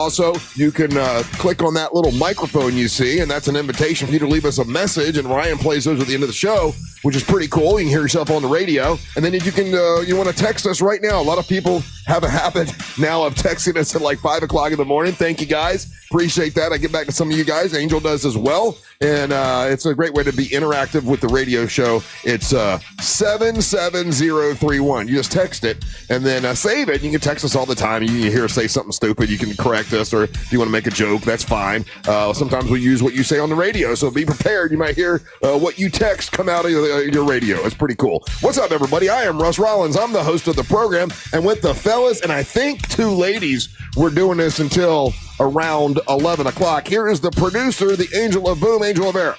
Also, you can click on that little microphone you see, and that's an invitation for you to leave us a message, and Ryan plays those at the end of the show, which is pretty cool. You can hear yourself on the radio, and then if you can, you want to text us right now. A lot of people have a habit now of texting us at like 5 o'clock in the morning. Thank you, guys. Appreciate that. I get back to some of you guys. Angel does as well, and it's a great way to be interactive with the radio show. It's 77031. You just text it, and then save it. You can text us all the time. You hear us say something stupid, you can correct us, or if you want to make a joke, that's fine. Sometimes we use what you say on the radio, so be prepared. You might hear what you text come out of your radio. It's pretty cool. What's up, everybody? I am Russ Rollins. I'm the host of the program, and with the fellas, and I think 2 ladies, we're doing this until around 11 o'clock. Here is the producer, the angel of boom, Angel of air.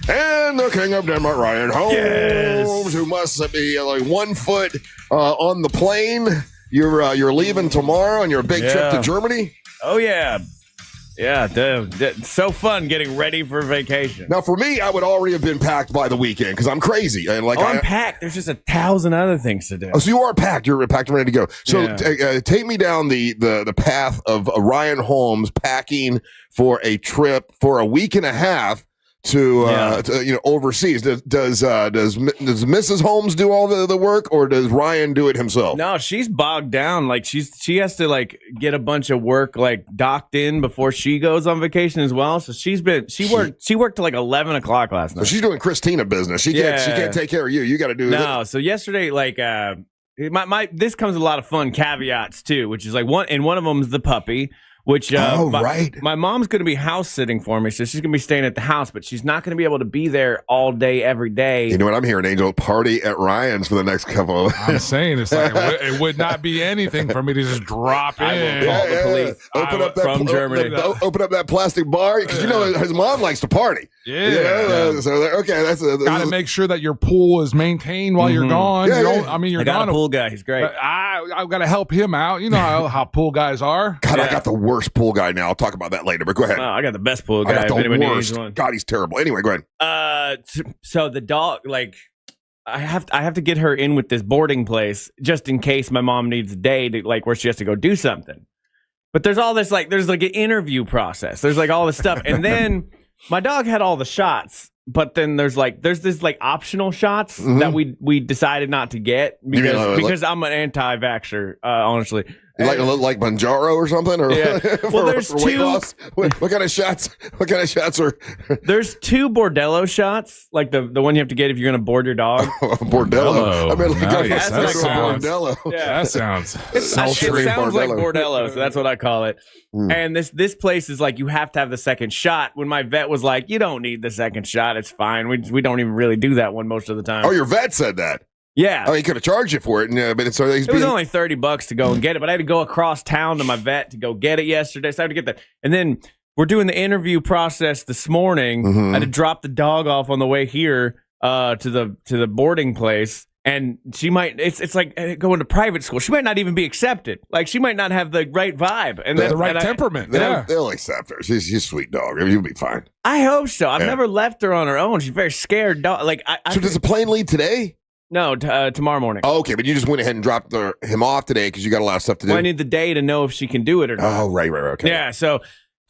And the king of Denmark, Ryan Holmes, who must be like 1 foot on the plane. You're leaving tomorrow on your big trip to Germany? Oh, yeah. Yeah, so fun getting ready for vacation. Now, for me, I would already have been packed by the weekend because I'm crazy. And I'm packed. There's just 1,000 other things to do. Oh, so you are packed. You're packed and ready to go. So take me down the path of Ryan Holmes packing for a trip for a week and a half to overseas. Does Mrs. Holmes do all the work, or does Ryan do it himself? No, she's bogged down. Like she has to like get a bunch of work like docked in before she goes on vacation as well. So she worked till like 11 o'clock last night. So she's doing Christina business. She can't take care of you. You got to do no. So yesterday, like this comes with a lot of fun caveats too, which is like one of them is the puppy. Which my mom's going to be house sitting for me, so she's going to be staying at the house, but she's not going to be able to be there all day, every day. You know what I'm hearing, Angel? Party at Ryan's for the next couple of... I'm saying it's like it would not be anything for me to just drop in. I will call the police. Open up from Germany. Open up that plastic bar because you know his mom likes to party. So got to make sure that your pool is maintained while you're gone. I got a pool guy. He's great. I've got to help him out. You know how pool guys are. God, I got the worst pool guy now. I'll talk about that later, but go ahead. I got the best pool guy. I got the worst. God, he's terrible. Anyway, go ahead. So the dog, like, I have to get her in with this boarding place just in case my mom needs a day to like where she has to go do something. But there's all this there's an interview process. There's like all this stuff, and then my dog had all the shots. But then there's this optional shots that we decided not to get because I'm an anti-vaxxer, honestly. You like Manjaro or something? Or well, there's for weight loss? What kind of shots? What kind of shots are? There's 2 Bordello shots, like the one you have to get if you're going to board your dog. Bordello. I mean, nice. Bordello. Yeah, that sounds. It sounds like Bordello, so that's what I call it. And this place is like you have to have the second shot. When my vet was like, you don't need the second shot, it's fine. We don't even really do that one most of the time. Oh, your vet said that. Yeah. Oh, he could have charged you for it. But it was only $30 to go and get it, but I had to go across town to my vet to go get it yesterday. So I had to get that. And then we're doing the interview process this morning. I had to drop the dog off on the way here to the boarding place. And she might, it's like going to private school. She might not even be accepted. Like, she might not have the right vibe. And the right temperament. They'll accept her. She's a sweet dog. You'll be fine. I hope so. I've never left her on her own. She's a very scared dog. So does the plane leave today? No, tomorrow morning. Oh, okay, but you just went ahead and dropped him off today because you got a lot of stuff to do. Well, I need the day to know if she can do it or not. Oh, right, okay. Yeah, so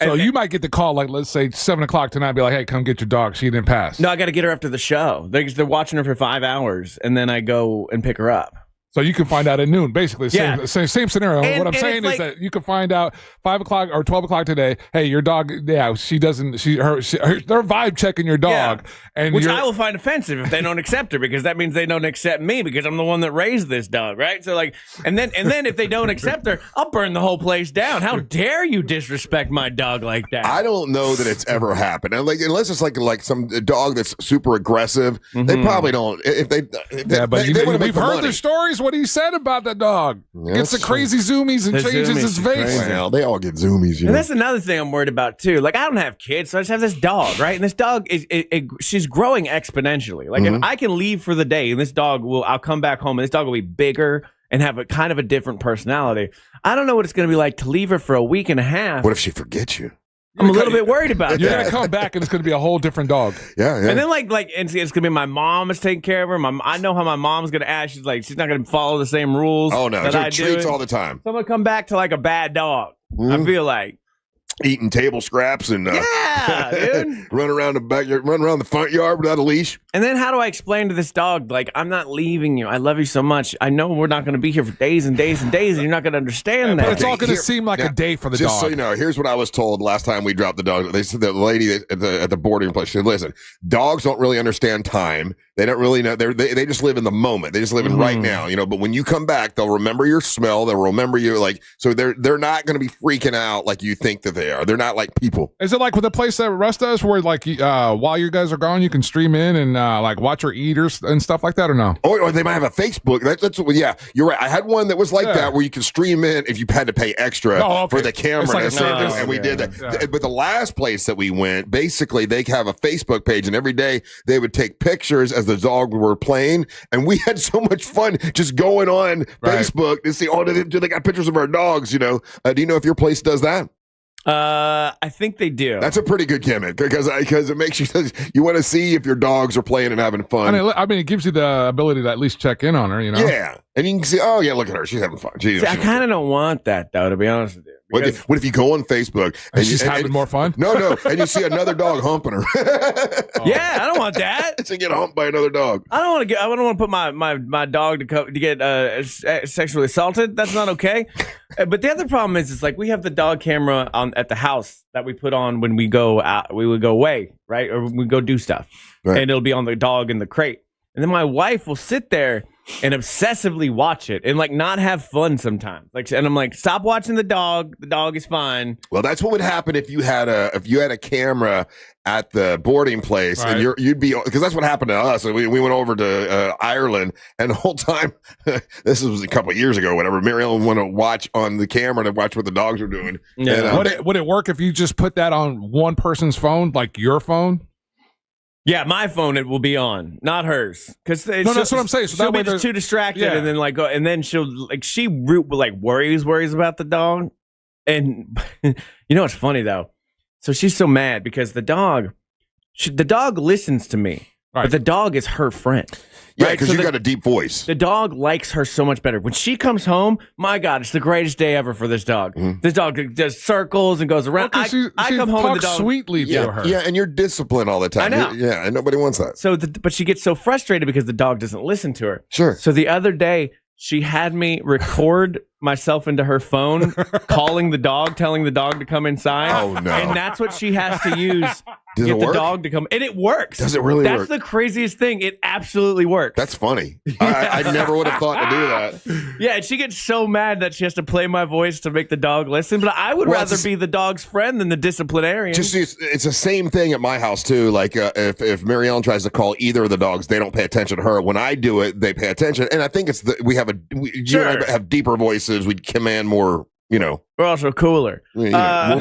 you might get the call, like, let's say 7 o'clock tonight, be like, hey, come get your dog. She didn't pass. No, I got to get her after the show. They're watching her for 5 hours, and then I go and pick her up. So you can find out at noon, basically. Same scenario. What I'm saying is that you can find out 5 o'clock or 12 o'clock today. Hey, your dog, she doesn't. They're vibe checking your dog, which I will find offensive if they don't accept her, because that means they don't accept me because I'm the one that raised this dog, right? So and then if they don't accept her, I'll burn the whole place down. How dare you disrespect my dog like that? I don't know that it's ever happened, and unless it's like some dog that's super aggressive, they probably don't. We've heard the stories. What he said about that dog. Gets the crazy zoomies and changes his face. Well, they all get zoomies. And that's another thing I'm worried about too. Like, I don't have kids, so I just have this dog, right? And this dog she's growing exponentially. Like, if I can leave for the day, and I'll come back home, and this dog will be bigger and have a kind of a different personality. I don't know what it's going to be like to leave her for a week and a half. What if she forgets you? I'm a little bit worried about that. You're going to come back and it's going to be a whole different dog. Yeah. And then it's going to be my mom is taking care of her. I know how my mom's going to act. She's not going to follow the same rules. Oh, no. That I treats do. all the time. So I'm going to come back to like a bad dog. I feel like eating table scraps and dude. run around the backyard, run around the front yard without a leash. And then how do I explain to this dog, like, I'm not leaving you. I love you so much. I know we're not going to be here for days and days and days, and you're not going to understand that. But it's all going to seem like a day for the dog. Just so you know, here's what I was told last time we dropped the dog. They said the lady at the boarding place said, "Listen, dogs don't really understand time. They don't really know. They just live in the moment. They just live in right now, you know. But when you come back, they'll remember your smell. They'll remember you. Like, so they're not going to be freaking out like you think that they are. They're not like people. Is it like with the place that Russ does, where like while you guys are gone, you can stream in and like watch her eat and stuff like that, or no? Or they might have a Facebook. That's yeah, you're right. I had one that was like that where you can stream in if you had to pay extra for the camera. It's like a service. And we did that. Yeah. But the last place that we went, basically they have a Facebook page, and every day they would take pictures as the dog were playing, and we had so much fun just going on Facebook to see, do they got pictures of our dogs, you know? Do you know if your place does that? I think they do. That's a pretty good gimmick because it makes you want to see if your dogs are playing and having fun. I mean, it gives you the ability to at least check in on her, you know? Yeah, and you can see, oh yeah, look at her, she's having fun. See, I kind of don't want that though, to be honest with you. What if you go on Facebook and she's having more fun? No, and you see another dog humping her. Yeah, I don't want that. To get humped by another dog. I don't want to put my dog to get sexually assaulted. That's not okay. But the other problem is, it's like we have the dog camera at the house that we put on when we go out. We would go away, right, or we go do stuff, and it'll be on the dog in the crate. And then my wife will sit there and obsessively watch it and like not have fun sometimes. Like, and I'm like, stop watching the dog. The dog is fine. Well, that's what would happen if you had a camera at the boarding place, and you'd be, because that's what happened to us. We went over to Ireland, and the whole time, this was a couple of years ago, whatever. Mary Ellen wanted to watch on the camera to watch what the dogs were doing. Yeah. And, would it work if you just put that on one person's phone, like your phone? Yeah, my phone it will be on, not hers. Because that's what I'm saying. So she'll be just too distracted, and then like go, and then she'll like worries about the dog. And you know what's funny though? So she's so mad because the dog listens to me, but the dog is her friend. Yeah, because you got a deep voice. The dog likes her so much better. When she comes home, my God, it's the greatest day ever for this dog. Mm-hmm. This dog does circles and goes around. I come home and the dog sweetly to her. Yeah, and you're disciplined all the time. I know. Yeah, and nobody wants that. So, but she gets so frustrated because the dog doesn't listen to her. Sure. So the other day, she had me record myself into her phone, calling the dog, telling the dog to come inside. Oh, no. And that's what she has to use to get the dog to come. And it works. Does it really work? That's the craziest thing. It absolutely works. That's funny. I never would have thought to do that. Yeah, and she gets so mad that she has to play my voice to make the dog listen. But I would rather be the dog's friend than the disciplinarian. It's the same thing at my house, too. Like, if Mary Ellen tries to call either of the dogs, they don't pay attention to her. When I do it, they pay attention. And I think it's you and I have deeper voices. We command more, you know. We're also cooler. We're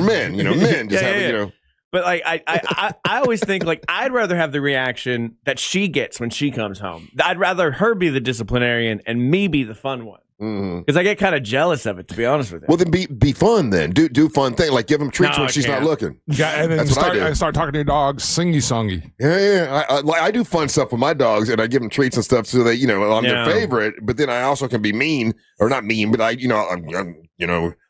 men, men just have, you know. But like I always think like I'd rather have the reaction that she gets when she comes home. I'd rather her be the disciplinarian and me be the fun one. Because I get kind of jealous of it, to be honest with you. Well, then be fun. Then do fun thing, like give them treats when she's not looking. Yeah, and then start talking to your dogs, singy songy. Yeah. I do fun stuff with my dogs, and I give them treats and stuff so they, I'm their favorite. But then I also can be mean, or not mean, but I'm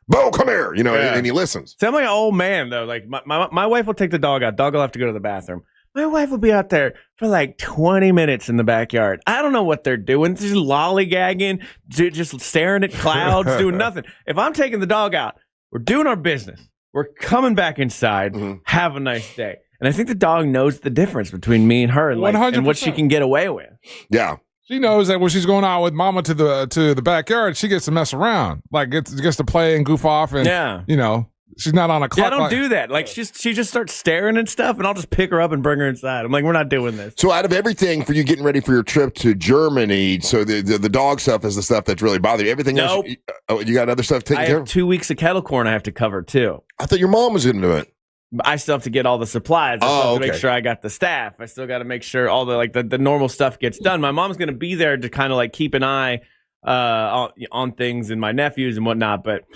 Bo, come here, and he listens. So I'm like an old man though. Like my wife will take the dog out. Dog will have to go to the bathroom. My wife will be out there for like 20 minutes in the backyard. I don't know what they're doing. Just lollygagging, just staring at clouds, doing nothing. If I'm taking the dog out, we're doing our business. We're coming back inside. Have a nice day. And I think the dog knows the difference between me and her, like, and what she can get away with. Yeah. She knows that when she's going out with mama to the backyard, she gets to mess around. Like, gets to play and goof off. And, she's not on a clock. Yeah, I don't do that. Like, she just starts staring and stuff, and I'll just pick her up and bring her inside. I'm like, we're not doing this. So out of everything for you getting ready for your trip to Germany, so the dog stuff is the stuff that's really bothering you. Everything else, you got other stuff taken care of? 2 weeks of kettle corn I have to cover, too. I thought your mom was going to do it. I still have to get all the supplies. I still have to make sure I got the staff. I still got to make sure all the normal stuff gets done. My mom's going to be there to kind of like keep an eye on things and my nephews and whatnot. But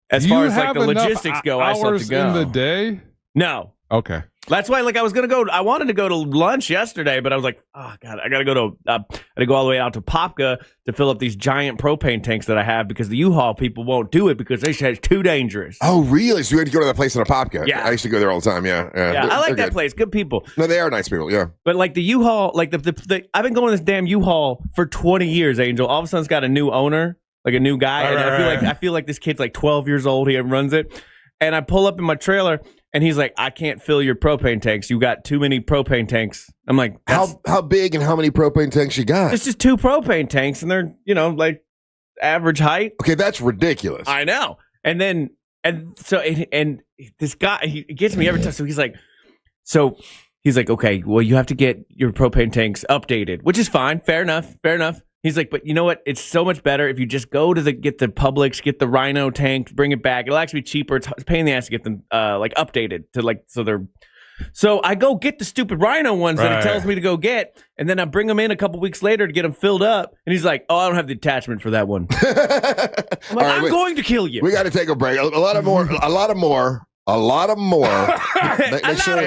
as far as like the logistics go, I still have to go. In the day? No. Okay. That's why, like, I wanted to go to lunch yesterday, but I was like, oh God, I got to go all the way out to Popka to fill up these giant propane tanks that I have because the U-Haul people won't do it because they say it's too dangerous. Oh, really? So you had to go to that place in a Popka? Yeah. I used to go there all the time. Yeah. I like that good. place. Good people. No, they are nice people. Yeah. But like the U-Haul, like I've been going to this damn U-Haul for 20 years, Angel. All of a sudden it's got a new owner, like a new guy. And I feel like this kid's like 12 years old. He runs it. And I pull up in my trailer and he's like, I can't fill your propane tanks. You got too many propane tanks. I'm like, how big and how many propane tanks you got? It's just 2 propane tanks and they're, like average height. Okay, that's ridiculous. I know. And this guy, he gets me every time. So he's like, okay, well, you have to get your propane tanks updated, which is fine. Fair enough. He's like, but you know what? It's so much better if you just go to get the Publix, get the Rhino tank, bring it back. It'll actually be cheaper. It's a pain in the ass to get them updated to So I go get the stupid Rhino ones that he tells me to go get, and then I bring them in a couple weeks later to get them filled up, and he's like, "Oh, I don't have the attachment for that one." I'm like, I'm going to kill you. We got to take a break. A lot more. Make sure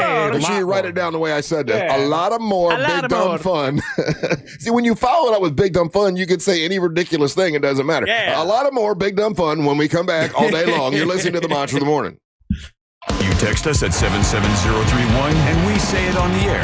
you write it down the way I said that. Yeah. A lot of more big dumb fun. See, when you follow it up with big dumb fun, you can say any ridiculous thing. It doesn't matter. Yeah. A lot of more big dumb fun when we come back all day long. You're listening to the Monster of the Morning. You text us at 77031 and we say it on the air.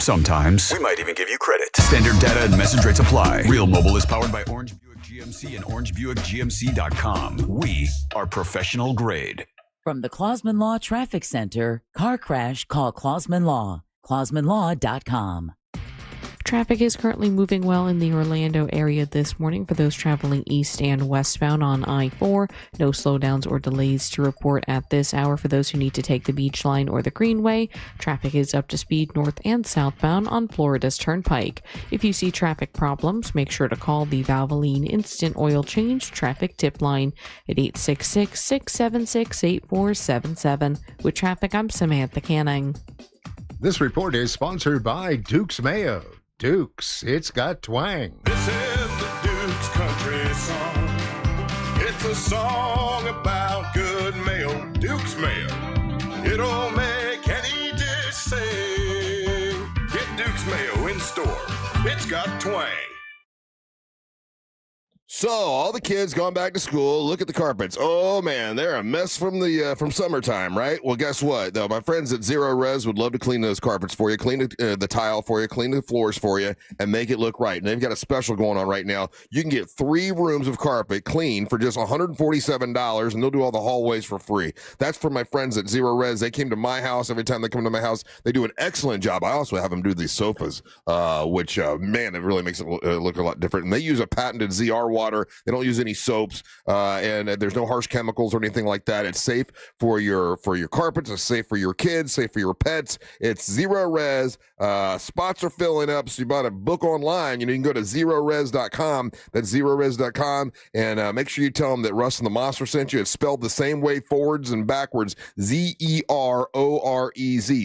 Sometimes we might even give you credit. Standard data and message rates apply. Real Mobile is powered by Orange Buick GMC and OrangeBuickGMC.com. We are professional grade. From the Clausman Law Traffic Center, car crash, call Clausman Law. ClausmanLaw.com. Traffic is currently moving well in the Orlando area this morning for those traveling east and westbound on I-4. No slowdowns or delays to report at this hour for those who need to take the Beach Line or the Greenway. Traffic is up to speed north and southbound on Florida's Turnpike. If you see traffic problems, make sure to call the Valvoline Instant Oil Change Traffic Tip Line at 866-676-8477. With traffic, I'm Samantha Canning. This report is sponsored by Duke's Mayo. Duke's, it's got twang. This is the Duke's country song. It's a song about good mayo. Duke's Mayo. It'll make any dish sing. Get Duke's Mayo in store. It's got twang. So all the kids gone back to school. Look at the carpets. Oh man, they're a mess from summertime, right? Well, guess what? Though my friends at Zero Res would love to clean those carpets for you, clean the tile for you, clean the floors for you, and make it look right. And they've got a special going on right now. You can get 3 rooms of carpet clean for just $147, and they'll do all the hallways for free. That's from my friends at Zero Res. They came to my house. Every time they come to my house, they do an excellent job. I also have them do these sofas, which man, it really makes it look a lot different. And they use a patented ZR water. They don't use any soaps, and there's no harsh chemicals or anything like that. It's safe for your carpets. It's safe for your kids. Safe for your pets. It's Zero Res. Spots are filling up, so you bought a book online. You can go to zerores.com. That's zerores.com, and make sure you tell them that Russ and the Monster sent you. It's spelled the same way forwards and backwards. ZEROREZ.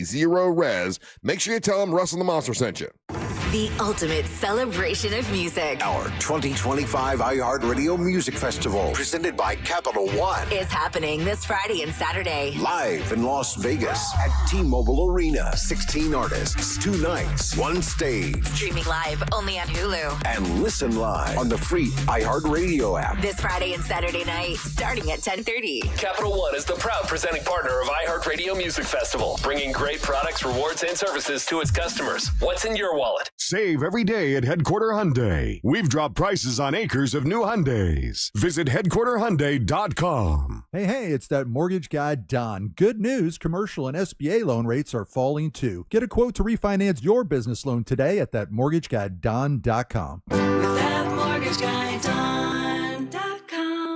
Zero Res. Make sure you tell them Russ and the Monster sent you. The ultimate celebration of music. Our 2025 iHeartRadio Music Festival, presented by Capital One, is happening this Friday and Saturday. live in Las Vegas at T-Mobile Arena. 16 artists, 2 nights, 1 stage. Streaming live only on Hulu. And listen live on the free iHeartRadio app. This Friday and Saturday night, starting at 10:30. Capital One is the proud presenting partner of iHeartRadio Music Festival, bringing great products, rewards, and services to its customers. What's in your wallet? Save every day at Headquarter Hyundai. We've dropped prices on acres of new Hyundais. Visit headquarterhyundai.com. Hey, it's that mortgage guy, Don. Good news, commercial and SBA loan rates are falling too. Get a quote to refinance your business loan today at thatmortgageguyDon.com.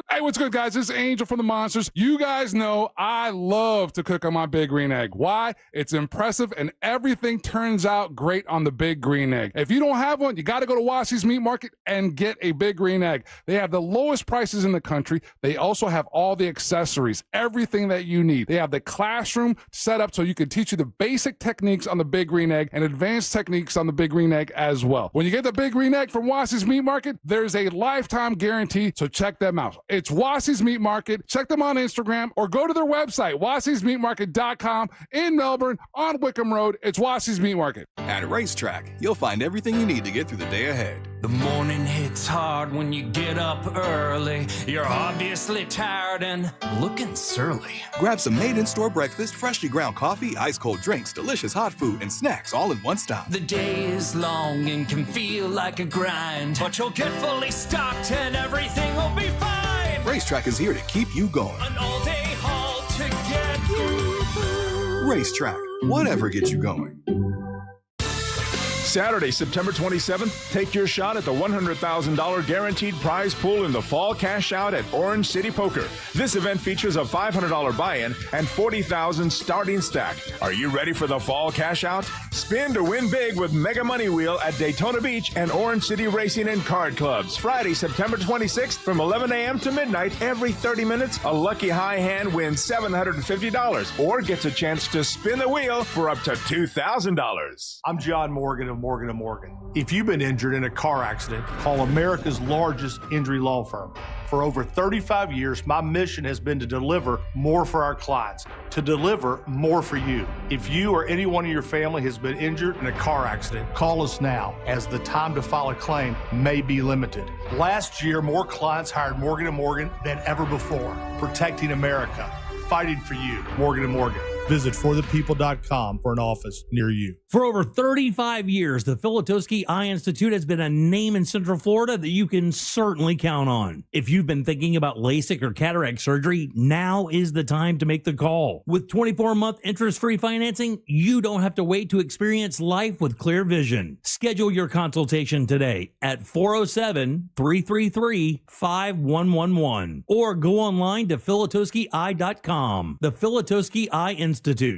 Hey, what's good, guys? This is Angel from the Monsters. You guys know I love to cook on my Big Green Egg. Why? It's impressive, and everything turns out great on the Big Green Egg. If you don't have one, you got to go to Wassy's Meat Market and get a Big Green Egg. They have the lowest prices in the country. They also have all the accessories, everything that you need. They have the classroom set up so you can teach you the basic techniques on the Big Green Egg and advanced techniques on the Big Green Egg as well. When you get the Big Green Egg from Wassy's Meat Market, there's a lifetime guarantee, so check them out. It's It's Wassey's Meat Market. Check them on Instagram or go to their website, wasseysmeatmarket.com in Melbourne on Wickham Road. It's Wassey's Meat Market. At Racetrack, you'll find everything you need to get through the day ahead. The morning hits hard when you get up early. You're obviously tired and looking surly. Grab some made-in-store breakfast, freshly ground coffee, ice-cold drinks, delicious hot food, and snacks all in one stop. The day is long and can feel like a grind, but you'll get fully stocked and everything will be fine. Racetrack is here to keep you going. An all-day haul to get you. Racetrack, whatever gets you going. Saturday, September 27th, take your shot at the $100,000 guaranteed prize pool in the fall cash out at Orange City Poker. This event features a $500 buy-in and $40,000 starting stack. Are you ready for the fall cash out? Spin to win big with Mega Money Wheel at Daytona Beach and Orange City Racing and Card Clubs. Friday, September 26th from 11 a.m. to midnight. Every 30 minutes, a lucky high hand wins $750 or gets a chance to spin the wheel for up to $2,000. I'm John Morgan of Morgan & Morgan. If you've been injured in a car accident, call America's largest injury law firm. For over 35 years, my mission has been to deliver more for our clients, to deliver more for you. If you or anyone in your family has been injured in a car accident, call us now, as the time to file a claim may be limited. Last year, more clients hired Morgan & Morgan than ever before, protecting America, fighting for you. Morgan & Morgan. Visit forthepeople.com for an office near you. For over 35 years, the Filatowski Eye Institute has been a name in Central Florida that you can certainly count on. If you've been thinking about LASIK or cataract surgery, now is the time to make the call. With 24-month interest-free financing, you don't have to wait to experience life with clear vision. Schedule your consultation today at 407-333-5111 or go online to filatowskieye.com. The Filatowski Eye Institute.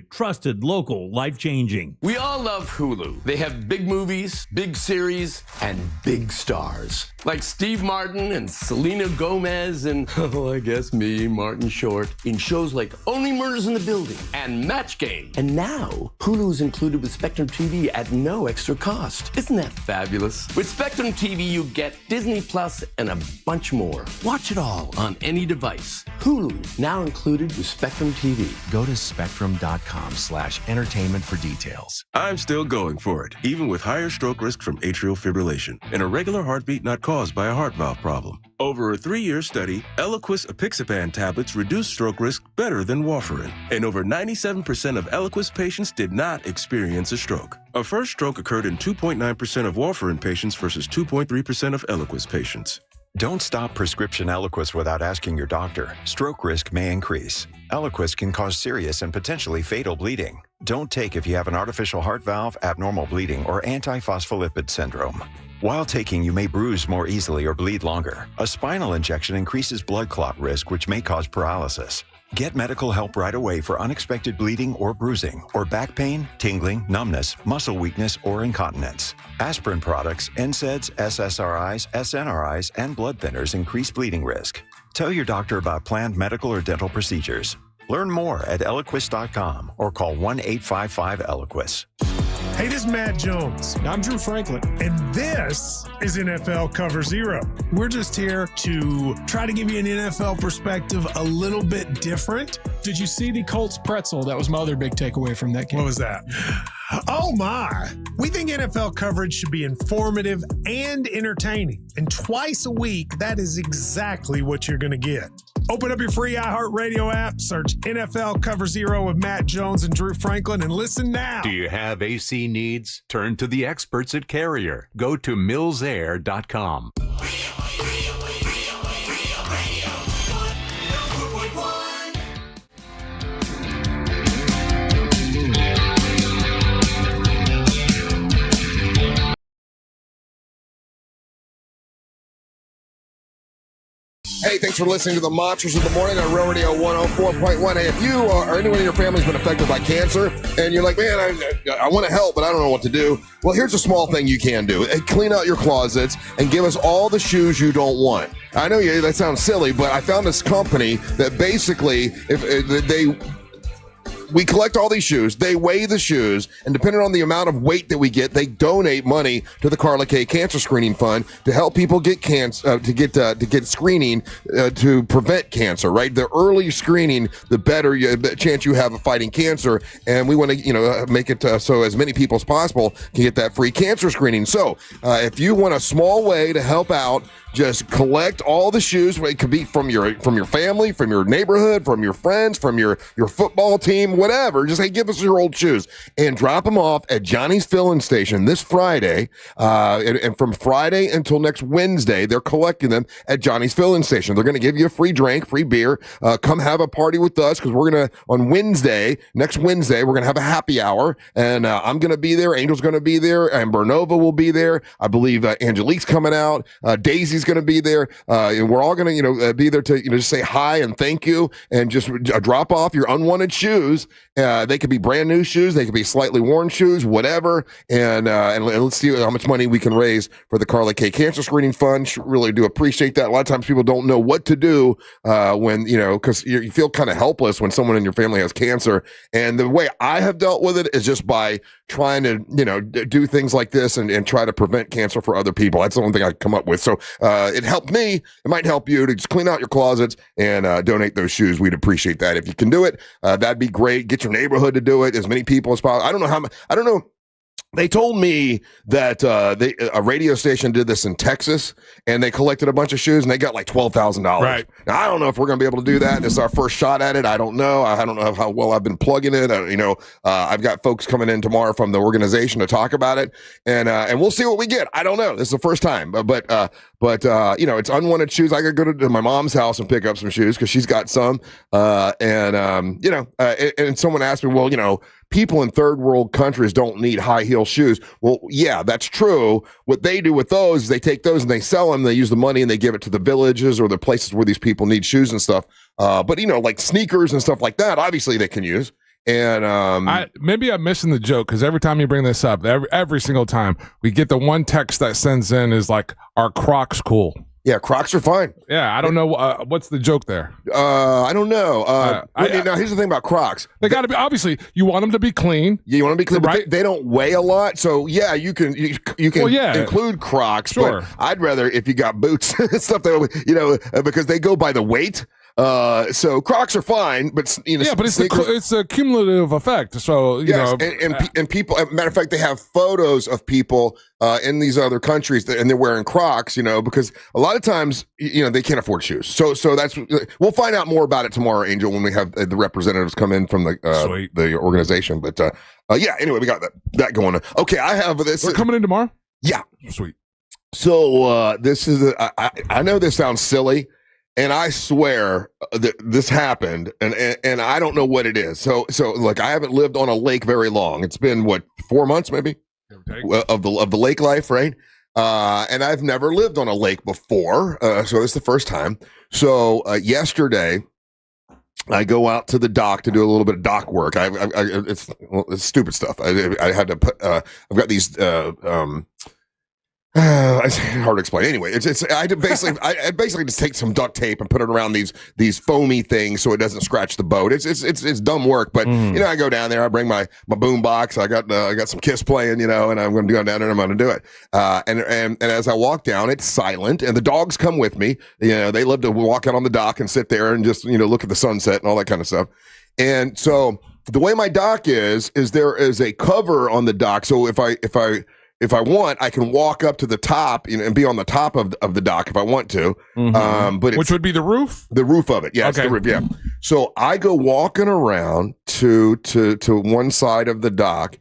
Trusted, local, life-changing. We all love Hulu. They have big movies, big series, and big stars. Like Steve Martin and Selena Gomez and, oh, I guess me, Martin Short, in shows like Only Murders in the Building and Match Game. And now, Hulu is included with Spectrum TV at no extra cost. Isn't that fabulous? With Spectrum TV, you get Disney Plus and a bunch more. Watch it all on any device. Hulu, now included with Spectrum TV. Go to spectrum.com/entertainment for details. I'm still going for it, even with higher stroke risk from atrial fibrillation and a regular heartbeat not caused by a heart valve problem. Over a 3-year study, Eliquis apixaban tablets reduce stroke risk better than warfarin, and over 97% of Eliquis patients did not experience a stroke. A first stroke occurred in 2.9% of warfarin patients versus 2.3% of Eliquis patients. Don't stop prescription Eliquis without asking your doctor. Stroke risk may increase. Eliquis can cause serious and potentially fatal bleeding. Don't take if you have an artificial heart valve, abnormal bleeding, or antiphospholipid syndrome. While taking, you may bruise more easily or bleed longer. A spinal injection increases blood clot risk, which may cause paralysis. Get medical help right away for unexpected bleeding or bruising, or back pain, tingling, numbness, muscle weakness, or incontinence. Aspirin products, NSAIDs, SSRIs, SNRIs, and blood thinners increase bleeding risk. Tell your doctor about planned medical or dental procedures. Learn more at Eliquis.com or call 1-855-ELIQUIS. Hey, this is Matt Jones. I'm Drew Franklin, and this is NFL Cover Zero. We're just here to try to give you an NFL perspective a little bit different. Did you see the Colts pretzel? That was my other big takeaway from that game. What was that? Oh, my. We think NFL coverage should be informative and entertaining. And twice a week, that is exactly what you're going to get. Open up your free iHeartRadio app, search NFL Cover Zero with Matt Jones and Drew Franklin, and listen now. Do you have AC needs? Turn to the experts at Carrier. Go to millsair.com. Hey, thanks for listening to the Monsters of the Morning on Real Radio 104.1. Hey, if you or anyone in your family has been affected by cancer and you're like, man, I want to help, but I don't know what to do. Well, here's a small thing you can do. Clean out your closets and give us all the shoes you don't want. I know that sounds silly, but I found this company that basically, if they we collect all these shoes. They weigh the shoes, and depending on the amount of weight that we get, they donate money to the Carla K Cancer Screening Fund to help people get cancer, to get screening to prevent cancer. Right, the earlier screening, the better chance you have of fighting cancer. And we want to, make it so as many people as possible can get that free cancer screening. So, if you want a small way to help out, just collect all the shoes. It could be from your family, from your neighborhood, from your friends, from your football team, whatever. Just give us your old shoes and drop them off at Johnny's Filling Station this Friday. And from Friday until next Wednesday, they're collecting them at Johnny's Filling Station. They're going to give you a free drink, free beer. Come have a party with us because we're going to, on next Wednesday, we're going to have a happy hour. And I'm going to be there. Angel's going to be there. And Bernova will be there. I believe Angelique's coming out. Daisy's going to be there, and we're all going to be there to just say hi and thank you, and just drop off your unwanted shoes. They could be brand new shoes, they could be slightly worn shoes, whatever, and let's see how much money we can raise for the Carla K Cancer Screening Fund. Really do appreciate that. A lot of times people don't know what to do when because you feel kind of helpless when someone in your family has cancer, and the way I have dealt with it is just by trying to do things like this and try to prevent cancer for other people. That's the only thing I come up with. So it helped me. It might help you to just clean out your closets and donate those shoes. We'd appreciate that if you can do it. That'd be great. Get your neighborhood to do it, as many people as possible. I don't know. They told me that a radio station did this in Texas, and they collected a bunch of shoes, and they got like $12,000. Right. Now, I don't know if we're going to be able to do that. This is our first shot at it. I don't know. I don't know how well I've been plugging it. I've got folks coming in tomorrow from the organization to talk about it, and we'll see what we get. I don't know. This is the first time, but it's unwanted shoes. I could go to my mom's house and pick up some shoes because she's got some, and someone asked me, well, people in third world countries don't need high heel shoes. Well, yeah, that's true. What they do with those is they take those and they sell them. They use the money and they give it to the villages or the places where these people need shoes and stuff. But like sneakers and stuff like that, obviously they can use. And maybe I'm missing the joke because every time you bring this up, every single time we get the one text that sends in is like, "Are Crocs cool?" Yeah, Crocs are fine. Yeah, I don't know what's the joke there. I don't know. Now here's the thing about Crocs. They got to be, obviously you want them to be clean. Yeah, you want them to be clean, right? But they don't weigh a lot. So yeah, you can include Crocs. Sure. But I'd rather if you got boots and stuff that because they go by the weight. So Crocs are fine, but but it's a cumulative effect. So and people. Matter of fact, they have photos of people in these other countries and they're wearing Crocs. Because a lot of times they can't afford shoes. So that's we'll find out more about it tomorrow, Angel, when we have the representatives come in from the organization. But anyway, we got that going on. Okay, I have this. They're coming in tomorrow. Yeah, sweet. So this is I know this sounds silly. And I swear that this happened, and I don't know what it is. So like I haven't lived on a lake very long. It's been 4 months maybe of the lake life, right? And I've never lived on a lake before, so it's the first time. So yesterday, I go out to the dock to do a little bit of dock work. It's stupid stuff. I had to put. I've got these. It's hard to explain. Anyway, I basically just take some duct tape and put it around these foamy things so it doesn't scratch the boat. It's dumb work, but I go down there. I bring my boom box. I got some Kiss playing, and I'm going to go down there and I'm going to do it. And as I walk down, it's silent, and the dogs come with me. They love to walk out on the dock and sit there and just look at the sunset and all that kind of stuff. And so the way my dock is there is a cover on the dock. So if I want, I can walk up to the top and be on the top of the dock if I want to. But which would be the roof? The roof of it. Yeah, okay. It's the roof. Yeah. So I go walking around to one side of the dock,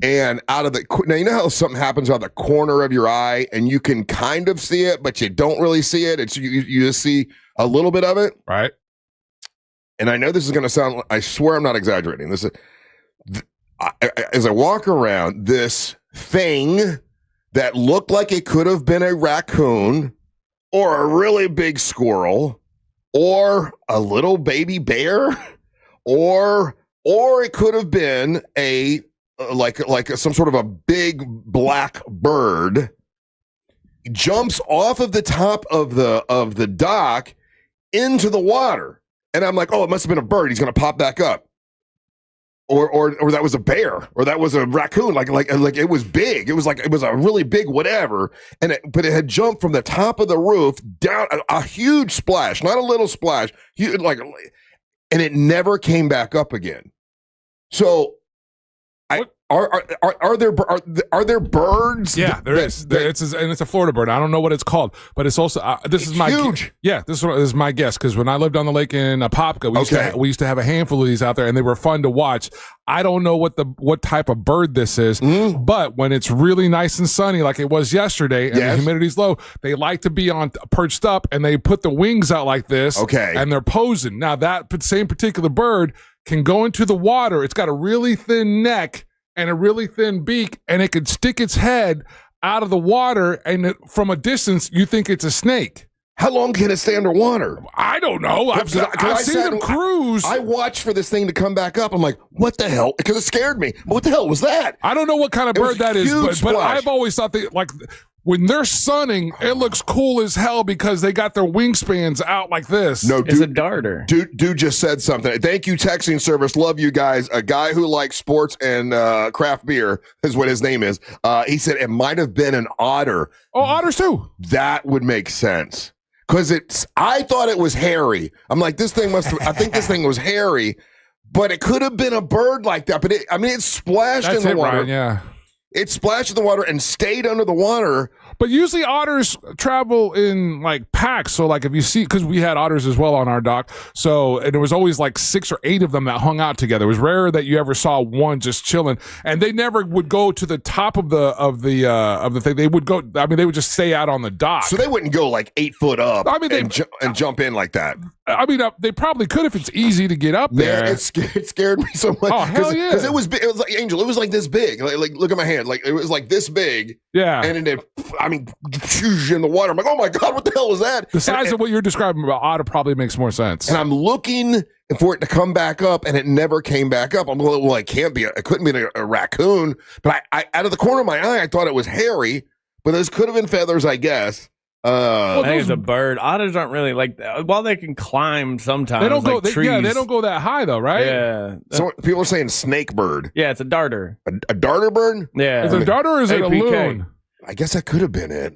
and out of now you know how something happens out of the corner of your eye, and you can kind of see it, but you don't really see it. It's you just see a little bit of it, right? And I know this is going to sound. I swear I'm not exaggerating. This is as I walk around this thing that looked like it could have been a raccoon or a really big squirrel or a little baby bear or it could have been a like some sort of a big black bird jumps off of the top of the dock into the water. And I'm like, oh, it must have been a bird. He's going to pop back up. or that was a bear, or that was a raccoon. Like it was big. It was a really big whatever. But it had jumped from the top of the roof down a huge splash, not a little splash, and it never came back up again. So, are there birds? Yeah, there is. And it's a Florida bird. I don't know what it's called, but it's also this is my huge. This is my guess, because when I lived on the lake in Apopka, we used to have a handful of these out there, and they were fun to watch. I don't know what type of bird this is, but when it's really nice and sunny, like it was yesterday, and the humidity's low, they like to be perched up, and they put the wings out like this. Okay, and they're posing. Now that same particular bird can go into the water. It's got a really thin neck and a really thin beak, and it could stick its head out of the water, and from a distance, you think it's a snake. How long can it stay underwater? I don't know. I've seen them cruise. I watched for this thing to come back up. I'm like, what the hell? Because it scared me. What the hell was that? I don't know what kind of bird that is, but I've always thought when they're sunning, it looks cool as hell because they got their wingspans out like this. No, it's a darter. Dude just said something. Thank you, texting service. Love you guys. A guy who likes sports and craft beer is what his name is. He said it might have been an otter. Oh, otters too. That would make sense. Because I thought it was hairy. I'm like, I think this thing was hairy, but it could have been a bird like that. But it splashed in the water. Ryan, yeah. It splashed in the water and stayed under the water. But usually otters travel in like packs. So like if you see, because we had otters as well on our dock. So, and there was always like 6 or 8 of them that hung out together. It was rare that you ever saw one just chilling. And they never would go to the top of the thing. They would go. I mean, they would just stay out on the dock. So they wouldn't go like 8 foot up. I mean, and jump in like that. I mean, they probably could if it's easy to get up there. Man, it scared me so much. Oh hell yeah! Because it was like Angel. It was like this big. Like look at my hand. Like it was like this big. Yeah. And then in the water. I'm like, oh my god, what the hell was that? The size of what you're describing about otter probably makes more sense. And I'm looking for it to come back up, and it never came back up. I'm like, well, it couldn't be a raccoon. But I out of the corner of my eye, I thought it was hairy. But those could have been feathers, I guess. I think it's a bird. Otters aren't really while they can climb sometimes. They don't go. Trees. They don't go that high though, right? Yeah. So people are saying snake bird. Yeah, it's a darter. A darter bird. Yeah. Is it a darter or is it a loon? I guess that could have been it.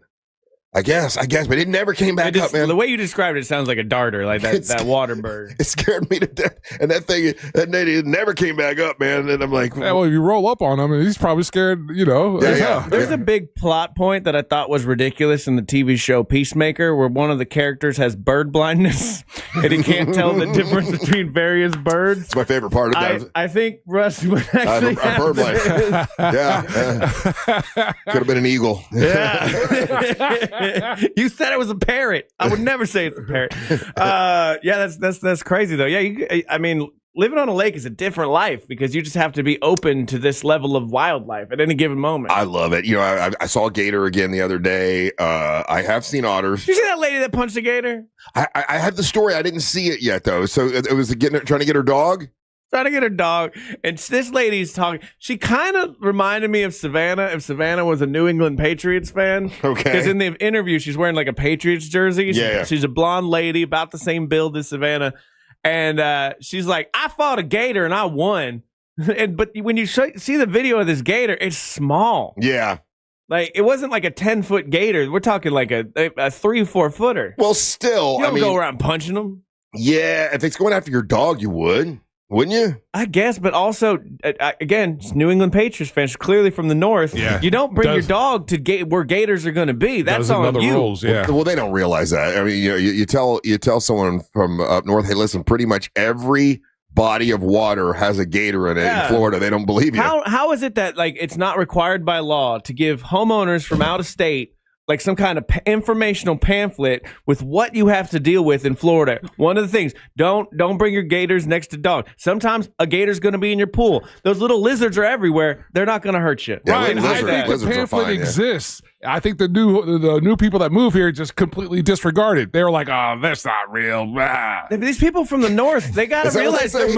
I guess, but it never came back up, man. The way you described it sounds like a darter, like that water bird. It scared me to death. And that thing never came back up, man. And I'm like, yeah, well, if you roll up on him, and he's probably scared, There's a big plot point that I thought was ridiculous in the TV show Peacemaker, where one of the characters has bird blindness and he can't tell the difference between various birds. It's my favorite part of that. I think Russ would actually have bird blind. Yeah. Could have been an eagle. Yeah. You said it was a parrot. I would never say it's a parrot. That's crazy though. Yeah, I mean, living on a lake is a different life because you just have to be open to this level of wildlife at any given moment. I love it. I saw a gator again the other day. I have seen otters. Did you see that lady that punched a gator? I had the story. I didn't see it yet though. So it was trying to get her dog. Trying to get her dog, and this lady's talking. She kind of reminded me of Savannah if Savannah was a New England Patriots fan. Okay. Because in the interview, she's wearing like a Patriots jersey. She's a blonde lady, about the same build as Savannah. And she's like, I fought a gator and I won. But when you see the video of this gator, it's small. Yeah. Like, it wasn't like a 10-foot gator. We're talking like a 3-4 footer. Well, still. You don't go around punching them. Yeah. If it's going after your dog, you would. Wouldn't you? I guess, but also, again, it's New England Patriots fans, clearly from the north. Yeah. You don't bring your dog to where gators are going to be. That's on you. Rules, yeah. Well, they don't realize that. I mean, you tell someone from up north, hey, listen, pretty much every body of water has a gator in it in Florida. They don't believe you. How is it that it's not required by law to give homeowners from out of state like some kind of informational pamphlet with what you have to deal with in Florida? One of the things, don't bring your gators next to dogs. Sometimes a gator's going to be in your pool. Those little lizards are everywhere. They're not going to hurt you. Yeah, right. I think the pamphlet exists. I think the new people that move here just completely disregard it. They're like, oh, that's not real. These people from the north, they got to realize they're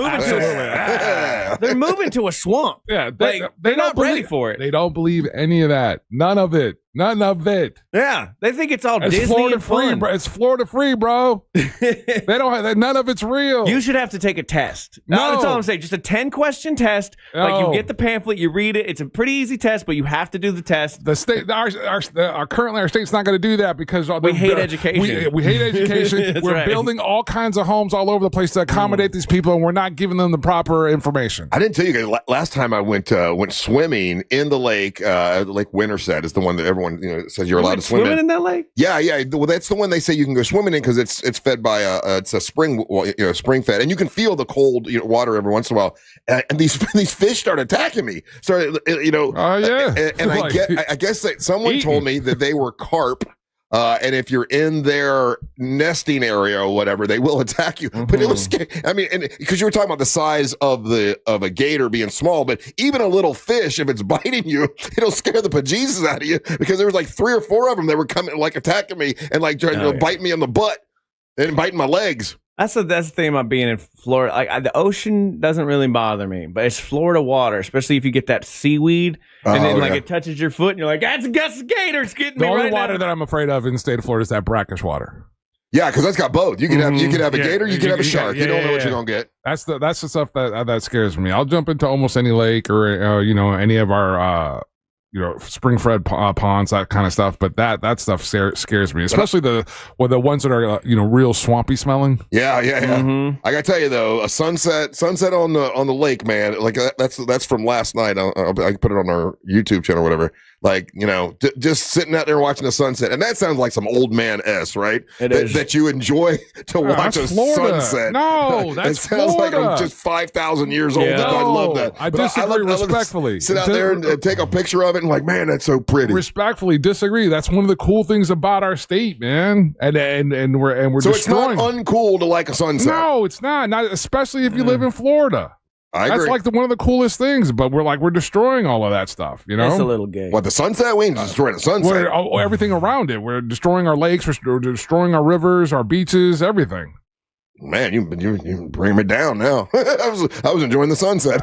moving to a swamp. Yeah, they're not ready for it. They don't believe any of that. None of it. None of it. Yeah, they think it's all It's Disney Florida and free, fun. bro. It's Florida free, bro. They don't have none of it's real. You should have to take a test. No. That's all I'm saying. Just a 10-question test. Like No. you get the pamphlet, you read it. It's a pretty easy test, but you have to do the test. The state, currently our state's not going to do that because We hate education. We hate education. That's We're right. building all kinds of homes all over the place to accommodate these people, and we're not giving them the proper information. I didn't tell you guys last time I went swimming in the lake. Lake Winterset is the one that everyone says you're allowed to swim Swimming in that lake? Yeah. Well, that's the one they say you can go swimming in because it's fed by it's a spring, spring fed, and you can feel the cold water every once in a while. And these fish start attacking me. Oh yeah. And I guess that someone told me that they were carp. And if you're in their nesting area or whatever, they will attack you. But it was scary. I mean, and because you were talking about the size of a gator being small, but even a little fish, if it's biting you, it'll scare the bejesus out of you because there was like 3 or 4 of them that were coming, like attacking me and like trying to bite me on the butt and biting my legs. That's the thing about being in Florida. Like the ocean doesn't really bother me, but it's Florida water, especially if you get that seaweed and then it touches your foot and you're like, that's a gator. It's getting The me only right water now. that I'm afraid of in the state of Florida is that brackish water. Yeah, because that's got both. You can have a gator, you can have a shark. You don't know what you're gonna get. That's the stuff that scares me. I'll jump into almost any lake or any of our spring fed ponds, that kind of stuff. But that stuff scares me, especially the ones that are real swampy smelling. Yeah. I gotta tell you though, a sunset on the lake, man. Like that's from last night. I put it on our YouTube channel, or whatever. Like just sitting out there watching the sunset, and that sounds like some old man right? It is. That you enjoy to watch that's a Florida. sunset. No, it that's sounds Florida. like I'm just 5,000 years old. Yeah. I love that. I But disagree love to respectfully. sit out there and take a picture of it, and like, man, that's so pretty. Respectfully disagree. That's one of the cool things about our state, man. And we're So destroying. it's not uncool to like a sunset. No, it's not. Not especially if you live in Florida. I That's agree. like one of the coolest things, but we're destroying all of that stuff, It's a little gay. What, the sunset? We ain't destroying the sunset. Everything around it. We're destroying our lakes, we're destroying our rivers, our beaches, everything. Man, you bring me down now. I was enjoying the sunset.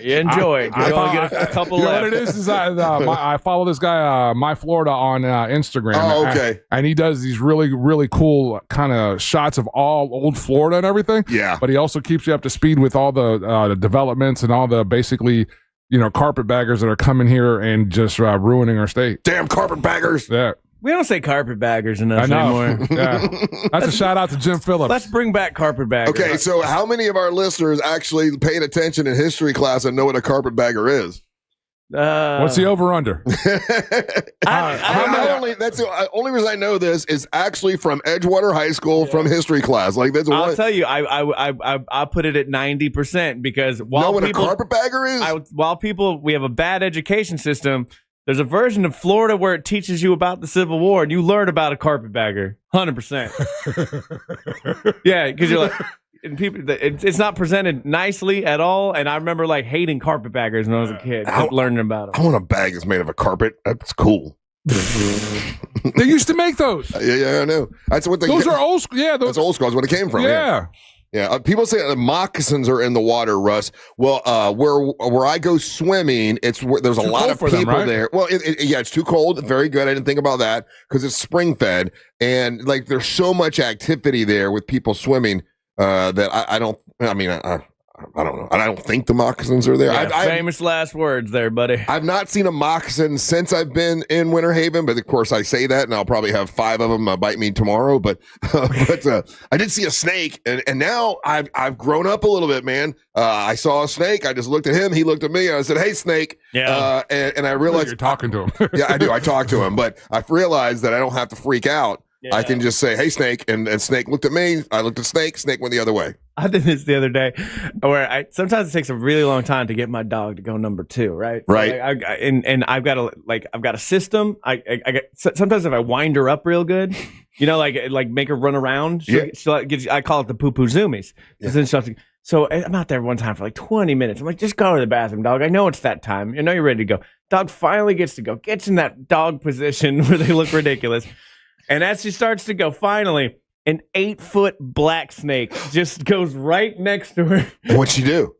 You enjoy it. You only get a couple left. What it is I follow this guy, My Florida, on Instagram. Oh, okay. And he does these really, really cool kind of shots of all old Florida and everything. Yeah. But he also keeps you up to speed with all the developments and all the basically, carpetbaggers that are coming here and just ruining our state. Damn carpetbaggers. Yeah. We don't say carpetbaggers enough I know. anymore. Yeah. That's a shout out to Jim Phillips. Let's bring back carpetbaggers. Okay, so how many of our listeners actually paid attention in history class and know what a carpetbagger is? What's the over under? That's the only reason I know this is actually from Edgewater High School from history class. Like that's I'll tell you, I put it at 90% because while know what people, a carpetbagger is? we have a bad education system. There's a version of Florida where it teaches you about the Civil War, and you learn about a carpetbagger. 100%. Yeah, because you're like, and people, it's not presented nicely at all. And I remember like hating carpetbaggers when I was a kid, learning about them. I want a bag that's made of a carpet. That's cool. They used to make those. Yeah, I know. That's what those are old school. Yeah, that's old school. That's what it came from. Yeah. Yeah, people say the moccasins are in the water, Russ. Well, where I go swimming, there's a lot of people there. Well, it's too cold. Very good. I didn't think about that because it's spring fed, and like there's so much activity there with people swimming that I don't. I mean, I don't know. I don't think the moccasins are there. Yeah, famous last words there, buddy. I've not seen a moccasin since I've been in Winter Haven, but of course I say that, and I'll probably have 5 of them bite me tomorrow. But I did see a snake, and now I've grown up a little bit, man. I saw a snake. I just looked at him. He looked at me. And I said, "Hey, snake." Yeah. And I realized you're talking to him. Yeah, I do. I talk to him, but I realized that I don't have to freak out. Yeah. I can just say, "Hey, snake," and Snake looked at me. I looked at Snake. Snake went the other way. I did this the other day, where sometimes it takes a really long time to get my dog to go number 2, right? Right. Like and I've got a system. Sometimes if I wind her up real good, like make her run around. I call it the poo poo zoomies. So I'm out there one time for like 20 minutes. I'm like, just go to the bathroom, dog. I know it's that time. I know you're ready to go. Dog finally gets to go. Gets in that dog position where they look ridiculous. And as she starts to go, finally, an 8-foot black snake just goes right next to her. What'd she do?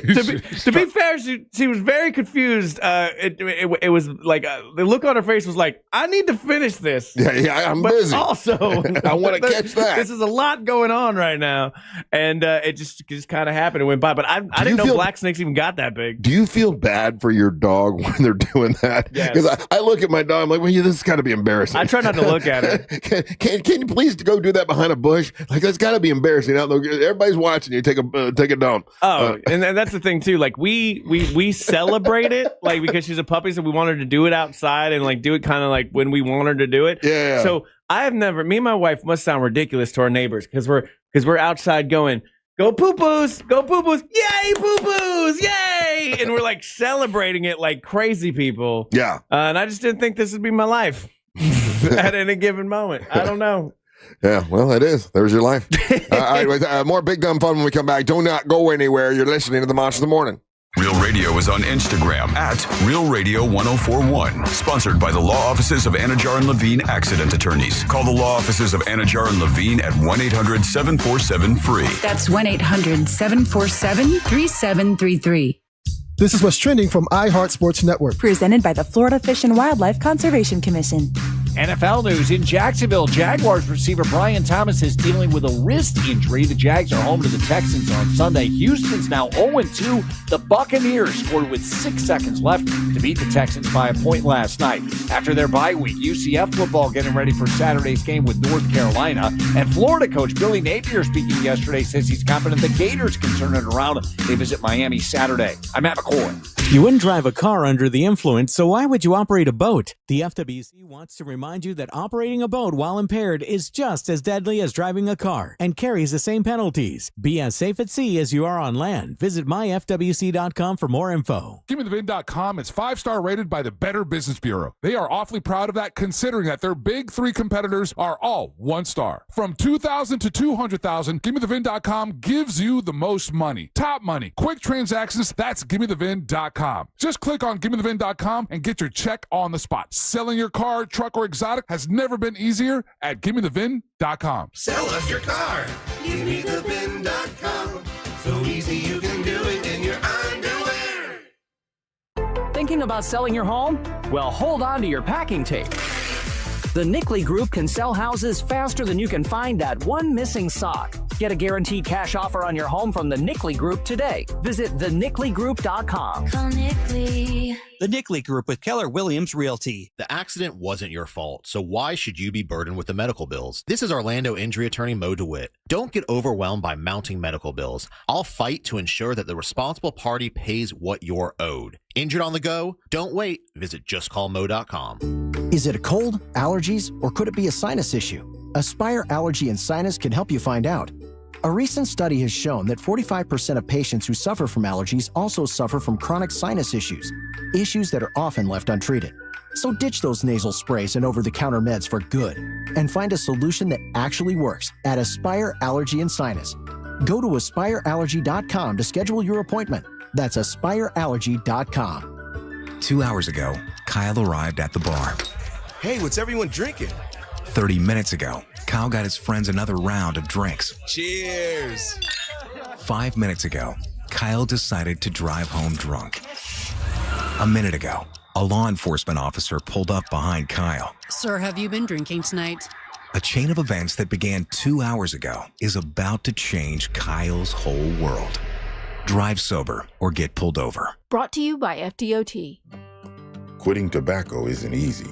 to be fair, she was very confused. It was like the look on her face was like, I need to finish this. Yeah, I'm but busy. Also, I want to catch that. This is a lot going on right now, and it just kind of happened and went by. But I didn't know black snakes even got that big. Do you feel bad for your dog when they're doing that? Because I look at my dog, I'm like, well, this has got to be embarrassing. I try not to look at it. Can you please go do that behind a bush? Like, that's got to be embarrassing. Everybody's watching you. Take a dump. Oh, and that's the thing too. Like we celebrate it, like because she's a puppy, so we want her to do it outside and like do it kind of like when we want her to do it. Yeah. So me and my wife must sound ridiculous to our neighbors because we're outside going, go poo-poos, yay, poo-poos, yay, and we're like celebrating it like crazy people. Yeah. And I just didn't think this would be my life at any given moment. I don't know. Yeah, well, it is. There's your life. All right, more Big Dumb Fun when we come back. Do not go anywhere. You're listening to the Monster of the Morning. Real Radio is on Instagram at Real Radio 1041. Sponsored by the law offices of Anajar and Levine Accident Attorneys. Call the law offices of Anajar and Levine at 1-800-747-FREE. That's 1-800-747-3733. This is what's trending from iHeart Sports Network. Presented by the Florida Fish and Wildlife Conservation Commission. NFL news in Jacksonville. Jaguars receiver Brian Thomas is dealing with a wrist injury. The Jags are home to the Texans on Sunday. Houston's now 0-2. The Buccaneers scored with 6 seconds left to beat the Texans by a point last night. After their bye week, UCF football getting ready for Saturday's game with North Carolina. And Florida coach Billy Napier speaking yesterday says he's confident the Gators can turn it around. They visit Miami Saturday. I'm Matt McCoy. You wouldn't drive a car under the influence, so why would you operate a boat? The FWC wants to remind you that operating a boat while impaired is just as deadly as driving a car and carries the same penalties. Be as safe at sea as you are on land. Visit myfwc.com for more info. GimmeTheVin.com is 5-star rated by the Better Business Bureau. They are awfully proud of that, considering that their big 3 competitors are all 1-star. From $2,000 to $200,000, GimmeTheVin.com gives you the most money. Top money. Quick transactions. That's GimmeTheVin.com. Just click on GimmeTheVin.com and get your check on the spot. Selling your car, truck, or exotic has never been easier at GimmeTheVin.com. Sell us your car. GimmeTheVin.com. So easy you can do it in your underwear. Thinking about selling your home? Well, hold on to your packing tape. The Nickley Group can sell houses faster than you can find that one missing sock. Get a guaranteed cash offer on your home from the Nickley Group today. Visit thenickley.com. Call Nickley. The Nickley Group with Keller Williams Realty. The accident wasn't your fault, so why should you be burdened with the medical bills? This is Orlando injury attorney Mo DeWitt. Don't get overwhelmed by mounting medical bills. I'll fight to ensure that the responsible party pays what you're owed. Injured on the go? Don't wait. Visit justcallmo.com. Is it a cold, allergies, or could it be a sinus issue? Aspire Allergy and Sinus can help you find out. A recent study has shown that 45% of patients who suffer from allergies also suffer from chronic sinus issues that are often left untreated. So ditch those nasal sprays and over-the-counter meds for good and find a solution that actually works at Aspire Allergy and Sinus. Go to aspireallergy.com to schedule your appointment. That's aspireallergy.com. 2 hours ago, Kyle arrived at the bar. Hey, what's everyone drinking? 30 minutes ago, Kyle got his friends another round of drinks. Cheers! 5 minutes ago, Kyle decided to drive home drunk. A minute ago, a law enforcement officer pulled up behind Kyle. Sir, have you been drinking tonight? A chain of events that began 2 hours ago is about to change Kyle's whole world. Drive sober or get pulled over. Brought to you by FDOT. Quitting tobacco isn't easy.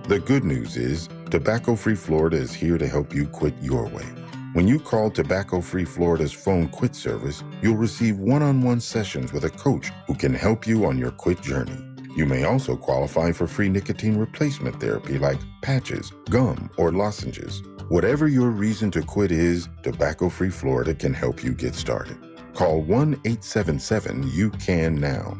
The good news is, Tobacco Free Florida is here to help you quit your way. When you call Tobacco Free Florida's phone quit service, you'll receive one-on-one sessions with a coach who can help you on your quit journey. You may also qualify for free nicotine replacement therapy like patches, gum, or lozenges. Whatever your reason to quit is, Tobacco Free Florida can help you get started. Call 1-877-YOU-CAN now.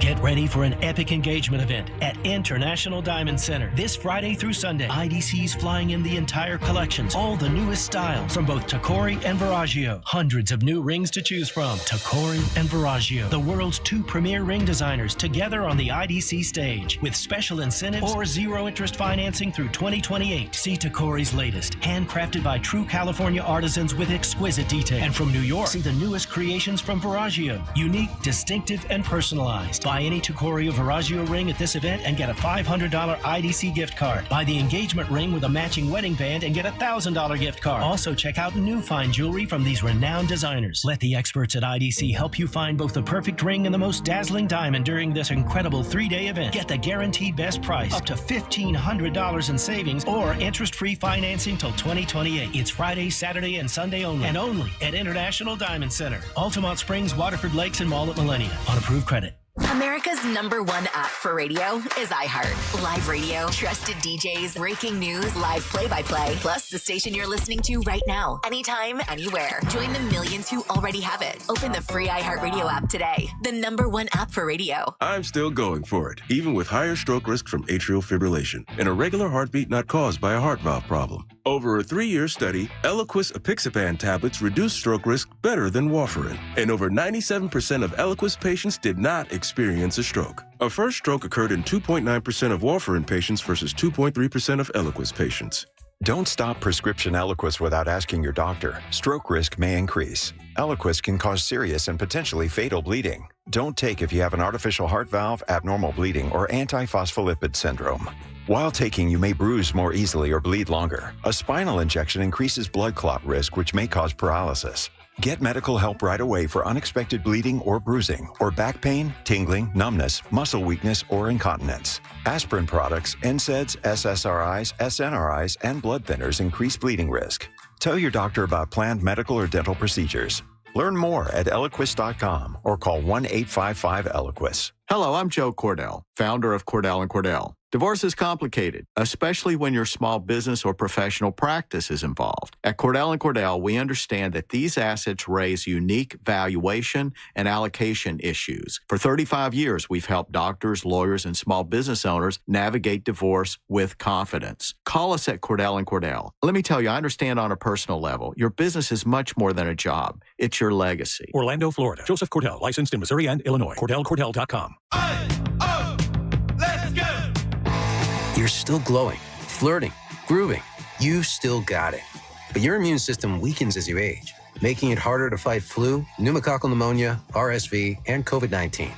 Get ready for an epic engagement event at International Diamond Center this Friday through Sunday. IDC's flying in the entire collections, all the newest styles from both Tacori and Verragio. Hundreds of new rings to choose from. Tacori and Verragio, the world's 2 premier ring designers, together on the IDC stage with special incentives or zero interest financing through 2028. See Tacori's latest, handcrafted by true California artisans with exquisite detail. And from New York, see the newest creations from Verragio, unique, distinctive, and personalized. Buy any Tacori or Verragio ring at this event and get a $500 IDC gift card. Buy the engagement ring with a matching wedding band and get a $1,000 gift card. Also, check out new fine jewelry from these renowned designers. Let the experts at IDC help you find both the perfect ring and the most dazzling diamond during this incredible 3-day event. Get the guaranteed best price, up to $1,500 in savings, or interest-free financing till 2028. It's Friday, Saturday, and Sunday only, and only at International Diamond Center, Altamont Springs, Waterford Lakes, and Mall at Millennia on approved credit. America's #1 app for radio is iHeart. Live radio, trusted DJs, breaking news, live play-by-play, plus the station you're listening to right now, anytime, anywhere. Join the millions who already have it. Open the free iHeartRadio app today. The #1 app for radio. I'm still going for it, even with higher stroke risk from atrial fibrillation and a regular heartbeat not caused by a heart valve problem. Over a 3-year study, Eliquis apixaban tablets reduce stroke risk better than warfarin, and over 97% of Eliquis patients did not experience a stroke. A first stroke occurred in 2.9% of warfarin patients versus 2.3% of Eliquis patients. Don't stop prescription Eliquis without asking your doctor. Stroke risk may increase. Eliquis can cause serious and potentially fatal bleeding. Don't take if you have an artificial heart valve, abnormal bleeding, or antiphospholipid syndrome. While taking, you may bruise more easily or bleed longer. A spinal injection increases blood clot risk, which may cause paralysis. Get medical help right away for unexpected bleeding or bruising, or back pain, tingling, numbness, muscle weakness, or incontinence. Aspirin products, NSAIDs, SSRIs, SNRIs, and blood thinners increase bleeding risk. Tell your doctor about planned medical or dental procedures. Learn more at Eliquis.com or call 1-855-ELIQUIS. Hello, I'm Joe Cordell, founder of Cordell & Cordell. Divorce is complicated, especially when your small business or professional practice is involved. At Cordell & Cordell, we understand that these assets raise unique valuation and allocation issues. For 35 years, we've helped doctors, lawyers, and small business owners navigate divorce with confidence. Call us at Cordell & Cordell. Let me tell you, I understand on a personal level, your business is much more than a job. It's your legacy. Orlando, Florida. Joseph Cordell, licensed in Missouri and Illinois. CordellCordell.com. You're still glowing, flirting, grooving. You still got it. But your immune system weakens as you age, making it harder to fight flu, pneumococcal pneumonia, RSV, and COVID-19.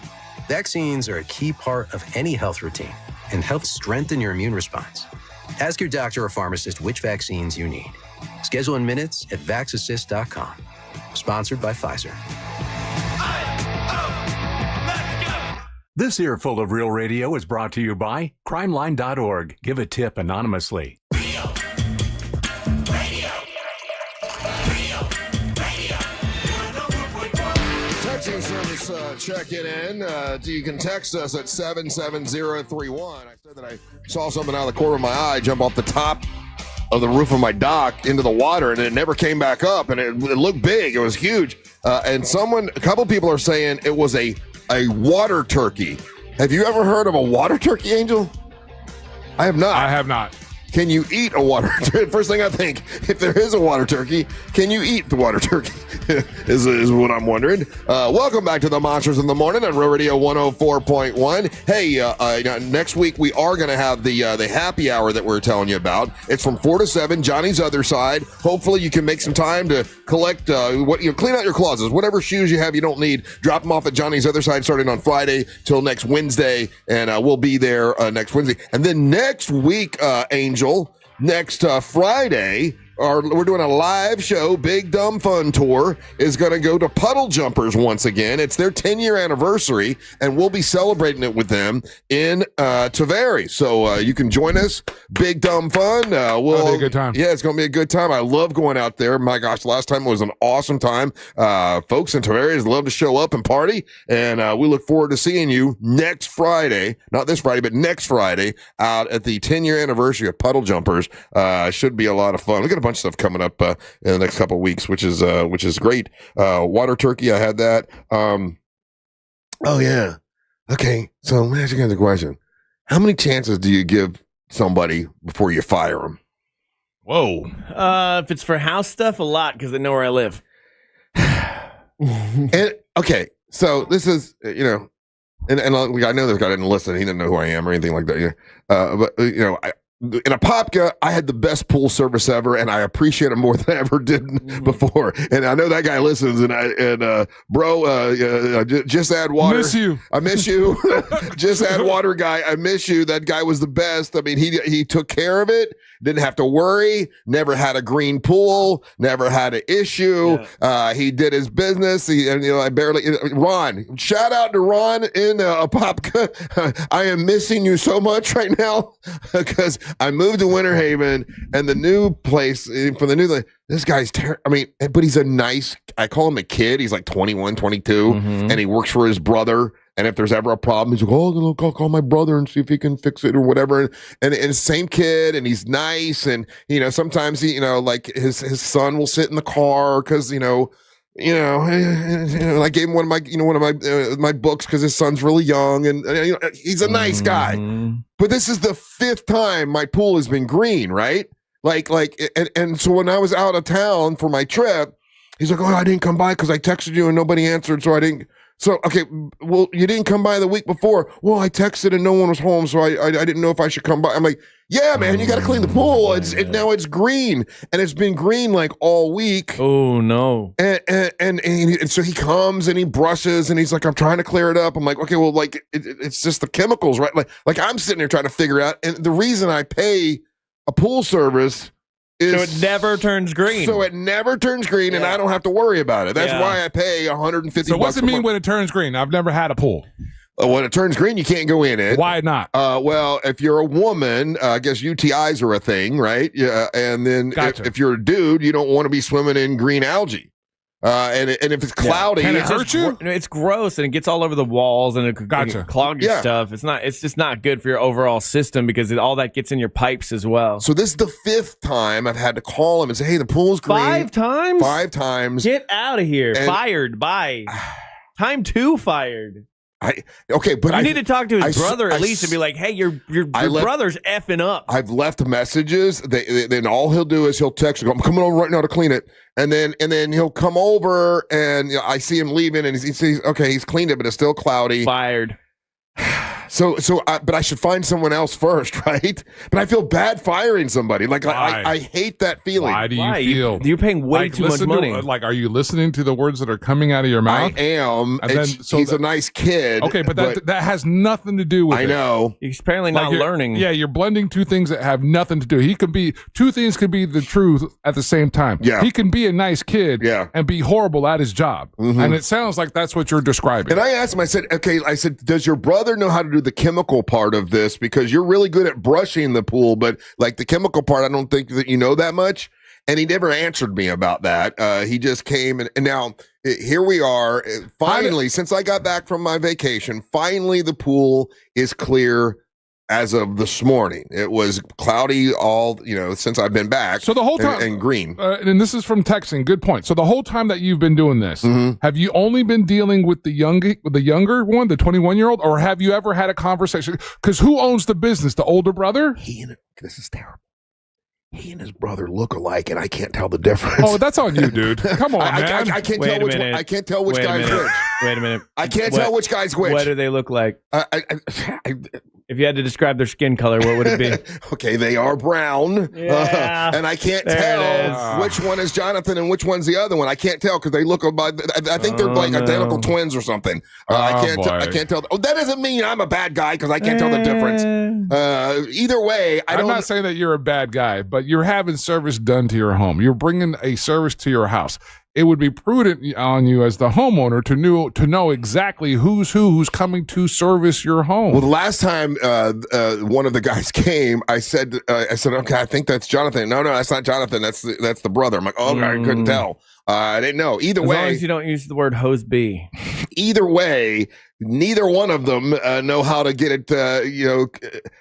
Vaccines are a key part of any health routine and help strengthen your immune response. Ask your doctor or pharmacist which vaccines you need. Schedule in minutes at VaxAssist.com. Sponsored by Pfizer. This earful of Real Radio is brought to you by crimeline.org. Give a tip anonymously. Texting service checking in. You can text us at 77031. I said that I saw something out of the corner of my eye jump off the top of the roof of my dock into the water, and it never came back up, and it looked big. It was huge. And a couple people are saying it was a water turkey. Have you ever heard of a water turkey, Angel? I have not. I have not. Can you eat a water turkey? First thing I think, if there is a water turkey, can you eat the water turkey? is what I'm wondering. Welcome back to the Monsters in the Morning on Real Radio 104.1. Hey, next week we are going to have the happy hour that we're telling you about. It's from 4 to 7, Johnny's Other Side. Hopefully you can make some time to collect, clean out your closets. Whatever shoes you have you don't need, drop them off at Johnny's Other Side starting on Friday till next Wednesday, and we'll be there next Wednesday. And then next week, Angel, next Friday, we're doing a live show. Big Dumb Fun Tour is going to go to Puddle Jumpers once again. It's their 10-year anniversary, and we'll be celebrating it with them in Taveri. So you can join us. Big Dumb Fun. It'll be a good time. Yeah, it's going to be a good time. I love going out there. My gosh, last time was an awesome time. Folks in Taveri love to show up and party, and we look forward to seeing you next Friday. Not this Friday, but next Friday out at the 10-year anniversary of Puddle Jumpers. Should be a lot of fun. We got a bunch of stuff coming up in the next couple of weeks, which is great. Water turkey, I had that. Oh yeah, Okay, so let me ask you guys a question. How many chances do you give somebody before you fire them? Whoa. If it's for house stuff, a lot, because they know where I live. And okay, so this is, and I know this guy didn't listen. He didn't know who I am or anything like that. But in Apopka, I had the best pool service ever, and I appreciate it more than I ever did before. And I know that guy listens. Bro, just add water. Miss you. I miss you. Just add water, guy. I miss you. That guy was the best. I mean, he took care of it. Didn't have to worry. Never had a green pool. Never had an issue. Yeah. He did his business. I barely. Ron, shout out to Ron in Apopka. I am missing you so much right now because I moved to Winter Haven and the new place for the new. This guy's but he's a nice. I call him a kid. He's like 21, 22, and he works for his brother. And if there's ever a problem, he's like, oh, I'll call my brother and see if he can fix it or whatever. And same kid, and he's nice. And, sometimes like his son will sit in the car because, I gave him one of my books because his son's really young. And, he's a nice guy. But this is the 5th time my pool has been green, right? And so when I was out of town for my trip, he's like, oh, I didn't come by because I texted you and nobody answered. So I didn't. So, okay, well, you didn't come by the week before. Well, I texted and no one was home, so I didn't know if I should come by. I'm like, yeah, man, you got to clean the pool. Now it's green, and it's been green like all week. Oh, no. And so he comes and he brushes, and he's like, I'm trying to clear it up. I'm like, okay, well, like, it's just the chemicals, right? Like I'm sitting there trying to figure out, and the reason I pay a pool service so it never turns green. And I don't have to worry about it. That's why I pay $150. So what's it mean when it turns green? I've never had a pool. When it turns green, you can't go in it. Why not? Well, if you're a woman, I guess UTIs are a thing, right? Yeah, and then if you're a dude, you don't want to be swimming in green algae. And if it's cloudy, can it hurt you? It's gross and it gets all over the walls and it clogs your stuff. It's just not good for your overall system because all that gets in your pipes as well. So this is the 5th time I've had to call him and say, hey, the pool's green. 5 times? 5 times. Get out of here. Fired. Bye. Time 2 fired. But you need to talk to his brother at least and be like, hey, your brother's effing up. I've left messages. Then all he'll do is he'll text, I'm coming over right now to clean it. And then he'll come over and I see him leaving and he sees, okay, he's cleaned it, but it's still cloudy. Fired. But I should find someone else first, right? But I feel bad firing somebody. Like I hate that feeling. Why do you feel? You're paying way too much money. Are you listening to the words that are coming out of your mouth? I am. He's a nice kid. Okay, but that has nothing to do with it. I know. He's apparently not learning. Yeah, you're blending two things that have nothing to do. Two things could be the truth at the same time. Yeah. He can be a nice kid and be horrible at his job. Mm-hmm. And it sounds like that's what you're describing. And I asked him, I said, does your brother know how to do the chemical part of this? Because you're really good at brushing the pool, but like the chemical part, I don't think that you know that much. And he never answered me about that. He just came and now here we are. Finally, since I got back from my vacation, finally the pool is clear as of this morning. It was cloudy all, since I've been back. So the whole time, and green. And this is from texting. Good point. So the whole time that you've been doing this, have you only been dealing with the younger one, the 21-year-old, or have you ever had a conversation? Because who owns the business? The older brother? This is terrible. He and his brother look alike, and I can't tell the difference. Oh, that's on you, dude. Come on, man. I can't tell which one. I can't tell which guy's which. Wait a minute. I can't tell which guy's which. What do they look like? If you had to describe their skin color, what would it be? Okay, they are brown. Yeah, and I can't tell which one is Jonathan and which one's the other one. I can't tell because they look about. I think they're like identical twins or something. I can't tell. Oh, that doesn't mean I'm a bad guy because I can't tell the difference. Either way, I'm not saying that you're a bad guy, but you're having service done to your home. You're bringing a service to your house. It would be prudent on you as the homeowner to know exactly who's coming to service your home. Well, the last time one of the guys came, I said, okay, I think that's Jonathan. No, that's not Jonathan. That's the brother. I'm like, oh, I couldn't tell. I didn't know. Either as way, long as you don't use the word hose B. Either way, neither one of them know how to get it.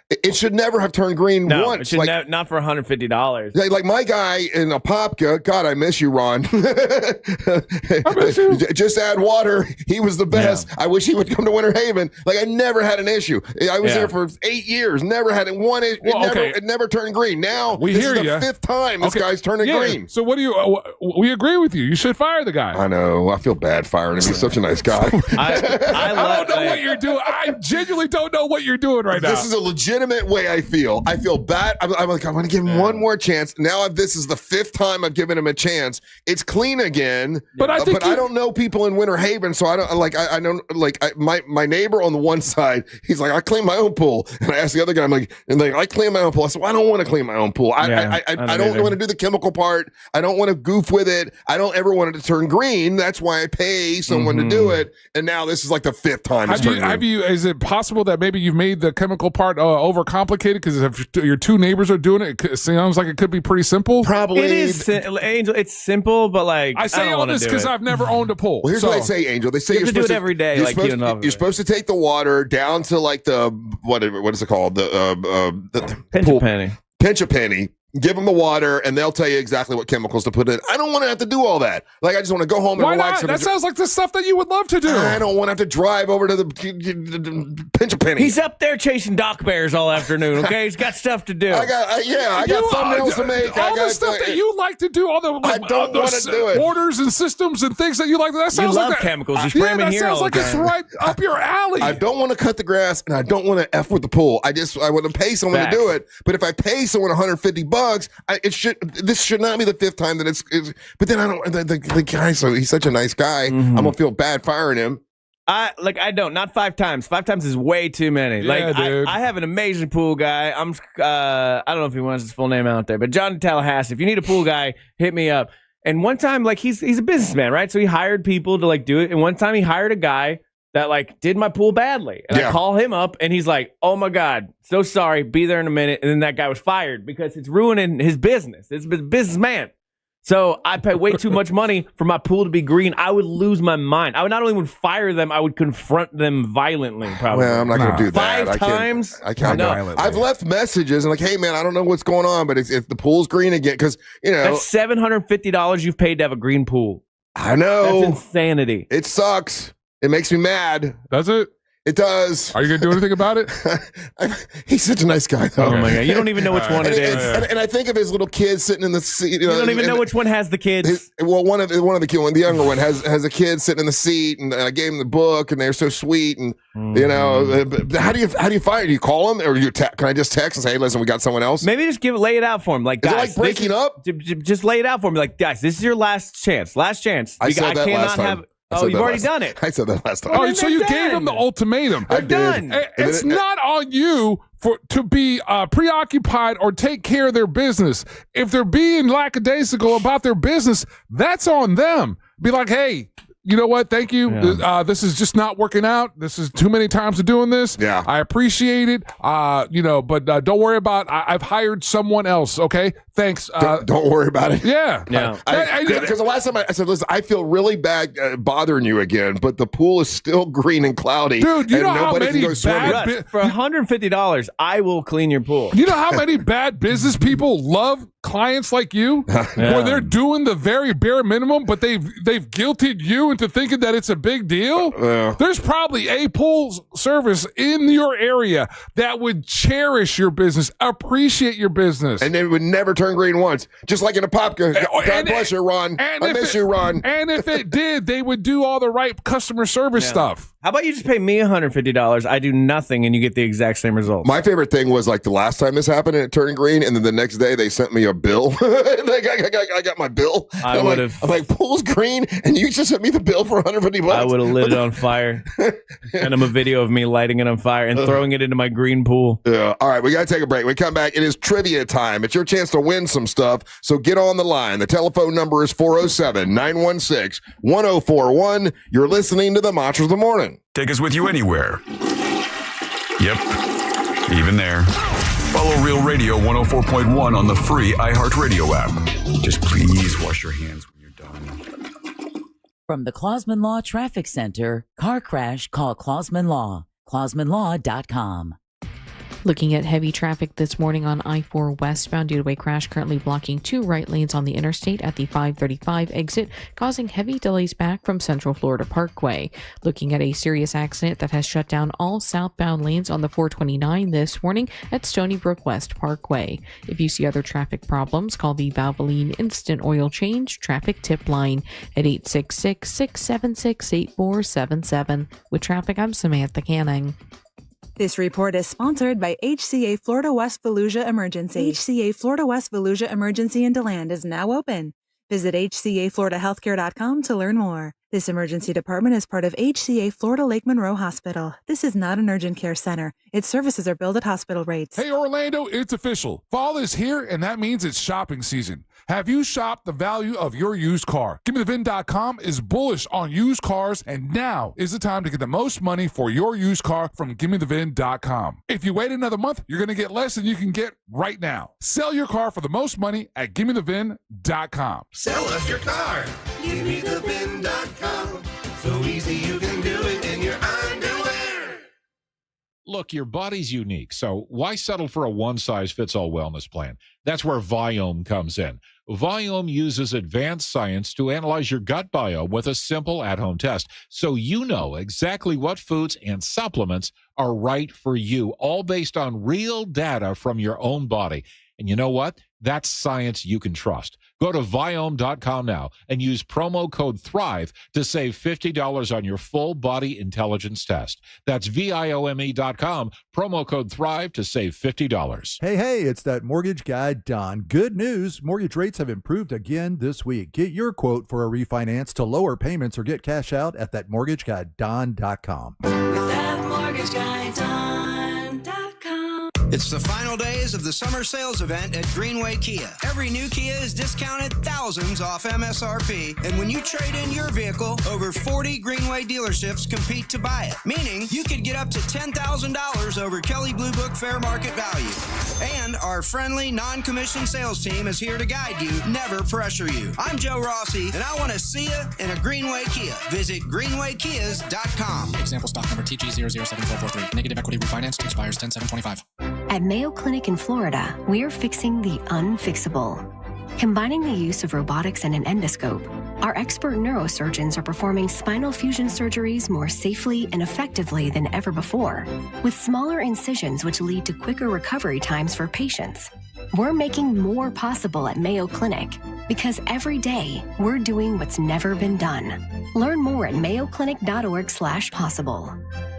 It should never have turned green once. It should not for $150. Like my guy in Apopka. God, I miss you, Ron. I miss you. Just add water. He was the best. I wish he would come to Winter Haven. Like I never had an issue. I was there for 8 years. Never had one. It never turned green. Now this is the fifth time this guy's turning green. So what do you? We agree with you. You should fire the guy. I know. I feel bad firing him. He's such a nice guy. I don't know what you're doing. I genuinely don't know what you're doing right now. This is a legitimate way I feel. I feel bad. I'm like, I'm going to give him one more chance. Now this is the fifth time I've given him a chance. It's clean again. But I don't know people in Winter Haven, so I don't like. I don't like my neighbor on the one side. He's like, I clean my own pool, and I asked the other guy, I'm like, I clean my own pool. I said, well, I don't want to clean my own pool. I don't want to do the chemical part. I don't want to goof with it. I don't ever want it to turn green. That's why I pay someone to do it. And now this is like the fifth time. Is it possible that maybe you've made the chemical part overcomplicated? Because if your two neighbors are doing it, it sounds like it could be pretty simple. Probably. It is, Angel. It's simple, but like I say all this because I've never owned a pool. Well, here's what I say, Angel. They say you have to do it every day. You're supposed to take the water down to like the what is it called? The pinch a penny. Give them the water, and they'll tell you exactly what chemicals to put in. I don't want to have to do all that. Like, I just want to go home and relax. That sounds like the stuff that you would love to do. I don't want to have to drive over to the pinch a penny. He's up there chasing dock bears all afternoon, okay? He's got stuff to do. I got thumbnails to make. All the stuff that you like to do, all the I don't want to do it. Orders and systems and things that you like. That sounds like chemicals. You spray them in here all the time. That sounds like it's right up your alley. I don't want to cut the grass, and I don't want to F with the pool. I want to pay someone to do it. But if I pay someone $150, this should not be the fifth time that it's but then I don't the guy, so he's such a nice guy. I'm gonna feel bad firing him. I don't, not 5 times. 5 times is way too many. Yeah, dude. I have an amazing pool guy. I don't know if he wants his full name out there, but John Tallahassee, if you need a pool guy, hit me up. And one time, like, he's a businessman, right? So he hired people to like do it. And one time he hired a guy that like did my pool badly. And I call him up and he's like, oh my God, so sorry, be there in a minute. And then that guy was fired because it's ruining his business. It's a businessman. So I pay way too much money for my pool to be green. I would lose my mind. I would not only fire them, I would confront them violently, probably. Well, I'm not going to do that. 5 times? I can't. I've left messages and like, hey man, I don't know what's going on, but if the pool's green again, because that's $750 you've paid to have a green pool. I know. That's insanity. It sucks. It makes me mad. Does it? It does. Are you going to do anything about it? He's such a nice guy, though. Oh, my God. You don't even know which one it is. And I think of his little kids sitting in the seat. You don't even know which one has the kids. One of the kids, the younger one, has a kid sitting in the seat, and I gave him the book, and they're so sweet. And, how do you fire? Do you call him, or can I just text and say, hey, listen, we got someone else? Maybe just lay it out for him. Like, guys, is it like breaking up? Just lay it out for me. Like, guys, this is your last chance. Last chance. I said that last time. You've already done it. I said that last time. Oh, so you gave them the ultimatum. They're done. It's not on you to be preoccupied or take care of their business. If they're being lackadaisical about their business, that's on them. Be like, hey, you know what? Thank you. Yeah. This is just not working out. This is too many times of doing this. Yeah. I appreciate it. But don't worry about I've hired someone else. Okay. Thanks. Don't worry about it. Yeah. Yeah. Because the last time I said, listen, I feel really bad bothering you again, but the pool is still green and cloudy. Dude, you know how many for $150, I will clean your pool. You know how many bad business people love clients like you, where they're doing the very bare minimum, but they've guilted you into thinking that it's a big deal. There's probably a pool service in your area that would cherish your business, appreciate your business, and they would never turn green once. Just like in a Popka. God bless you, Ron. I miss you, Ron. And if it did, they would do all the right customer service stuff. How about you just pay me $150? I do nothing, and you get the exact same results. My favorite thing was like the last time this happened and it turned green, and then the next day they sent me a bill. I got my bill. I would have. I'm like, pool's green, and you just sent me the bill for $150. I would have lit it on fire. Send him a video of me lighting it on fire and throwing it into my green pool. Yeah. All right, we got to take a break. We come back. It is trivia time. It's your chance to win some stuff, so get on the line. The telephone number is 407-916-1041. You're listening to the Monsters of the Morning. Take us with you anywhere. Yep, even there. Follow Real Radio 104.1 on the free iHeartRadio app. Just please wash your hands when you're done. From the Clausman Law Traffic Center, car crash, call Clausman Law. ClausmanLaw.com. Looking at heavy traffic this morning on I-4 westbound due to a crash currently blocking 2 right lanes on the interstate at the 535 exit, causing heavy delays back from Central Florida Parkway. Looking at a serious accident that has shut down all southbound lanes on the 429 this morning at Stony Brook West Parkway. If you see other traffic problems, call the Valvoline Instant Oil Change Traffic Tip Line at 866-676-8477. With traffic, I'm Samantha Canning. This report is sponsored by HCA Florida West Fallujah Emergency. HCA Florida West Fallujah Emergency in DeLand is now open. Visit hcafloridahealthcare.com to learn more. This emergency department is part of HCA Florida Lake Monroe Hospital. This is not an urgent care center. Its services are billed at hospital rates. Hey, Orlando, it's official. Fall is here, and that means it's shopping season. Have you shopped the value of your used car? GimmeTheVin.com is bullish on used cars, and now is the time to get the most money for your used car from GimmeTheVin.com. If you wait another month, you're going to get less than you can get right now. Sell your car for the most money at GimmeTheVin.com. Sell us your car. GimmeTheVin.com. So easy you can do it in your underwear. Look, your body's unique, so why settle for a one-size-fits-all wellness plan? That's where Viome comes in. Viome uses advanced science to analyze your gut biome with a simple at-home test, so you know exactly what foods and supplements are right for you, all based on real data from your own body. And you know what? That's science you can trust. Go to Viome.com now and use promo code THRIVE to save $50 on your full body intelligence test. That's Viome.com, promo code THRIVE to save $50. Hey, it's that mortgage guy, Don. Good news. Mortgage rates have improved again this week. Get your quote for a refinance to lower payments or get cash out at thatmortgageguyDon.com. With that mortgage guy, Don.com. It's the final days of the summer sales event at Greenway Kia. Every new Kia is discounted thousands off MSRP, and when you trade in your vehicle, over 40 Greenway dealerships compete to buy it, meaning you could get up to $10,000 over Kelley Blue Book fair market value. And our friendly, non-commissioned sales team is here to guide you, never pressure you. I'm Joe Rossi, and I want to see you in a Greenway Kia. Visit greenwaykias.com. Example stock number TG007443. Negative equity refinance expires 10/7/25. At Mayo Clinic in Florida, we're fixing the unfixable. Combining the use of robotics and an endoscope, our expert neurosurgeons are performing spinal fusion surgeries more safely and effectively than ever before, with smaller incisions which lead to quicker recovery times for patients. We're making more possible at Mayo Clinic because every day we're doing what's never been done. Learn more at mayoclinic.org/possible.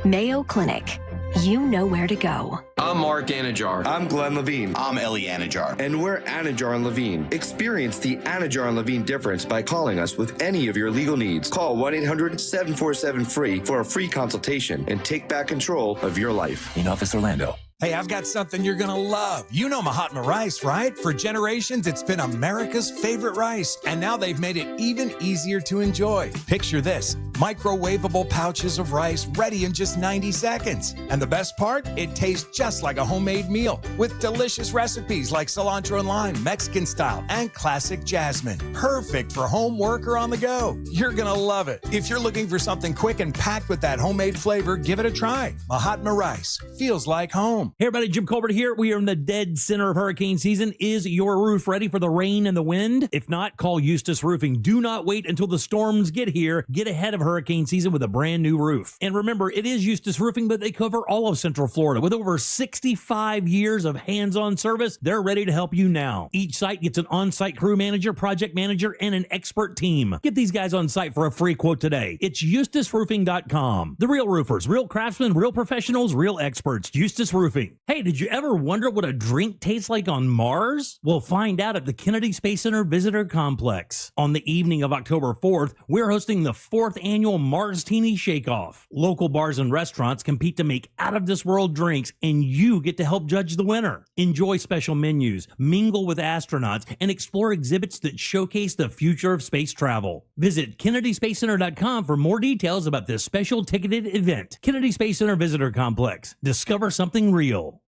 Mayo Clinic. You know where to go. I'm Mark Anajar. I'm Glenn Levine. I'm Ellie Anajar. And we're Anajar and Levine. Experience the Anajar and Levine difference by calling us with any of your legal needs. Call 1-800-747-FREE for a free consultation and take back control of your life. In Office Orlando. Hey, I've got something you're going to love. You know Mahatma rice, right? For generations, it's been America's favorite rice. And now they've made it even easier to enjoy. Picture this. Microwavable pouches of rice ready in just 90 seconds. And the best part? It tastes just like a homemade meal with delicious recipes like cilantro and lime, Mexican style, and classic jasmine. Perfect for home, work, or on the go. You're going to love it. If you're looking for something quick and packed with that homemade flavor, give it a try. Mahatma rice feels like home. Hey everybody, Jim Colbert here. We are in the dead center of hurricane season. Is your roof ready for the rain and the wind? If not, call Eustace Roofing. Do not wait until the storms get here. Get ahead of hurricane season with a brand new roof. And remember, it is Eustace Roofing, but they cover all of Central Florida. With over 65 years of hands-on service, they're ready to help you now. Each site gets an on-site crew manager, project manager, and an expert team. Get these guys on site for a free quote today. It's EustaceRoofing.com. The real roofers, real craftsmen, real professionals, real experts. Eustace Roofing. Hey, did you ever wonder what a drink tastes like on Mars? We'll find out at the Kennedy Space Center Visitor Complex. On the evening of October 4th, we're hosting the 4th annual Mars Teeny Shake-Off. Local bars and restaurants compete to make out-of-this-world drinks, and you get to help judge the winner. Enjoy special menus, mingle with astronauts, and explore exhibits that showcase the future of space travel. Visit KennedySpaceCenter.com for more details about this special ticketed event. Kennedy Space Center Visitor Complex. Discover something real.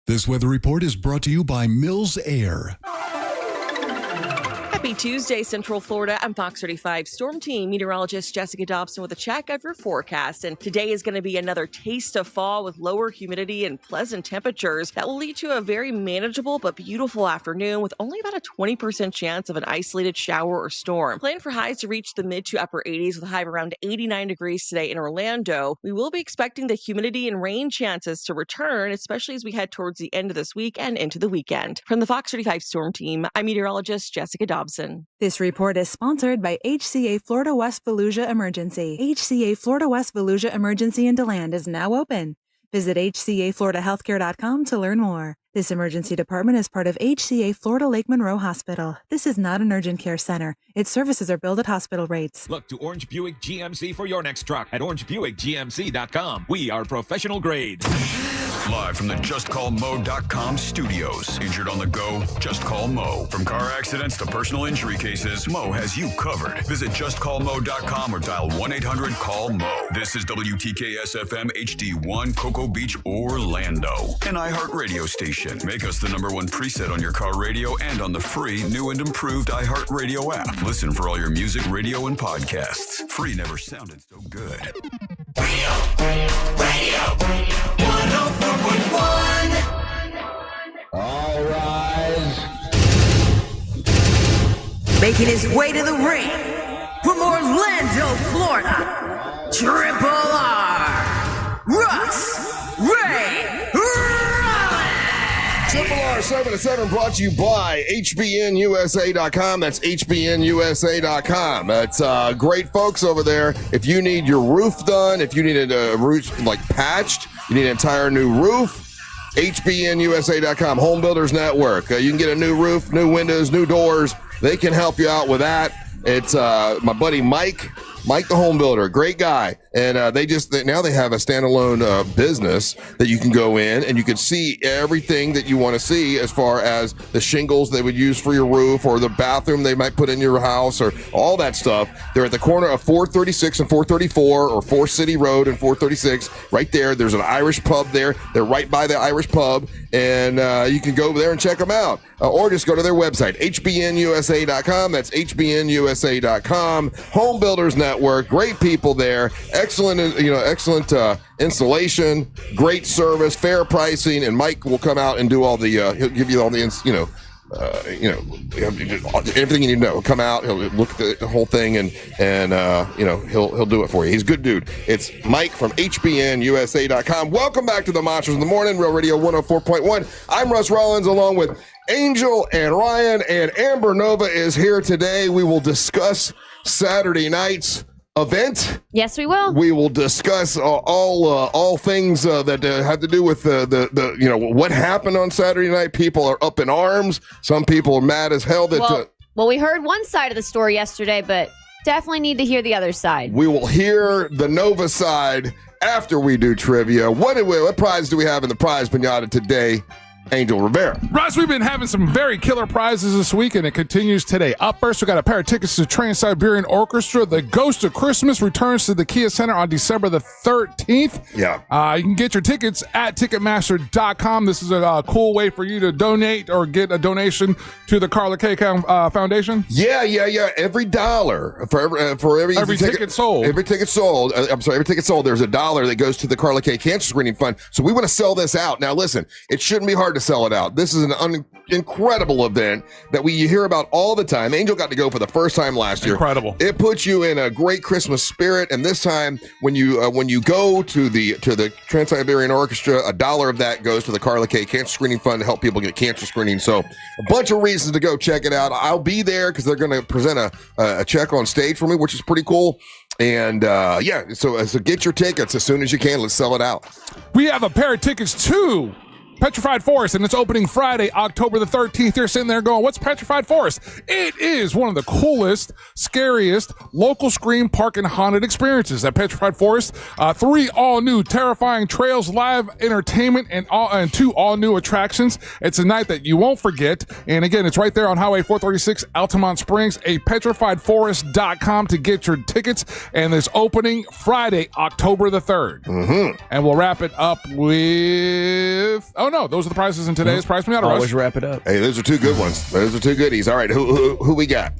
This weather report is brought to you by Mills Air. Happy Tuesday, Central Florida. I'm Fox 35 Storm Team meteorologist Jessica Dobson with a check of your forecast. And today is going to be another taste of fall with lower humidity and pleasant temperatures that will lead to a very manageable but beautiful afternoon with only about a 20% chance of an isolated shower or storm. Plan for highs to reach the mid to upper 80s with a high of around 89 degrees today in Orlando. We will be expecting the humidity and rain chances to return, especially as we head towards the end of this week and into the weekend. From the Fox 35 Storm Team, I'm meteorologist Jessica Dobson. This report is sponsored by HCA Florida West Fallujah Emergency. HCA Florida West Fallujah Emergency in DeLand is now open. Visit hcafloridahealthcare.com to learn more. This emergency department is part of HCA Florida Lake Monroe Hospital. This is not an urgent care center. Its services are billed at hospital rates. Look to Orange Buick GMC for your next truck at orangebuickgmc.com. We are professional grade. Live from the JustCallMo.com studios. Injured on the go? Just call Mo. From car accidents to personal injury cases, Mo has you covered. Visit JustCallMo.com or dial 1-800-CALL-MO. This is WTKS-FM HD1, Cocoa Beach, Orlando. An iHeartRadio station. Make us the #1 preset on your car radio and on the free, new and improved iHeartRadio app. Listen for all your music, radio, and podcasts. Free never sounded so good. Radio 104.1. All rise. Making his way to the ring from Orlando, Florida, Triple R, Russ Ray Rollins. Triple R 7 to 7 brought to you by HBNUSA.com. That's HBNUSA.com. That's great folks over there. If you need your roof done, if you need a roof like patched, you need an entire new roof, HBNUSA.com, Home Builders Network. You can get a new roof, new windows, new doors. They can help you out with that. It's my buddy Mike the Home Builder, great guy. And now they have a standalone business that you can go in and you can see everything that you want to see as far as the shingles they would use for your roof or the bathroom they might put in your house or all that stuff. They're at the corner of 436 and 434 or 4 City Road and 436. Right there, there's an Irish pub there. They're right by the Irish pub, and you can go over there and check them out. Or just go to their website, HBNUSA.com. That's HBNUSA.com. Home Builders Network. Great people there. Excellent installation. Great service. Fair pricing. And Mike will come out and do all the. He'll give you all the everything you need to know. He'll come out. He'll look at the whole thing and he'll do it for you. He's a good dude. It's Mike from HBNUSA.com. Welcome back to the Monsters in the Morning, Real Radio 104.1. I'm Russ Rollins along with Angel and Ryan, and Amber Nova is here today. We will discuss Saturday night's event. Yes, we will. We will discuss all things that have to do with the what happened on Saturday night. People are up in arms. Some people are mad as hell that. Well, we heard one side of the story yesterday, but definitely need to hear the other side. We will hear the Nova side after we do trivia. What prize do we have in the prize pinata today? Angel Rivera. Russ, we've been having some very killer prizes this week, and it continues today. Up first, we got a pair of tickets to Trans-Siberian Orchestra. The Ghost of Christmas returns to the Kia Center on December the 13th. Yeah. You can get your tickets at Ticketmaster.com. This is a cool way for you to donate or get a donation to the Carla K. Foundation. Yeah. Every dollar for every ticket sold. Every ticket sold, there's $1 that goes to the Carla K. Cancer Screening Fund. So we want to sell this out. Now, listen, it shouldn't be hard to sell it out. This is an incredible event that you hear about all the time. Angel got to go for the first time last year. Incredible. It puts you in a great Christmas spirit. And this time, when you go to the Trans-Siberian Orchestra, $1 of that goes to the Carla K. Cancer Screening Fund to help people get cancer screening. So a bunch of reasons to go check it out. I'll be there because they're going to present a check on stage for me, which is pretty cool. And so get your tickets as soon as you can. Let's sell it out. We have a pair of tickets to Petrified Forest, and it's opening Friday, October the 13th. You're sitting there going, what's Petrified Forest? It is one of the coolest, scariest local Scream Park and haunted experiences at Petrified Forest. 3 all-new terrifying trails, live entertainment, and 2 all-new attractions. It's a night that you won't forget. And again, it's right there on Highway 436, Altamont Springs. petrifiedforest.com to get your tickets. And it's opening Friday, October the 3rd. Mm-hmm. And we'll wrap it up with... Oh, no. Those are the prices in today's Price Me Out, Russ. Always wrap it up. Hey, those are two good ones. Those are two goodies. All right, who we got?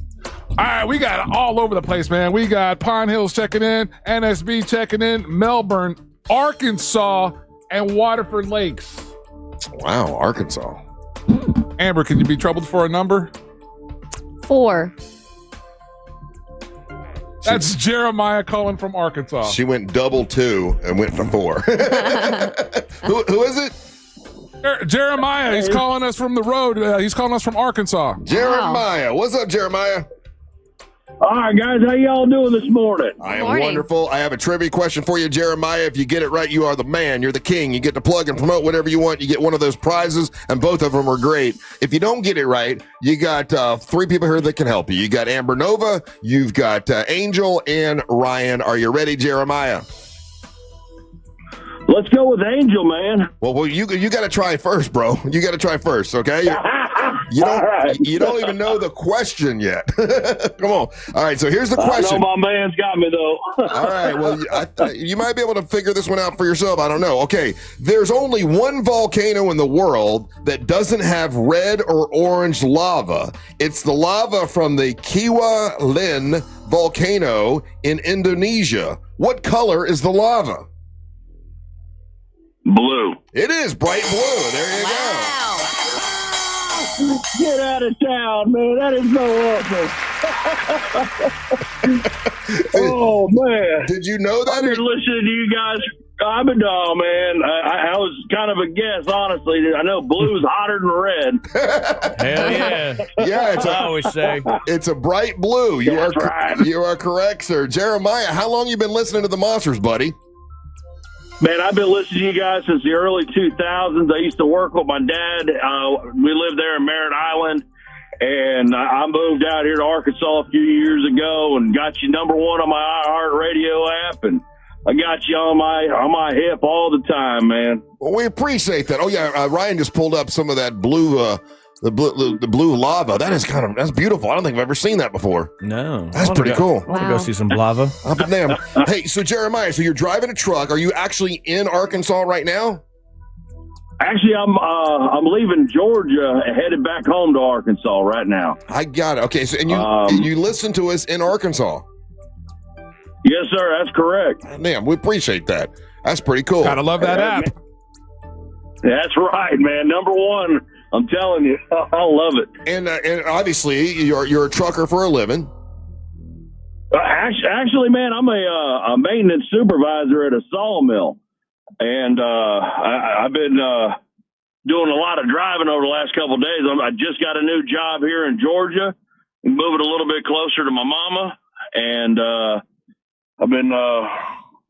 All right, we got all over the place, man. We got Pine Hills checking in, NSB checking in, Melbourne, Arkansas, and Waterford Lakes. Wow, Arkansas. Amber, can you be troubled for a number? 4. That's Jeremiah calling from Arkansas. She went double 2 and went for 4. Who is it? Jeremiah. He's calling us from the road. He's calling us from Arkansas. Jeremiah. What's up, Jeremiah? All right, guys. How y'all doing this morning? I am wonderful. I have a trivia question for you, Jeremiah. If you get it right, you are the man. You're the king. You get to plug and promote whatever you want. You get one of those prizes, and both of them are great. If you don't get it right, you got 3 people here that can help you. You got Amber Nova, you've got Angel, and Ryan. Are you ready, Jeremiah? Let's go with Angel, man. Well, you got to try first, bro. You got to try first, okay? You don't even know the question yet. Come on. All right, so here's the question. I know my man's got me, though. All right, well, you might be able to figure this one out for yourself. I don't know. Okay, there's only one volcano in the world that doesn't have red or orange lava. It's the lava from the K.o.D volcano in Indonesia. What color is the lava? Blue. It is bright blue. There you go. Get out of town, man. That is so awesome. Oh, man. Did you know that? I've been listening to you guys. I'm a dog, man. I was kind of a guess, honestly. I know blue is hotter than red. Hell yeah. Yeah, I always say. It's a bright blue. You are correct, sir. Jeremiah, how long you been listening to the Monsters, buddy? Man, I've been listening to you guys since the early 2000s. I used to work with my dad. We lived there in Merritt Island, and I moved out here to Arkansas a few years ago and got you number 1 on my iHeartRadio app, and I got you on my hip all the time, man. Well, we appreciate that. Oh yeah, Ryan just pulled up some of that blue. The blue lava. That's beautiful. I don't think I've ever seen that before. No. That's pretty cool. I want to go see some lava. Up and down. Hey, so Jeremiah, so you're driving a truck. Are you actually in Arkansas right now? Actually, I'm leaving Georgia, headed back home to Arkansas right now. I got it. Okay, so and you listen to us in Arkansas. Yes, sir. That's correct. Damn, we appreciate that. That's pretty cool. Gotta love that app. That's right, man. Number 1. I'm telling you, I love it. And obviously, you're a trucker for a living. Actually, man, I'm a maintenance supervisor at a sawmill, and I've been doing a lot of driving over the last couple of days. I just got a new job here in Georgia, moving a little bit closer to my mama, and I've been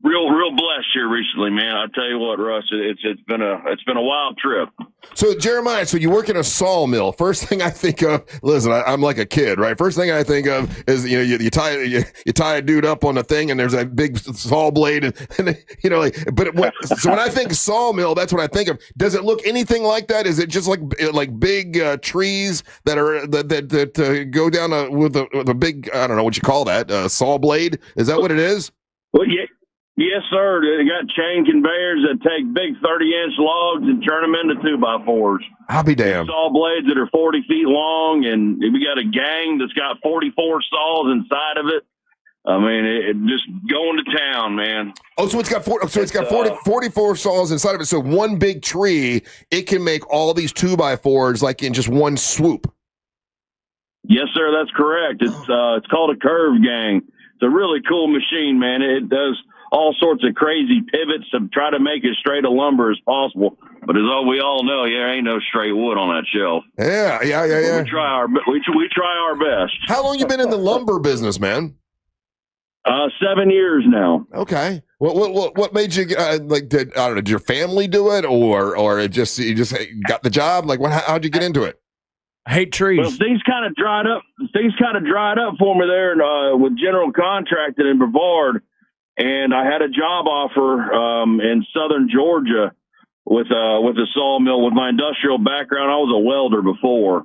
real blessed here recently, man. I tell you what, Russ, it's been a wild trip. So Jeremiah, so you work in a sawmill. First thing I think of, listen, I'm like a kid, right? First thing I think of is you tie a dude up on a thing, and there's a big saw blade, and so when I think sawmill, that's what I think of. Does it look anything like that? Is it just like big trees that are that go down with a big, I don't know what you call that, saw blade? Is that what it is? Well, yeah. Yes, sir. They got chain conveyors that take big 30-inch logs and turn them into 2x4s. I'll be damned. Saw blades that are 40 feet long, and we got a gang that's got 44 saws inside of it. I mean, it just going to town, man. Oh, so it's got 44 saws inside of it. So one big tree, it can make all these 2x4s like in just one swoop. Yes, sir. That's correct. It's called a curve gang. It's a really cool machine, man. It does all sorts of crazy pivots to try to make as straight a lumber as possible. But as we all know, there ain't no straight wood on that shelf. Yeah. We try our best. How long you been in the lumber business, man? 7 years now. Okay. What made you I don't know? Did your family do it, or you just got the job? Like, how'd you get into it? I hate trees. Well, things kind of dried up. Things kind of dried up for me there with General Contracting in Brevard. And I had a job offer in southern Georgia with a sawmill. With my industrial background, I was a welder before,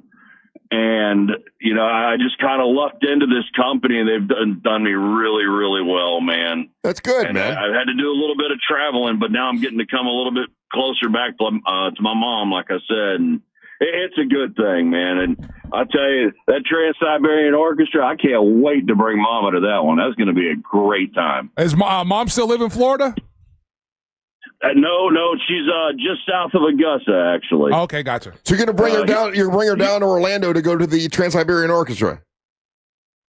And, you know, I just kind of lucked into this company, and they've done me really, really well, man. That's good, and man. I've had to do a little bit of traveling, but now I'm getting to come a little bit closer back to my mom, like I said. And it's a good thing, man. And I'll tell you, that Trans-Siberian Orchestra, I can't wait to bring Mama to that one. That's going to be a great time. Is mom still live in Florida? No, she's just south of Augusta, actually. Okay, gotcha. So you're gonna bring her down. You're gonna bring her down to Orlando to go to the Trans-Siberian Orchestra.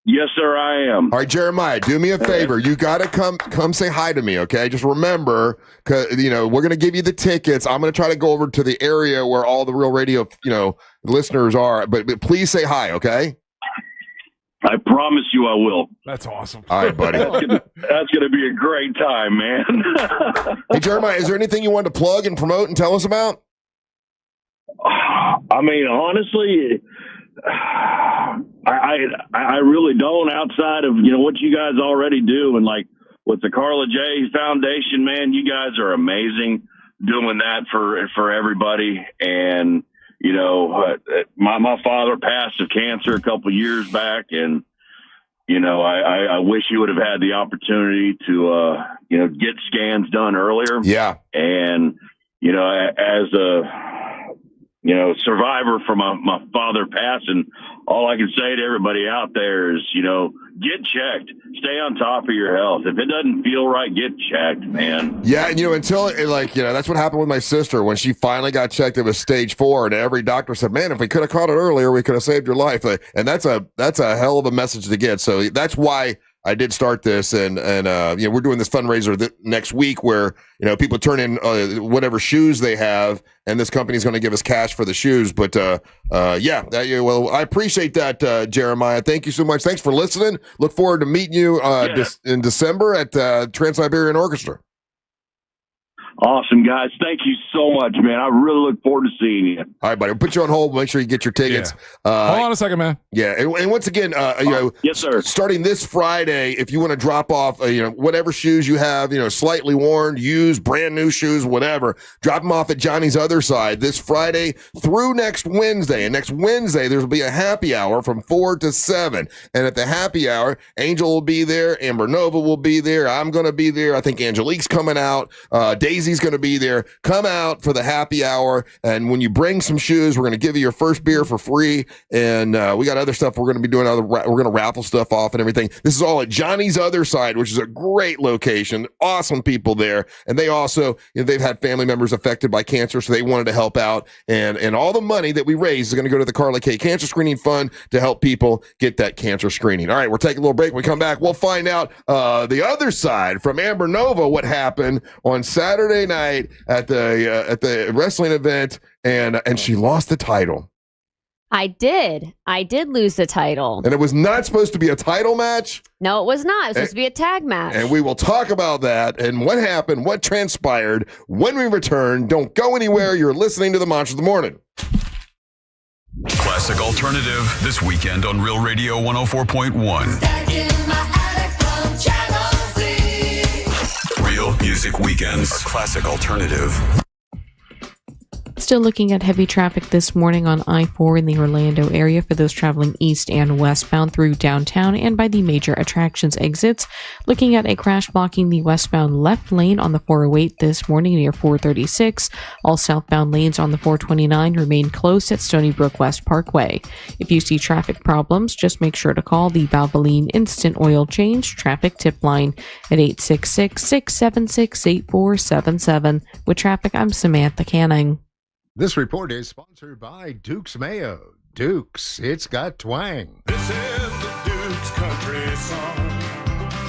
Yes, sir, I am. All right, Jeremiah, do me a favor. You got to come say hi to me, okay? Just remember, cause we're gonna give you the tickets. I'm gonna try to go over to the area where all the Real Radio, listeners are. But please say hi, okay? I promise you I will. That's awesome. All right, buddy. That's gonna be a great time, man. Hey, Jeremiah, is there anything you wanted to plug and promote and tell us about? I mean, honestly, I really don't, outside of what you guys already do, and like with the Carla J Foundation, man, you guys are amazing doing that for everybody. And my father passed of cancer a couple years back, and I wish he would have had the opportunity to get scans done earlier. Yeah. And as a survivor from my father passing, all I can say to everybody out there is, get checked. Stay on top of your health. If it doesn't feel right, get checked, man. Yeah, and until that's what happened with my sister when she finally got checked. It was stage 4, and every doctor said, "Man, if we could have caught it earlier, we could have saved your life." And that's a hell of a message to get. So that's why I did start this, and we're doing this fundraiser next week where people turn in whatever shoes they have, and this company is going to give us cash for the shoes. But well, I appreciate that, Jeremiah. Thank you so much. Thanks for listening. Look forward to meeting you in December at Trans-Siberian Orchestra. Awesome, guys. Thank you so much, man. I really look forward to seeing you. All right, buddy. We'll put you on hold. Make sure you get your tickets. Yeah. Hold on a second, man. Yeah, and once again, yes, sir. Starting this Friday, if you want to drop off, whatever shoes you have, slightly worn, used, brand new shoes, whatever, drop them off at Johnny's Other Side this Friday through next Wednesday. And next Wednesday, there'll be a happy hour from 4 to 7. And at the happy hour, Angel will be there, Amber Nova will be there, I'm going to be there. I think Angelique's coming out. Daisy's going to be there. Come out for the happy hour, and when you bring some shoes, we're going to give you your first beer for free, and we got other stuff we're going to be doing. We're going to raffle stuff off and everything. This is all at Johnny's Other Side, which is a great location. Awesome people there, and they also they've had family members affected by cancer, so they wanted to help out, and all the money that we raise is going to go to the Carla K Cancer Screening Fund to help people get that cancer screening. All right, we're taking a little break. When we come back, we'll find out the other side from Amber Nova, what happened on Saturday night at the wrestling event, and she lost the title. I did lose the title. And it was not supposed to be a title match. No, it was not. It was supposed to be a tag match. And we will talk about that and what happened, what transpired when we return. Don't go anywhere. You're listening to the Monster of the Morning. Classic Alternative this weekend on Real Radio 104.1. Real Music Weekends. Classic Alternative. Still looking at heavy traffic this morning on I-4 in the Orlando area for those traveling east and westbound through downtown and by the major attractions exits. Looking at a crash blocking the westbound left lane on the 408 this morning near 436. All southbound lanes on the 429 remain closed at Stony Brook West Parkway. If you see traffic problems, just make sure to call the Valvoline Instant Oil Change Traffic Tip Line at 866-676-8477. With traffic, I'm Samantha Canning. This report is sponsored by Duke's Mayo. Duke's, it's got twang. This is the Duke's country song.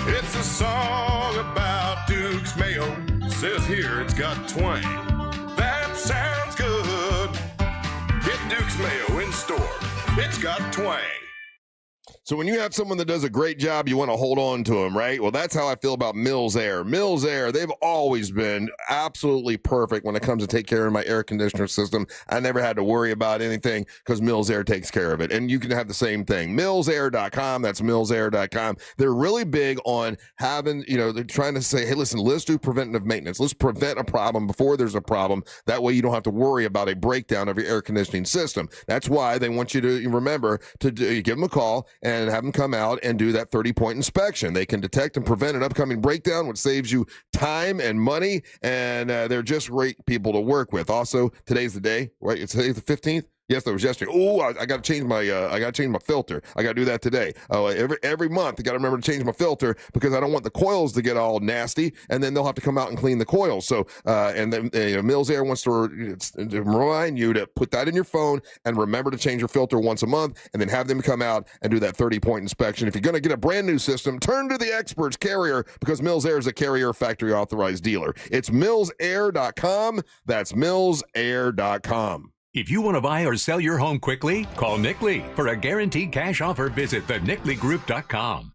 It's a song about Duke's Mayo. It says here it's got twang. That sounds good. Get Duke's Mayo in store. It's got twang. So when you have someone that does a great job, you want to hold on to them, right? Well, that's how I feel about Mills Air. Mills Air, they've always been absolutely perfect when it comes to take care of my air conditioner system. I never had to worry about anything because Mills Air takes care of it. And you can have the same thing. MillsAir.com, that's MillsAir.com. They're really big on having, they're trying to say, hey, listen, let's do preventative maintenance. Let's prevent a problem before there's a problem. That way you don't have to worry about a breakdown of your air conditioning system. That's why they want you to remember to give them a call and have them come out and do that 30-point inspection. They can detect and prevent an upcoming breakdown, which saves you time and money, and they're just great people to work with. Also, today's the day, right? It's today's the 15th. Yes, that was yesterday. Oh, I got to change my filter. I got to do that today. Every month I got to remember to change my filter because I don't want the coils to get all nasty, and then they'll have to come out and clean the coils. So, and then Mills Air wants to remind you to put that in your phone and remember to change your filter once a month, and then have them come out and do that 30-point inspection. If you're going to get a brand new system, turn to the experts, Carrier, because Mills Air is a Carrier factory authorized dealer. It's MillsAir.com. That's MillsAir.com. If you want to buy or sell your home quickly, call Nick Lee. For a guaranteed cash offer, visit thenickleyGroup.com.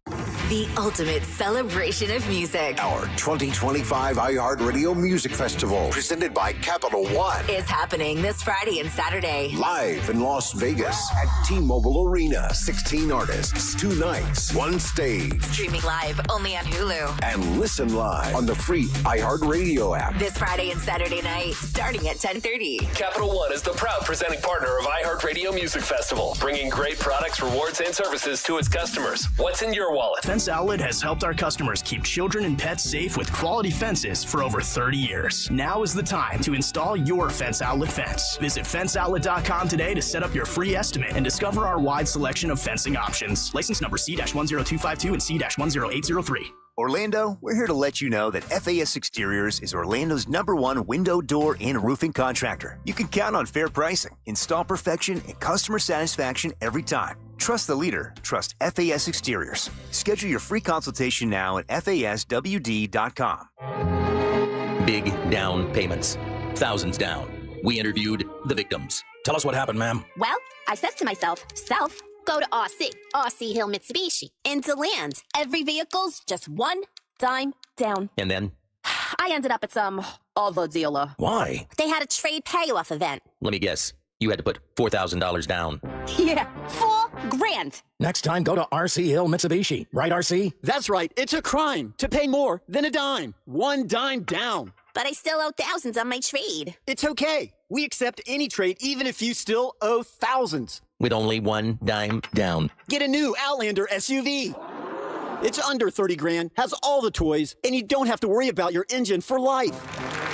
The ultimate celebration of music. Our 2025 iHeartRadio Music Festival, presented by Capital One, is happening this Friday and Saturday. Live in Las Vegas at T-Mobile Arena. 16 artists, 2 nights, 1 stage. Streaming live only on Hulu. And listen live on the free iHeartRadio app. This Friday and Saturday night, starting at 10:30. Capital One is the proud presenting partner of iHeartRadio Music Festival, bringing great products, rewards, and services to its customers. What's in your wallet? Fence Outlet has helped our customers keep children and pets safe with quality fences for over 30 years. Now is the time to install your Fence Outlet fence. Visit fenceoutlet.com today to set up your free estimate and discover our wide selection of fencing options. License number C-10252 and C-10803. Orlando, we're here to let you know that FAS Exteriors is Orlando's #1 window, door, and roofing contractor. You can count on fair pricing, install perfection, and customer satisfaction every time. Trust the leader. Trust FAS Exteriors. Schedule your free consultation now at FASWD.com. Big down payments. Thousands down. We interviewed the victims. Tell us what happened, ma'am. Well, I says to myself, go to RC Hill Mitsubishi, and to land. Every vehicle's just one dime down. And then? I ended up at some other dealer. Why? They had a trade payoff event. Let me guess. You had to put $4,000 down. Yeah, $4,000. Next time, go to RC Hill Mitsubishi. Right, RC? That's right. It's a crime to pay more than a dime. One dime down. But I still owe thousands on my trade. It's okay. We accept any trade, even if you still owe thousands. With only one dime down. Get a new Outlander SUV. It's under 30 grand, has all the toys, and you don't have to worry about your engine for life.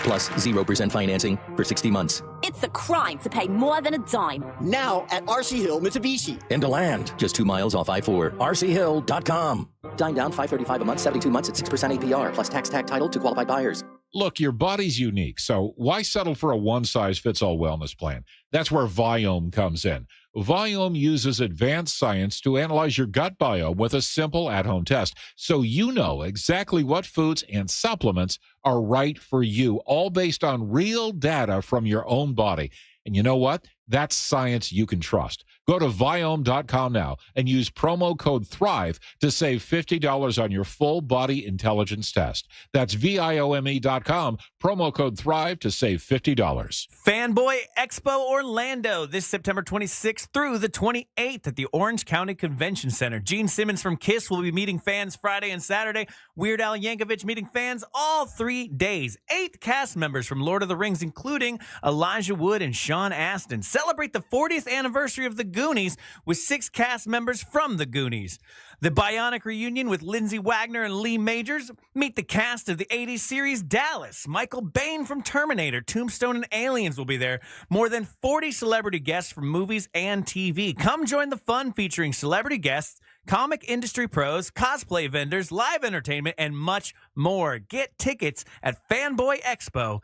Plus 0% financing for 60 months. It's a crime to pay more than a dime. Now at RC Hill Mitsubishi. In DeLand. Just 2 miles off I-4. RCHill.com. Dime down, $535 a month, 72 months at 6% APR, plus tax tag title to qualified buyers. Look, your body's unique, so why settle for a one-size-fits-all wellness plan? That's where Viome comes in. Viome uses advanced science to analyze your gut biome with a simple at-home test, so you know exactly what foods and supplements are right for you, all based on real data from your own body. And you know what? That's science you can trust. Go to Viome.com now and use promo code THRIVE to save $50 on your full body intelligence test. That's Viome.com, promo code THRIVE to save $50. Fanboy Expo Orlando this September 26th through the 28th at the Orange County Convention Center. Gene Simmons from KISS will be meeting fans Friday and Saturday. Weird Al Yankovic meeting fans all 3 days. 8 cast members from Lord of the Rings, including Elijah Wood and Sean Astin, celebrate the 40th anniversary of The Goonies with 6 cast members from The Goonies. The Bionic reunion with Lindsay Wagner and Lee Majors. Meet the cast of the 80s series Dallas. Michael Bain from Terminator, Tombstone, and Aliens will be there. More than 40 celebrity guests from movies and TV. Come join the fun featuring celebrity guests, comic industry pros, cosplay vendors, live entertainment, and much more. Get tickets at fanboyexpo.com.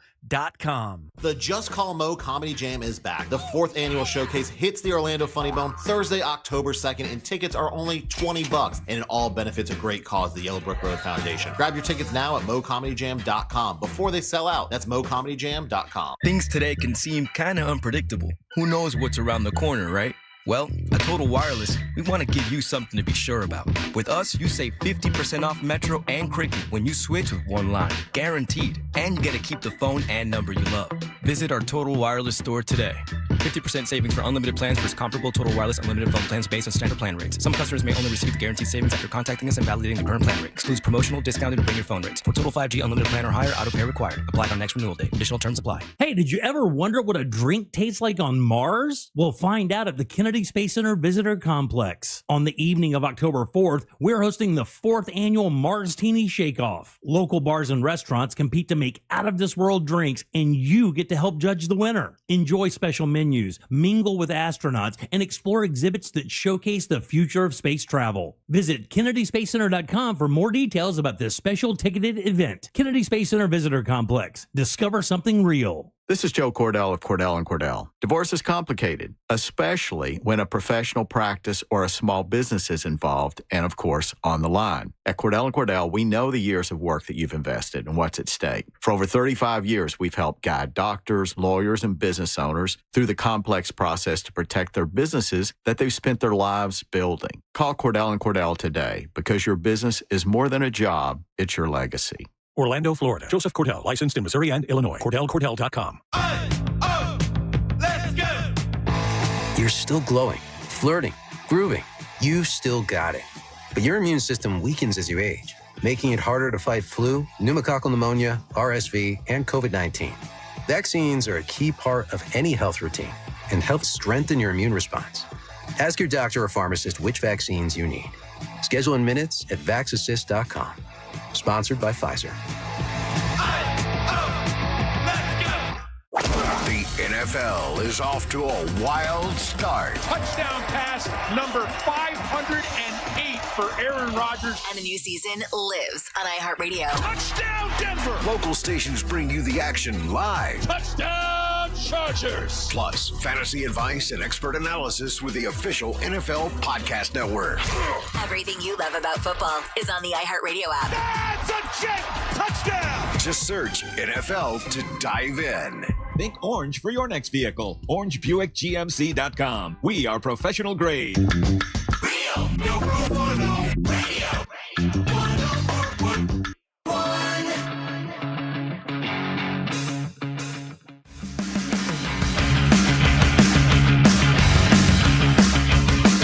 The Just Call Mo Comedy Jam is back. The 4th annual showcase hits the Orlando Funny Bone Thursday, October 2nd, and tickets are only $20, and it all benefits a great cause, the Yellowbrook Road Foundation. Grab your tickets now at mocomedyjam.com before they sell out. That's mocomedyjam.com. Things today can seem kind of unpredictable. Who knows what's around the corner, right? Well, at Total Wireless, we want to give you something to be sure about. With us, you save 50% off Metro and Cricket when you switch with one line. Guaranteed. And you get to keep the phone and number you love. Visit our Total Wireless store today. 50% savings for unlimited plans versus comparable Total Wireless unlimited phone plans based on standard plan rates. Some customers may only receive the guaranteed savings after contacting us and validating the current plan rate. Excludes promotional, discounted, and bring your phone rates. For total 5G unlimited plan or higher, auto pay required. Applied on next renewal date. Additional terms apply. Hey, did you ever wonder what a drink tastes like on Mars? We'll find out at the Kennedy Space Center Visitor Complex. On the evening of October 4th, we're hosting the 4th annual Mars Teeny Shake-Off. Local bars and restaurants compete to make out-of-this-world drinks, and you get to help judge the winner. Enjoy special menus, mingle with astronauts, and explore exhibits that showcase the future of space travel. Visit KennedySpaceCenter.com for more details about this special ticketed event. Kennedy Space Center Visitor Complex. Discover something real. This is Joe Cordell of Cordell & Cordell. Divorce is complicated, especially when a professional practice or a small business is involved and, of course, on the line. At Cordell & Cordell, we know the years of work that you've invested and what's at stake. For over 35 years, we've helped guide doctors, lawyers, and business owners through the complex process to protect their businesses that they've spent their lives building. Call Cordell & Cordell today because your business is more than a job, it's your legacy. Orlando, Florida. Joseph Cordell, licensed in Missouri and Illinois. CordellCordell.com. Let's go! You're still glowing, flirting, grooving. You've still got it. But your immune system weakens as you age, making it harder to fight flu, pneumococcal pneumonia, RSV, and COVID-19. Vaccines are a key part of any health routine and help strengthen your immune response. Ask your doctor or pharmacist which vaccines you need. Schedule in minutes at VaxAssist.com. Sponsored by Pfizer. The NFL is off to a wild start. Touchdown pass number 508 for Aaron Rodgers. And the new season lives on iHeartRadio. Touchdown Denver! Local stations bring you the action live. Touchdown Chargers! Plus, fantasy advice and expert analysis with the official NFL Podcast Network. Everything you love about football is on the iHeartRadio app. That's a jet touchdown! Just search NFL to dive in. Think orange for your next vehicle. OrangeBuickGMC.com. We are professional grade. Real, no radio. 104.1.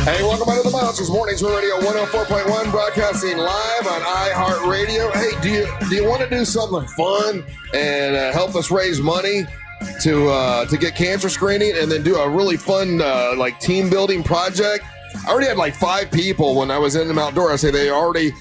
Hey, welcome back to the Monsters Mornings Radio 104.1, broadcasting live on iHeartRadio. Hey, do you want to do something fun and help us raise money to get cancer screening and then do a really fun like team building project? I already had like 5 people when I was in the Mount Dora say they already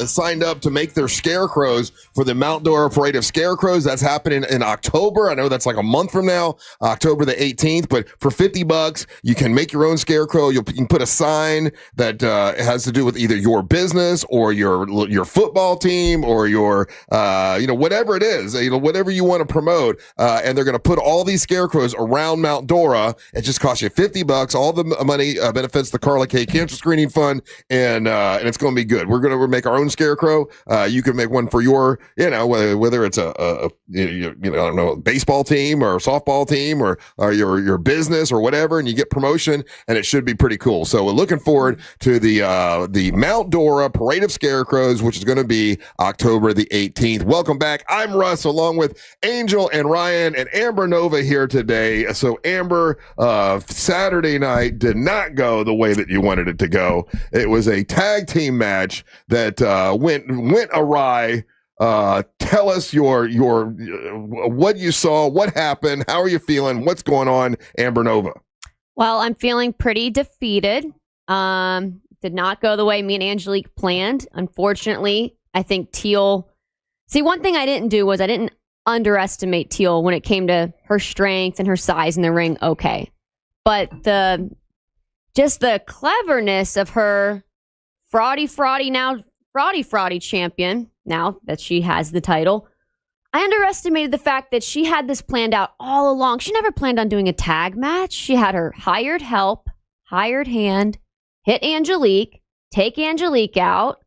signed up to make their scarecrows for the Mount Dora Parade of Scarecrows. That's happening in October. I know that's like a month from now, October the 18th. But for $50, you can make your own scarecrow. You can put a sign that has to do with either your business or your football team or your whatever it is, whatever you want to promote. And they're going to put all these scarecrows around Mount Dora. It just costs you $50. All the money benefits the Carla K Cancer Screening Fund, and it's going to be good. We're going to make our own scarecrow. You can make one for your, whether it's a I don't know, baseball team or softball team or your business or whatever, and you get promotion, and it should be pretty cool. So we're looking forward to the Mount Dora Parade of Scarecrows, which is going to be October the 18th. Welcome back. I'm Russ, along with Angel and Ryan and Amber Nova here today. So Amber, Saturday night did not go the way that you wanted it to go. It was a tag team match that went awry. Tell us your what you saw, what happened, how are you feeling, what's going on, Amber Nova? Well, I'm feeling pretty defeated. Did not go the way me and Angelique planned. Unfortunately, I think Teal. See, one thing I didn't do was I didn't underestimate Teal when it came to her strength and her size in the ring. Okay, but the cleverness of her fraudy champion, now that she has the title, I underestimated the fact that she had this planned out all along. She never planned on doing a tag match. She had her hired help, hired hand, hit Angelique, take Angelique out.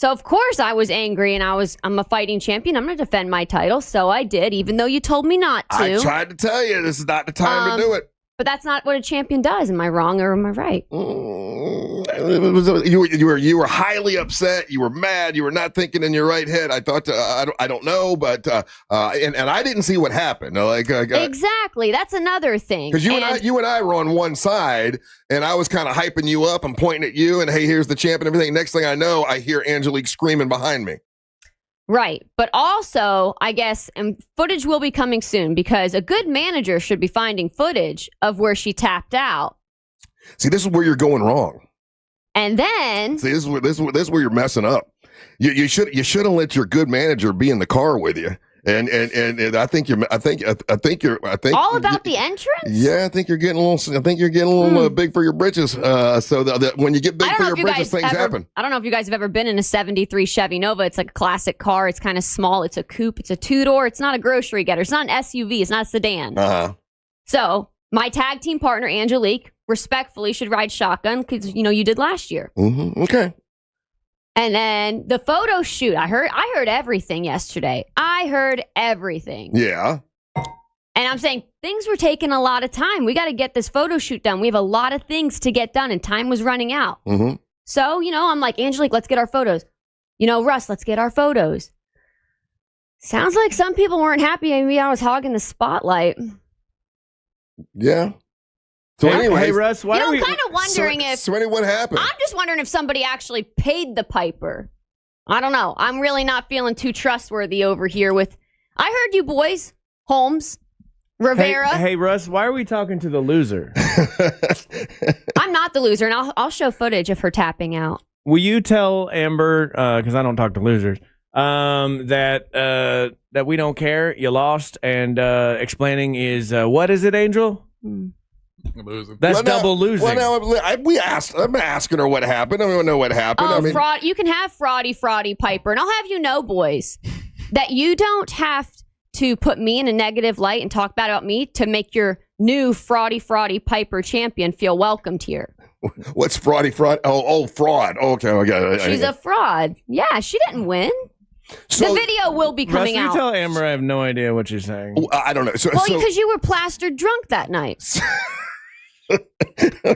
So of course I was angry and I'm a fighting champion. I'm going to defend my title. So I did, even though you told me not to. I tried to tell you this is not the time to do it. But that's not what a champion does. Am I wrong or am I right? You were highly upset. You were mad. You were not thinking in your right head. I thought I don't know, but and I didn't see what happened. Exactly. That's another thing. Because you and I were on one side, and I was kind of hyping you up and pointing at you, and hey, here's the champ and everything. Next thing I know, I hear Angelique screaming behind me. Right. But also, I guess, and footage will be coming soon because a good manager should be finding footage of where she tapped out. See, this is where you're going wrong. And then see, this is where you're messing up. You should have let your good manager be in the car with you. And I think you're all about the entrance. Yeah, I think you're getting a little big for your britches. So that when you get big for your britches, things happen. I don't know if you guys have ever been in a '73 Chevy Nova. It's like a classic car. It's kind of small. It's a coupe. It's a two-door. It's not a grocery getter. It's not an SUV. It's not a sedan. So my tag team partner Angelique respectfully should ride shotgun because you did last year. Mm-hmm. Okay. And then the photo shoot. I heard everything yesterday. I heard everything. Yeah. And I'm saying things were taking a lot of time. We got to get this photo shoot done. We have a lot of things to get done, and time was running out. Mm-hmm. So, I'm like, Angelique, let's get our photos. Russ, let's get our photos. Sounds like some people weren't happy. Maybe I was hogging the spotlight. Yeah. So anyway, hey Russ, why I'm kind of wondering if. So what happened? I'm just wondering if somebody actually paid the piper. I don't know. I'm really not feeling too trustworthy over here. I heard you boys, Holmes, Rivera. Hey Russ, why are we talking to the loser? I'm not the loser, and I'll show footage of her tapping out. Will you tell Amber, because I don't talk to losers, that we don't care, you lost, and explaining is what is it, Angel? That's double losing. Well, now I'm asking her what happened. I don't know what happened. Oh, fraud! You can have fraudy Piper, and I'll have you know, boys, that you don't have to put me in a negative light and talk bad about me to make your new fraudy Piper champion feel welcomed here. What's fraudy? Oh, fraud. Okay. She's a fraud. Yeah, she didn't win. So, the video will be coming Russ, out. you tell Amber I have no idea what you're saying. I don't know. Because you were plastered drunk that night.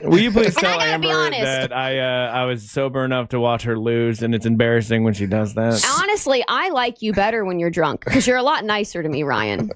Will you please tell Amber that I was sober enough to watch her lose, and it's embarrassing when she does that? Honestly, I like you better when you're drunk because you're a lot nicer to me, Ryan.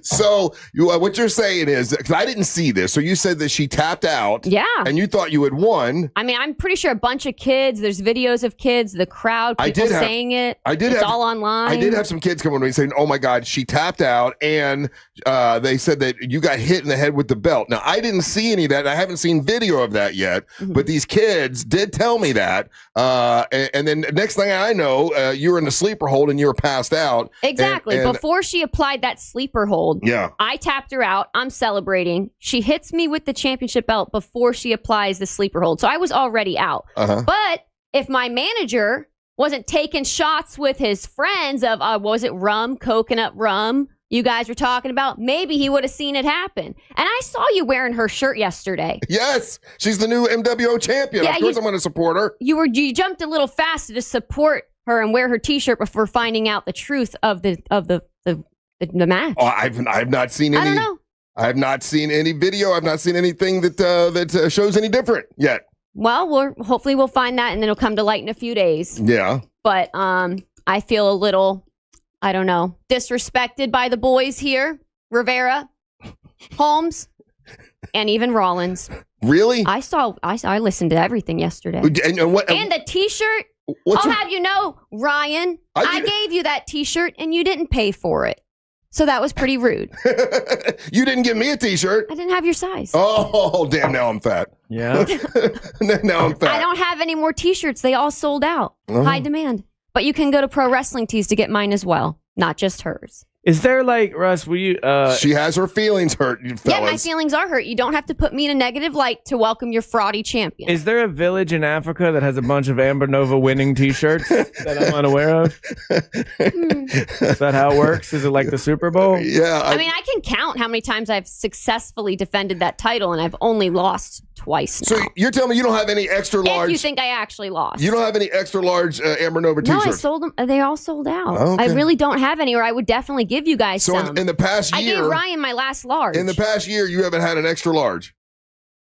So what you're saying is, because I didn't see this, so you said that she tapped out. Yeah. And you thought you had won. I mean, I'm pretty sure a bunch of kids, there's videos of kids, the crowd, people saying it. It's all online. I did have some kids come on to me saying, oh my God, she tapped out. And they said that you got hit in the head with the belt. Now, I didn't see any of that. I haven't seen video of that yet. Mm-hmm. But these kids did tell me that. And then next thing I know, you were in the sleeper hold and you were passed out. Exactly. And before she applied that sleeper hold, yeah, I tapped her out. I'm celebrating. She hits me with the championship belt before she applies the sleeper hold. So I was already out. But if my manager wasn't taking shots with his friends of, was it rum, coconut rum you guys were talking about, maybe he would have seen it happen. And I saw you wearing her shirt yesterday. Yes, she's the new MWO champion. Yeah, of course I'm going to support her. You jumped a little fast to support her and wear her T-shirt before finding out the truth of the match. Oh, I've not seen any. I don't know. I have not seen any video. I've not seen anything that shows any different yet. Well, hopefully we'll find that and then it'll come to light in a few days. Yeah. But I feel a little, I don't know, disrespected by the boys here. Rivera, Holmes, and even Rollins. Really? I listened to everything yesterday. And the T-shirt. I'll have you know, Ryan, I gave you that T-shirt and you didn't pay for it. So that was pretty rude. You didn't give me a T-shirt. I didn't have your size. Oh, damn, now I'm fat. Yeah. Now I'm fat. I don't have any more T-shirts. They all sold out. High demand. But you can go to Pro Wrestling Tees to get mine as well, not just hers. Is there Russ, will you... She has her feelings hurt, you fellas. Yeah, my feelings are hurt. You don't have to put me in a negative light to welcome your fraudy champion. Is there a village in Africa that has a bunch of Amber Nova winning T-shirts that I'm unaware of? Is that how it works? Is it like the Super Bowl? Yeah. I mean, I can count how many times I've successfully defended that title, and I've only lost twice now. So you're telling me you don't have any extra large? If you think I actually lost. You don't have any extra large Amber Nova t-shirts? No, I sold them. They all sold out. Okay. I really don't have any, or I would definitely give you guys some. So in the past year... I gave Ryan my last large. In the past year, you haven't had an extra large?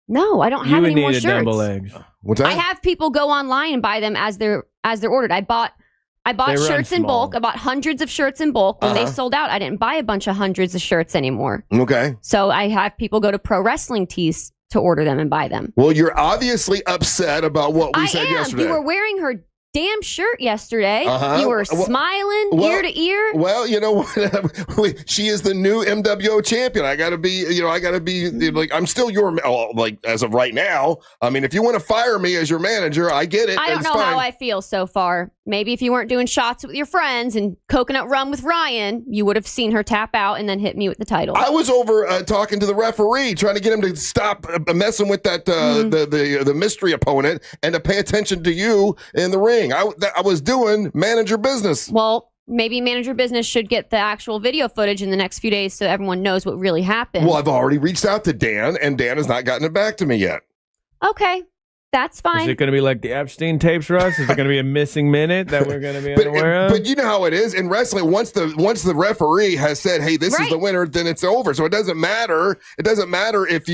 No, I don't have any more shirts. You would need a double eggs. What's that? I have people go online and buy them as they're ordered. I bought shirts in bulk. I bought hundreds of shirts in bulk. When they sold out, I didn't buy a bunch of hundreds of shirts anymore. Okay. So I have people go to Pro Wrestling Tees to order them and buy them. Well, you're obviously upset about what we said yesterday. You were wearing her damn shirt yesterday. You were smiling ear to ear. Well, you know what? She is the new MWO champion. I gotta be like, I'm still your, like, as of right now. I mean, if you want to fire me as your manager, I get it. I don't know how I feel so far. Maybe if you weren't doing shots with your friends and coconut rum with Ryan, you would have seen her tap out and then hit me with the title. I was over talking to the referee, trying to get him to stop messing with that the mystery opponent and to pay attention to you in the ring. I was doing manager business. Well, maybe manager business should get the actual video footage in the next few days so everyone knows what really happened. Well, I've already reached out to Dan, and Dan has not gotten it back to me yet. Okay. That's fine. Is it going to be like the Epstein tapes, Russ? Is it going to be a missing minute that we're going to be unaware of? But you know how it is in wrestling. Once the referee has said, "Hey, this is the winner," then it's over. So it doesn't matter. It doesn't matter if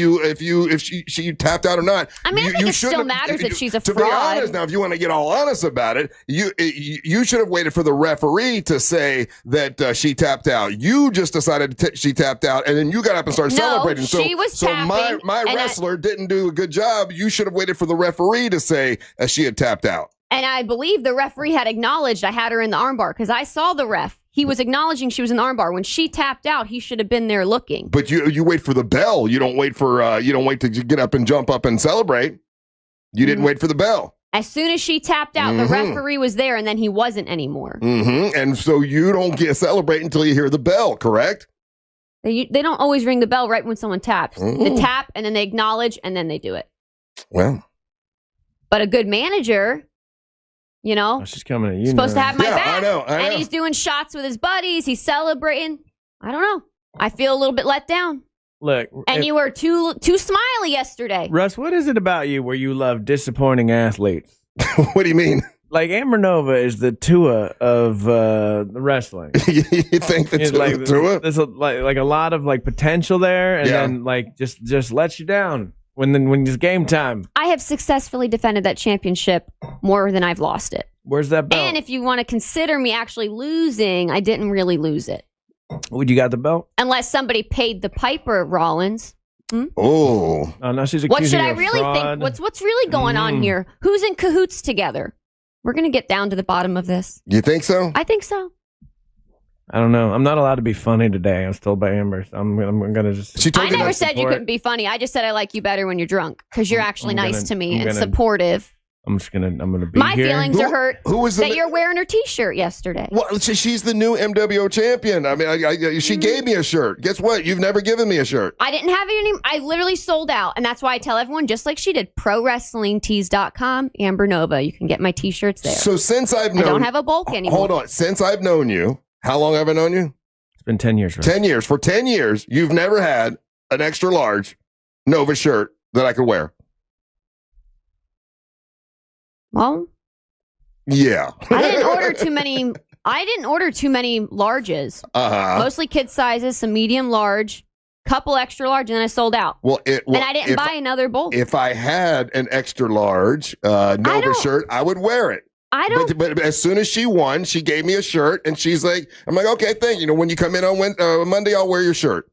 she tapped out or not. I mean, I think it still matters that she's a fraud. To be honest, now, if you want to get all honest about it, you should have waited for the referee to say that she tapped out. You just decided she tapped out, and then you got up and started celebrating. She was tapping. So my wrestler didn't do a good job. You should have waited for the referee to say she had tapped out. And I believe the referee had acknowledged I had her in the armbar because I saw the ref. He was acknowledging she was in the armbar. When she tapped out, he should have been there looking. But you wait for the bell. You don't wait to get up and jump up and celebrate. You didn't wait for the bell. As soon as she tapped out, the referee was there, and then he wasn't anymore. And so you don't get celebrate until you hear the bell, correct? They don't always ring the bell right when someone taps. They tap, and then they acknowledge, and then they do it. Well. But a good manager, she's coming at you. Supposed to have my back. I know. And he's doing shots with his buddies. He's celebrating. I don't know. I feel a little bit let down. Look, and you were too smiley yesterday. Russ, what is it about you where you love disappointing athletes? What do you mean? Like Amber Nova is the Tua of the wrestling. You think the Tua? There's like a lot of like potential there, and then like just lets you down. When it's game time. I have successfully defended that championship more than I've lost it. Where's that belt? And if you want to consider me actually losing, I didn't really lose it. Would you got the belt? Unless somebody paid the piper, Rollins. Oh, no, she's accusing what should you I of really fraud. think? What's really going on here? Who's in cahoots together? We're gonna get down to the bottom of this. You think so? I think so. I don't know. I'm not allowed to be funny today. I was told by Amber. So I'm gonna just. I never said you couldn't be funny. I just said I like you better when you're drunk because you're actually nice to me and supportive. I'm gonna be My here. feelings are hurt. Who was that you're wearing her T-shirt yesterday? Well, she's the new MWO champion. I mean, she gave me a shirt. Guess what? You've never given me a shirt. I didn't have any. I literally sold out, and that's why I tell everyone, just like she did, ProWrestlingTees.com, Amber Nova. You can get my T-shirts there. So since I don't have a bulk anymore. Hold on. Since I've known you, how long have I known you? It's been 10 years. Right? 10 years. For 10 years, you've never had an extra large Nova shirt that I could wear. Well, yeah. I didn't order too many. I didn't order too many larges. Mostly kid sizes, some medium large, couple extra large, and then I sold out. And I didn't buy another bulk. If I had an extra large Nova shirt, I would wear it. I don't. But as soon as she won, she gave me a shirt, and she's like, "I'm like, okay, thank you. When you come in on Monday, I'll wear your shirt."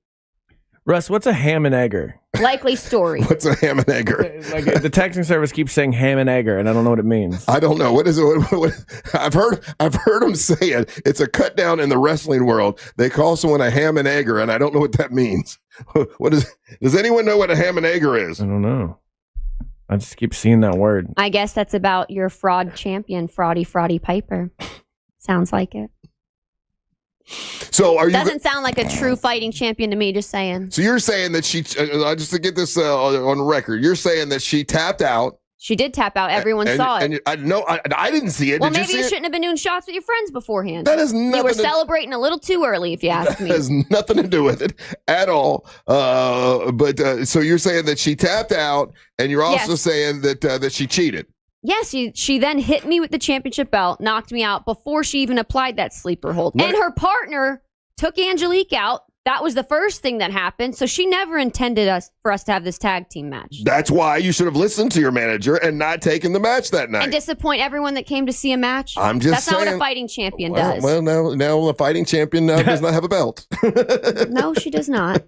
Russ, what's a ham and egger? Likely story. What's a ham and egger? Like the texting service keeps saying ham and egger, and I don't know what it means. I don't know. What is it? What, I've heard them say it. It's a cut down in the wrestling world. They call someone a ham and egger, and I don't know what that means. Does anyone know what a ham and egger is? I don't know. I just keep seeing that word. I guess that's about your fraud champion, Fraudy Piper. Sounds like it. So are you? Doesn't sound like a true fighting champion to me. Just saying. So you're saying that she? Just to get this on record, you're saying that she tapped out. She did tap out. Everyone saw it. I didn't see it. Well, did maybe you shouldn't have been doing shots with your friends beforehand. That has nothing. You were celebrating a little too early, if you ask me. That has nothing to do with it at all. But so you're saying that she tapped out, and you're also saying that she cheated. Yes, she then hit me with the championship belt, knocked me out before she even applied that sleeper hold. And her partner took Angelique out. That was the first thing that happened. So she never intended for us to have this tag team match. That's why you should have listened to your manager and not taken the match that night. And disappoint everyone that came to see a match. That's not what a fighting champion does. Well, now a fighting champion does not have a belt. No, she does not.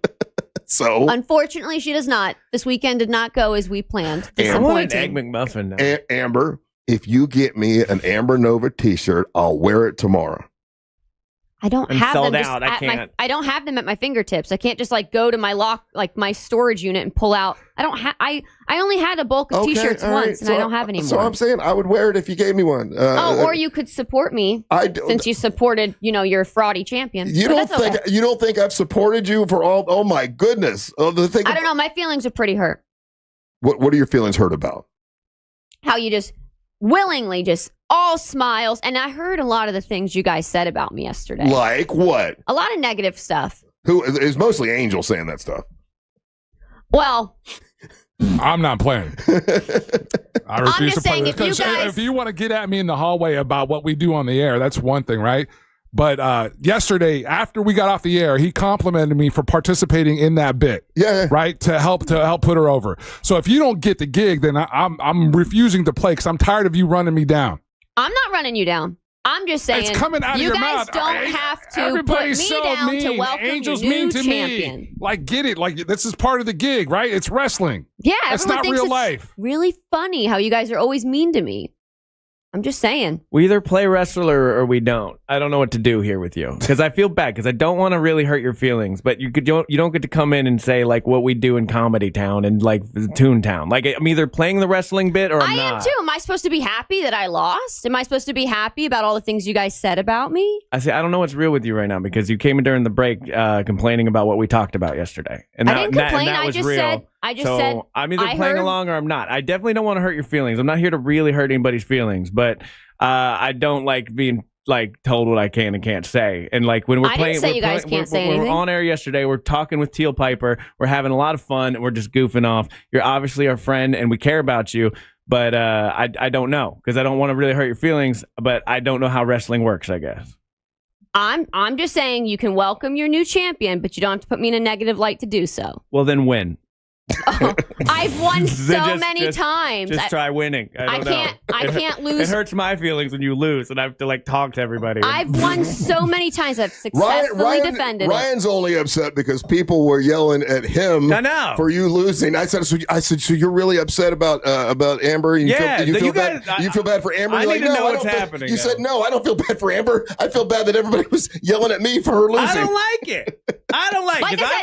So unfortunately, she does not. This weekend did not go as we planned. I want an Egg McMuffin now. Amber, if you get me an Amber Nova T-shirt, I'll wear it tomorry. I don't have them. I don't have them at my fingertips. I can't just go to my storage unit and pull out. I only had a bulk of T-shirts once, and I don't have any more. So I'm saying I would wear it if you gave me one. Or you could support me. Since you supported, your fraudy champion. You don't think I've supported you for all? Oh my goodness! I don't know. My feelings are pretty hurt. What are your feelings hurt about? How you just willingly just all smiles. And I heard a lot of the things you guys said about me yesterday. Like what? A lot of negative stuff. Who is mostly Angel saying that stuff? Well, I'm not playing. I refuse to play saying, if you want to get at me in the hallway about what we do on the air, that's one thing, right? But yesterday, after we got off the air, he complimented me for participating in that bit. Yeah. Right? To help put her over. So if you don't get the gig, then I'm refusing to play because I'm tired of you running me down. I'm not running you down. I'm just saying, it's coming out of your mouth. You guys don't have to put me down to welcome Angel's your new mean to champion. Me. Like, get it? Like, this is part of the gig, right? It's wrestling. Yeah, it's everyone not thinks real it's life. Really funny how you guys are always mean to me. I'm just saying. We either play wrestler or we don't. I don't know what to do here with you because I feel bad because I don't want to really hurt your feelings, but you don't get to come in and say like what we do in Comedy Town and like Toontown. Like I'm either playing the wrestling bit or I'm not. I am too. Am I supposed to be happy that I lost? Am I supposed to be happy about all the things you guys said about me? I don't know what's real with you right now because you came in during the break complaining about what we talked about yesterday. And I didn't complain. I just said I'm either playing along or I'm not. I definitely don't want to hurt your feelings. I'm not here to really hurt anybody's feelings, but I don't like being like told what I can and can't say. And like when we're playing, we're on air yesterday. We're talking with Teal Piper. We're having a lot of fun. And we're just goofing off. You're obviously our friend, and we care about you. But I don't know because I don't want to really hurt your feelings. But I don't know how wrestling works, I guess. I'm just saying you can welcome your new champion, but you don't have to put me in a negative light to do so. Well, then win. I've won so many times. Just try winning. I can't lose. It hurts my feelings when you lose, and I have to like talk to everybody. I've won so many times. I've successfully defended Ryan's only upset because people were yelling at him for you losing. I said, so you're really upset about Amber? You feel bad for Amber? I need to know what's happening. You said, no, I don't feel bad for Amber. I feel bad that everybody was yelling at me for her losing. I don't like it.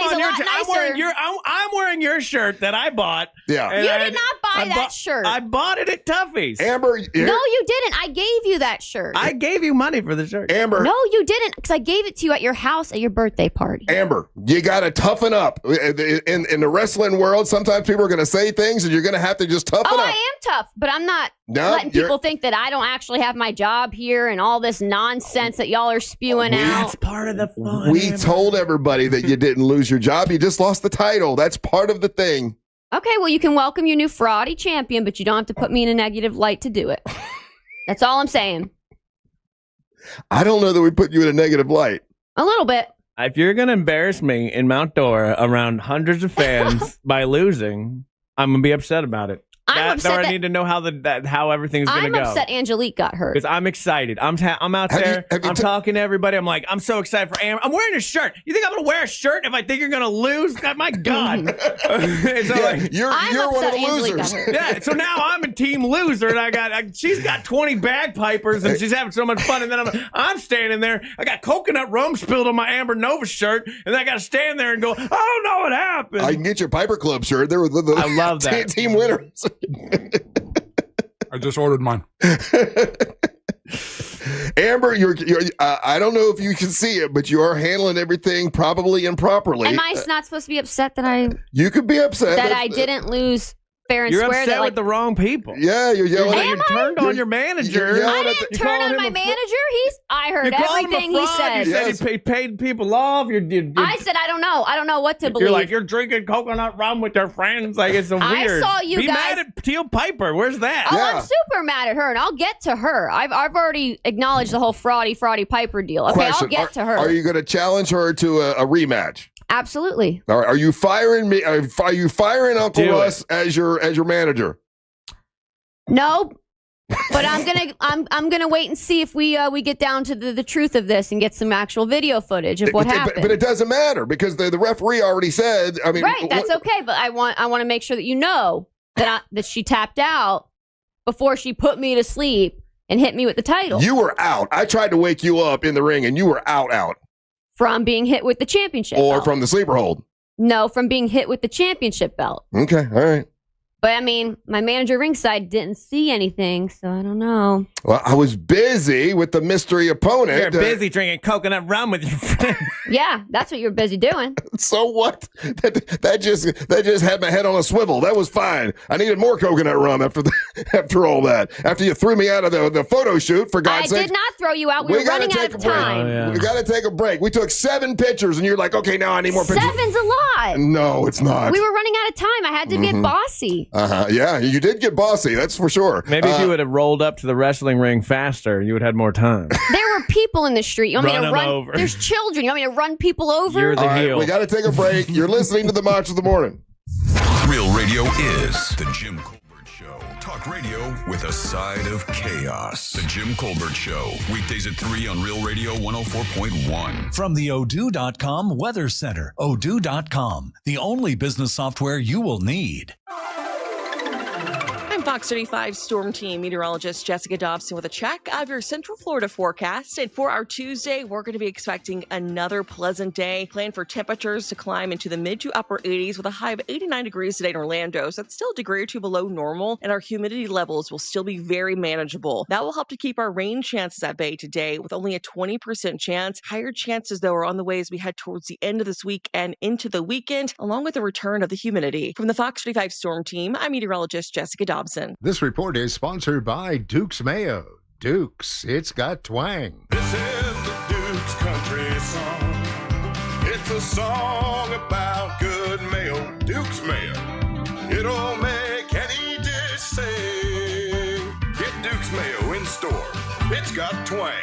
I'm wearing your shirt that I bought. Yeah. You did not buy that shirt. I bought it at Tuffy's. Amber. No, you didn't. I gave you that shirt. I gave you money for the shirt. Amber. No, you didn't, because I gave it to you at your house at your birthday party. Amber, you got to toughen up. In the wrestling world, sometimes people are going to say things and you're going to have to just toughen up. I am tough, but I'm not letting people think that I don't actually have my job here and all this nonsense that y'all are spewing out. That's part of the fun. We told everybody that you didn't lose your job. You just lost the title. That's part of the thing. Okay, well, you can welcome your new fraudy champion, but you don't have to put me in a negative light to do it. That's all I'm saying. I don't know that we put you in a negative light. A little bit. If you're going to embarrass me in Mount Dora around hundreds of fans by losing, I'm going to be upset about it. I need to know how everything's going to go. I'm upset Angelique got hurt. Because I'm excited. I'm out there. I'm talking to everybody. I'm like, I'm so excited for Amber. I'm wearing a shirt. You think I'm going to wear a shirt if I think you're going to lose? My God. You're one of the losers. Yeah. So now I'm a team loser, and she's got 20 bagpipers, and she's having so much fun. And then I'm standing there. I got coconut rum spilled on my Amber Nova shirt, and I got to stand there and go, I don't know what happened. I can get your Piper Club shirt. They were I love that. Team winners. I just ordered mine. Amber, you're I don't know if you can see it, but you are handling everything probably improperly. Am I not supposed to be upset that You could be upset that I didn't lose fair and You're square. upset that, with the wrong people. Yeah, you're yelling. You turned on your manager. I didn't turn on my manager. I heard everything he said. You said he paid people off. I said, I don't know. I don't know what to believe. You're like, you're drinking coconut rum with your friends. Like, it's weird. I saw you Be guys. mad at Teal Piper. Where's that? Oh, I'm super mad at her, and I'll get to her. I've already acknowledged the whole fraudy Piper deal. Okay, Question. I'll get to her. Are you going to challenge her to a rematch? Absolutely. All right. Are you firing me? Are you firing Uncle Russ as your manager? No, but I'm gonna wait and see if we get down to the truth of this and get some actual video footage of what happened. But it doesn't matter because the referee already said. I mean, right? That's okay. But I want to make sure that you know that she tapped out before she put me to sleep and hit me with the title. You were out. I tried to wake you up in the ring, and you were out. From being hit with the championship belt. From the sleeper hold. No, from being hit with the championship belt. Okay, all right. But, I mean, my manager ringside didn't see anything, so I don't know. Well, I was busy with the mystery opponent. You're busy drinking coconut rum with your friends. Yeah, that's what you're busy doing. So what? That just had my head on a swivel. That was fine. I needed more coconut rum after all that. After you threw me out of the photo shoot, for God's sake. I did not throw you out. We were running out of time. Oh, yeah. We got to take a break. We took 7 pictures, and you're like, okay, now I need more pictures. 7's a lot. No, it's not. We were running out of time. I had to get bossy. Yeah, you did get bossy. That's for sure. Maybe if you would have rolled up to the wrestling ring faster, you would have had more time. There were people in the street. You want me to run? Over. There's children. You want me to run people over? You're the heel. Right, we got to take a break. You're listening to the Match of the Morning. Real radio is the Jim Colbert Show. Talk radio with a side of chaos. The Jim Colbert Show. Weekdays at 3 on Real Radio 104.1. From the Odoo.com Weather Center. Odoo.com, the only business software you will need. I'm Fox 35 Storm Team meteorologist Jessica Dobson with a check of your Central Florida forecast. And for our Tuesday, we're going to be expecting another pleasant day. Plan for temperatures to climb into the mid to upper 80s with a high of 89 degrees today in Orlando. So that's still a degree or two below normal. And our humidity levels will still be very manageable. That will help to keep our rain chances at bay today with only a 20% chance. Higher chances, though, are on the way as we head towards the end of this week and into the weekend, along with the return of the humidity. From the Fox 35 Storm Team, I'm meteorologist Jessica Dobson. This report is sponsored by Duke's Mayo. Duke's, it's got twang. This is the Duke's country song. It's a song about good mayo. Duke's Mayo. It'll make any dish sing. Get Duke's Mayo in store. It's got twang.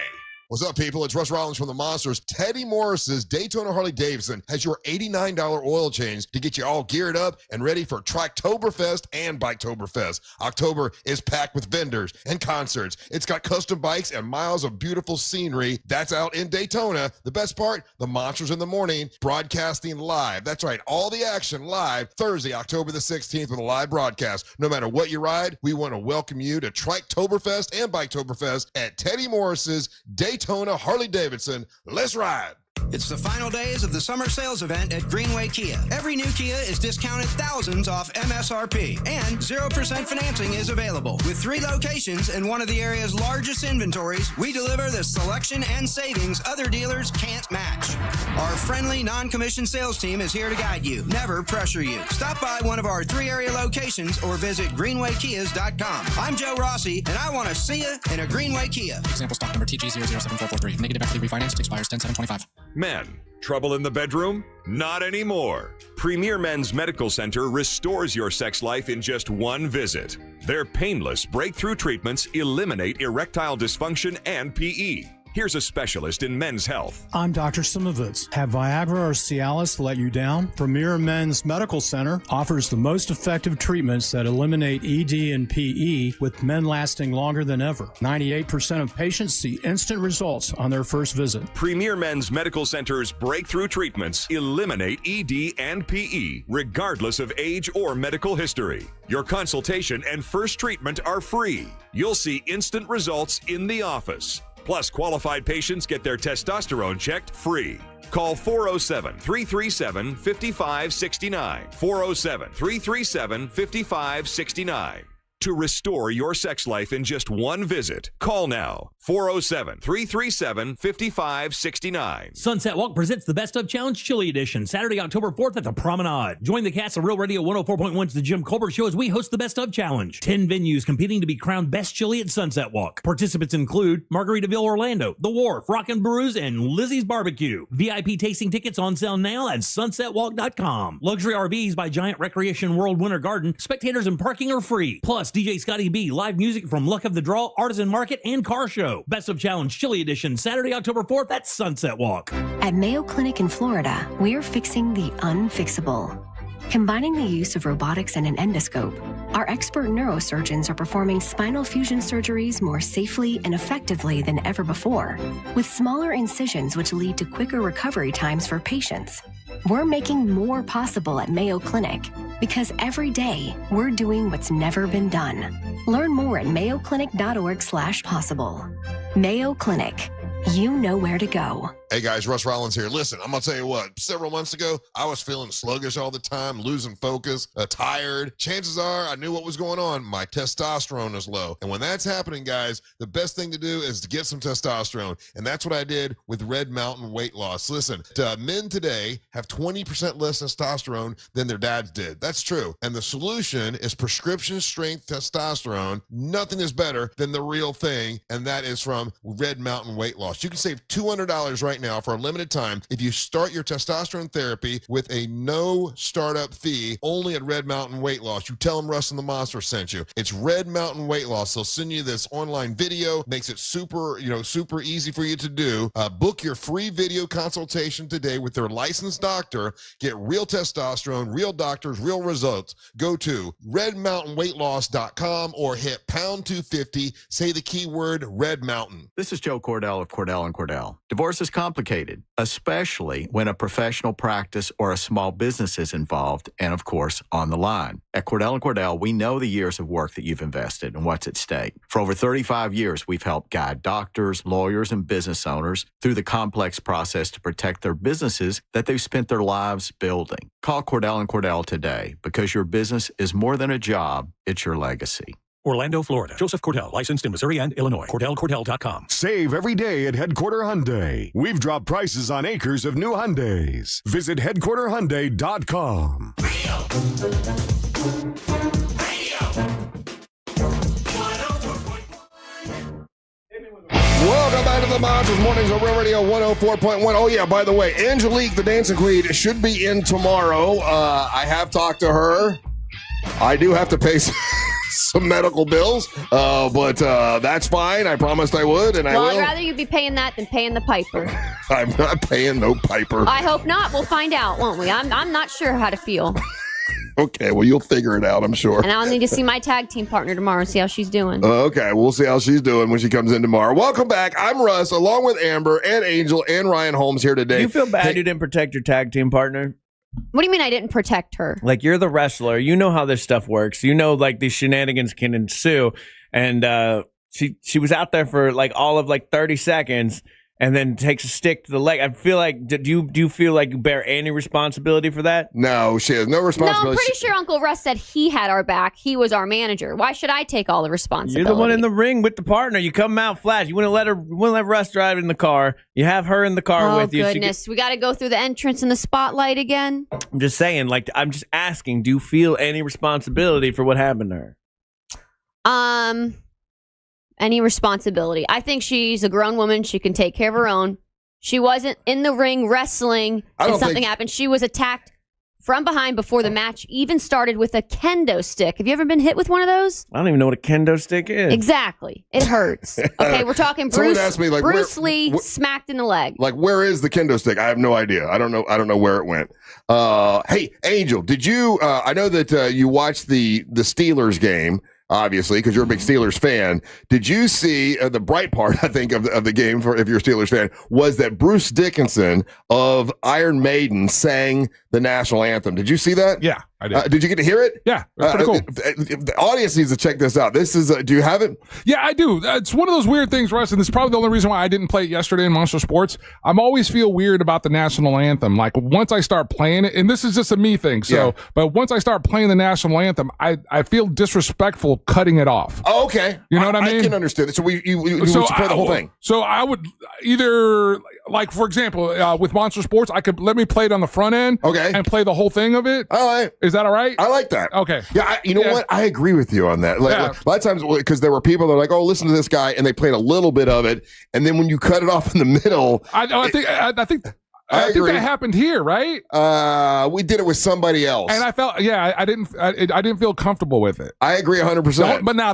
What's up, people? It's Russ Rollins from the Monsters. Teddy Morris's Daytona Harley Davidson has your $89 oil change to get you all geared up and ready for Triketoberfest and Biketoberfest. October is packed with vendors and concerts. It's got custom bikes and miles of beautiful scenery. That's out in Daytona. The best part, the Monsters in the Morning, broadcasting live. That's right, all the action live Thursday, October the 16th with a live broadcast. No matter what you ride, we want to welcome you to Triketoberfest and Biketoberfest at Teddy Morris's Daytona Harley Davidson. Let's ride. It's the final days of the summer sales event at Greenway Kia. Every new Kia is discounted thousands off MSRP, and 0% financing is available. With 3 locations and one of the area's largest inventories, we deliver the selection and savings other dealers can't match. Our friendly, non-commissioned sales team is here to guide you, never pressure you. Stop by one of our 3 area locations or visit greenwaykias.com. I'm Joe Rossi, and I want to see you in a Greenway Kia. Example stock number TG007443. Negative equity refinanced expires 10/7/25. Men, trouble in the bedroom? Not anymore. Premier Men's Medical Center restores your sex life in just one visit. Their painless breakthrough treatments eliminate erectile dysfunction and PE. Here's a specialist in men's health. I'm Dr. Simovitz. Have Viagra or Cialis let you down? Premier Men's Medical Center offers the most effective treatments that eliminate ED and PE, with men lasting longer than ever. 98% of patients see instant results on their first visit. Premier Men's Medical Center's breakthrough treatments eliminate ED and PE, regardless of age or medical history. Your consultation and first treatment are free. You'll see instant results in the office. Plus, qualified patients get their testosterone checked free. Call 407-337-5569. 407-337-5569. to restore your sex life in just one visit. Call now, 407-337-5569. Sunset Walk presents the Best of Challenge Chili Edition, Saturday, October 4th at the Promenade. Join the cast of Real Radio 104.1's The Jim Colbert Show as we host the Best of Challenge. 10 venues competing to be crowned Best Chili at Sunset Walk. Participants include Margaritaville Orlando, The Wharf, Rockin' Brews, and Lizzie's Barbecue. VIP tasting tickets on sale now at sunsetwalk.com. Luxury RVs by Giant Recreation World Winter Garden. Spectators and parking are free. Plus, DJ Scotty B, live music from Luck of the Draw, Artisan Market, and Car Show. Best of Challenge Chili Edition, Saturday, October 4th at Sunset Walk. At Mayo Clinic in Florida, we're fixing the unfixable. Combining the use of robotics and an endoscope, our expert neurosurgeons are performing spinal fusion surgeries more safely and effectively than ever before, with smaller incisions which lead to quicker recovery times for patients. We're making more possible at Mayo Clinic because every day we're doing what's never been done. Learn more at mayoclinic.org/possible. Mayo Clinic. You know where to go. Hey guys, Russ Rollins here. Listen, I'm going to tell you what, several months ago, I was feeling sluggish all the time, losing focus, tired. Chances are I knew what was going on. My testosterone is low. And when that's happening, guys, the best thing to do is to get some testosterone. And that's what I did with Red Mountain Weight Loss. Listen, men today have 20% less testosterone than their dads did. That's true. And the solution is prescription strength testosterone. Nothing is better than the real thing. And that is from Red Mountain Weight Loss. You can save $200 right now for a limited time if you start your testosterone therapy with a no startup fee only at Red Mountain Weight Loss. You tell them Russ and the Monster sent you. It's Red Mountain Weight Loss. They'll send you this online video, makes it super easy for you to do. Book your free video consultation today with their licensed doctor. Get real testosterone, real doctors, real results. Go to redmountainweightloss.com or hit #250. Say the keyword Red Mountain. This is Joe Cordell of Cordell & Cordell. Divorce is complicated, especially when a professional practice or a small business is involved and, of course, on the line. At Cordell & Cordell, we know the years of work that you've invested and what's at stake. For over 35 years, we've helped guide doctors, lawyers, and business owners through the complex process to protect their businesses that they've spent their lives building. Call Cordell & Cordell today because your business is more than a job, it's your legacy. Orlando, Florida. Joseph Cordell, licensed in Missouri and Illinois. CordellCordell.com. Save every day at Headquarter Hyundai. We've dropped prices on acres of new Hyundais. Visit HeadquarterHyundai.com. Welcome back to the Monsters Mornings on Real Radio 104.1. Oh, yeah, by the way, Angelique, the dancing queen, should be in tomorrow. I have talked to her. I do have to pay some medical bills, but that's fine. I promised I would, and I will. I'd rather you be paying that than paying the piper. I'm not paying no piper. I hope not. We'll find out, won't we? I'm not sure how to feel. Okay, well, you'll figure it out, I'm sure. And I'll need to see my tag team partner tomorrow and see how she's doing. Okay, we'll see how she's doing when she comes in tomorrow. Welcome back. I'm Russ, along with Amber and Angel and Ryan Holmes here today. Do you feel bad you didn't protect your tag team partner? What do you mean I didn't protect her? Like, you're the wrestler. You know how this stuff works. You know, like, these shenanigans can ensue. And she was out there for, like, all of, 30 seconds and then takes a stick to the leg. I feel like, do you feel like you bear any responsibility for that? No, she has no responsibility. No, I'm pretty sure Uncle Russ said he had our back. He was our manager. Why should I take all the responsibility? You're the one in the ring with the partner. You come out flash. You wouldn't let Russ drive in the car. You have her in the car with you. Oh, goodness. We got to go through the entrance and the spotlight again? I'm just saying, I'm just asking, do you feel any responsibility for what happened to her? Any responsibility. I think she's a grown woman. She can take care of her own. She wasn't in the ring wrestling and something happened. She was attacked from behind before the match even started with a kendo stick. Have you ever been hit with one of those? I don't even know what a kendo stick is. Exactly. It hurts. Okay, we're talking Bruce, asked me, Bruce Lee smacked in the leg. Where is the kendo stick? I have no idea. I don't know where it went. Hey, Angel, did you, I know that you watched the Steelers game, obviously, because you're a big Steelers fan. Did you see the bright part, I think, of the game, if you're a Steelers fan, was that Bruce Dickenson of Iron Maiden sang the national anthem. Did you see that? Yeah. I did. Did you get to hear it? Yeah, it was pretty cool. The audience needs to check this out. This is. Do you have it? Yeah, I do. It's one of those weird things, Russ, and this is probably the only reason why I didn't play it yesterday in Monster Sports. I'm always feel weird about the national anthem. Like once I start playing it, and this is just a me thing. So, but once I start playing the national anthem, I feel disrespectful cutting it off. Oh, okay. You know what I mean? I can understand. So you would play the whole thing. So I would either, like for example, with Monster Sports, I could let me play it on the front end, and play the whole thing of it. All right. Is that all right? I like that. Okay. Yeah. You know what? I agree with you on that. Like, a lot of times, because there were people that are like, "Oh, listen to this guy," and they played a little bit of it, and then when you cut it off in the middle, I think that happened here, right? We did it with somebody else, and I felt, I didn't feel comfortable with it. I agree 100%. But now,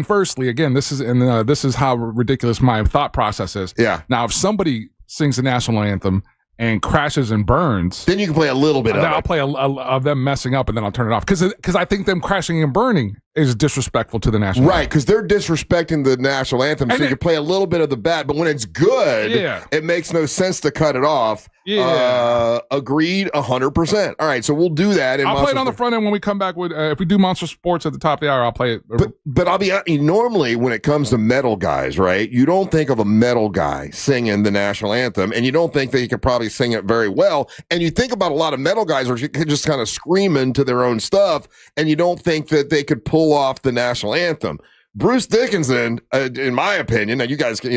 firstly, again, this is how ridiculous my thought process is. Yeah. Now, if somebody sings the national anthem and crashes and burns, then you can play a little bit of it. I'll play of them messing up, and then I'll turn it off because I think them crashing and burning is disrespectful to the national anthem. Right, because they're disrespecting the national anthem, so you can play a little bit of the bad, but when it's good, it makes no sense to cut it off. Agreed 100%. All right, so we'll do that. I'll play it on the front end when we come back with if we do Monster Sports at the top of the hour. I'll play it. But I'll be normally when it comes to metal guys, right? You don't think of a metal guy singing the national anthem, and you don't think that he could probably sing it very well. And you think about a lot of metal guys who are just kind of screaming to their own stuff, and you don't think that they could pull off the national anthem. Bruce Dickenson, in my opinion, now you guys can,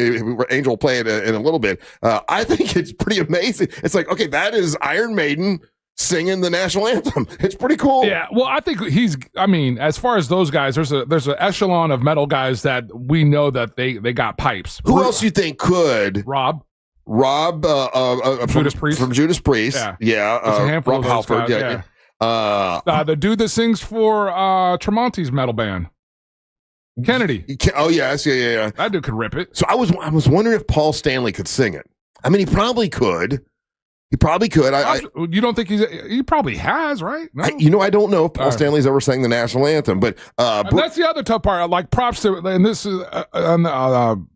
Angel will play it in a little bit. I think it's pretty amazing. It's like, okay, that is Iron Maiden singing the national anthem. It's pretty cool. Yeah, well, I think as far as those guys, there's an echelon of metal guys that we know that they got pipes. Who else you think could? Rob Judas Priest. From Judas Priest. Yeah. There's a handful Rob of those Halford. guys, the dude that sings for Tremonti's metal band. Kennedy. Oh yes, yeah. That dude could rip it. So I was wondering if Paul Stanley could sing it. I mean, he probably could. He probably could. You don't think he probably has, right? No? I don't know if Paul Stanley's ever sang the national anthem, but that's the other tough part. Like props to, and this is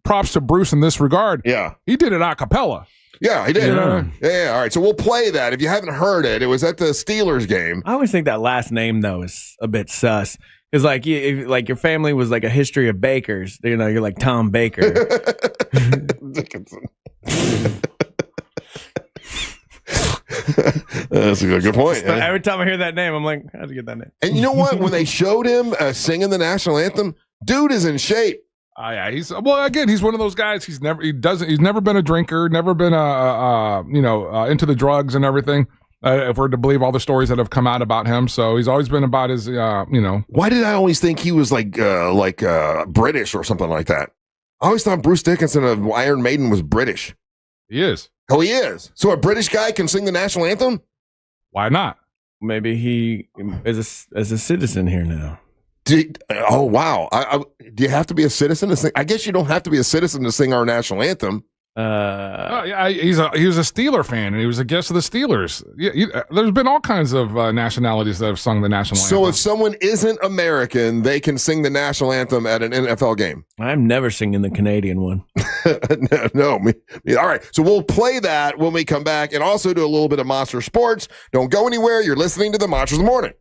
props to Bruce in this regard. Yeah, he did it a cappella. Yeah, he did. Yeah. All right. So we'll play that. If you haven't heard it, it was at the Steelers game. I always think that last name though is a bit sus. It's like your family was like a history of bakers. You're like Tom Baker. Dickenson. That's a good point. Every time I hear that name, I'm like, how'd you get that name? And you know what? When they showed him singing the national anthem, dude is in shape. Yeah, he's one of those guys. He's never been a drinker, never been into the drugs and everything. If we're to believe all the stories that have come out about him, so he's always been about his, Why did I always think he was like British or something like that? I always thought Bruce Dickinson of Iron Maiden was British. He is. Oh, he is. So a British guy can sing the national anthem? Why not? Maybe he is a citizen here now. Oh wow! Do you have to be a citizen to sing? I guess you don't have to be a citizen to sing our national anthem. He was a Steeler fan, and he was a guest of the Steelers. There's been all kinds of nationalities that have sung the national anthem. So if someone isn't American, they can sing the national anthem at an NFL game. I'm never singing the Canadian one. No, me. All right, so we'll play that when we come back, and also do a little bit of Monster Sports. Don't go anywhere. You're listening to the Monsters of the Morning.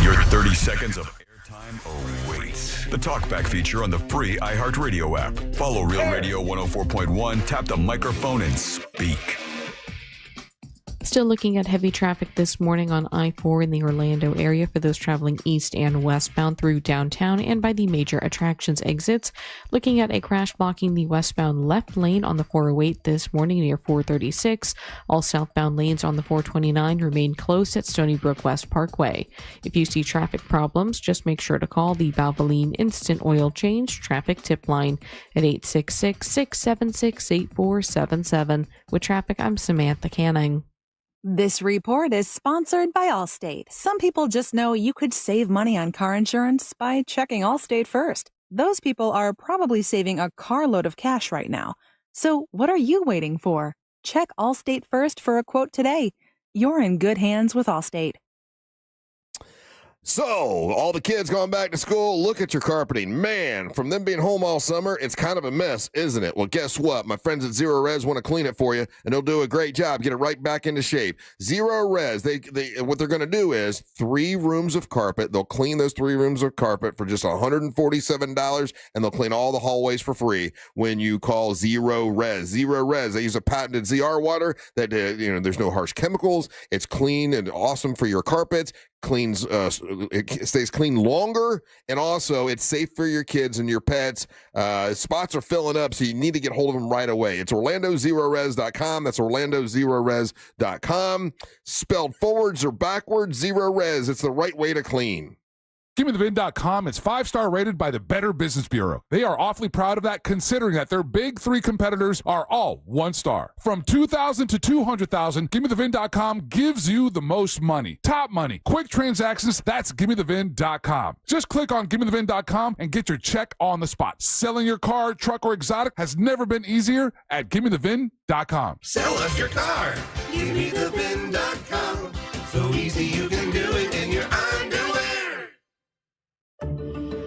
Your 30 seconds of airtime awaits. The Talkback feature on the free iHeartRadio app. Follow Real Radio 104.1, tap the microphone, and speak. Still looking at heavy traffic this morning on I-4 in the Orlando area for those traveling east and westbound through downtown and by the major attractions exits. Looking at a crash blocking the westbound left lane on the 408 this morning near 436. All southbound lanes on the 429 remain closed at Stony Brook West Parkway. If you see traffic problems, just make sure to call the Valvoline Instant Oil Change Traffic Tip Line at 866-676-8477. With traffic, I'm Samantha Canning. This report is sponsored by Allstate. Some people just know you could save money on car insurance by checking Allstate first. Those people are probably saving a carload of cash right now. So what are you waiting for? Check Allstate first for a quote today. You're in good hands with Allstate. So, all the kids going back to school, look at your carpeting. Man, from them being home all summer, it's kind of a mess, isn't it? Well, guess what? My friends at Zero Res want to clean it for you, and they'll do a great job, get it right back into shape. Zero Res, what they're going to do is 3 rooms of carpet. They'll clean those 3 rooms of carpet for just $147, and they'll clean all the hallways for free when you call Zero Res. Zero Res, they use a patented ZR water that, there's no harsh chemicals. It's clean and awesome for your carpets. It stays clean longer, and also it's safe for your kids and your pets. Spots are filling up, so you need to get hold of them right away. It's OrlandoZeroRes.com. That's OrlandoZeroRes.com. Spelled forwards or backwards, Zero Res. It's the right way to clean. GimmeTheVin.com is 5-star rated by the Better Business Bureau. They are awfully proud of that, considering that their big 3 competitors are all 1-star. From $2,000 to $200,000, GimmeTheVin.com gives you the most money. Top money. Quick transactions. That's GimmeTheVin.com. Just click on GimmeTheVin.com and get your check on the spot. Selling your car, truck, or exotic has never been easier at GimmeTheVin.com. Sell us your car. GimmeTheVin.com. So easy you can do it in your underwear.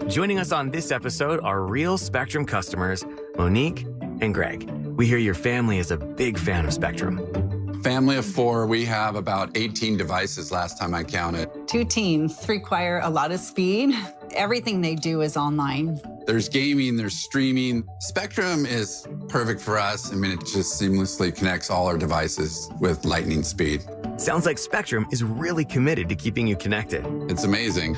Joining us on this episode are real Spectrum customers, Monique and Greg. We hear your family is a big fan of Spectrum. Family of 4, we have about 18 devices last time I counted. 2 teams require a lot of speed. Everything they do is online. There's gaming, there's streaming. Spectrum is perfect for us. I mean, it just seamlessly connects all our devices with lightning speed. Sounds like Spectrum is really committed to keeping you connected. It's amazing.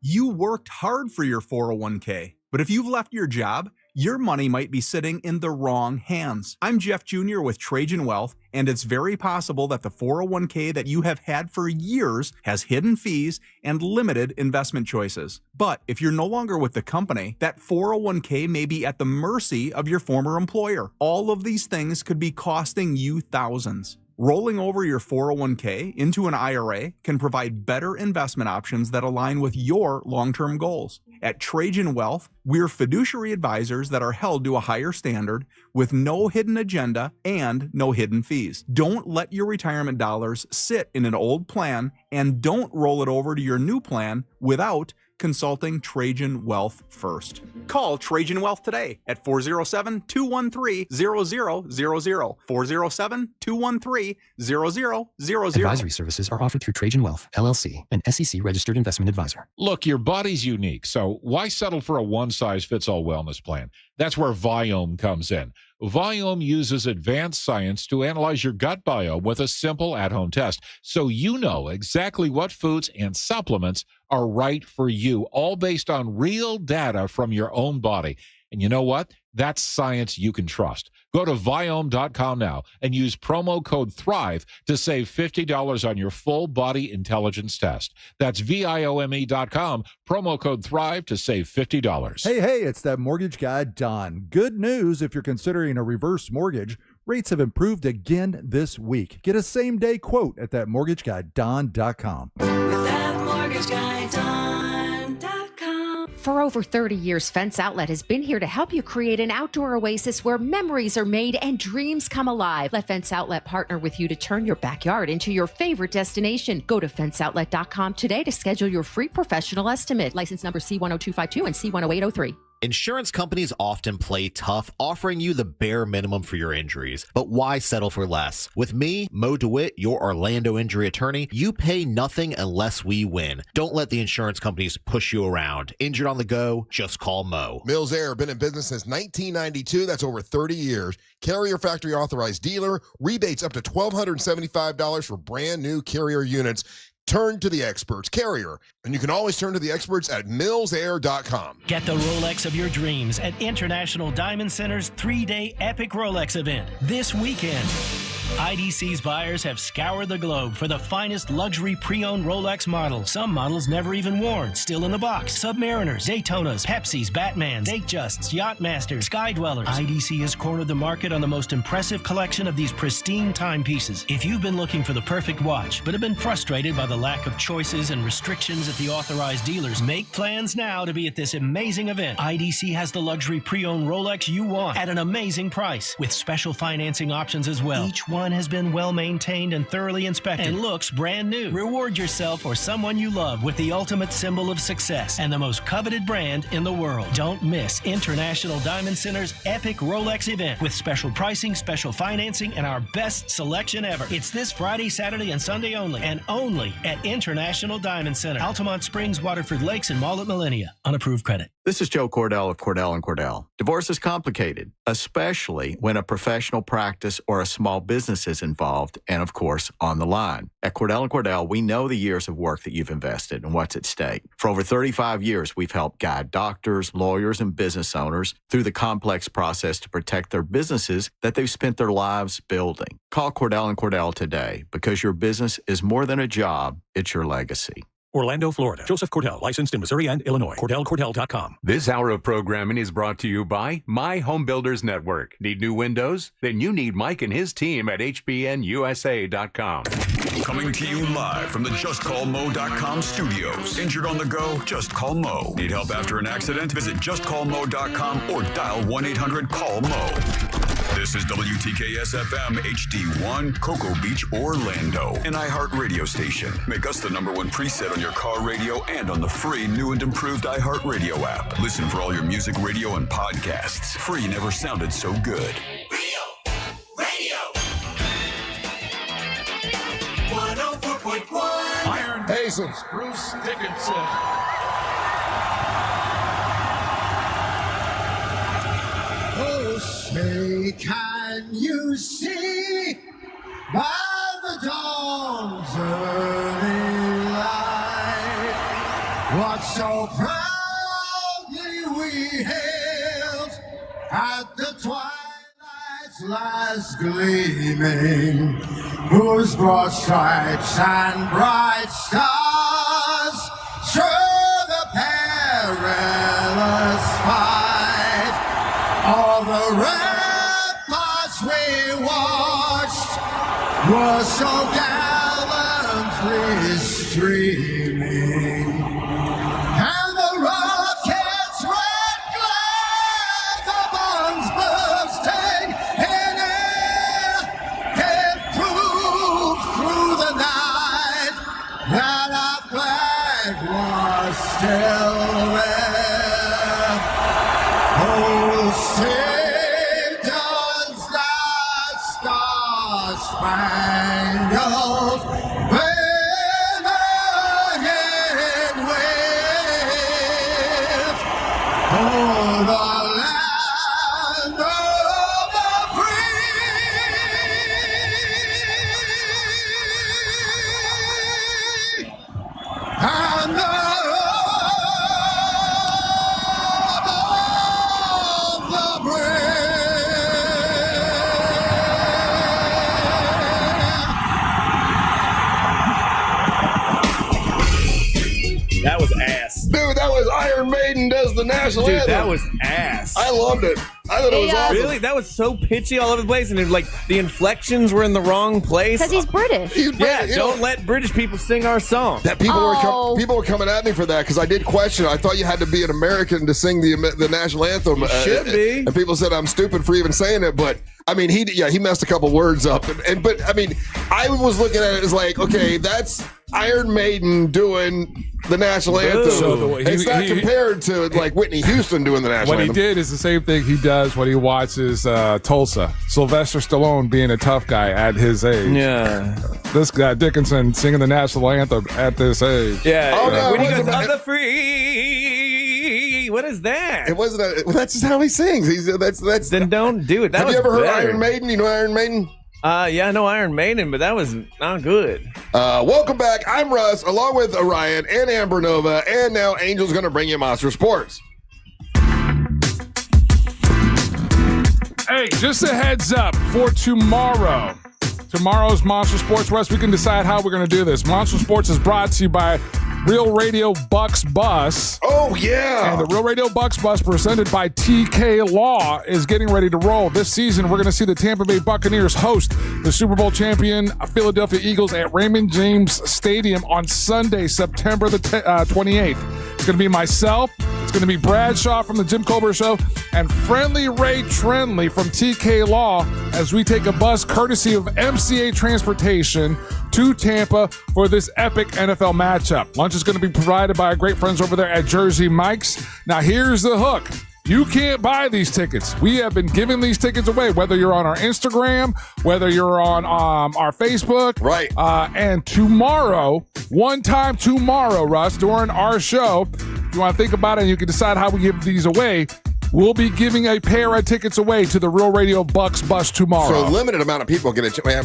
You worked hard for your 401k, but if you've left your job, your money might be sitting in the wrong hands. I'm Jeff Jr. with Trajan Wealth, and it's very possible that the 401k that you have had for years has hidden fees and limited investment choices. But if you're no longer with the company, that 401k may be at the mercy of your former employer. All of these things could be costing you thousands. Rolling over your 401k into an IRA can provide better investment options that align with your long-term goals. At Trajan Wealth, we're fiduciary advisors that are held to a higher standard with no hidden agenda and no hidden fees. Don't let your retirement dollars sit in an old plan, and don't roll it over to your new plan without consulting Trajan Wealth first. Call Trajan Wealth today at 407-213-0000, 407-213-0000. Advisory services are offered through Trajan Wealth, LLC, an SEC-registered investment advisor. Look, your body's unique, so why settle for a one-size-fits-all wellness plan? That's where Viome comes in. Viome uses advanced science to analyze your gut biome with a simple at-home test, so you know exactly what foods and supplements are right for you, all based on real data from your own body. And you know what? That's science you can trust. Go to Viome.com now and use promo code THRIVE to save $50 on your full body intelligence test. That's Viome.com, promo code THRIVE to save $50. Hey, it's that mortgage guy, Don. Good news if you're considering a reverse mortgage. Rates have improved again this week. Get a same-day quote at thatmortgageguyDon.com. With that mortgage guy, Don.com. For over 30 years, Fence Outlet has been here to help you create an outdoor oasis where memories are made and dreams come alive. Let Fence Outlet partner with you to turn your backyard into your favorite destination. Go to fenceoutlet.com today to schedule your free professional estimate. License number C10252 and C10803. Insurance companies often play tough, offering you the bare minimum for your injuries. But why settle for less? With me, Mo DeWitt, your Orlando injury attorney, you pay nothing unless we win. Don't let the insurance companies push you around. Injured on the go, just call Mo. Mills Air, been in business since 1992. That's over 30 years. Carrier factory authorized dealer. Rebates up to $1,275 for brand new Carrier units. Turn to the experts, Carrier. And you can always turn to the experts at millsair.com. Get the Rolex of your dreams at International Diamond Center's 3-day epic Rolex event this weekend. IDC's buyers have scoured the globe for the finest luxury pre-owned Rolex models. Some models never even worn, still in the box. Submariners, Daytonas, Pepsis, Batmans, Datejusts, Yachtmasters, Sky Dwellers. IDC has cornered the market on the most impressive collection of these pristine timepieces. If you've been looking for the perfect watch, but have been frustrated by the lack of choices and restrictions at the authorized dealers, make plans now to be at this amazing event. IDC has the luxury pre-owned Rolex you want at an amazing price, with special financing options as well. Each one one has been well maintained and thoroughly inspected and looks brand new. Reward yourself or someone you love with the ultimate symbol of success and the most coveted brand in the world. Don't miss International Diamond Center's epic Rolex event with special pricing, special financing, and our best selection ever. It's this Friday, Saturday, and Sunday only, and only at International Diamond Center, Altamont Springs, Waterford Lakes, and Mall at Millennia. Unapproved credit. This is Joe Cordell of Cordell & Cordell. Divorce is complicated, especially when a professional practice or a small business is involved and, of course, on the line. At Cordell & Cordell, we know the years of work that you've invested and what's at stake. For over 35 years, we've helped guide doctors, lawyers, and business owners through the complex process to protect their businesses that they've spent their lives building. Call Cordell & Cordell today because your business is more than a job, it's your legacy. Orlando, Florida. Joseph Cordell, licensed in Missouri and Illinois. CordellCordell.com. This hour of programming is brought to you by My Home Builders Network. Need new windows? Then you need Mike and his team at HBNUSA.com. Coming to you live from the JustCallMo.com studios. Injured on the go? Just call Mo. Need help after an accident? Visit JustCallMo.com or dial 1-800-CALL-MO. This is WTKS-FM HD1, Cocoa Beach, Orlando. An iHeart radio station. Make us the #1 preset on your car radio and on the free new and improved iHeart Radio app. Listen for all your music, radio, and podcasts. Free never sounded so good. Radio. 104.1. Iron Hazel. Bruce Dickenson. Oh, say, can you see by the dawn's early light what so proudly we hailed at the twilight's last gleaming, whose broad stripes and bright stars show the perilous fight. All the ramparts we watched were so gallantly streaming, and the rocket's red glare, the bombs bursting in air, gave proof through the night that our flag was still there. Oh, say does that star-spangled banner yet wave o'er the land of the free and the That was ass. Dude, that was Iron Maiden does the national anthem. That was ass. I loved it. I thought it was awesome. Really? That was so pitchy all over the place, and it, like the inflections were in the wrong place. Because he's British. Yeah, don't let British people sing our song. That people were coming at me for that because I did question. I thought you had to be an American to sing the national anthem. You should be. And people said I'm stupid for even saying it, but I mean, he messed a couple words up. But I mean, I was looking at it as like, okay, that's Iron Maiden doing the national anthem. So it's not compared to like Whitney Houston doing the national anthem. What he did is the same thing he does when he watches Tulsa. Sylvester Stallone being a tough guy at his age. Yeah. This guy, Dickenson, singing the national anthem at this age. Yeah. Oh, no, when he goes, "I'm the free." What is that? It wasn't. That's just how he sings. That's. Then don't do it. Have you ever heard Iron Maiden? You know Iron Maiden? Yeah, I know Iron Maiden, but that was not good. Welcome back. I'm Russ, along with Orion and Amber Nova, and now Angel's going to bring you Monster Sports. Hey, just a heads up for tomorrow. Tomorrow's Monster Sports, Russ, we can decide how we're going to do this. Monster Sports is brought to you by Real Radio Bucks Bus. Oh, yeah. And the Real Radio Bucks Bus, presented by TK Law, is getting ready to roll. This season, we're going to see the Tampa Bay Buccaneers host the Super Bowl champion Philadelphia Eagles at Raymond James Stadium on Sunday, September the 28th. It's going to be myself. It's It's going to be Bradshaw from the Jim Colbert Show and Friendly Ray Trenley from TK Law as we take a bus courtesy of MCA Transportation to Tampa for this epic NFL matchup. Lunch is going to be provided by our great friends over there at Jersey Mike's. Now, here's the hook. You can't buy these tickets. We have been giving these tickets away, whether you're on our Instagram, whether you're on our Facebook. Right. And tomorrow, Russ, during our show, if you want to think about it and you can decide how we give these away, we'll be giving a pair of tickets away to the Real Radio Bucks bus tomorrow. So a limited amount of people get it. I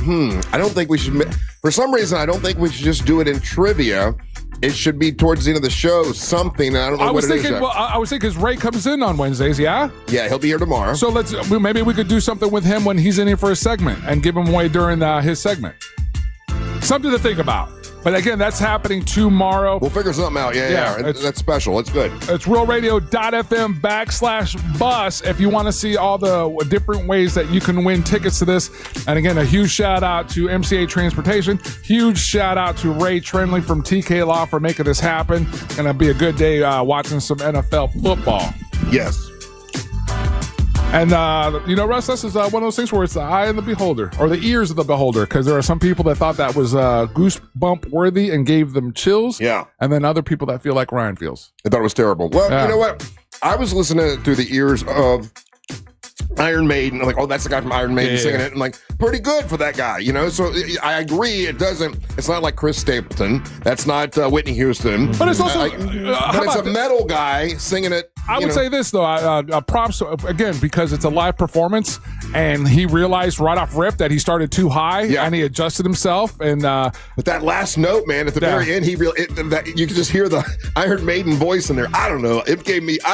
don't think we should, for some reason, I don't think we should just do it in trivia. It should be towards the end of the show, something. I don't know what it is. I was thinking because Ray comes in on Wednesdays, yeah? Yeah, he'll be here tomorrow. So maybe we could do something with him when he's in here for a segment and give him away during his segment. Something to think about. But again, that's happening tomorrow. We'll figure something out. Yeah. That's special. It's good. It's realradio.fm/bus if you want to see all the different ways that you can win tickets to this. And again, a huge shout out to MCA Transportation. Huge shout out to Ray Trenley from TK Law for making this happen. Gonna be a good day watching some NFL football. Yes. And, Russ, this is one of those things where it's the eye of the beholder or the ears of the beholder, because there are some people that thought that was goosebump worthy and gave them chills. Yeah. And then other people that feel like Ryan feels. I thought it was terrible. Well, You know what? I was listening through the ears of Iron Maiden, like, oh, that's the guy from Iron Maiden singing it, and like, pretty good for that guy, So I agree. It's not like Chris Stapleton. That's not Whitney Houston. But it's also, but it's a metal guy singing it. I would say this though, props again because it's a live performance, and he realized right off rip that he started too high, and he adjusted himself. And but that last note, man, at the very end, you could just hear the Iron Maiden voice in there. I don't know. I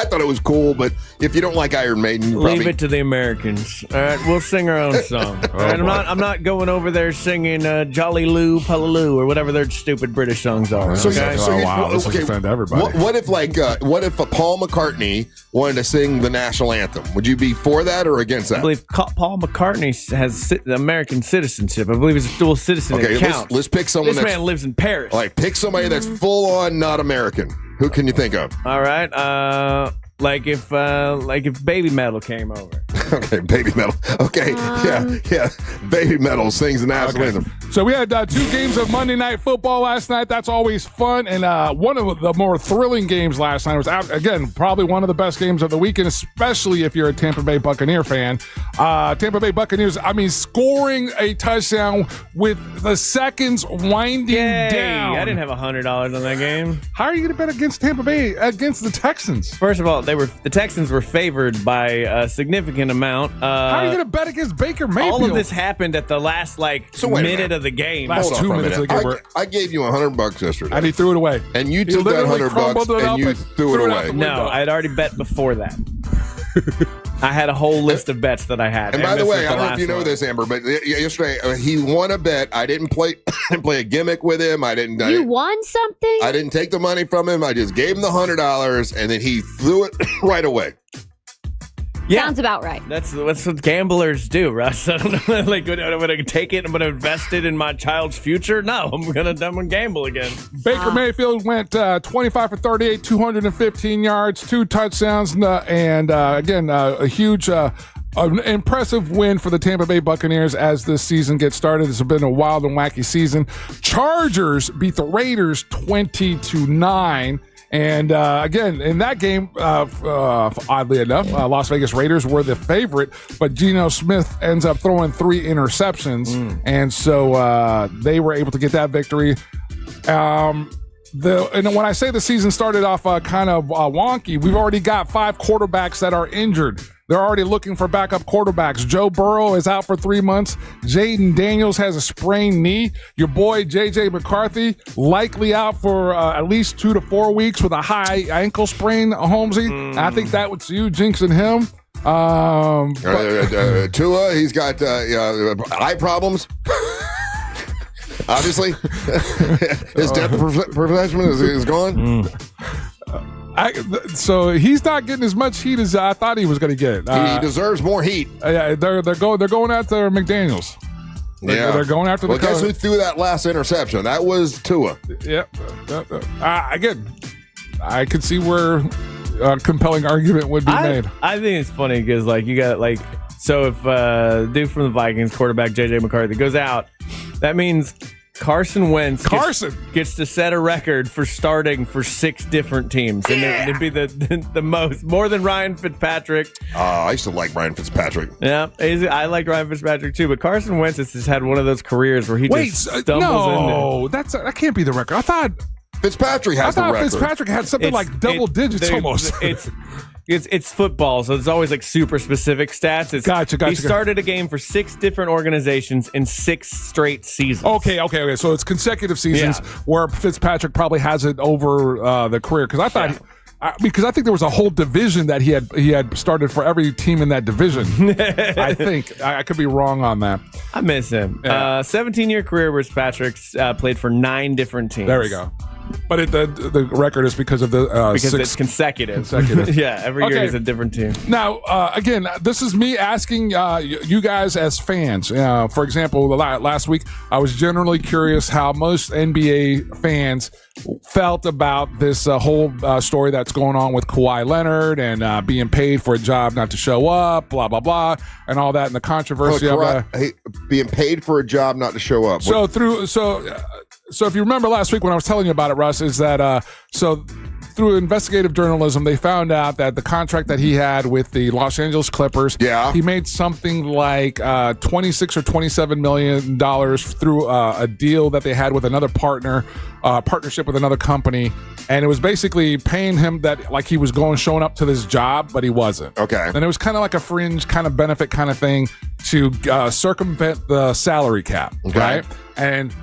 thought it was cool, but if you don't like Iron Maiden, leave it to the Americans. All right, we'll sing our own song. All right, I'm not going over there singing Jolly Lou Pallaloo or whatever their stupid British songs are. This will offend everybody. What if Paul McCartney wanted to sing the national anthem? Would you be for that or against that? I believe Paul McCartney has American citizenship. I believe he's a dual citizen. Okay, let's pick someone. This man lives in Paris. Like, pick somebody that's full on not American. Who can you think of? All right, like if Baby Metal came over. Okay, Baby Metal. Okay, yeah. Baby Metal sings the national anthem. So we had 2 games of Monday Night Football last night. That's always fun. And one of the more thrilling games last night was, again, probably one of the best games of the weekend, especially if you're a Tampa Bay Buccaneer fan. Tampa Bay Buccaneers, scoring a touchdown with the seconds winding down. I didn't have $100 on that game. How are you going to bet against Tampa Bay, against the Texans? First of all, the Texans were favored by a significant amount. How are you going to bet against Baker Mayfield? All of this happened at the last minute of the game. Last 2 minutes of the game. I gave you $100 yesterday, and he threw it away. And you took that $100 and you threw it away. No, I had already bet before that. I had a whole list of bets that I had. And by the way, I don't know if you know this, Amber, but yesterday he won a bet. I didn't play a gimmick with him. You won something? I didn't take the money from him. I just gave him the $100, and then he threw it right away. Yeah. Sounds about right. That's what gamblers do, Russ. I don't know. Like, I'm going to take it and I'm going to invest it in my child's future. No, I'm going to gamble again. Baker Mayfield went 25 for 38, 215 yards, 2 touchdowns, and again, a huge, an impressive win for the Tampa Bay Buccaneers as this season gets started. It's been a wild and wacky season. Chargers beat the Raiders 20-9. And again, in that game, oddly enough, Las Vegas Raiders were the favorite, but Geno Smith ends up throwing 3 interceptions, and so they were able to get that victory. And when I say the season started off kind of wonky, we've already got 5 quarterbacks that are injured. They're already looking for backup quarterbacks. Joe Burrow is out for 3 months. Jaden Daniels has a sprained knee. Your boy, J.J. McCarthy, likely out for at least 2 to 4 weeks with a high ankle sprain, Holmesy. I think that was you jinxing him. Tua, he's got eye problems. Obviously. His depth perception is gone. So he's not getting as much heat as I thought he was going to get. He deserves more heat. Yeah, they're going after McDaniels. They're going after the. Well, guess who threw that last interception? That was Tua. Yep. Again, I could see where compelling argument would be made. I think it's funny because like you got like so if dude from the Vikings quarterback J.J. McCarthy goes out, that means Carson Wentz gets to set a record for starting for 6 different teams. And it'd be the most, more than Ryan Fitzpatrick. I used to like Ryan Fitzpatrick. Yeah, I liked Ryan Fitzpatrick too, but Carson Wentz has just had one of those careers where he just stumbles into. That can't be the record. I thought Fitzpatrick has the record. Fitzpatrick had something like double digits almost. It's football, so it's always like super specific stats. Gotcha. He started a game for 6 different organizations in 6 straight seasons. Okay. So it's consecutive seasons where Fitzpatrick probably has it over the career. Because I thought, because I think there was a whole division that he had started for every team in that division. I think I could be wrong on that. I miss him. 17-year career where Fitzpatrick's played for 9 different teams. There we go. But the record is because of the because 6 it's consecutive. Yeah, every year is a different team. Now, again, this is me asking you guys as fans. For example, last week I was generally curious how most NBA fans felt about this whole story that's going on with Kawhi Leonard and being paid for a job not to show up, blah blah blah, and all that, and the controversy of being paid for a job not to show up. So if you remember last week when I was telling you about it, Russ, is that through investigative journalism, they found out that the contract that he had with the Los Angeles Clippers, he made something like $26 or $27 million through a deal that they had with another partnership with another company, and it was basically paying him that like he was showing up to this job, but he wasn't. Okay. And it was kind of like a fringe kind of benefit kind of thing to circumvent the salary cap, right? And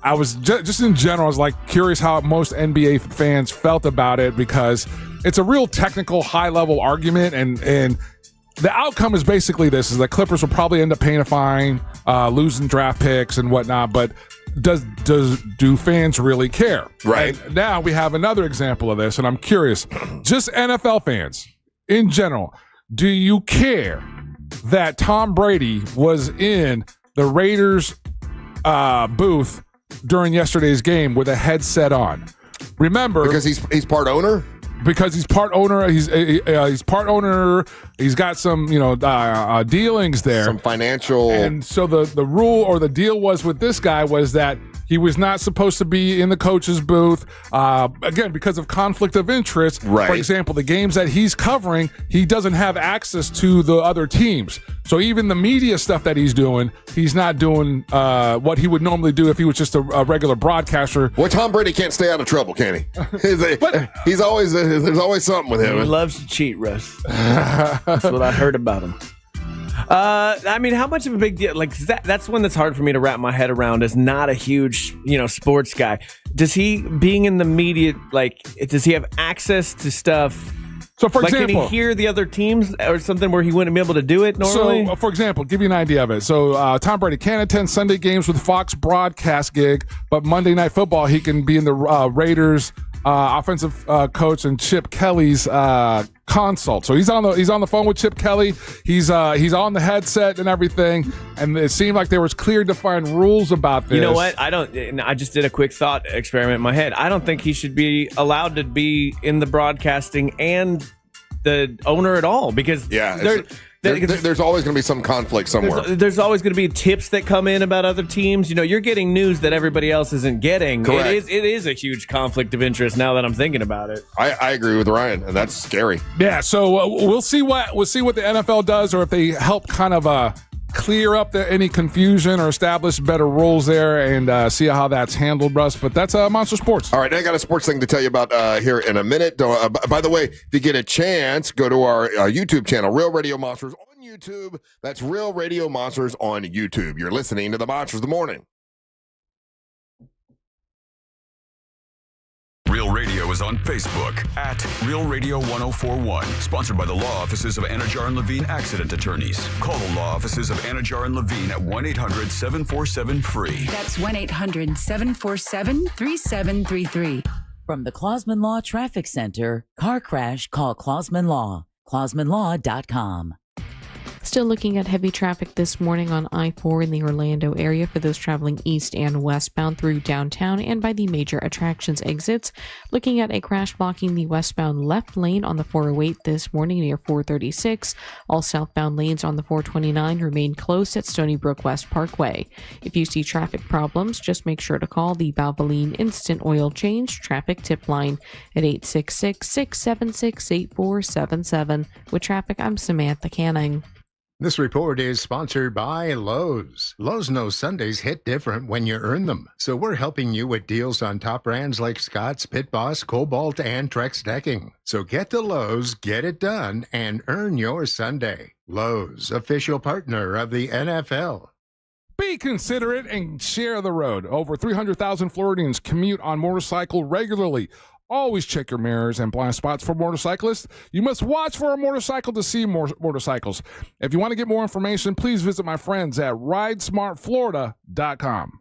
I was just in general, I was like curious how most NBA fans felt about it because it's a real technical, high-level argument, and the outcome is basically this: is that Clippers will probably end up paying a fine, losing draft picks and whatnot. But do fans really care? Right. And now we have another example of this, and I'm curious, just NFL fans in general, do you care that Tom Brady was in the Raiders booth during yesterday's game with a headset on? Remember, because he's part owner. Because he's part owner. He's part owner. He's got some dealings there, some financial. And so the rule or the deal was with this guy was that he was not supposed to be in the coach's booth, again, because of conflict of interest. Right. For example, the games that he's covering, he doesn't have access to the other teams. So even the media stuff that he's doing, he's not doing what he would normally do if he was just a regular broadcaster. Well, Tom Brady can't stay out of trouble, can he? He's always there's always something with him. He loves to cheat, Russ. That's what I heard about him. I mean, how much of a big deal? Like that's one that's hard for me to wrap my head around. As not a huge, sports guy. Does he, being in the media, does he have access to stuff? So, for example, can he hear the other teams or something where he wouldn't be able to do it normally? So, for example, give you an idea of it. So, Tom Brady can't attend Sunday games with Fox broadcast gig, but Monday Night Football he can be in the Raiders offensive coach and Chip Kelly's consult. So he's on the phone with Chip Kelly. He's on the headset and everything. And it seemed like there was clear, defined rules about this. You know what? I just did a quick thought experiment in my head. I don't think he should be allowed to be in the broadcasting and the owner at all because there's always going to be some conflict somewhere. There's always going to be tips that come in about other teams. You're getting news that everybody else isn't getting. Correct. It is a huge conflict of interest now that I'm thinking about it. I agree with Ryan, and that's scary. Yeah, so we'll see what the NFL does, or if they help kind of clear up any confusion or establish better rules there, and see how that's handled, Russ. But that's Monster Sports. All right, I got a sports thing to tell you about here in a minute. By the way, if you get a chance, go to our YouTube channel, Real Radio Monsters on YouTube. That's Real Radio Monsters on YouTube. You're listening to the Monsters of the Morning. Real Radio is on Facebook at Real Radio 1041. Sponsored by the law offices of Anajar and Levine Accident Attorneys. Call the law offices of Anajar and Levine at 1-800-747-FREE. That's 1-800-747-3733. From the Clausman Law Traffic Center, car crash, call Clausman Law. ClausmanLaw.com. Still looking at heavy traffic this morning on I-4 in the Orlando area for those traveling east and westbound through downtown and by the major attractions exits. Looking at a crash blocking the westbound left lane on the 408 this morning near 436. All southbound lanes on the 429 remain closed at Stony Brook West Parkway. If you see traffic problems, just make sure to call the Valvoline Instant Oil Change Traffic Tip Line at 866-676-8477. With traffic, I'm Samantha Canning. This report is sponsored by Lowe's. Lowe's knows Sundays hit different when you earn them. So we're helping you with deals on top brands like Scott's, Pit Boss, Cobalt, and Trex Decking. So get to Lowe's, get it done, and earn your Sunday. Lowe's, official partner of the NFL. Be considerate and share the road. Over 300,000 Floridians commute on motorcycle regularly. Always check your mirrors and blind spots for motorcyclists. You must watch for a motorcycle to see more motorcycles. If you want to get more information, please visit my friends at ridesmartflorida.com.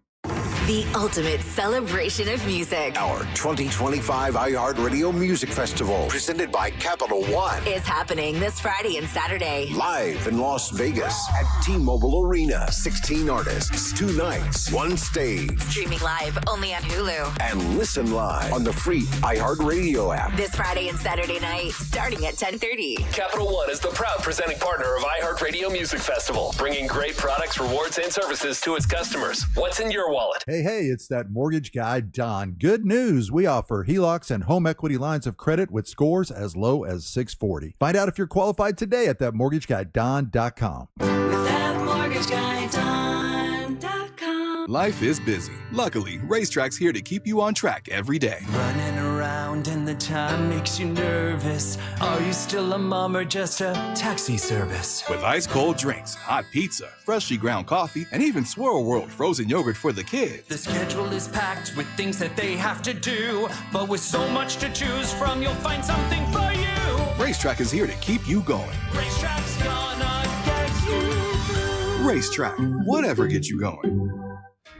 The ultimate celebration of music. Our 2025 iHeartRadio Music Festival, presented by Capital One, is happening this Friday and Saturday. Live in Las Vegas at T-Mobile Arena. 16 artists, 2 nights, 1 stage. Streaming live only on Hulu. And listen live on the free iHeartRadio app. This Friday and Saturday night, starting at 10:30. Capital One is the proud presenting partner of iHeartRadio Music Festival, bringing great products, rewards, and services to its customers. What's in your wallet? Hey, it's that mortgage guy, Don. Good news. We offer HELOCs and home equity lines of credit with scores as low as 640. Find out if you're qualified today at thatmortgageguyDon.com. With thatmortgageguyDon.com. Life is busy. Luckily, Racetrack's here to keep you on track every day. Running around and the time makes you nervous. Are you still a mom or just a taxi service? With ice cold drinks, hot pizza, freshly ground coffee, and even Swirl World frozen yogurt for the kids. The schedule is packed with things that they have to do, but with so much to choose from, you'll find something for you. Racetrack is here to keep you going. Racetrack's gonna get you through. Racetrack, whatever gets you going.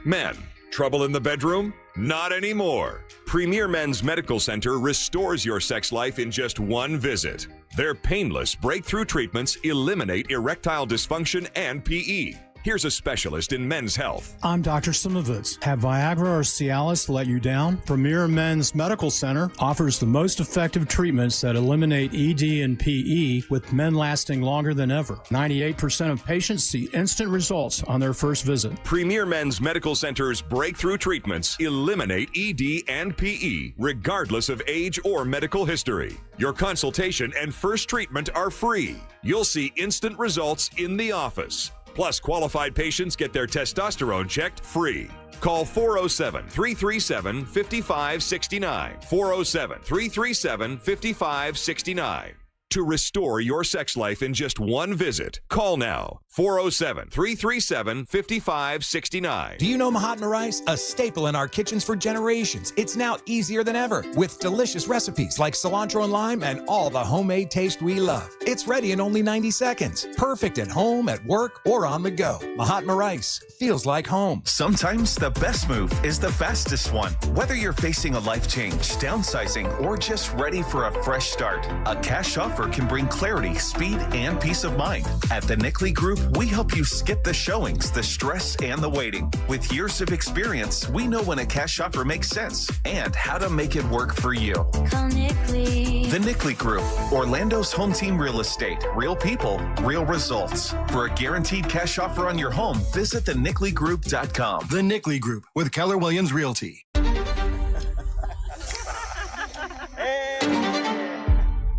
Men, trouble in the bedroom? Not anymore. Premier Men's Medical Center restores your sex life in just one visit. Their painless breakthrough treatments eliminate erectile dysfunction and PE. Here's a specialist in men's health. I'm Dr. Simovitz. Have Viagra or Cialis let you down? Premier Men's Medical Center offers the most effective treatments that eliminate ED and PE, with men lasting longer than ever. 98% of patients see instant results on their first visit. Premier Men's Medical Center's breakthrough treatments eliminate ED and PE, regardless of age or medical history. Your consultation and first treatment are free. You'll see instant results in the office. Plus, qualified patients get their testosterone checked free. Call 407-337-5569. 407-337-5569. To restore your sex life in just one visit, call now. 407-337-5569. Do you know Mahatma rice? A staple in our kitchens for generations. It's now easier than ever with delicious recipes like cilantro and lime and all the homemade taste we love. It's ready in only 90 seconds. Perfect at home, at work, or on the go. Mahatma rice feels like home. Sometimes the best move is the fastest one. Whether you're facing a life change, downsizing, or just ready for a fresh start, a cash offer can bring clarity, speed, and peace of mind. At the Nickley Group, we help you skip the showings, the stress, and the waiting. With years of experience, we know when a cash offer makes sense and how to make it work for you. Call Nickley. The Nickley Group, Orlando's home team real estate. Real people, real results. For a guaranteed cash offer on your home, visit thenickley.com. The Nickley Group with Keller Williams Realty.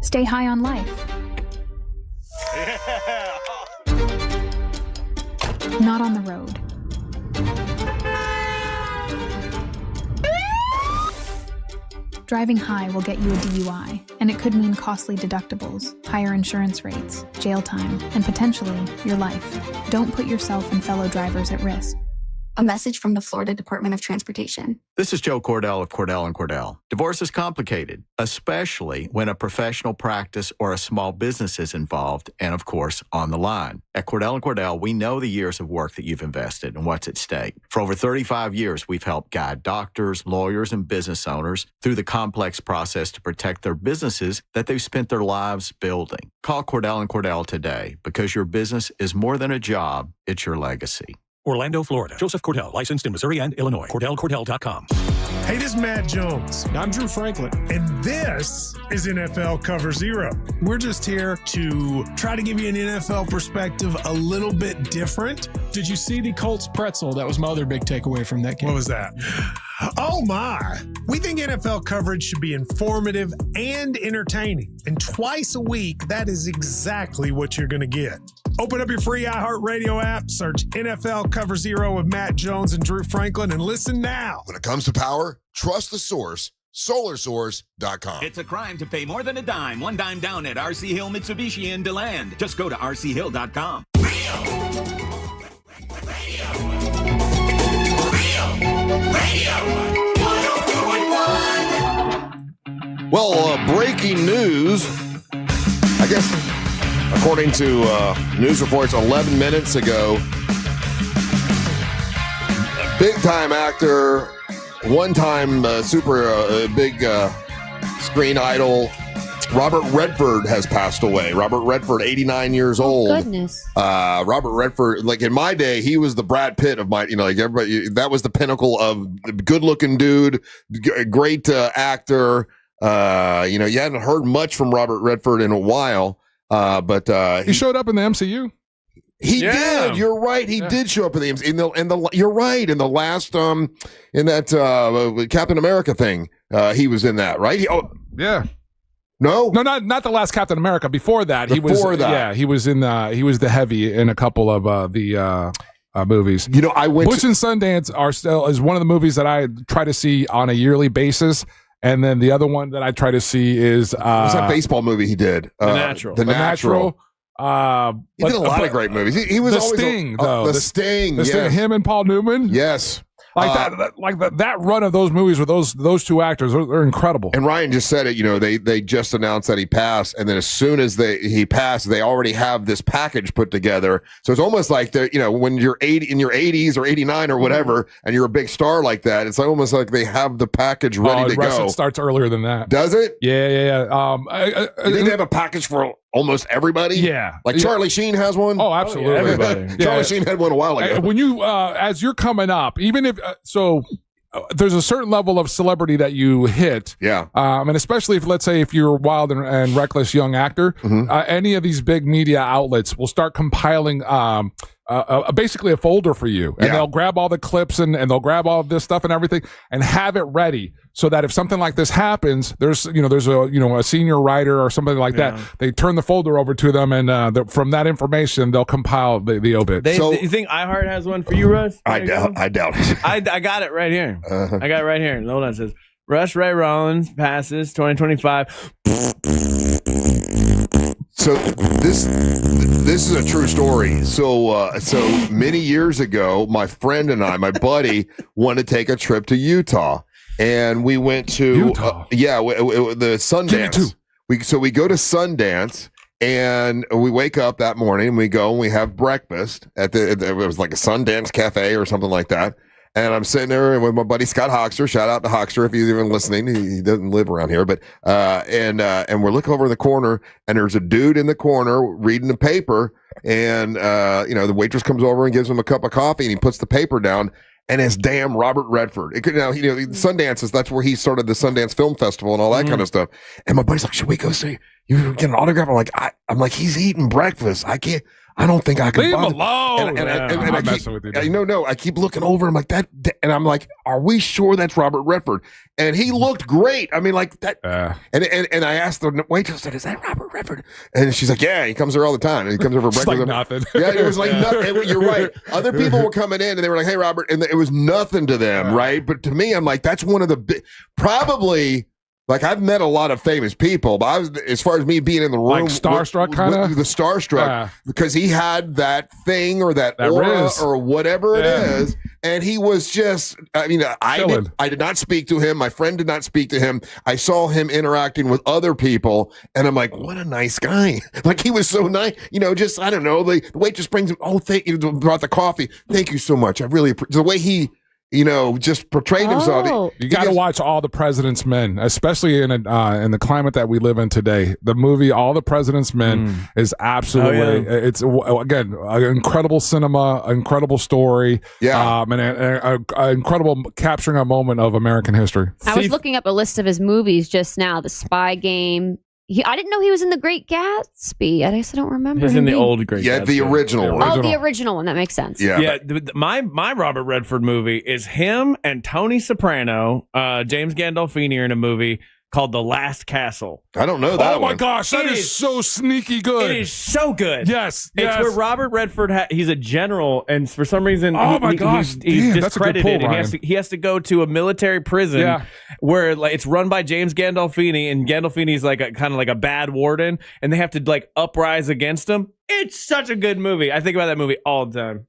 Stay high on life. Not on the road. Driving high will get you a DUI, and it could mean costly deductibles, higher insurance rates, jail time, and potentially your life. Don't put yourself and fellow drivers at risk. A message from the Florida Department of Transportation. This is Joe Cordell of Cordell & Cordell. Divorce is complicated, especially when a professional practice or a small business is involved and, of course, on the line. At Cordell & Cordell, we know the years of work that you've invested and what's at stake. For over 35 years, we've helped guide doctors, lawyers, and business owners through the complex process to protect their businesses that they've spent their lives building. Call Cordell & Cordell today because your business is more than a job, it's your legacy. Orlando, Florida. Joseph Cordell, licensed in Missouri and Illinois. CordellCordell.com. Hey, this is Matt Jones. I'm Drew Franklin. And this is NFL Cover Zero. We're just here to try to give you an NFL perspective a little bit different. Did you see the Colts pretzel? That was my other big takeaway from that game. What was that? Oh, my. We think NFL coverage should be informative and entertaining. And twice a week, that is exactly what you're going to get. Open up your free iHeartRadio app, search NFL Cover Zero with Matt Jones and Drew Franklin, and listen now. When it comes to power, trust the source, SolarSource.com. It's a crime to pay more than a dime. One dime down at RC Hill Mitsubishi in DeLand. Just go to rchill.com. Well, breaking news, I guess, according to news reports 11 minutes ago, big-time actor, one-time super big screen idol, Robert Redford has passed away. Robert Redford, 89 years old. Goodness. Robert Redford, like in my day, he was the Brad Pitt of my, like everybody, that was the pinnacle of good-looking dude, great actor. You hadn't heard much from Robert Redford in a while, but he showed up in the MCU. He did. You're right. He did show up in the you're right, in the last in that Captain America thing. He was in that, right? Yeah. No, not the last Captain America. Before that, he was in he was the heavy in a couple of the movies. I went Bush and Sundance is one of the movies that I try to see on a yearly basis. And then the other one that I try to see is what was that baseball movie he did? The Natural. The Natural. He did a lot of great movies. He was The always Sting, though. The Sting. The Sting, him and Paul Newman. Yes. That run of those movies with those two actors, they're incredible. And Ryan just said it. They just announced that he passed, and then as soon as he passed, they already have this package put together. So it's almost like when you're in your 80s or 89 or whatever, and you're a big star like that, it's almost like they have the package ready to go. It starts earlier than that. Does it? Yeah. You think they have a package for almost everybody? Yeah. Like Charlie Sheen has one? Oh, absolutely. Everybody. Charlie Sheen had one a while ago. When you, as you're coming up, even if, there's a certain level of celebrity that you hit. Yeah. And especially let's say if you're a wild and reckless young actor, any of these big media outlets will start compiling, basically a folder for you, and they'll grab all the clips and they'll grab all of this stuff and everything and have it ready so that if something like this happens, there's a senior writer or something like that. They turn the folder over to them, and from that information they'll compile the obit. You think iHeart has one for you, Russ? I doubt it. I got it right here. I got it right here. Hold on, it says Russ Ray Rollins passes 2025. So this is a true story. So many years ago, my friend and I, my buddy, wanted to take a trip to Utah, and we went to the Sundance. We go to Sundance, and we wake up that morning, and we go and we have breakfast at it was like a Sundance cafe or something like that. And I'm sitting there with my buddy Scott Hoxter. Shout out to Hoxter if he's even listening. He doesn't live around here, but and we're looking over in the corner, and there's a dude in the corner reading the paper, and the waitress comes over and gives him a cup of coffee, and he puts the paper down, and it's damn Robert Redford. Sundance that's where he started the Sundance Film Festival and all that kind of stuff. And my buddy's like, "Should we go see you get an autograph?" I'm like, he's eating breakfast. I don't think I can leave him alone. I keep looking over. I'm like that, and I'm like, are we sure that's Robert Redford? And he looked great. I mean, like that. And I asked the waitress, "Is that Robert Redford?" And she's like, "Yeah, he comes here all the time. And he comes over for breakfast." Like nothing. Yeah, it was like nothing. You're right. Other people were coming in, and they were like, "Hey, Robert," and it was nothing to them, right? But to me, I'm like, that's one of the probably Like, I've met a lot of famous people, but I was, as far as me being in the room, like starstruck kind of the starstruck, because he had that thing or that aura riz. or whatever it is, and he was just. I mean, I did not speak to him. My friend did not speak to him. I saw him interacting with other people, and I'm like, what a nice guy! Like, he was so nice. You know, just I don't know. The waitress brings him. Oh, thank you. Brought the coffee. Thank you so much. I really appreciate the way he. You know, just portrayed himself. You got to watch All the President's Men, especially in the climate that we live in today. The movie All the President's Men is absolutely it's again an incredible cinema, incredible story, and an incredible capturing a moment of American history. I was looking up a list of his movies just now. The Spy Game. I didn't know he was in The Great Gatsby. I guess I don't remember. He's in the old Great Gatsby. Yeah, the original one. Oh, the original one. That makes sense. Yeah. My Robert Redford movie is him and Tony Soprano. James Gandolfini are in a movie called The Last Castle. I don't know that one. Oh my gosh, that is so sneaky good. It is so good. Yes. It's where Robert Redford, he's a general, and for some reason, he's discredited. Pull, and he has to go to a military prison where like it's run by James Gandolfini, and Gandolfini's like kind of like a bad warden, and they have to like uprise against him. It's such a good movie. I think about that movie all the time.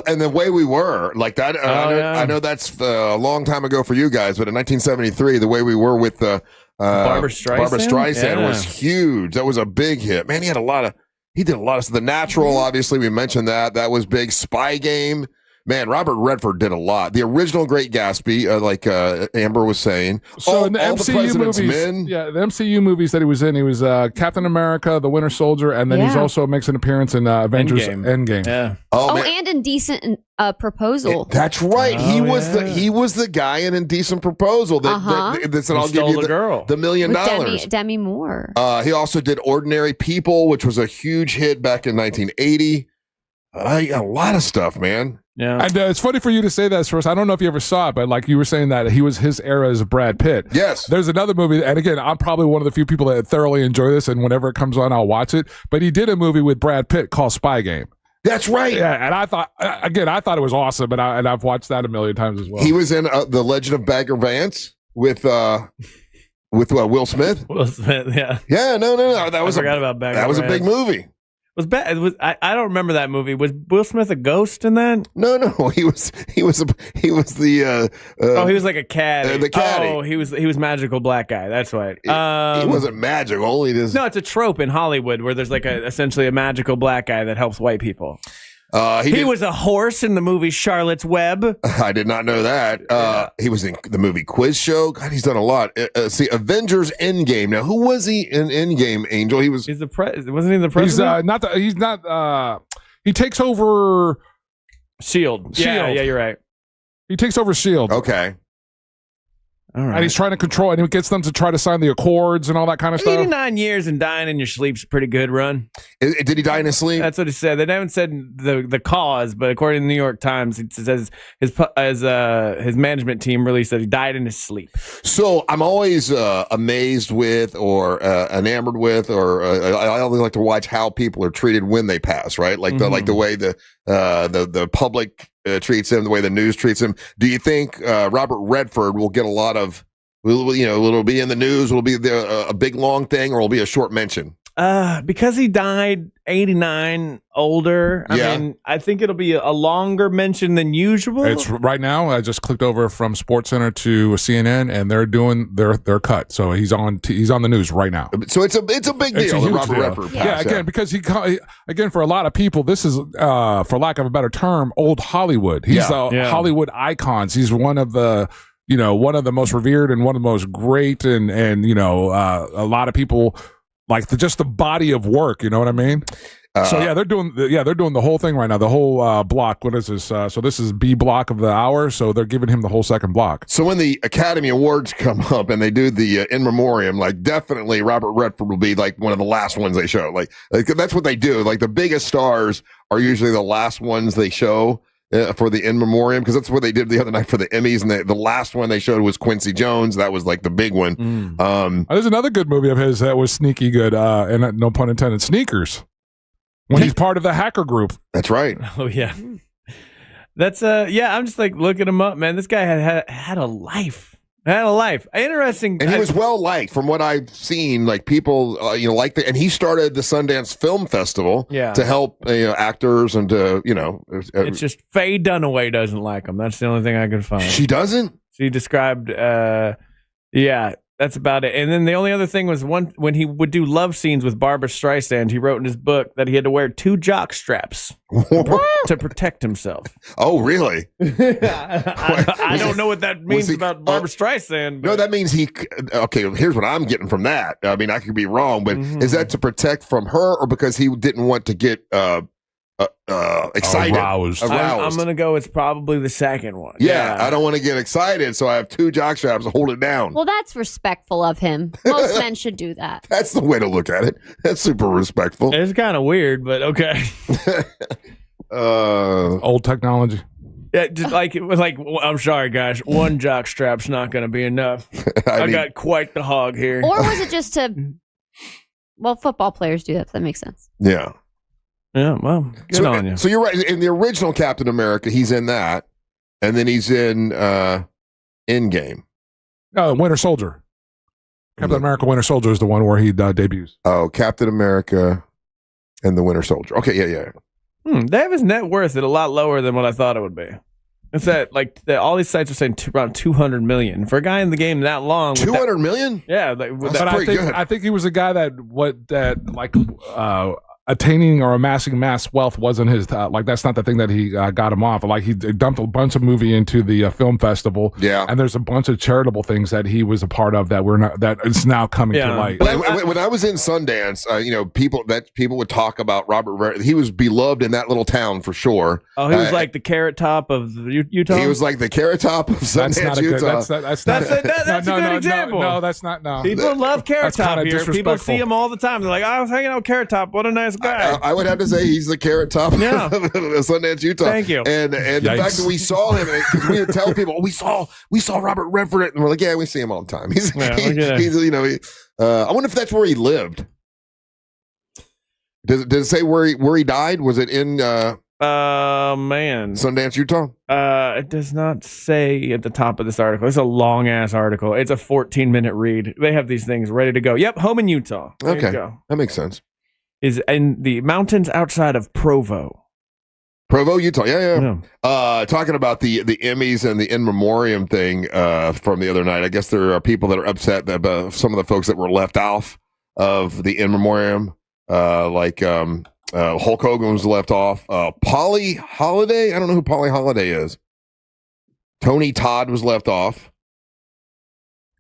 And the way we were like that. I know that's a long time ago for you guys, but in 1973, the way we were with the. Barbra Streisand was huge. That was a big hit. Man, he did a lot of stuff. The Natural, obviously, we mentioned that. That was big. Spy Game. Man, Robert Redford did a lot. The original Great Gatsby, like Amber was saying. So in the MCU movies, the MCU movies that he was in, he was Captain America, the Winter Soldier, and then he's also makes an appearance in Avengers Endgame. Yeah. And Indecent Proposal. That's right. He was the guy in Indecent Proposal that said, "I'll give you the $1 million." Demi Moore. He also did Ordinary People, which was a huge hit back in 1980. A lot of stuff, man. Yeah, and it's funny for you to say that, Russ. I don't know if you ever saw it, but like you were saying that his era as Brad Pitt. Yes. There's another movie, and again, I'm probably one of the few people that thoroughly enjoy this, and whenever it comes on, I'll watch it. But he did a movie with Brad Pitt called Spy Game. That's right. Yeah, and I thought it was awesome, and I've watched that a million times as well. He was in The Legend of Bagger Vance with Will Smith. Will Smith, yeah. Yeah, no. That was I forgot about Bagger That was Vance. a big movie. I don't remember that movie. Was Will Smith a ghost in that? No. He was the he was like a caddy. The caddy. Oh, he was magical black guy. That's right. He wasn't magical. No, it's a trope in Hollywood where there's like essentially a magical black guy that helps white people. He was a horse in the movie Charlotte's Web. I did not know that. He was in the movie Quiz Show. God, he's done a lot. See, Avengers Endgame. Now, who was he in Endgame, Angel? Wasn't he the president? He takes over S.H.I.E.L.D. Yeah, you're right. He takes over S.H.I.E.L.D. Okay. All right. And he's trying to control, and he gets them to try to sign the Accords and all that kind of stuff. 89 years and dying in your sleep's a pretty good run. Did he die in his sleep? That's what he said. They haven't said the cause, but according to the New York Times, it says his management team released that he died in his sleep. So I'm always amazed with or enamored with, or I always like to watch how people are treated when they pass, right? Like the way the public treats him, the way the news treats him. Do you think Robert Redford will get a lot of, will it be in the news? Will it be a big long thing, or will it be a short mention? Because he died 89, older. I mean, I think it'll be a longer mention than usual. It's right now. I just clicked over from SportsCenter to CNN, and they're doing their cut. So he's on the news right now. So it's a big deal that Robert Redford passed. Again, because again, for a lot of people, this is for lack of a better term, old Hollywood. He's Hollywood icons. He's one of the most revered and one of the most great, and a lot of people like just the body of work. You know what I mean? They're doing the whole thing right now. The whole block. What is this? So this is B block of the hour. So they're giving him the whole second block. So when the Academy Awards come up and they do the in memoriam, like definitely Robert Redford will be like one of the last ones they show. Like that's what they do. Like the biggest stars are usually the last ones they show. For the in memoriam, because that's what they did the other night for the Emmys, and the last one they showed was Quincy Jones. That was like the big one. There's another good movie of his that was sneaky good, and no pun intended, Sneakers, when he's part of the hacker group. That's right. Oh yeah, that's I'm just like looking him up, man. This guy had a life. Had a life. Interesting. And he was well liked from what I've seen. Like people, liked it. And he started the Sundance Film Festival to help actors and to, It's just Faye Dunaway doesn't like him. That's the only thing I could find. She doesn't? She described, that's about it. And then the only other thing was when he would do love scenes with Barbra Streisand, he wrote in his book that he had to wear 2 jock straps to protect himself. Oh, really? I don't know what that means about Barbra Streisand. No, that means here's what I'm getting from that. I mean, I could be wrong, but is that to protect from her or because he didn't want to get excited? Aroused. I'm going to go it's probably the second one. Yeah, I don't want to get excited, so I have 2 jock straps to hold it down. Well, that's respectful of him. Most men should do that. That's the way to look at it. That's super respectful. It's kind of weird, but okay. Old technology. Yeah, just I'm sorry, guys. 1 jock strap's not going to be enough. I got quite the hog here. Or was it just football players do that, so that makes sense. Yeah. Yeah, well, good on you. So you're right. In the original Captain America, he's in that. And then he's in Endgame. No, Winter Soldier. Captain America Winter Soldier is the one where he debuts. Oh, Captain America and the Winter Soldier. Okay, yeah. They have his net worth at a lot lower than what I thought it would be. It's that all these sites are saying around 200 million for a guy in the game that long. 200 million? Yeah, that's pretty good. I think he was a guy that attaining or amassing mass wealth wasn't his that's not the thing that he got him off. Like he dumped a bunch of movie into the film festival. Yeah, and there's a bunch of charitable things that he was a part of that is now coming to light. When I was in Sundance, people would talk about Robert. He was beloved in that little town for sure. Oh, he was like the Carrot Top of Utah. He was like the Carrot Top of Sundance, Utah. That's a good example. No, that's not. No, people love Carrot Top here. People see him all the time. They're like, I was hanging out with Carrot Top. What a nice guy. I would have to say he's the Carrot Top of Sundance, Utah. Thank you. And the fact that we saw him, because we would tell people, we saw Robert Redford, and we're like, yeah, we see him all the time. I wonder if that's where he lived. Does it say where he died? Was it in Sundance, Utah? It does not say at the top of this article. It's a long ass article. It's a 14-minute read. They have these things ready to go. Yep, home in Utah. There you go. That makes sense. Is in the mountains outside of Provo, Utah. Yeah. Talking about the Emmys and the in memoriam thing from the other night. I guess there are people that are upset about some of the folks that were left off of the in memoriam. Hulk Hogan was left off. Polly Holiday. I don't know who Polly Holiday is. Tony Todd was left off.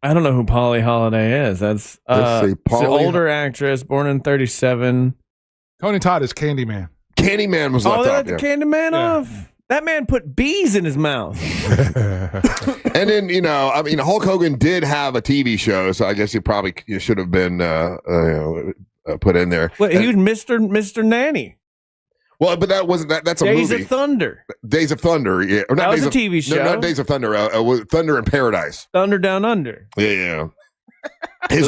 I don't know who Polly Holiday is. That's an older actress, born in 1937. Tony Todd is Candyman. Candyman was left off. Oh, that's Candyman off. That man put bees in his mouth. And then, Hulk Hogan did have a TV show, so I guess he probably should have been put in there. Well, he was Mr. Nanny. Well, but that wasn't that. That's a movie. Days of Thunder. Days of Thunder. Yeah, or that was a TV show. No, not Days of Thunder. Thunder in Paradise. Thunder Down Under. Yeah. His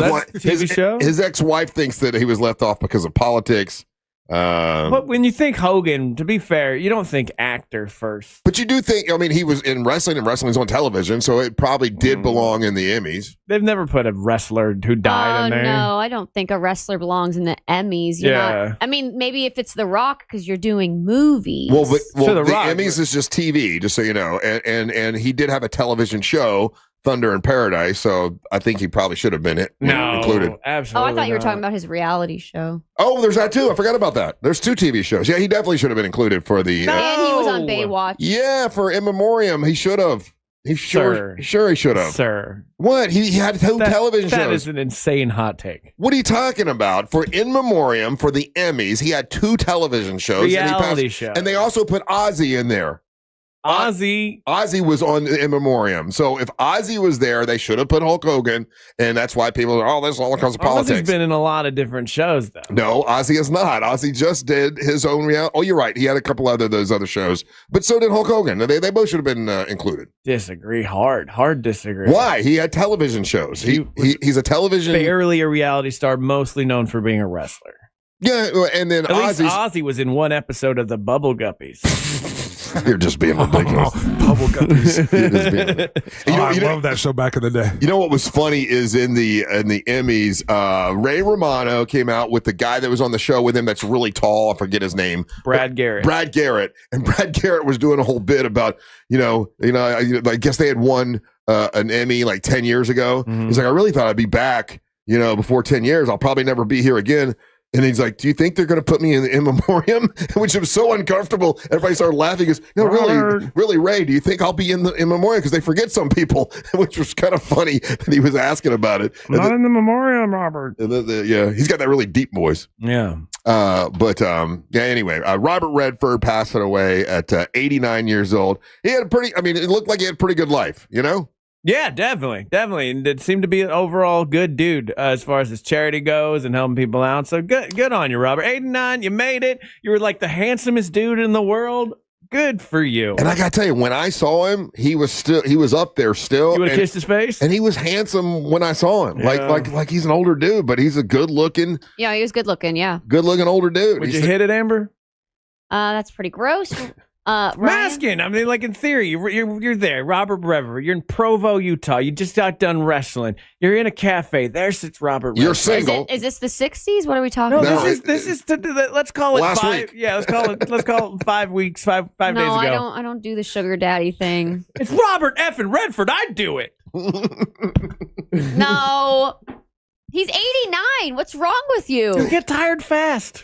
ex-wife thinks that he was left off because of politics. But when you think Hogan, to be fair, you don't think actor first. But you do think, he was in wrestling, and wrestling's on television, so it probably did belong in the Emmys. They've never put a wrestler who died in there. No, I don't think a wrestler belongs in the Emmys. Maybe if it's The Rock, because you're doing movies. Well, the Emmys is just TV, just so you know. And he did have a television show, Thunder in Paradise, so I think he probably should have been included. Absolutely. Oh, I thought you were talking about his reality show. Oh, there's that too. I forgot about that. There's 2 TV shows. Yeah, he definitely should have been included for the. And he was on Baywatch. Yeah, for In Memoriam, he should have. He sure he should have. Sir, what he had 2 television shows. That is an insane hot take. What are you talking about? For In Memoriam, for the Emmys, he had 2 television shows. Reality shows. And they also put Ozzy in there. Ozzy was on In Memoriam. So if Ozzy was there, they should have put Hulk Hogan, and that's why people are, this is all because of politics. Ozzy's been in a lot of different shows, though. No, Ozzy is not. Ozzy just did his own reality. Oh, you're right. He had a couple those other shows, but so did Hulk Hogan. They both should have been included. Disagree. Hard disagree. Why? He had television shows. He's a television. Barely a reality star, mostly known for being a wrestler. Yeah, and then Ozzy was in one episode of the Bubble Guppies. You're just being ridiculous. Bubble guppies. I love that show back in the day. You know what was funny is in the Emmys, Ray Romano came out with the guy that was on the show with him that's really tall. I forget his name. Brad Garrett. And Brad Garrett was doing a whole bit about, I guess they had won an Emmy like 10 years ago. Mm-hmm. He's like, I really thought I'd be back, before 10 years. I'll probably never be here again. And he's like, do you think they're going to put me in the in memoriam? Which was so uncomfortable. Everybody started laughing. He goes, no, really, Ray, do you think I'll be in the in memoriam? Because they forget some people, which was kind of funny that he was asking about it. I'm not in the memoriam, Robert. Yeah, he's got that really deep voice. Yeah. Anyway, Robert Redford passing away at 89 years old. He had it looked like he had a pretty good life, Yeah, definitely. And it seemed to be an overall good dude as far as his charity goes and helping people out. So good on you, Robert. 89, you made it. You were like the handsomest dude in the world. Good for you. And I got to tell you, when I saw him, he was up there still. You would have kissed his face? And he was handsome when I saw him. Yeah. Like he's an older dude, but he's a good looking. Yeah, he was good looking. Yeah. Good looking older dude. Would you hit it, Amber? That's pretty gross. Masking. I mean, like in theory, you're there, Robert Redford. You're in Provo, Utah. You just got done wrestling. You're in a cafe. There sits Robert Redford. You're single. Is this the 60s? What are we talking No, about? this is let's call it last 5. week. Yeah, let's call it 5 weeks, five days ago. No, I don't do the sugar daddy thing. It's Robert effing Redford. I'd do it. No. He's 89. What's wrong with you? You get tired fast.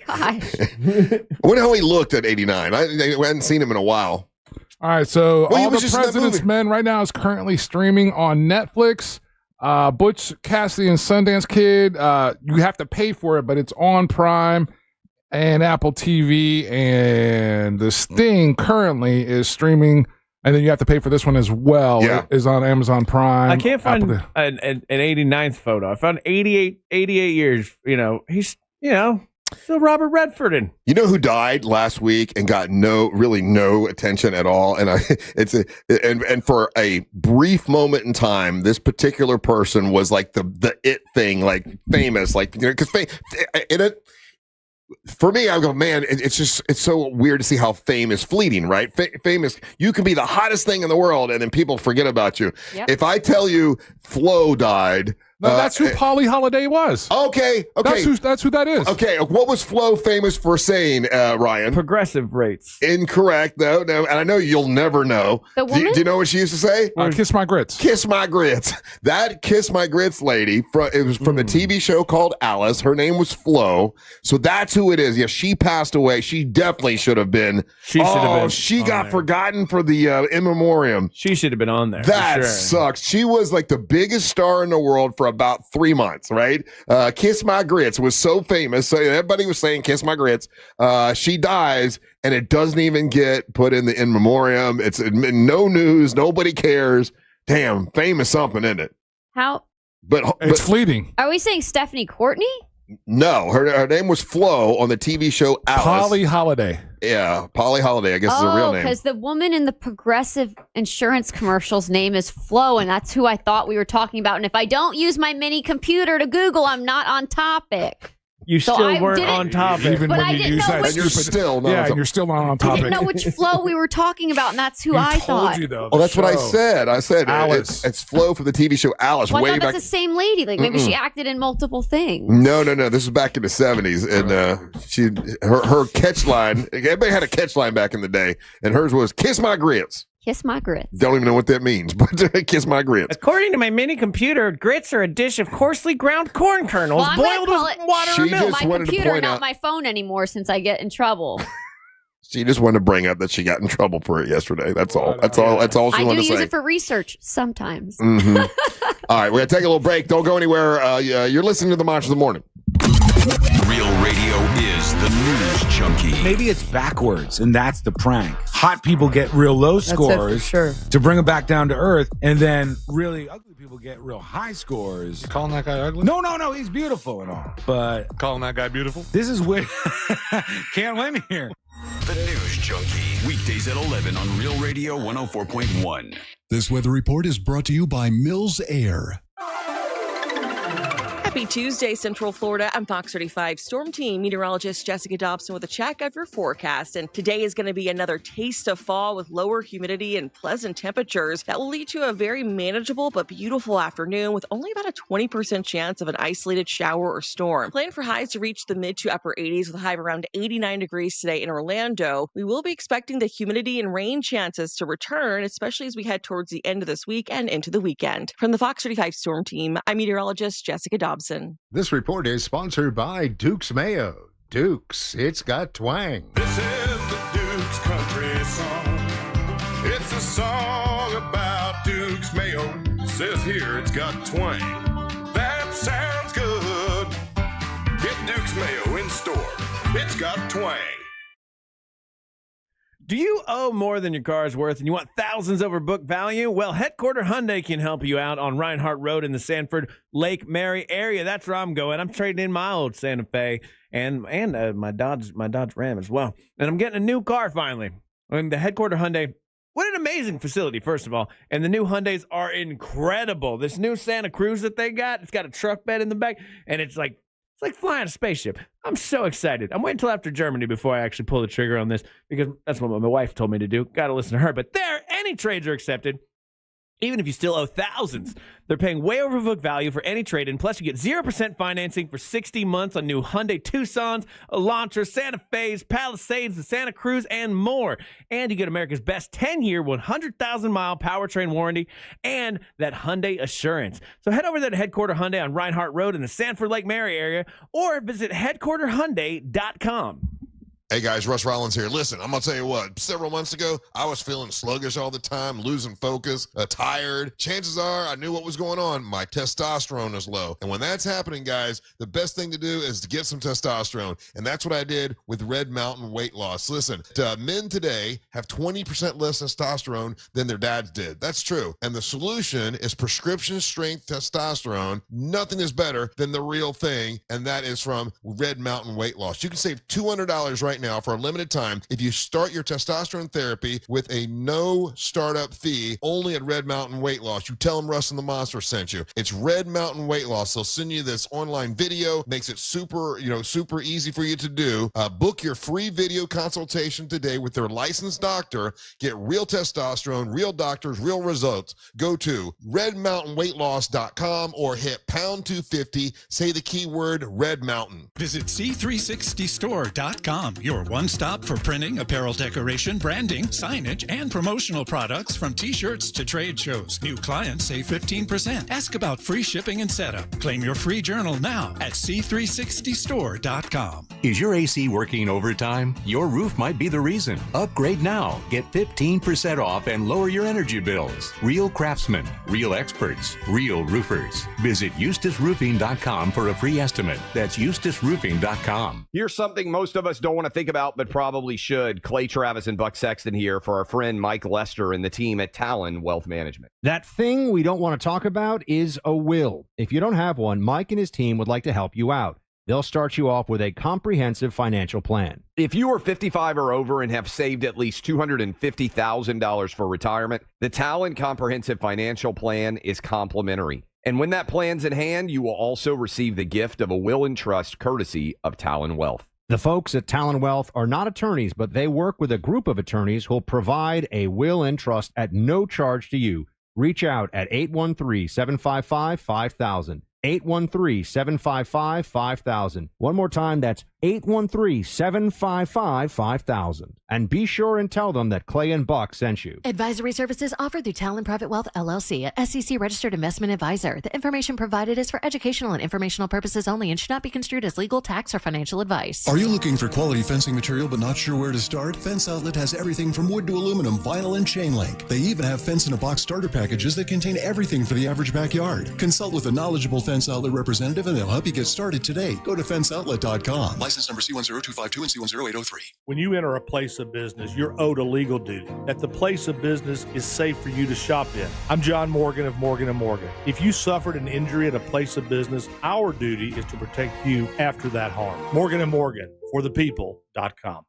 Gosh. I wonder how he looked at 89. I hadn't seen him in a while. All right, so Well, he All was the just in that President's movie. Men right now is currently streaming on Netflix. Butch Cassidy and Sundance Kid, you have to pay for it, but it's on Prime and Apple TV. And The Sting currently is streaming, and then you have to pay for this one as well. Yeah. It is on Amazon Prime. I can't find Apple- an 89th photo. I found 88 years. He's still Robert Redford in. You know who died last week and got no attention at all? And and for a brief moment in time, this particular person was like the it thing, like famous, like because for me, I go, man, it's so weird to see how fame is fleeting, right? Famous, you can be the hottest thing in the world, and then people forget about you. Yep. If I tell you Flo died. No, that's who Polly Holiday was. Okay. That's who that is. Okay, what was Flo famous for saying, Ryan? Progressive rates. Incorrect. No, and I know you'll never know. The woman? Do you know what she used to say? Kiss my grits. Kiss my grits. That Kiss my grits lady, it was from a TV show called Alice. Her name was Flo. So that's who it is. Yeah, she passed away. She definitely should have been. She got forgotten for the in memoriam. She should have been on there. That sucks. She was like the biggest star in the world for about 3 months, right? Kiss My Grits was so famous. So everybody was saying Kiss My Grits. She dies, and it doesn't even get put in the in memoriam. It's no news. Nobody cares. Damn, fame is something, isn't it? How? But It's fleeting. Are we saying Stephanie Courtney? no, her name was Flo on the TV show Alice. Polly Holiday. Yeah, Polly Holiday, I guess is her real name. Because the woman in the Progressive insurance commercials name is Flo, and that's who I thought we were talking about. And if I don't use my mini computer to Google, I'm not on topic. You So still I weren't didn't- on topic. Even But when I you didn't use know that which- You're stupid. still not Yeah, on and you're still not on I topic. didn't know which Flo we were talking about, and that's who I thought. You though. Oh, that's what I said. I said Alice. it's Flo for the TV show Alice. Well, I way thought back. that's the same lady. Like maybe she acted in multiple things. No. This is back in the 70s, and her catch line. Everybody had a catch line back in the day, and hers was "Kiss my grits." Kiss my grits. Don't even know what that means, but "Kiss my grits." According to my mini computer, grits are a dish of coarsely ground corn kernels Well, I'm gonna boiled call with it water She and milk. just My wanted to computer, point not out- my phone anymore, since I get in trouble. She just wanted to bring up that she got in trouble for it yesterday. That's all. That's all she I wanted do to use say. it for research sometimes. Mhm. All right, we're gonna take a little break. Don't go anywhere. You're listening to the Monster of the Morning. Real radio is the news junkie. Maybe it's backwards, and that's the prank. Hot people get real low That's it for scores sure. to bring them back down to earth, and then really ugly people get real high scores. Calling that guy ugly? No, he's beautiful and all. But Calling that guy beautiful? this is where can't win here. The news junkie. Weekdays at 11 on Real Radio 104.1. This weather report is brought to you by Mills Air. Happy Tuesday, Central Florida. I'm Fox 35 Storm Team meteorologist Jessica Dobson with a check of your forecast. And today is going to be another taste of fall with lower humidity and pleasant temperatures that will lead to a very manageable but beautiful afternoon with only about a 20% chance of an isolated shower or storm. Plan for highs to reach the mid to upper 80s with a high of around 89 degrees today in Orlando. We will be expecting the humidity and rain chances to return, especially as we head towards the end of this week and into the weekend. From the Fox 35 Storm Team, I'm meteorologist Jessica Dobson. This report is sponsored by Duke's Mayo. Duke's, it's got twang. This is the Duke's country song. It's a song about Duke's Mayo. It says here it's got twang. That sounds good. Get Duke's Mayo in store. It's got twang. Do you owe more than your car's worth and you want thousands over book value? Well, Headquarter Hyundai can help you out on Reinhardt Road in the Sanford Lake Mary area. That's where I'm going. I'm trading in my old Santa Fe and my Dodge Ram as well. And I'm getting a new car finally. And the Headquarter Hyundai, what an amazing facility, first of all. And the new Hyundais are incredible. This new Santa Cruz that they got, it's got a truck bed in the back, and it's like flying a spaceship. I'm so excited. I'm waiting until after Germany before I actually pull the trigger on this because that's what my wife told me to do. Got to listen to her. But there, any trades are accepted, even if you still owe thousands. They're paying way over book value for any trade-in. Plus, you get 0% financing for 60 months on new Hyundai Tucsons, Elantras, Santa Fe's, Palisades, the Santa Cruz, and more. And you get America's best 10-year, 100,000-mile powertrain warranty and that Hyundai Assurance. So head over there to Headquarter Hyundai on Reinhardt Road in the Sanford Lake Mary area or visit headquarterhyundai.com. Hey guys, Russ Rollins here. Listen, I'm going to tell you what, several months ago, I was feeling sluggish all the time, losing focus, tired. Chances are I knew what was going on. My testosterone is low. And when that's happening, guys, the best thing to do is to get some testosterone. And that's what I did with Red Mountain Weight Loss. Listen, men today have 20% less testosterone than their dads did. That's true. And the solution is prescription strength testosterone. Nothing is better than the real thing. And that is from Red Mountain Weight Loss. You can save $200 right now for a limited time if you start your testosterone therapy with a no startup fee only at Red Mountain Weight Loss. You tell them Russ and the Monster sent you. It's Red Mountain Weight Loss. They'll send you this online video, makes it super easy for you to do. Book your free video consultation today with their licensed doctor. Get real testosterone, real doctors, real results. Go to redmountainweightloss.com or hit pound 250. Say the keyword Red Mountain. Visit C360store.com. Your one-stop for printing, apparel decoration, branding, signage, and promotional products from t-shirts to trade shows. New clients save 15%. Ask about free shipping and setup. Claim your free journal now at C360store.com. Is your AC working overtime? Your roof might be the reason. Upgrade now. Get 15% off and lower your energy bills. Real craftsmen, real experts, real roofers. Visit EustaceRoofing.com for a free estimate. That's EustaceRoofing.com. Here's something most of us don't want to think about, but probably should. Clay Travis and Buck Sexton here for our friend Mike Lester and the team at Talon Wealth Management. That thing we don't want to talk about is a will. If you don't have one, Mike and his team would like to help you out. They'll start you off with a comprehensive financial plan. If you are 55 or over and have saved at least $250,000 for retirement, the Talon Comprehensive Financial Plan is complimentary. And when that plan's in hand, you will also receive the gift of a will and trust courtesy of Talon Wealth. The folks at Talon Wealth are not attorneys, but they work with a group of attorneys who'll provide a will and trust at no charge to you. Reach out at 813-755-5000. 813-755-5000. One more time, that's 813-755-5000. And be sure and tell them that Clay and Buck sent you. Advisory services offered through Talon Private Wealth, LLC, a SEC-registered investment advisor. The information provided is for educational and informational purposes only and should not be construed as legal, tax, or financial advice. Are you looking for quality fencing material but not sure where to start? Fence Outlet has everything from wood to aluminum, vinyl, and chain link. They even have fence-in-a-box starter packages that contain everything for the average backyard. Consult with a knowledgeable Fence Outlet representative and they'll help you get started today. Go to fenceoutlet.com. License number C10252 and C10803. When you enter a place of business, you're owed a legal duty that the place of business is safe for you to shop in. I'm John Morgan of Morgan & Morgan. If you suffered an injury at a place of business, our duty is to protect you after that harm. Morgan & Morgan, for the people.com.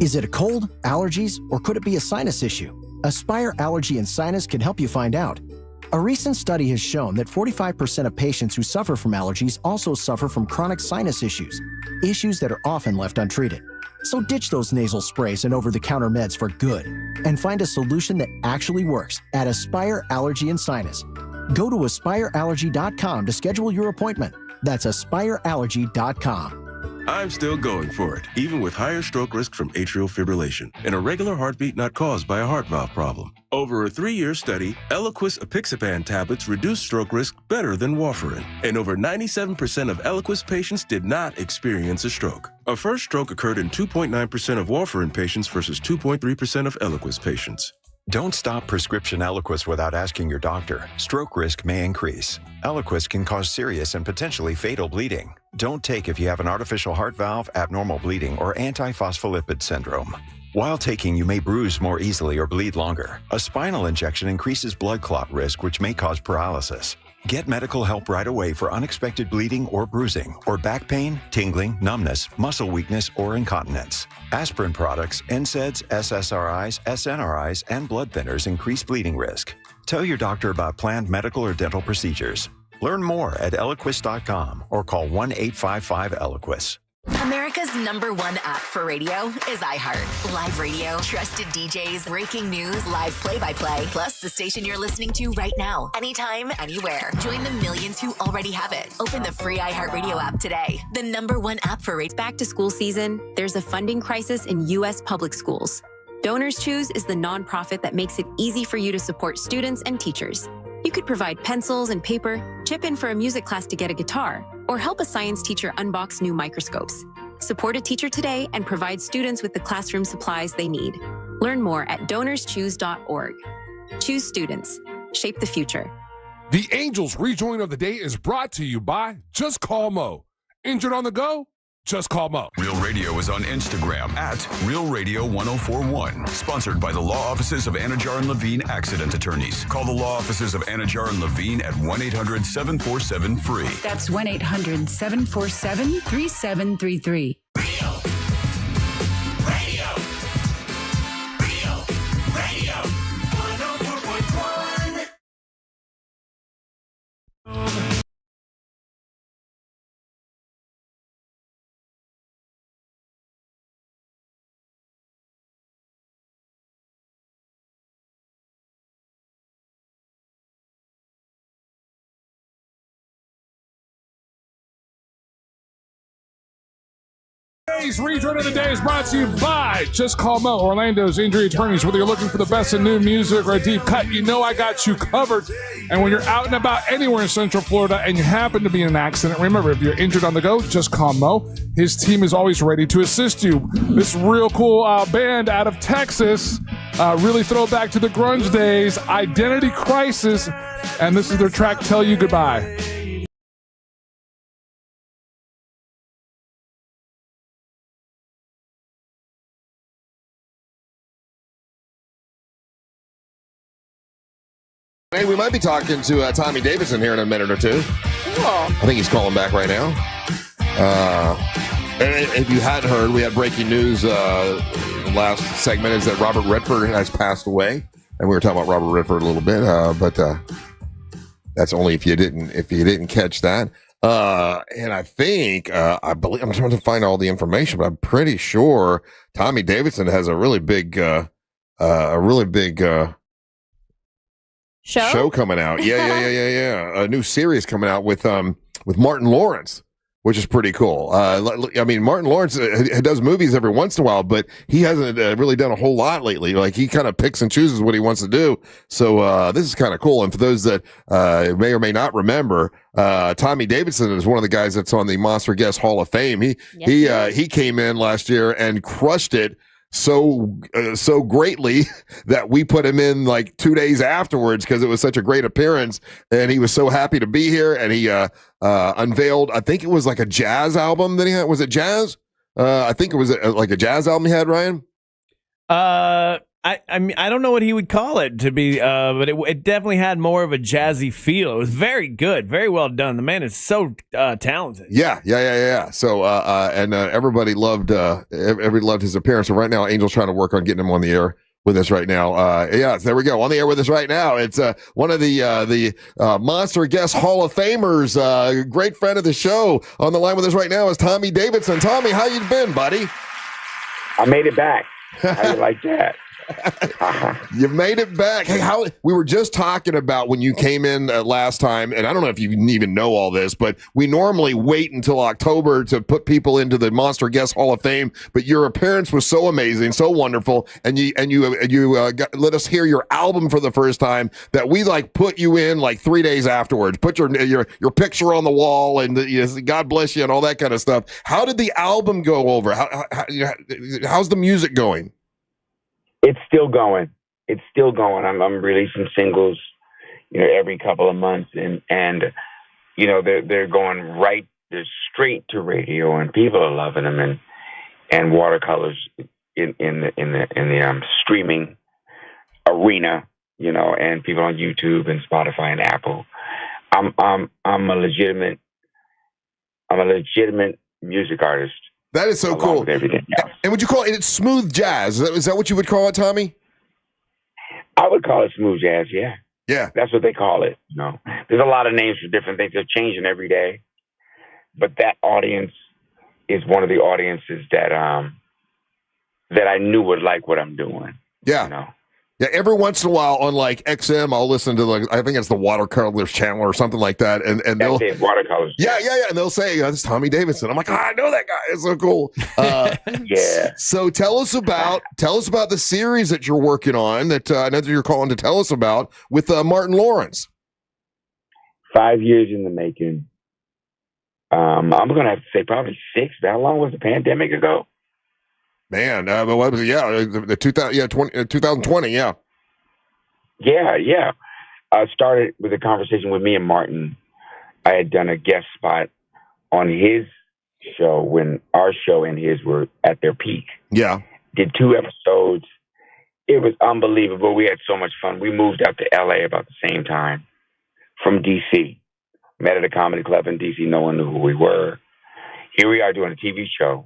Is it a cold, allergies, or could it be a sinus issue? Aspire Allergy and Sinus can help you find out. A recent study has shown that 45% of patients who suffer from allergies also suffer from chronic sinus issues that are often left untreated. So ditch those nasal sprays and over-the-counter meds for good and find a solution that actually works at Aspire Allergy and Sinus. Go to AspireAllergy.com to schedule your appointment. That's AspireAllergy.com. I'm still going for it, even with higher stroke risk from atrial fibrillation, an irregular heartbeat not caused by a heart valve problem. Over a 3-year study, Eliquis apixaban tablets reduced stroke risk better than warfarin, and over 97% of Eliquis patients did not experience a stroke. A first stroke occurred in 2.9% of warfarin patients versus 2.3% of Eliquis patients. Don't stop prescription Eliquis without asking your doctor. Stroke risk may increase. Eliquis can cause serious and potentially fatal bleeding. Don't take if you have an artificial heart valve, abnormal bleeding, or antiphospholipid syndrome. While taking, you may bruise more easily or bleed longer. A spinal injection increases blood clot risk, which may cause paralysis. Get medical help right away for unexpected bleeding or bruising, or back pain, tingling, numbness, muscle weakness, or incontinence. Aspirin products, NSAIDs, SSRIs, SNRIs, and blood thinners increase bleeding risk. Tell your doctor about planned medical or dental procedures. Learn more at Eliquis.com or call 1-855-ELIQUIS. America's #1 app for radio is iHeart. Live radio, trusted DJs, breaking news, live play-by-play, plus the station you're listening to right now, anytime, anywhere. Join the millions who already have it. Open the free iHeartRadio app today. The #1 app for radio. Back to school season, there's a funding crisis in U.S. public schools. Donors Choose is the nonprofit that makes it easy for you to support students and teachers. You could provide pencils and paper, chip in for a music class to get a guitar, or help a science teacher unbox new microscopes. Support a teacher today and provide students with the classroom supplies they need. Learn more at donorschoose.org. Choose students. Shape the future. The Angels rejoin of the day is brought to you by Just Call Mo. Injured on the go? Just call Mo. Real Radio is on Instagram at Real Radio 1041. Sponsored by the law offices of Anajar and Levine Accident Attorneys. Call the law offices of Anajar and Levine at 1-800-747-FREE. That's 1-800-747-3733. Today's rejoin of the day is brought to you by Just Call Mo, Orlando's injury attorneys. Whether you're looking for the best in new music or a deep cut, you know I got you covered. And when you're out and about anywhere in Central Florida and you happen to be in an accident, remember, if you're injured on the go, just call Mo. His team is always ready to assist you. This real cool band out of Texas, really throw back to the grunge days, Identity Crisis, and this is their track, Tell You Goodbye. Hey, we might be talking to Tommy Davidson here in a minute or two. I think he's calling back right now. And if you hadn't heard, we had breaking news. Last segment is that Robert Redford has passed away, and we were talking about Robert Redford a little bit, but that's only if you didn't catch that. And I think I believe I'm trying to find all the information, but I'm pretty sure Tommy Davidson has a really big show coming out. Yeah. A new series coming out with Martin Lawrence, which is pretty cool. I mean, Martin Lawrence does movies every once in a while, but he hasn't really done a whole lot lately. Like, he kind of picks and chooses what he wants to do. So this is kind of cool. And for those that may or may not remember, Tommy Davidson is one of the guys that's on the Monster Guest Hall of Fame. He came in last year and crushed it so greatly that we put him in like 2 days afterwards because it was such a great appearance, and he was so happy to be here. And he unveiled, I think it was like a jazz album that he had. Was it jazz? I think it was like a jazz album he had, Ryan. I mean, I don't know what he would call it to be, but it definitely had more of a jazzy feel. It was very good, very well done. The man is so talented. Yeah. So, and everybody loved his appearance. So right now, Angel's trying to work on getting him on the air with us right now. There we go. On the air with us right now. It's one of the Monster Guest Hall of Famers, great friend of the show. On the line with us right now is Tommy Davidson. Tommy, how you been, buddy? I made it back. How you like that? You made it back. Hey, we were just talking about when you came in last time, and I don't know if you even know all this, but we normally wait until October to put people into the Monster Guest Hall of Fame. But your appearance was so amazing, so wonderful, and you let us hear your album for the first time that we put you in 3 days afterwards. Put your picture on the wall and God bless you and all that kind of stuff. How did the album go over? How's the music going? It's still going. I'm releasing singles, every couple of months, and they're going they're straight to radio, and people are loving them, and watercolors in the streaming arena, and people on YouTube and Spotify and Apple. I'm a legitimate music artist. That is so cool. With everything else. And would you call it smooth jazz? Is that what you would call it, Tommy? I would call it smooth jazz, yeah. Yeah. That's what they call it. There's a lot of names for different things. They're changing every day. But that audience is one of the audiences that I knew would like what I'm doing. Yeah. Yeah, every once in a while on XM, I'll listen to I think it's the Watercolors channel or something like that, and they'll Watercolors. Yeah, and they'll say this is Tommy Davidson. I'm like, I know that guy. It's so cool. Yeah. So tell us about the series that you're working on that I know that you're calling to tell us about with Martin Lawrence. 5 years in the making. I'm gonna have to say probably 6. How long was the pandemic ago? Man, what was it? Yeah, the 2020, yeah. Yeah. I started with a conversation with me and Martin. I had done a guest spot on his show when our show and his were at their peak. Yeah. Did 2 episodes. It was unbelievable. We had so much fun. We moved out to LA about the same time from DC. Met at a comedy club in DC. No one knew who we were. Here we are doing a TV show.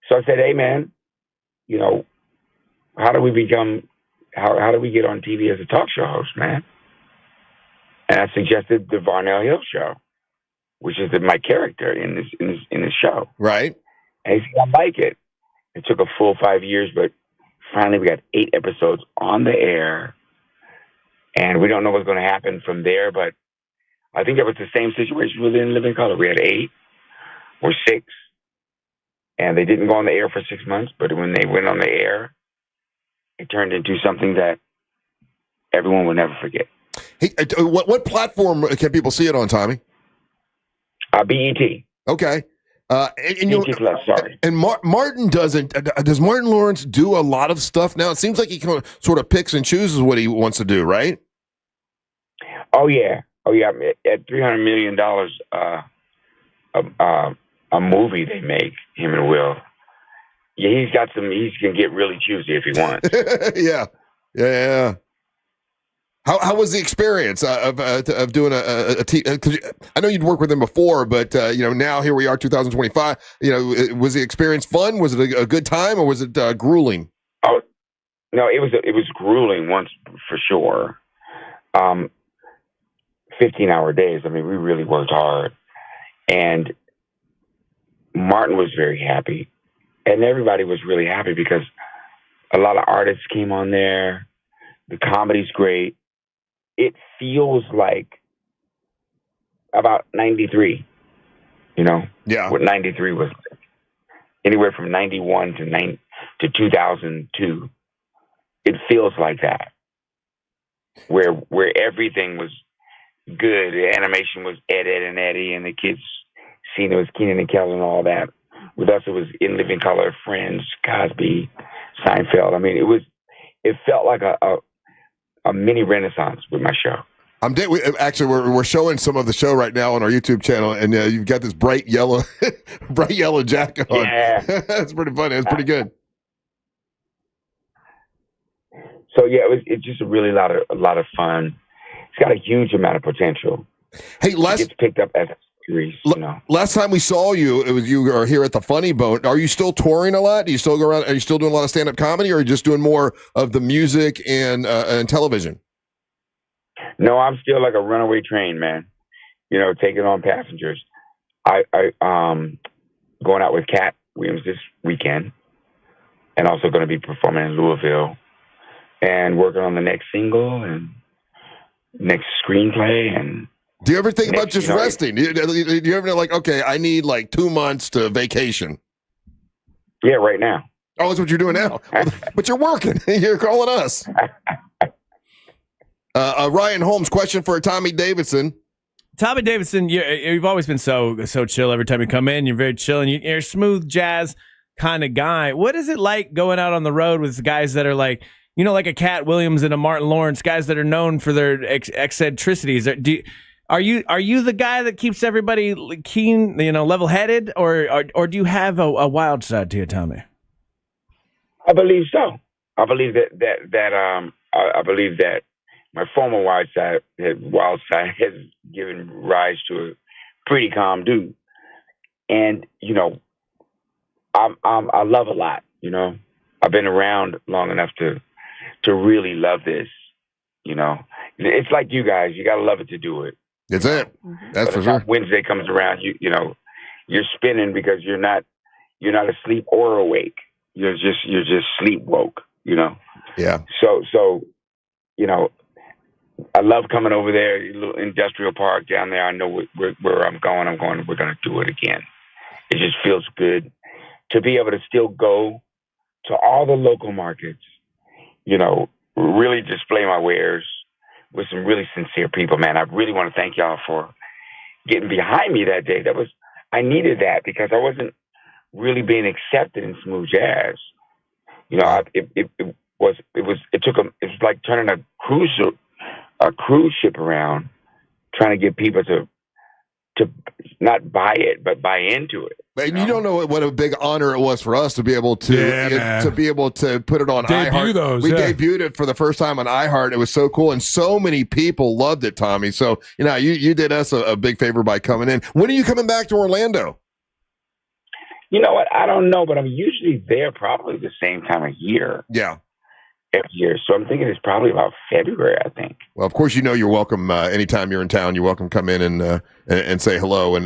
So I said, hey, man, how do we get on TV as a talk show host, man? And I suggested the Varnell Hill Show, which is my character in this show. Right. And he said, I like it. It took a full 5 years, but finally we got 8 episodes on the air. And we don't know what's going to happen from there, but I think it was the same situation within Living Color. We had 8 or 6. And they didn't go on the air for 6 months, but when they went on the air, it turned into something that everyone will never forget. Hey, what platform can people see it on, Tommy? BET. Okay. BET Plus, sorry. And Martin does Martin Lawrence do a lot of stuff now? It seems like he sort of picks and chooses what he wants to do, right? Oh, yeah. At $300 million, a movie they make, him and Will. Yeah, he can get really choosy if he wants. Yeah. How was the experience of doing a TV? I know you'd worked with him before, but now here we are, 2025. Was the experience fun? Was it a good time, or was it grueling? Oh no, it was grueling once for sure. 15-hour days. I mean, we really worked hard, and Martin was very happy, and everybody was really happy because a lot of artists came on there. The comedy's great. It feels like about 93, Yeah. What 93 was like. Anywhere from 91 to 2002. It feels like that. Where everything was good. The animation was Ed, and Eddie, and the kids seen it was Keenan and Kel and all that. With us, it was In Living Color, Friends, Cosby, Seinfeld. I mean, it felt like a mini renaissance with my show. We're showing some of the show right now on our YouTube channel, and you've got this bright yellow jacket on. Yeah, that's pretty funny. It's pretty good. So yeah, it's just a lot of fun. It's got a huge amount of potential. Hey, it gets picked up as a victories. You know. Last time we saw you, it was you are here at the Funny Bone. Are you still touring a lot? Do you still go around? Are you still doing a lot of stand-up comedy, or are you just doing more of the music and television? No, I'm still like a runaway train, man. You know, taking on passengers. I going out with Cat Williams this weekend, and also going to be performing in Louisville, and working on the next single and next screenplay. And do you ever think about just resting? Do you ever like, okay, I need like 2 months to vacation? Yeah, right now. Oh, that's what you're doing now. But you're working. You're calling us. Ryan Holmes, question for Tommy Davidson. Tommy Davidson, you've always been so chill. Every time you come in, you're very chill, and you're a smooth jazz kind of guy. What is it like going out on the road with guys that are like, you know, like a Cat Williams and a Martin Lawrence, guys that are known for their eccentricities? Are you the guy that keeps everybody keen, you know, level-headed, or do you have a wild side to you, Tommy? I believe so. I believe I believe that my former wild side has given rise to a pretty calm dude, and you know, I love a lot. You know, I've been around long enough to really love this. You know, it's like you guys. You gotta love it to do it. It's it. That's for sure. Wednesday comes around, you know, you're spinning because you're not asleep or awake. You're just sleep woke. You know. Yeah. So, you know, I love coming over there, little industrial park down there. I know where I'm going. We're going to do it again. It just feels good to be able to still go to all the local markets, you know, really display my wares with some really sincere people, man. I really want to thank y'all for getting behind me that day. I needed that because I wasn't really being accepted in smooth jazz. You know, it was like turning a cruise ship around, trying to get people to not buy it but buy into it. And you don't know what a big honor it was for us to be able to put it on iHeart. We debuted it for the first time on iHeart. It was so cool, and so many people loved it, Tommy. So you know, you did us a big favor by coming in. When are you coming back to Orlando? You know what? I don't know, but I'm usually there probably the same time of year. Yeah. Every year. So I'm thinking it's probably about February, I think. Well, of course, you know you're welcome anytime you're in town. You're welcome to come in and say hello, and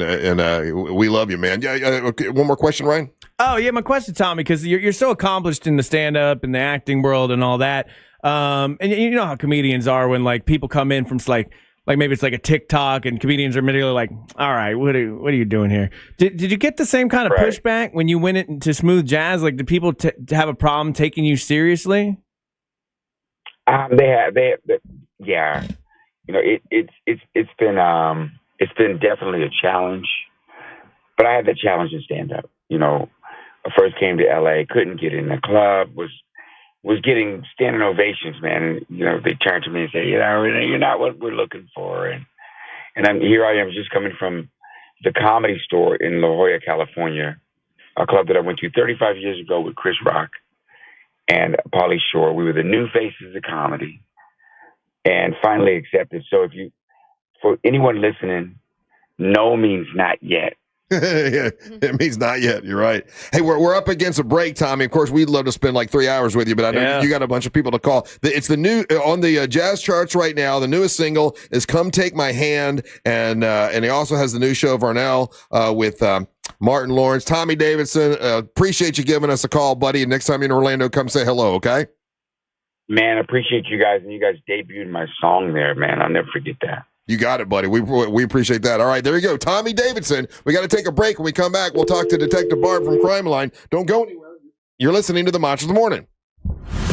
we love you, man. Yeah. Okay. One more question, Ryan? Oh, yeah, my question, Tommy, because you're so accomplished in the stand-up and the acting world and all that. And you know how comedians are when, like, people come in from, like maybe it's like a TikTok, and comedians are immediately like, all right, what are you doing here? Did you get the same kind of pushback when you went into smooth jazz? Like, did people have a problem taking you seriously? Yeah. You know, it's been definitely a challenge, but I had the challenge in stand up. You know, I first came to LA, couldn't get in the club, was getting standing ovations, man. And, you know, they turned to me and said, you know, you're not what we're looking for. And here I am just coming from the Comedy Store in La Jolla, California, a club that I went to 35 years ago with Chris Rock and Pauly Shore. We were the new faces of comedy, and finally accepted. So for anyone listening, no means not yet. Yeah, it means not yet. You're right. Hey, we're up against a break, Tommy. Of course, we'd love to spend like 3 hours with you, but I know you got a bunch of people to call. It's the new on the jazz charts right now. The newest single is "Come Take My Hand," and he also has the new show Varnell with Martin Lawrence. Tommy Davidson, appreciate you giving us a call, buddy. And next time you're in Orlando, come say hello, okay? Man, I appreciate you guys, and you guys debuted my song there, man. I'll never forget that. You got it, buddy. We appreciate that. All right, there you go. Tommy Davidson. We got to take a break. When we come back, we'll talk to Detective Barb from Crime Line. Don't go anywhere. You're listening to the Monsters of the Morning.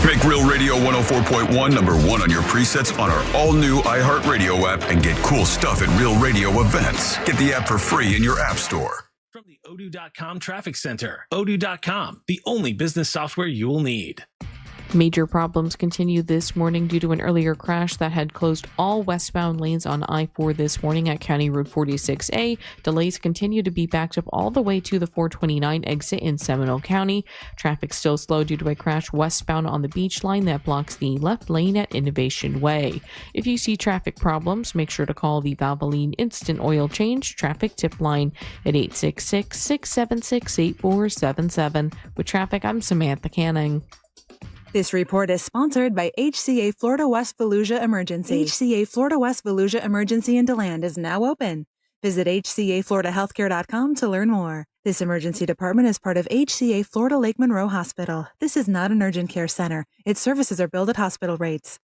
Make Real Radio 104.1 #1 on your presets on our all-new iHeartRadio app and get cool stuff at Real Radio events. Get the app for free in your app store. From the Odoo.com Traffic Center. Odoo.com, the only business software you'll need. Major problems continue this morning due to an earlier crash that had closed all westbound lanes on I-4 this morning at County Road 46A. Delays continue to be backed up all the way to the 429 exit in Seminole County. Traffic still slow due to a crash westbound on the beach line that blocks the left lane at Innovation Way. If you see traffic problems, make sure to call the Valvoline Instant Oil Change traffic tip line at 866-676-8477. With traffic, I'm Samantha Canning. This report is sponsored by HCA Florida West Volusia Emergency. HCA Florida West Volusia Emergency in DeLand is now open. Visit hcafloridahealthcare.com to learn more. This emergency department is part of HCA Florida Lake Monroe Hospital. This is not an urgent care center. Its services are billed at hospital rates.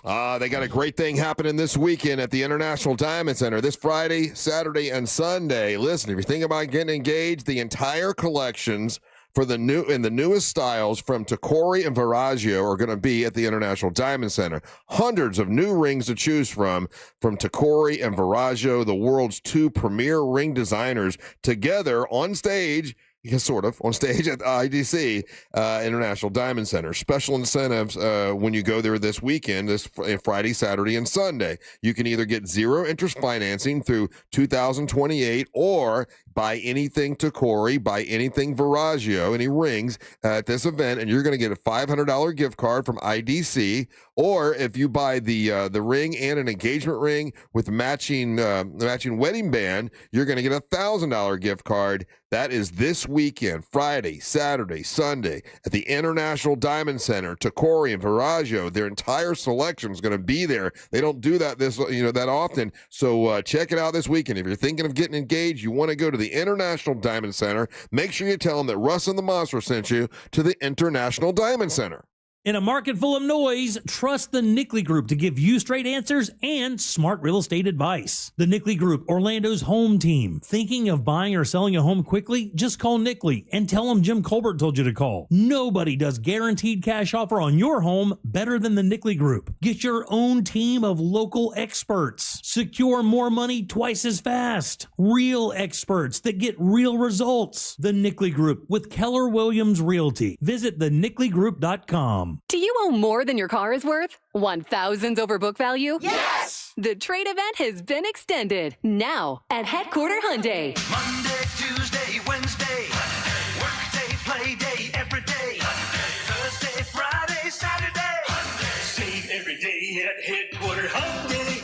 They got a great thing happening this weekend at the International Diamond Center this Friday, Saturday, and Sunday. Listen, if you're thinking about getting engaged, the entire collections for the newest styles from Tacori and Viraggio are going to be at the International Diamond Center. Hundreds of new rings to choose from Tacori and Viraggio, the world's two premier ring designers, together on stage. Yeah, sort of, on stage at the IDC International Diamond Center. Special incentives when you go there this weekend, this Friday, Saturday, and Sunday. You can either get zero interest financing through 2028 or buy anything Tacori, buy anything Viraggio, any rings at this event, and you're going to get a $500 gift card from IDC. Or if you buy the ring and an engagement ring with matching wedding band, you're going to get a $1,000 gift card. That is this weekend, Friday, Saturday, Sunday at the International Diamond Center. Tacori and Viraggio, their entire selection is going to be there. They don't do that that often. So check it out this weekend. If you're thinking of getting engaged, you want to go to the International Diamond Center. Make sure you tell them that Russ and the Monster sent you to the International Diamond Center. In a market full of noise, trust the Nickley Group to give you straight answers and smart real estate advice. The Nickley Group, Orlando's home team. Thinking of buying or selling a home quickly? Just call Nickley and tell them Jim Colbert told you to call. Nobody does guaranteed cash offer on your home better than the Nickley Group. Get your own team of local experts. Secure more money twice as fast. Real experts that get real results. The Nickley Group with Keller Williams Realty. Visit thenickley.com. Do you owe more than your car is worth? Want thousands over book value? Yes! The trade event has been extended. Now at Headquarter Hyundai. Monday, Tuesday, Wednesday. Workday, play day, every day. Thursday, Friday, Saturday. Save every day at Headquarter Hyundai.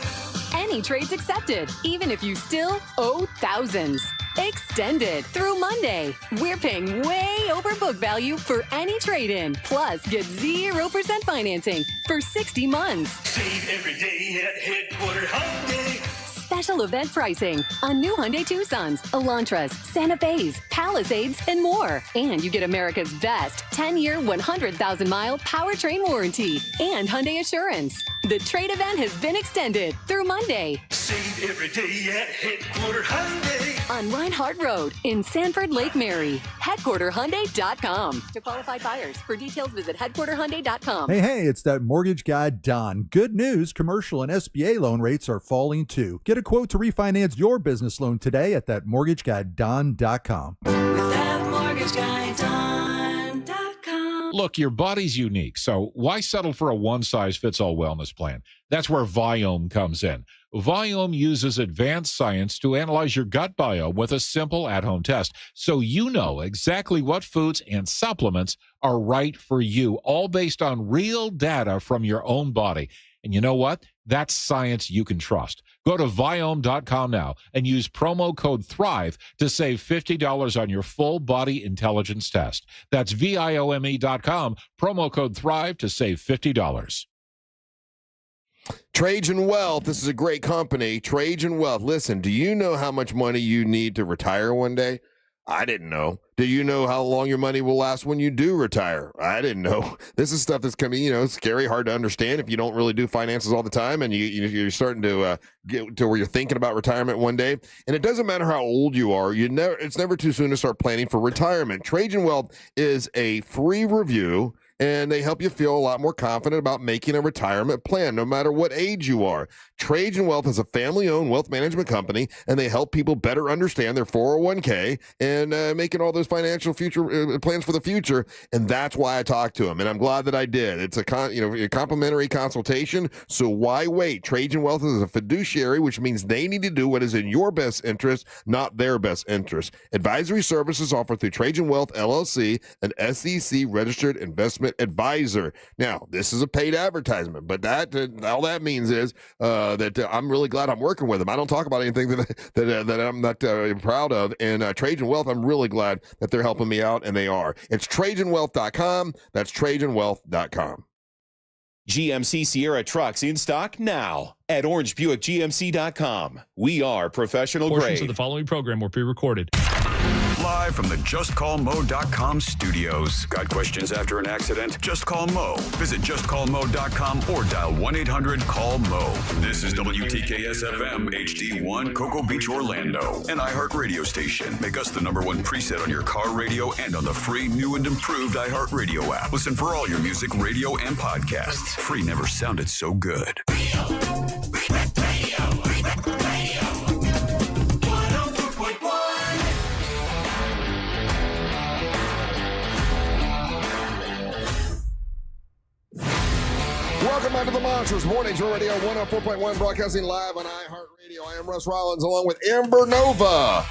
Any trades accepted, even if you still owe thousands. Extended through Monday. We're paying way over book value for any trade-in. Plus, get 0% financing for 60 months. Save every day at Headquarter Hyundai. Special event pricing on new Hyundai Tucsons, Elantras, Santa Fe's, Palisades, and more. And you get America's best 10-year, 100,000-mile powertrain warranty and Hyundai Assurance. The trade event has been extended through Monday. Save every day at Headquarter Hyundai. On Reinhardt Road in Sanford, Lake Mary. HeadquarterHyundai.com. To qualified buyers. For details, visit HeadquarterHyundai.com. Hey, it's that mortgage guy, Don. Good news, commercial and SBA loan rates are falling too. Get a quote to refinance your business loan today at thatmortgageguyDon.com. With thatmortgageguyDon.com. Look, your body's unique, so why settle for a one-size-fits-all wellness plan? That's where Viome comes in. Viome uses advanced science to analyze your gut biome with a simple at-home test, so you know exactly what foods and supplements are right for you, all based on real data from your own body. And you know what? That's science you can trust. Go to Viome.com now and use promo code THRIVE to save $50 on your full body intelligence test. That's Viome.com, promo code THRIVE to save $50. Trajan Wealth, this is a great company. Trajan Wealth. Listen, do you know how much money you need to retire one day? I didn't know. Do you know how long your money will last when you do retire? I didn't know. This is stuff that's coming, scary, hard to understand if you don't really do finances all the time and you're starting to get to where you're thinking about retirement one day. And it doesn't matter how old you are. It's never too soon to start planning for retirement. Trajan Wealth is a free review, and they help you feel a lot more confident about making a retirement plan, no matter what age you are. Trajan Wealth is a family-owned wealth management company, and they help people better understand their 401k and making all those financial future plans for the future. And that's why I talked to them, and I'm glad that I did. It's a complimentary consultation, so why wait? Trajan Wealth is a fiduciary, which means they need to do what is in your best interest, not their best interest. Advisory services offered through Trajan Wealth LLC, an SEC registered investment advisor. Now, this is a paid advertisement, but all that means is that I'm really glad I'm working with them. I don't talk about anything that I'm not proud of. And Trajan Wealth, I'm really glad that they're helping me out, and they are. It's TrajanWealth.com. That's TrajanWealth.com. GMC Sierra trucks in stock now at OrangeBuickGMC.com. We are professional grade. Portions of the following program were pre-recorded. Live from the JustCallMo.com studios. Got questions after an accident? Just call Mo. Visit JustCallMo.com or dial 1-800-CALL-MO. This is WTKS-FM HD1 Cocoa Beach, Orlando. An iHeart radio station. Make us the #1 preset on your car radio and on the free, new and improved iHeart Radio app. Listen for all your music, radio, and podcasts. Free never sounded so good. Welcome back to the Monsters Mornings Radio 104.1, broadcasting live on iHeartRadio. I am Russ Rollins, along with Amber Nova,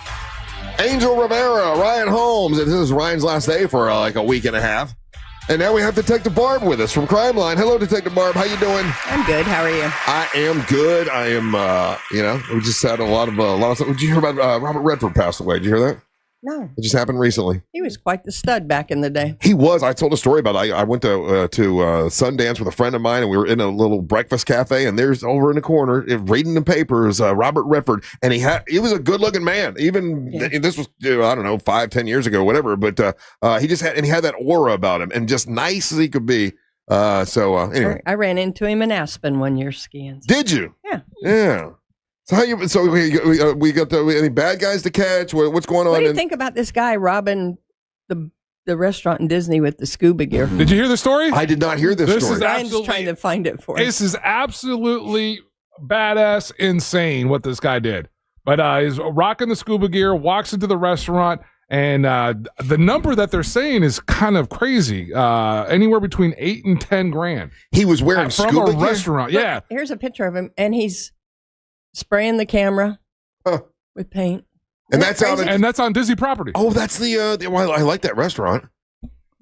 Angel Rivera, Ryan Holmes. And this is Ryan's last day for like a week and a half. And now we have Detective Barb with us from Crime Line. Hello, Detective Barb. How you doing? I'm good. How are you? I am good. I am, we just had a lot of stuff. Did you hear about Robert Redford passed away? Did you hear that? No. It just happened recently. He was quite the stud back in the day. He was. I told a story about it. I went to Sundance with a friend of mine, and we were in a little breakfast cafe, and there's over in the corner, reading the papers, Robert Redford, and he was a good-looking man. Even this was, I don't know, 5-10 years ago, whatever, but he had that aura about him, and just nice as he could be. Anyway. I ran into him in Aspen one year skiing. Did you? Yeah. Yeah. So we got any bad guys to catch? What's going on? What do you think about this guy robbing the restaurant in Disney with the scuba gear? Did you hear the story? I did not hear this story. Ryan's trying to find it for us. This is absolutely badass, insane what this guy did. But he's rocking the scuba gear, walks into the restaurant, and the number that they're saying is kind of crazy. Anywhere between $8,000 and $10,000. He was wearing from scuba a gear? restaurant. Yeah. Here's a picture of him, and he's spraying the camera with paint. And that's on Disney property. Oh, that's the I like that restaurant.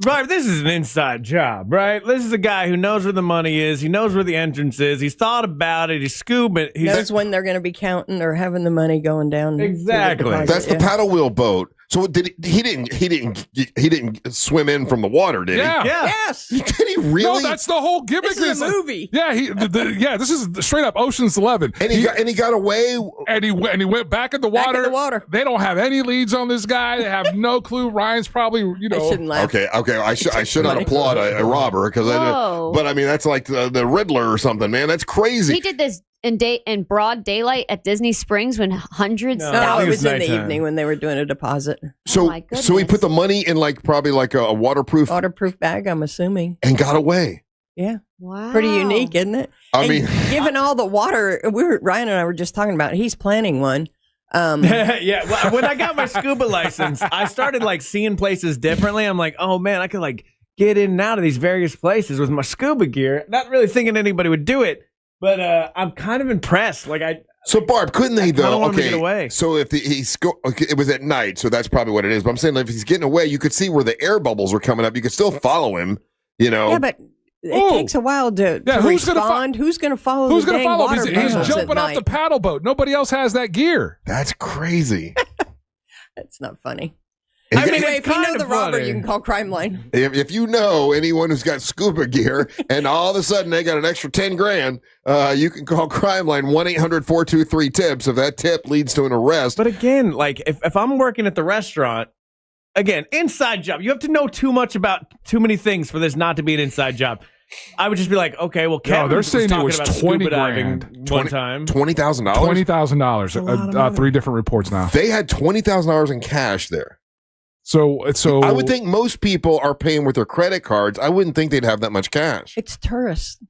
Right, this is an inside job, right? This is a guy who knows where the money is. He knows where the entrance is. He's thought about it. He's scuba. He knows when they're going to be counting or having the money going down. Exactly. That's the paddle wheel boat. So he didn't swim in from the water, did he? Yeah. Yes. Did he really? No, that's the whole gimmick. This is a movie. Yeah, this is straight up Ocean's 11. And he got away. And he went back in the water. They don't have any leads on this guy. They have no clue. Ryan's probably, I shouldn't laugh. Okay. I should not applaud a robber because but I mean that's like the Riddler or something, man. That's crazy. He did this in broad daylight at Disney Springs when hundreds. No, it was in the evening when they were doing a deposit. So he put the money in probably a waterproof bag, I'm assuming, and got away. Yeah. Wow. Pretty unique, isn't it? I mean, given all the water, Ryan and I were just talking about, he's planning one. Yeah. Well, when I got my scuba license, I started seeing places differently. I'm like, oh man, I could get in and out of these various places with my scuba gear. Not really thinking anybody would do it, but I'm kind of impressed. So Barb, couldn't they though? Okay. Get away. So if it was at night, so that's probably what it is. But I'm saying if he's getting away, you could see where the air bubbles were coming up. You could still follow him. Yeah, but it takes a while to respond. Who's going to follow? Who's going to follow? He's jumping off the paddle boat. Nobody else has that gear. That's crazy. That's not funny. Anyway, if you know the robber, you can call Crime Line. If you know anyone who's got scuba gear and all of a sudden they got an extra $10,000, you can call Crime Line 1-800-423-TIPS if that tip leads to an arrest. But again, if I'm working at the restaurant, again, inside job, you have to know too much about too many things for this not to be an inside job. I would just be like, okay, well, Kevin they're saying it was about $20,000 one time. $20,000? $20,000. 3 different reports now. They had $20,000 in cash there. So I would think most people are paying with their credit cards. I wouldn't think they'd have that much cash. It's tourists.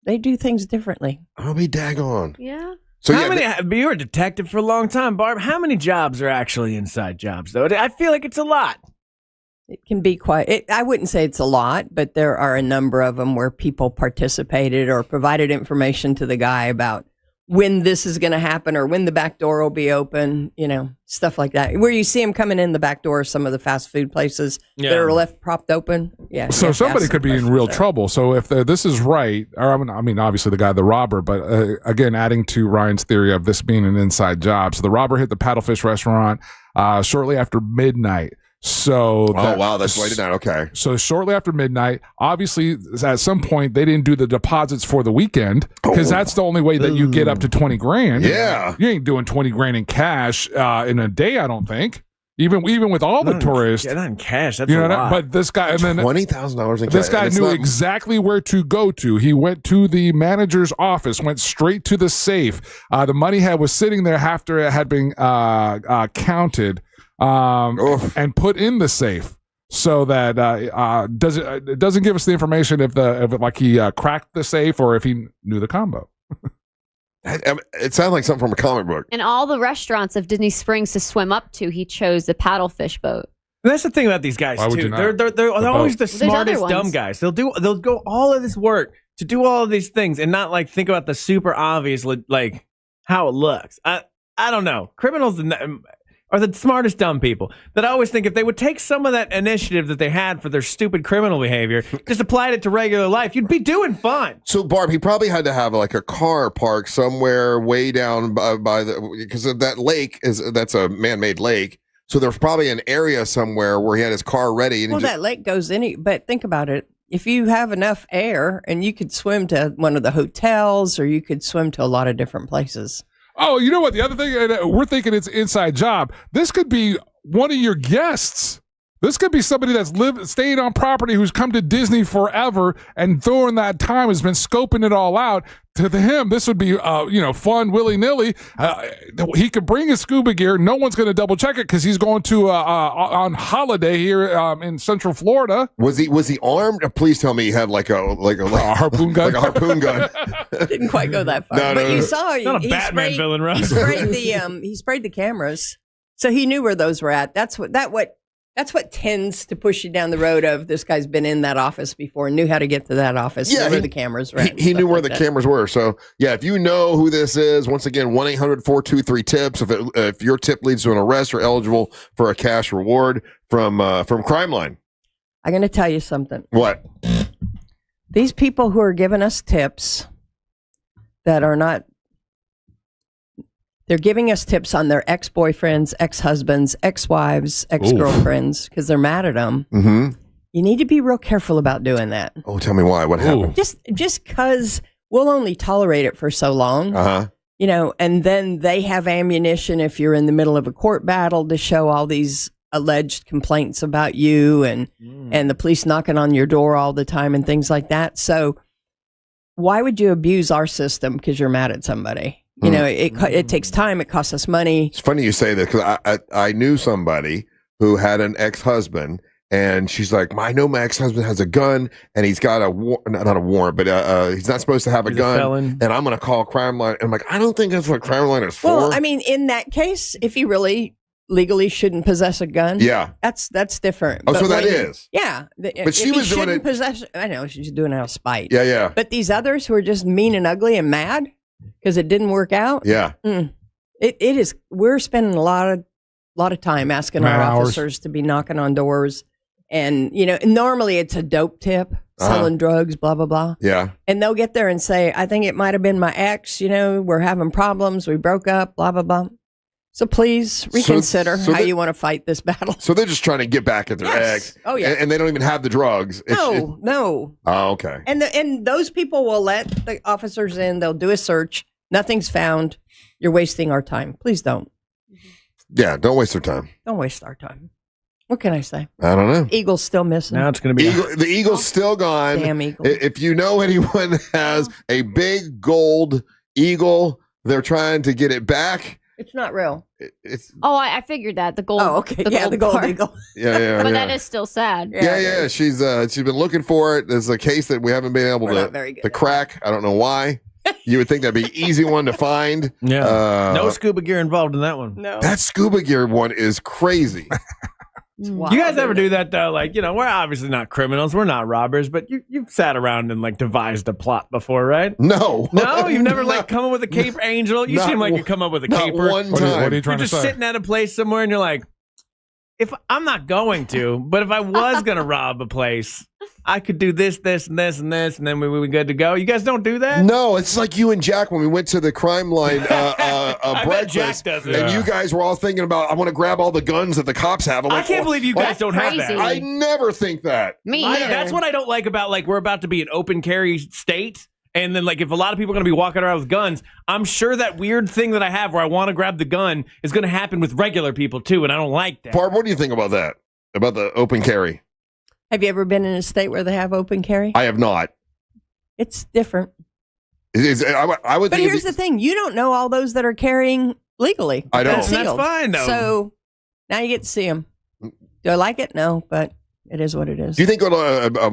They do things differently. I'll be daggone. Yeah. So how many? You were a detective for a long time, Barb. How many jobs are actually inside jobs, though? I feel like it's a lot. It can be quite. I wouldn't say it's a lot, but there are a number of them where people participated or provided information to the guy about when this is going to happen or when the back door will be open, stuff like that. Where you see them coming in the back door of some of the fast food places that are left propped open. Yeah. So somebody could be in real trouble. So if this is right, or I mean, obviously the guy, the robber, but again, adding to Ryan's theory of this being an inside job. So the robber hit the Paddlefish restaurant shortly after midnight. So that's late at night. Okay. So shortly after midnight, obviously at some point they didn't do the deposits for the weekend because that's the only way that you get up to 20 grand. Yeah. You ain't doing 20 grand in cash in a day, I don't think. Even with all the tourists. Not in cash. That's a lot. But this guy, and then $20,000 in cash. This guy knew exactly where to go to. He went to the manager's office, went straight to the safe. The money was sitting there after it had been counted. And put in the safe so that it doesn't give us the information if he cracked the safe or if he knew the combo. It sounds like something from a comic book. And all the restaurants of Disney Springs to swim up to, he chose the paddlefish boat. And that's the thing about these guys too. They're always the smartest dumb guys. They'll go all of this work to do all of these things and not like think about the super obvious like how it looks. I don't know. Criminals are the smartest dumb people that I always think if they would take some of that initiative that they had for their stupid criminal behavior, just applied it to regular life, you'd be doing fine. So, Barb, he probably had to have like a car parked somewhere way down by because of that lake that's a man-made lake. So there's probably an area somewhere where he had his car ready. And that lake goes but think about it. If you have enough air and you could swim to one of the hotels or you could swim to a lot of different places. Oh, you know what? The other thing, we're thinking it's inside job. This could be one of your guests. This could be somebody that's staying on property who's come to Disney forever and during that time has been scoping it all out. To him, this would be, fun, willy-nilly. He could bring his scuba gear. No one's going to double check it because he's going to on holiday here in Central Florida. Was he armed? Please tell me he had like a harpoon gun. Like a harpoon gun. Didn't quite go that far, but you saw not a Batman villain, right? He sprayed the cameras, so he knew where those were at. That's what tends to push you down the road of this guy's been in that office before and knew how to get to that office. Yeah, where the cameras were. He knew where the cameras were. So yeah, if you know who this is, once again, 1-800-423-TIPS. If your tip leads to an arrest, you're eligible for a cash reward from Crime Line. I'm going to tell you something. What? These people who are giving us tips that are not. They're giving us tips on their ex-boyfriends, ex-husbands, ex-wives, ex-girlfriends because they're mad at them. Mm-hmm. You need to be real careful about doing that. Oh, tell me why. What happened? Just because we'll only tolerate it for so long. Uh-huh. And then they have ammunition if you're in the middle of a court battle to show all these alleged complaints about you and the police knocking on your door all the time and things like that. So why would you abuse our system because you're mad at somebody? It takes time. It costs us money. It's funny you say that because I knew somebody who had an ex-husband, and she's like, I know my ex-husband has a gun, and he's got not a warrant, but he's not supposed to have a gun, and I'm going to call Crime Line. And I'm like, I don't think that's what Crime Line is for. Well, I mean, in that case, if he really legally shouldn't possess a gun, that's different. Oh, so that is. Yeah. But she was doing it. I know, she's doing it out of spite. Yeah. But these others who are just mean and ugly and mad because it didn't work out. Yeah. It is. We're spending a lot of time asking our officers to be knocking on doors. And, normally it's a dope tip, selling drugs, blah, blah, blah. Yeah. And they'll get there and say, I think it might have been my ex, we're having problems. We broke up, blah, blah, blah. So please reconsider how you want to fight this battle. So they're just trying to get back at their ex. Oh, yeah. And they don't even have the drugs. No. Oh, okay. And those people will let the officers in. They'll do a search. Nothing's found. You're wasting our time. Please don't. Yeah, don't waste their time. Don't waste our time. What can I say? I don't know. Eagle's still missing. Now it's going to be the eagle's still gone. Damn eagle. If you know anyone that has a big gold eagle, they're trying to get it back. It's not real. It's I figured that. The gold. Oh, okay. The gold part. eagle. yeah. But that is still sad. Yeah. She's been looking for it. There's a case that we haven't been able to crack. I don't know why. You would think that'd be an easy one to find. Yeah. No scuba gear involved in that one. No. That scuba gear one is crazy. You guys ever do that though? Like, we're obviously not criminals, we're not robbers, but you've sat around and like devised a plot before, right? No, you've never like come up with a caper angel. You seem like you come up with a caper. One time. What are you trying You're to just say? sitting at a place somewhere, and you're like, if I'm not going to, but if I was gonna rob a place, I could do this, this, and this, and this, and then we would be good to go. You guys don't do that? No, it's like you and Jack when we went to the crime line breakfast, Jack does it. and you guys were all thinking about, I want to grab all the guns that the cops have. I'm I like, can't believe you guys don't have that. I never think that. Me either. That's what I don't like about like we're about to be an open carry state. And then, like, if a lot of people are going to be walking around with guns, I'm sure that weird thing that I have where I want to grab the gun is going to happen with regular people, too, and I don't like that. Barb, what do you think about that? About the open carry? Have you ever been in a state where they have open carry? I have not. It's different. I would. But here's the thing. You don't know all those that are carrying legally. I don't. That's fine, though. So now you get to see them. Do I like it? No, but it is what it is. Do you think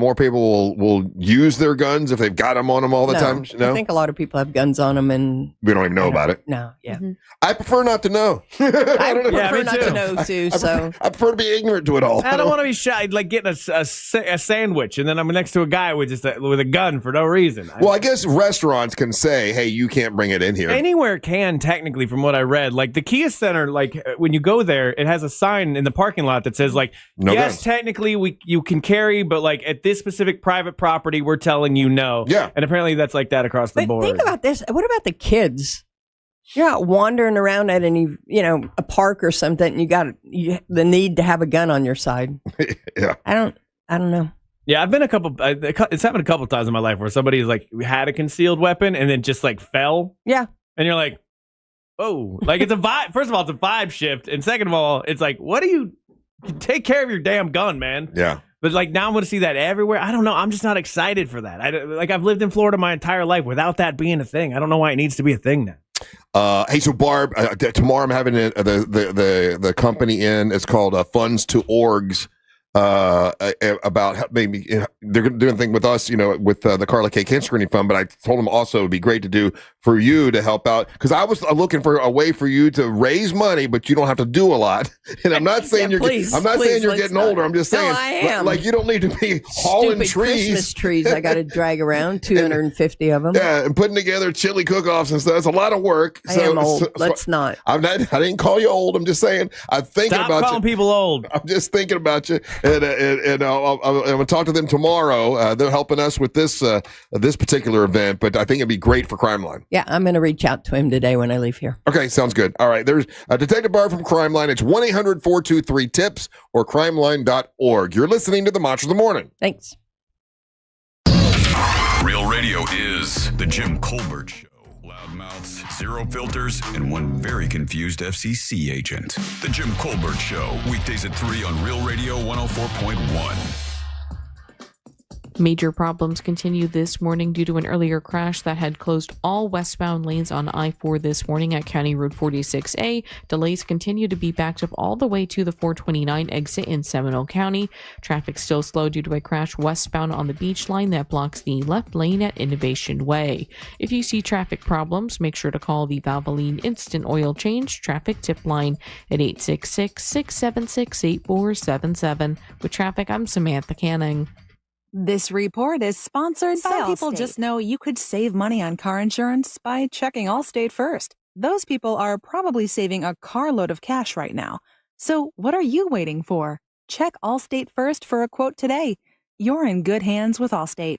more people will use their guns if they've got them on them all the time? No? I think a lot of people have guns on them, and we don't even know about it. No, yeah. Mm-hmm. I prefer not to know. I prefer not to know too. I prefer to be ignorant to it all. I don't want to be shy, like getting a sandwich, and then I'm next to a guy with just with a gun for no reason. Well, I guess restaurants can say, "Hey, you can't bring it in here." Anywhere can, technically, from what I read. Like the Kia Center, like when you go there, it has a sign in the parking lot that says, like, No yes, guns. technically you can carry, but like at this specific private property, we're telling you no. Yeah. And apparently that's like that across the But board. think about this. What about the kids? You're out wandering around at a park or something, and you got the need to have a gun on your side. Yeah. I don't know. Yeah, I've been it's happened a couple times in my life where somebody's like had a concealed weapon and then just like fell. Yeah. And you're like, oh, like it's a vibe. First of all, it's a vibe shift. And second of all, it's like, take care of your damn gun, man. Yeah. But like now I'm going to see that everywhere. I don't know. I'm just not excited for that. I've lived in Florida my entire life without that being a thing. I don't know why it needs to be a thing now. Hey, so Barb, tomorrow I'm having the company in. It's called Funds to Orgs. About how maybe they're going to do a thing with us, with the Carla K. Cancer Screening Fund. But I told them also it'd be great to do for you to help out because I was looking for a way for you to raise money, but you don't have to do a lot. And I'm not saying you're getting older. I'm just saying, I am. like you don't need to be hauling Stupid trees. Christmas trees I got to drag around, 250 of them. Yeah, and putting together chili cook-offs and stuff. It's a lot of work. I am old. Let's not. I didn't call you old. I'm just saying I'm thinking Stop about you. calling people old. I'm just thinking about you, and I'm going to talk to them tomorrow. They're helping us with this particular event, but I think it'd be great for Crime Line. Yeah, I'm going to reach out to him today when I leave here. Okay, sounds good. All right, there's Detective Barb from Crime Line. It's 1-800-423-TIPS or crimeline.org. You're listening to the Monster of the Morning. Thanks. Real Radio is the Jim Colbert Show. Loudmouths, zero filters, and one very confused FCC agent. The Jim Colbert Show, weekdays at 3 on Real Radio 104.1. Major problems continue this morning due to an earlier crash that had closed all westbound lanes on I-4 this morning at County Road 46A. Delays continue to be backed up all the way to the 429 exit in Seminole County. Traffic still slow due to a crash westbound on the beach line that blocks the left lane at Innovation Way. If you see traffic problems, make sure to call the Valvoline Instant Oil Change traffic tip line at 866-676-8477. With traffic, I'm Samantha Canning. This report is sponsored by Allstate. Some people just know you could save money on car insurance by checking Allstate first. Those people are probably saving a carload of cash right now. So what are you waiting for? Check Allstate first for a quote today. You're in good hands with Allstate.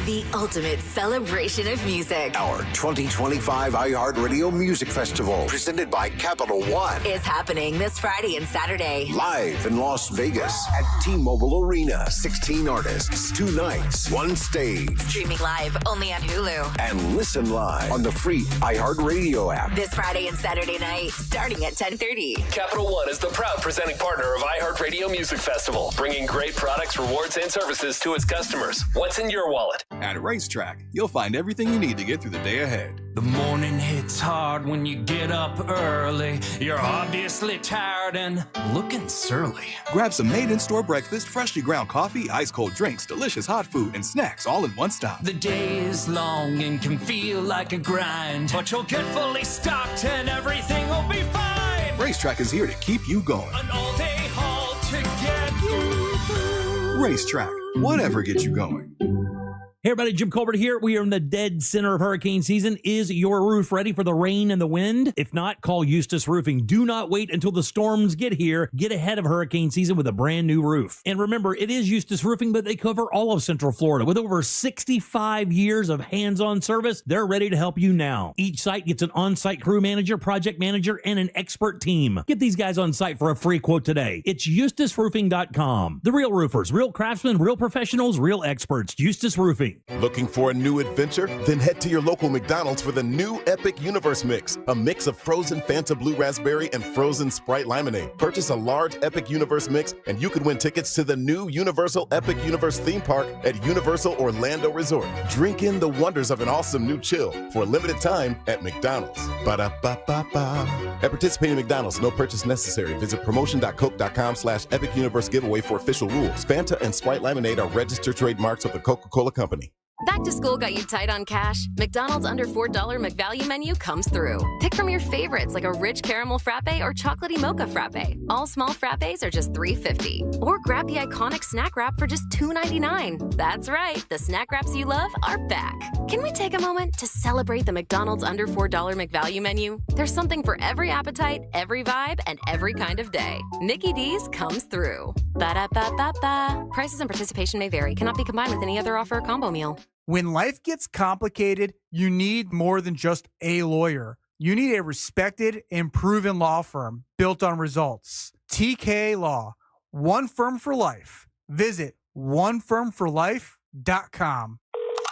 The ultimate celebration of music. Our 2025 iHeartRadio Music Festival, presented by Capital One, is happening this Friday and Saturday. live in Las Vegas at T-Mobile Arena. 16 artists, 2 nights, 1 stage. Streaming live only on Hulu. And listen live on the free iHeartRadio app. This Friday and Saturday night, starting at 10:30. Capital One is the proud presenting partner of iHeartRadio Music Festival, bringing great products, rewards, and services to its customers. What's in your wallet? At Racetrack, you'll find everything you need to get through the day ahead. The morning hits hard when you get up early. You're obviously tired and looking surly. Grab some made-in-store breakfast, freshly ground coffee, ice-cold drinks, delicious hot food, and snacks all in one stop. The day is long and can feel like a grind, but you'll get fully stocked and everything will be fine. Racetrack is here to keep you going. An all-day haul to get you through. Racetrack, whatever gets you going. Hey everybody, Jim Colbert here. We are in the dead center of hurricane season. Is your roof ready for the rain and the wind? If not, call Eustace Roofing. Do not wait until the storms get here. Get ahead of hurricane season with a brand new roof. And remember, it is Eustace Roofing, but they cover all of Central Florida. With over 65 years of hands-on service, they're ready to help you now. Each site gets an on-site crew manager, project manager, and an expert team. Get these guys on site for a free quote today. It's eustaceroofing.com. The real roofers, real craftsmen, real professionals, real experts. Eustace Roofing. Looking for a new adventure? Then head to your local McDonald's for the new Epic Universe Mix, a mix of frozen Fanta Blue Raspberry and frozen Sprite Lemonade. Purchase a large Epic Universe Mix and you could win tickets to the new Universal Epic Universe theme park at Universal Orlando Resort. Drink in the wonders of an awesome new chill for a limited time at McDonald's. Ba-da-ba-ba-ba. At participating McDonald's, no purchase necessary. Visit promotion.coke.com/Epic Universe giveaway for official rules. Fanta and Sprite Lemonade are registered trademarks of the Coca-Cola Company. Back to school got you tight on cash? McDonald's under $4 McValue menu comes through. Pick from your favorites like a rich caramel frappe or chocolatey mocha frappe. All small frappes are just $3.50. Or grab the iconic snack wrap for just $2.99. That's right, the snack wraps you love are back. Can we take a moment to celebrate the McDonald's under $4 McValue menu? There's something for every appetite, every vibe, and every kind of day. Mickey D's comes through. Ba-da-ba-ba-ba. Prices and participation may vary. Cannot be combined with any other offer or combo meal. When life gets complicated, you need more than just a lawyer. You need a respected and proven law firm built on results. TK Law, one firm for life. Visit onefirmforlife.com.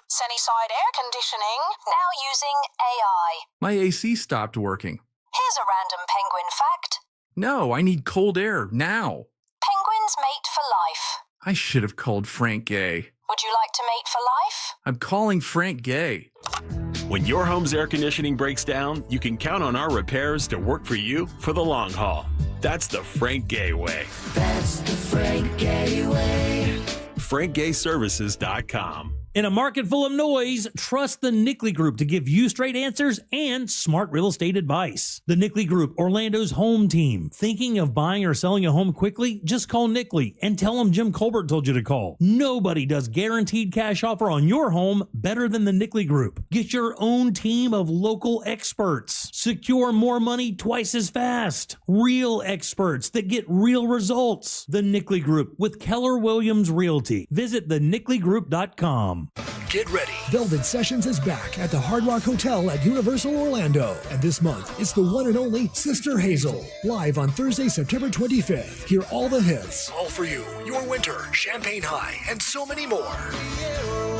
Sunnyside Air Conditioning, now using AI. My AC stopped working. Here's a random penguin fact. No, I need cold air now. Penguins mate for life. I should have called Frank Gay. Would you like to mate for life? I'm calling Frank Gay. When your home's air conditioning breaks down, you can count on our repairs to work for you for the long haul. That's the Frank Gay way. That's the Frank Gay way. FrankGayServices.com. In a market full of noise, trust the Nickley Group to give you straight answers and smart real estate advice. The Nickley Group, Orlando's home team. Thinking of buying or selling a home quickly? Just call Nickley and tell them Jim Colbert told you to call. Nobody does guaranteed cash offer on your home better than the Nickley Group. Get your own team of local experts. Secure more money twice as fast. Real experts that get real results. The Nickley Group with Keller Williams Realty. Visit thenickley.com. Get ready. Velvet Sessions is back at the Hard Rock Hotel at Universal Orlando. And this month, it's the one and only Sister Hazel. Live on Thursday, September 25th. Hear all the hits. All for You, Your Winter, Champagne High, and so many more.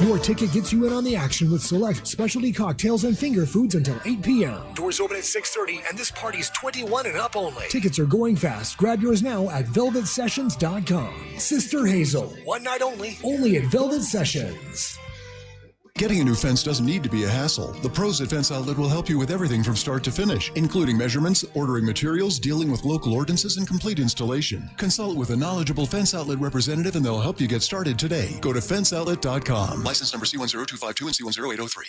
Your ticket gets you in on the action with select specialty cocktails and finger foods until 8 p.m. Doors open at 6:30, and this party's 21 and up only. Tickets are going fast. Grab yours now at velvetsessions.com. Sister Hazel, one night only at Velvet Sessions. Getting a new fence doesn't need to be a hassle. The pros at Fence Outlet will help you with everything from start to finish, including measurements, ordering materials, dealing with local ordinances, and complete installation. Consult with a knowledgeable Fence Outlet representative and they'll help you get started today. Go to fenceoutlet.com. License number C10252 and C10803.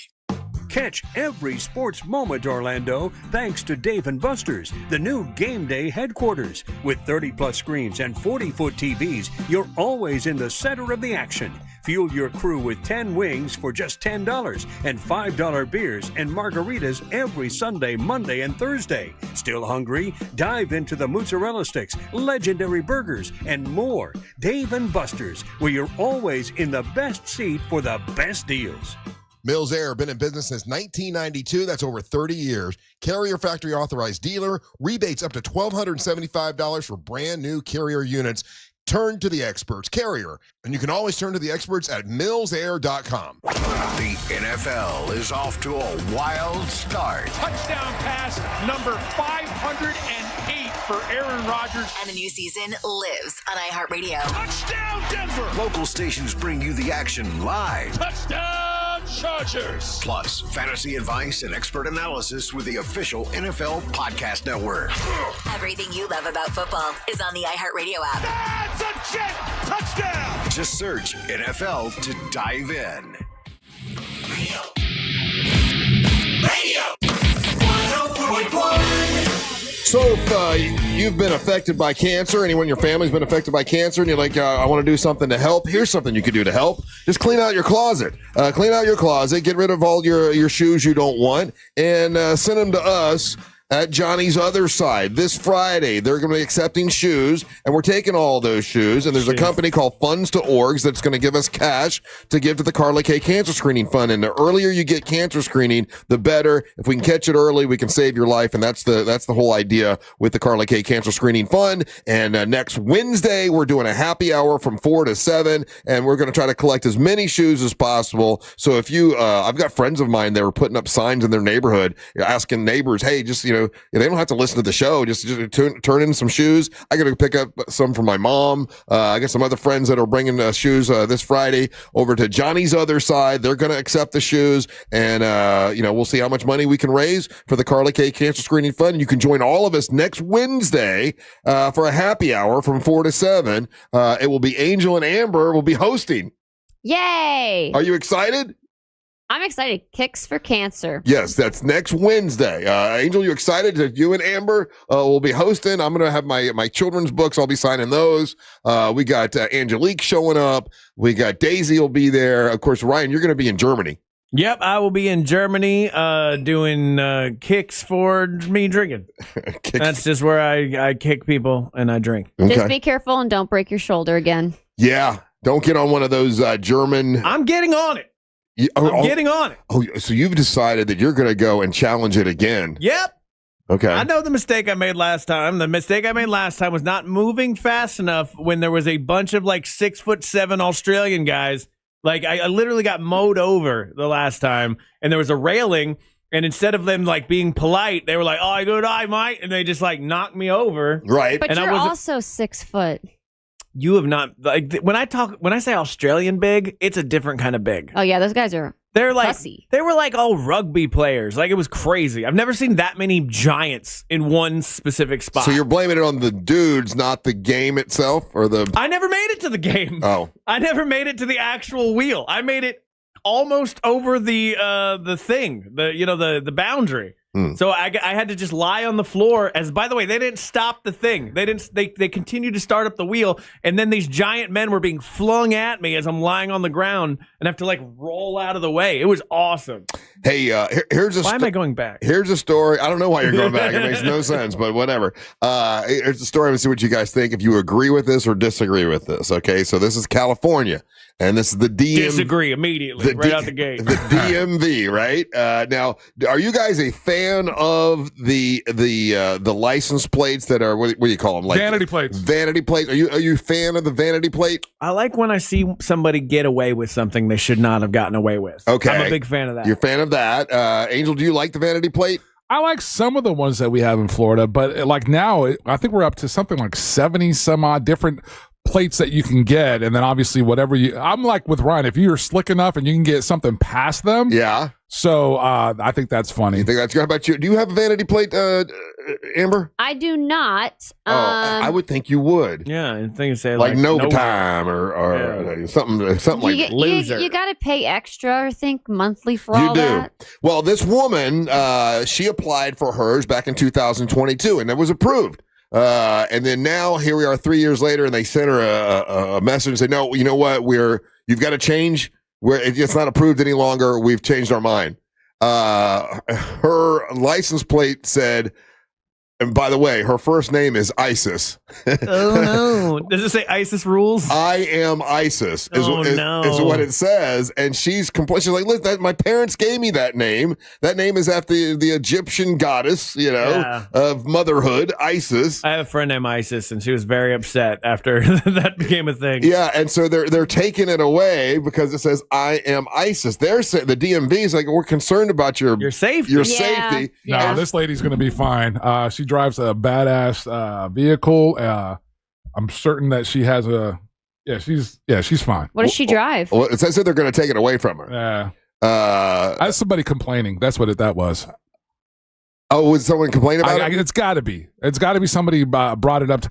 Catch every sports moment, Orlando, thanks to Dave & Buster's, the new game day headquarters. With 30-plus screens and 40-foot TVs, you're always in the center of the action. Fuel your crew with 10 wings for just $10 and $5 beers and margaritas every Sunday, Monday, and Thursday. Still hungry? Dive into the mozzarella sticks, legendary burgers, and more. Dave & Buster's, where you're always in the best seat for the best deals. Mills Air, been in business since 1992. That's over 30 years. Carrier factory authorized dealer. Rebates up to $1,275 for brand new Carrier units. Turn to the experts. Carrier. And you can always turn to the experts at millsair.com. The NFL is off to a wild start. Touchdown pass number 508 for Aaron Rodgers. And the new season lives on iHeartRadio. Touchdown, Denver! Local stations bring you the action live. Touchdown! Chargers. Plus, fantasy advice and expert analysis with the official NFL Podcast Network. Everything you love about football is on the iHeartRadio app. That's a jet touchdown. Just search NFL to dive in. Radio 104.1. So if you've been affected by cancer, anyone in your family's been affected by cancer, and you're like, I want to do something to help, here's something you can do to help. Just clean out your closet. Clean out your closet, get rid of all your shoes you don't want, and send them to us at Johnny's Other Side. This Friday, they're going to be accepting shoes, and we're taking all those shoes, and there's a company called Funds to Orgs that's going to give us cash to give to the Carla K Cancer Screening Fund, and the earlier you get cancer screening, the better. If we can catch it early, we can save your life, and that's the whole idea with the Carla K Cancer Screening Fund. And next Wednesday, we're doing a happy hour from 4 to 7, and we're going to try to collect as many shoes as possible. So if you, I've got friends of mine that were putting up signs in their neighborhood asking neighbors, hey, just, they don't have to listen to the show. Just turn in some shoes. I got to pick up some for my mom. I got some other friends that are bringing shoes this Friday over to Johnny's Other Side. They're going to accept the shoes, and we'll see how much money we can raise for the Carla K Cancer Screening Fund. You can join all of us next Wednesday for a happy hour from 4 to 7. It will be Angel and Amber will be hosting. Yay! Are you excited? I'm excited. Kicks for Cancer. Yes, that's next Wednesday. Angel, you excited? You and Amber will be hosting. I'm going to have my children's books. I'll be signing those. We got Angelique showing up. We got Daisy will be there. Of course, Ryan, you're going to be in Germany. Yep, I will be in Germany doing kicks for me drinking. That's just where I kick people and I drink. Okay. Just be careful and don't break your shoulder again. Yeah, don't get on one of those German. I'm getting on it. I'm getting on it. Oh, so you've decided that you're going to go and challenge it again. Yep. Okay. I know the mistake I made last time. The mistake I made last time was not moving fast enough when there was a bunch of 6'7" Australian guys. I literally got mowed over the last time, and there was a railing, and instead of them being polite, they were like, "Oh, good eye, mate," and they just knocked me over. Right. But and you're also 6 foot. You have not when I say Australian big, it's a different kind of big. Oh yeah, those guys are. They're pussy. They were all rugby players. It was crazy. I've never seen that many giants in one specific spot. So you're blaming it on the dudes, not the game itself, or the. I never made it to the game. Oh. I never made it to the actual wheel. I made it almost over the thing, the boundary. So I had to just lie on the floor. As by the way, they didn't stop the thing. They continued to start up the wheel, and then these giant men were being flung at me as I'm lying on the ground and have to roll out of the way. It was awesome. Hey, here's a. Why am I going back? Here's a story. I don't know why you're going back. It makes no sense, but whatever. Here's a story. Let's see what you guys think. If you agree with this or disagree with this. Okay, so this is California. And this is the Disagree immediately, right out the gate. The DMV, right? Now, are you guys a fan of the license plates that are what do you call them? Vanity plates. Vanity plates. Are you a fan of the vanity plate? I like when I see somebody get away with something they should not have gotten away with. Okay, I'm a big fan of that. You're a fan of that. Angel, do you like the vanity plate? I like some of the ones that we have in Florida, but now I think we're up to something like 70 some odd different plates that you can get, and then obviously whatever I'm like with Ryan, if you're slick enough and you can get something past them, yeah. So I think that's funny. You think that's good? How about you? Do you have a vanity plate, Amber? I do not. I would think you would. Yeah, I think you say no time or something like loser. You got to pay extra, I think, monthly for all that. Well, this woman, she applied for hers back in 2022, and it was approved. And then now here we are 3 years later, and they sent her a message and said, "No, you know what? You've got to change. It's not approved any longer. We've changed our mind." Her license plate said, and by the way, her first name is ISIS. Oh no! Does it say ISIS rules? I am ISIS is what it says, and she's she's like, "Listen, my parents gave me that name. That name is after the Egyptian goddess, of motherhood, Isis." I have a friend named Isis, and she was very upset after that became a thing. Yeah, and so they're taking it away because it says "I am ISIS." They're saying the DMV is like, "We're concerned about your safety." Your safety. No, this lady's going to be fine. She drives a badass vehicle. I'm certain that she has she's fine. What does she drive? Well, it says that they're going to take it away from her. Yeah. That's somebody complaining. That's what that was. Oh, was someone complaining about it? It's got to be. It's got to be somebody brought it up.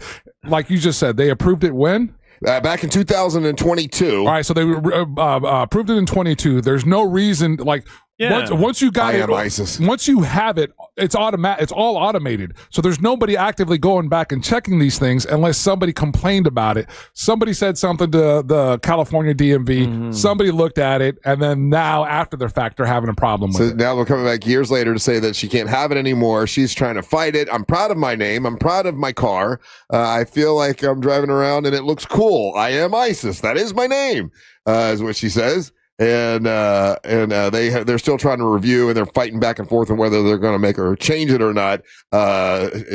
Like you just said, they approved it when? Back in 2022. All right, so they approved it in 22. There's no reason, like, once you got it, ISIS. Once you have it, it's automatic. It's all automated. So there's nobody actively going back and checking these things unless somebody complained about it. Somebody said something to the California DMV. Somebody looked at it, and then now after the fact, they're having a problem with it. So now we're coming back years later to say that she can't have it anymore. She's trying to fight it. I'm proud of my name. I'm proud of my car. I feel like I'm driving around and it looks cool. I am ISIS. That is my name, is what she says. And they're still trying to review, and they're fighting back and forth on whether they're going to make her change it or not.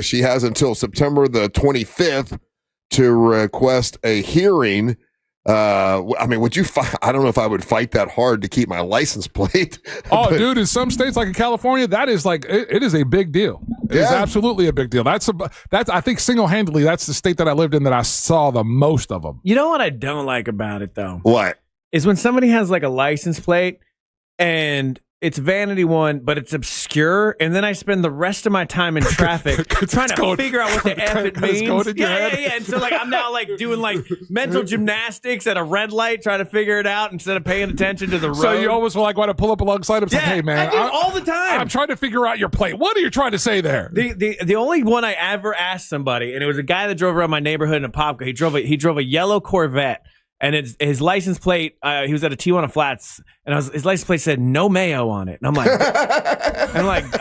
She has until September the 25th to request a hearing. I mean, would you fight? I don't know if I would fight that hard to keep my license plate. Dude, in some states like in California, that is like it is a big deal. It is absolutely a big deal. That's I think single-handedly that's the state that I lived in that I saw the most of them. You know what I don't like about it though? What? Is when somebody has like a license plate and it's Vanity one, but it's obscure, and then I spend the rest of my time in traffic trying to figure out what the F it means. Yeah. And so like I'm now like doing like mental gymnastics at a red light trying to figure it out instead of paying attention to the road. So you almost like want to pull up alongside him. Like, hey man, I do all the time. I'm trying to figure out your plate. What are you trying to say there? The only one I ever asked somebody, and it was a guy that drove around my neighborhood in a pop car. He drove a yellow Corvette. And his license plate, he was at a Tijuana Flats, and his license plate said no mayo on it. And I'm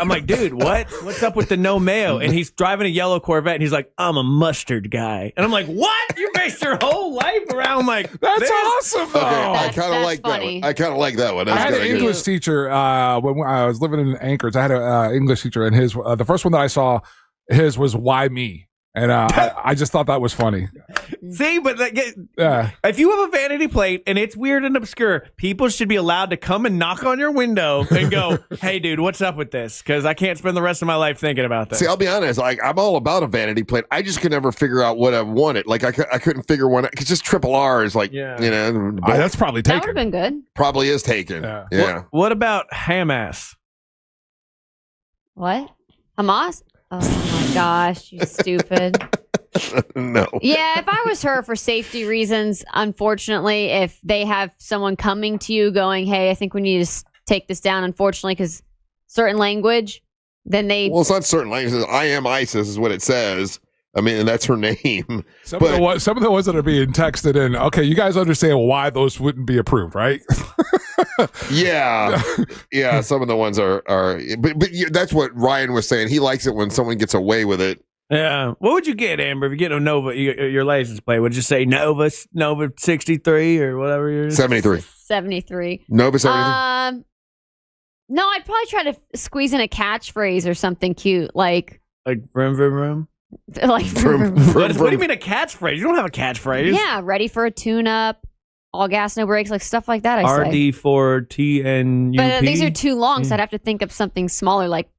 like, dude, what's up with the no mayo? And he's driving a yellow Corvette, and he's like, I'm a mustard guy. And I'm like, what? You based your whole life around like that's this? Awesome though. Okay, I kind of like funny. that one. I kind of like that one. That's I had an English teacher when I was living in Anchorage. I had an English teacher, and his the first one that I saw, his was "Why me?" And I just thought that was funny. See, but if you have a vanity plate and it's weird and obscure, people should be allowed to come and knock on your window and go, hey, dude, what's up with this? Because I can't spend the rest of my life thinking about this. See, I'll be honest. Like, I'm all about a vanity plate. I just could never figure out what I wanted. Like, I couldn't figure one out. Because just triple R is like, that's probably taken. That would have been good. Probably is taken. Yeah. What about ham ass? What? Hamas? Oh my gosh, you stupid. No. Yeah, if I was her for safety reasons, unfortunately, if they have someone coming to you going, hey, I think we need to take this down, unfortunately, because certain language, then they... Well, it's not certain language. I am ISIS is what it says. I mean, and that's her name. Some of the ones that are being texted in, okay, you guys understand why those wouldn't be approved, right? Yeah, some of the ones are but that's what Ryan was saying. He likes it when someone gets away with it. Yeah. What would you get, Amber, if you get a Nova, your license plate? Would you say Nova 63 or whatever yours? 73. 73. Nova 73? No, I'd probably try to squeeze in a catchphrase or something cute, like vroom, vroom, vroom? Like vroom, vroom, What do you mean a catchphrase? You don't have a catchphrase. Yeah, ready for a tune-up, all gas, no brakes, like stuff like that, I say. RD4TNUP. But these are too long, so I'd have to think of something smaller, like,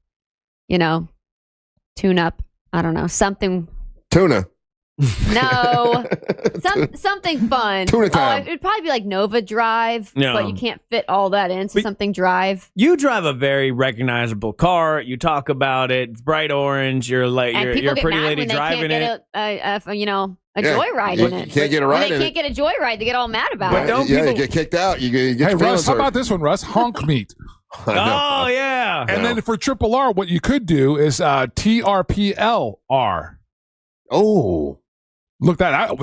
tune-up. I don't know, something. Tuna. No. Something fun. Tuna time. It'd probably be like Nova Drive, but you can't fit all that in, so something Drive. You drive a very recognizable car. You talk about it. It's bright orange. You're like you're a pretty lady driving it. A joyride in it. You can't get a ride in it. They can't get a joyride. They get all mad about it. You get kicked out. You get hey, Russ, how about this one, Russ? Honk meat. Oh, yeah. And then for triple R, what you could do is TRPLR. Oh. Look that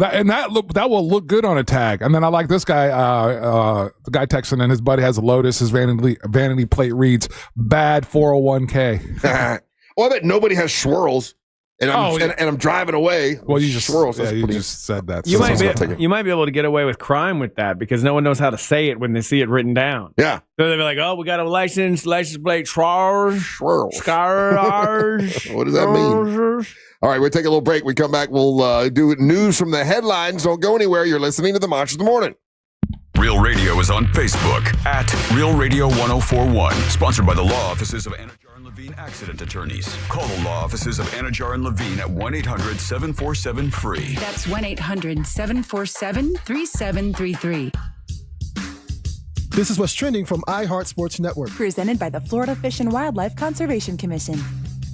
will look good on a tag. And then I like this guy, the guy texting in, his buddy has a Lotus. His vanity plate reads "Bad 401k." Well, I bet nobody has swirls, and I'm driving away. Well, you just swirls. Yeah, you just said that. You might be able to get away with crime with that because no one knows how to say it when they see it written down. Yeah. So they'll be like, "Oh, we got a license plate swirls." What does that mean? All right, we'll take a little break. We come back, we'll do news from the headlines. Don't go anywhere. You're listening to the Monster of the Morning. Real Radio is on Facebook at Real Radio 1041. Sponsored by the law offices of Anajar and Levine Accident Attorneys. Call the law offices of Anajar and Levine at 1-800-747-FREE. That's 1-800-747-3733. This is what's trending from iHeart Sports Network. Presented by the Florida Fish and Wildlife Conservation Commission.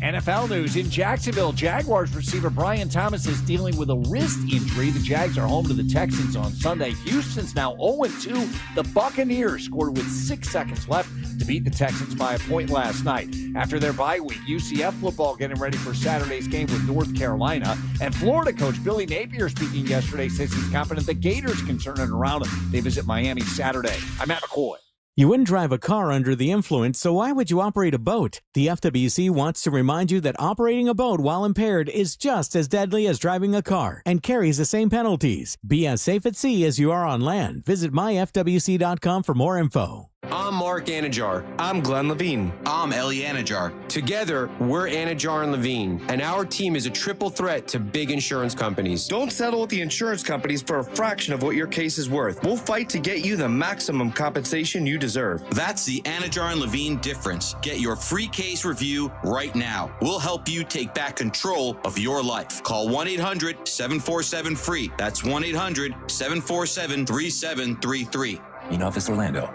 NFL news in Jacksonville. Jaguars receiver Brian Thomas is dealing with a wrist injury. The Jags are home to the Texans on Sunday. Houston's now 0-2. The Buccaneers scored with 6 seconds left to beat the Texans by a point last night. After their bye week, UCF football getting ready for Saturday's game with North Carolina. And Florida coach Billy Napier, speaking yesterday, says he's confident the Gators can turn it around. They visit Miami Saturday. I'm Matt McCoy. You wouldn't drive a car under the influence, so why would you operate a boat? The FWC wants to remind you that operating a boat while impaired is just as deadly as driving a car and carries the same penalties. Be as safe at sea as you are on land. Visit myfwc.com for more info. I'm Mark Anajar. I'm Glenn Levine. I'm Ellie Anajar. Together, we're Anajar and Levine, and our team is a triple threat to big insurance companies. Don't settle with the insurance companies for a fraction of what your case is worth. We'll fight to get you the maximum compensation you deserve. That's the Anajar and Levine difference. Get your free case review right now. We'll help you take back control of your life. Call 1-800-747-FREE. That's 1-800-747-3733. In-office Orlando.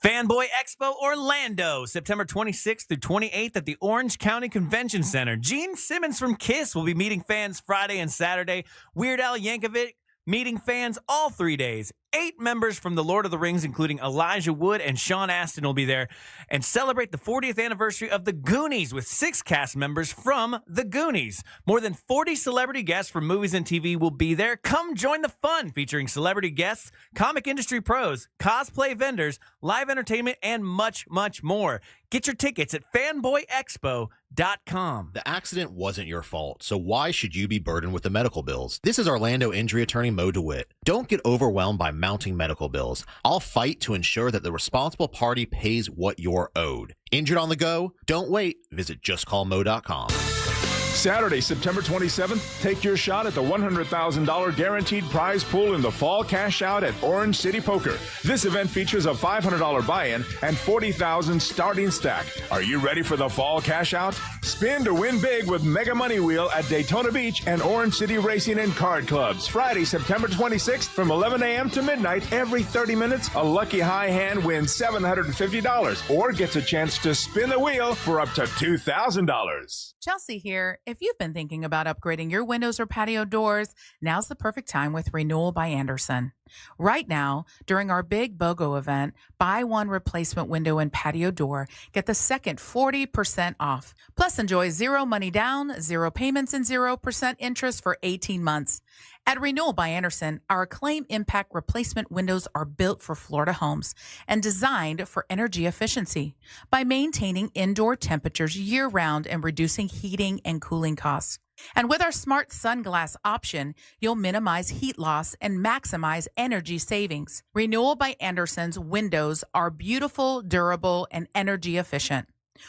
Fanboy Expo Orlando, September 26th through 28th at the Orange County Convention Center. Gene Simmons from KISS will be meeting fans Friday and Saturday. Weird Al Yankovic meeting fans all 3 days. 8 members from The Lord of the Rings, including Elijah Wood and Sean Astin, will be there and celebrate the 40th anniversary of The Goonies with 6 cast members from The Goonies. More than 40 celebrity guests from movies and TV will be there. Come join the fun, featuring celebrity guests, comic industry pros, cosplay vendors, live entertainment, and much, much more. Get your tickets at fanboyexpo.com. The accident wasn't your fault, so why should you be burdened with the medical bills? This is Orlando injury attorney Mo DeWitt. Don't get overwhelmed by mounting medical bills. I'll fight to ensure that the responsible party pays what you're owed. Injured on the go? Don't wait. Visit justcallmo.com. Saturday, September 27th, take your shot at the $100,000 guaranteed prize pool in the fall cash out at Orange City Poker. This event features a $500 buy-in and $40,000 starting stack. Are you ready for the fall cash out? Spin to win big with Mega Money Wheel at Daytona Beach and Orange City Racing and Card Clubs. Friday, September 26th from 11 a.m. to midnight. Every 30 minutes, a lucky high hand wins $750 or gets a chance to spin the wheel for up to $2,000. Chelsea here. If you've been thinking about upgrading your windows or patio doors, now's the perfect time with Renewal by Andersen. Right now, during our big BOGO event, buy one replacement window and patio door, get the second 40% off. Plus, enjoy 0 money down, 0 payments, and 0% interest for 18 months. At Renewal by Andersen, our Acclaim Impact replacement windows are built for Florida homes and designed for energy efficiency by maintaining indoor temperatures year-round and reducing heating and cooling costs. And with our smart sunglass option, you'll minimize heat loss and maximize energy savings. Renewal by Andersen's windows are beautiful, durable, and energy efficient.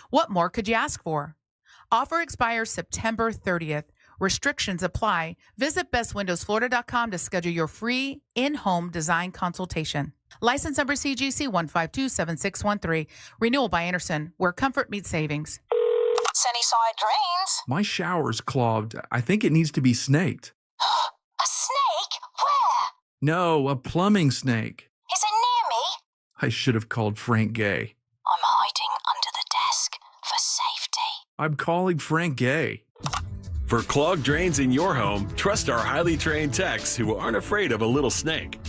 What more could you ask for? Offer expires September 30th. Restrictions apply. Visit bestwindowsflorida.com to schedule your free in-home design consultation. License number CGC 1527613. Renewal by Andersen, where comfort meets savings. Sunnyside Greens. My shower's clogged. I think it needs to be snaked. A snake? Where? No, a plumbing snake. Is it near me? I should have called Frank Gay. I'm hiding under the desk for safety. I'm calling Frank Gay. For clogged drains in your home, trust our highly trained techs who aren't afraid of a little snake.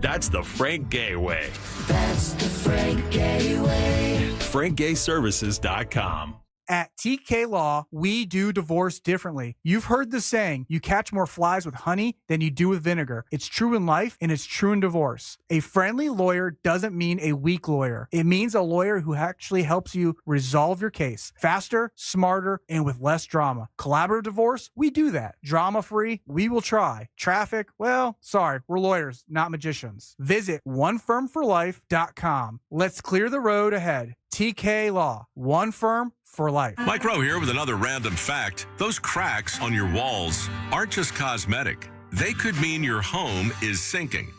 That's the Frank Gay way. That's the Frank Gay way. FrankGayServices.com. At TK Law, we do divorce differently. You've heard the saying, you catch more flies with honey than you do with vinegar. It's true in life and it's true in divorce. A friendly lawyer doesn't mean a weak lawyer. It means a lawyer who actually helps you resolve your case faster, smarter, and with less drama. Collaborative divorce, we do that. Drama-free, we will try. Traffic, well, sorry, we're lawyers, not magicians. Visit onefirmforlife.com. Let's clear the road ahead. TK Law, one firm for life. Mike Rowe here with another random fact. Those cracks on your walls aren't just cosmetic. They could mean your home is sinking.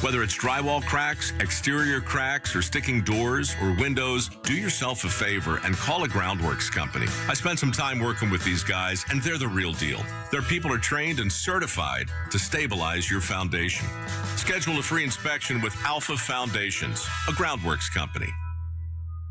Whether it's drywall cracks, exterior cracks, or sticking doors or windows, do yourself a favor and call a Groundworks company. I spent some time working with these guys, and they're the real deal. Their people are trained and certified to stabilize your foundation. Schedule a free inspection with Alpha Foundations, a Groundworks company.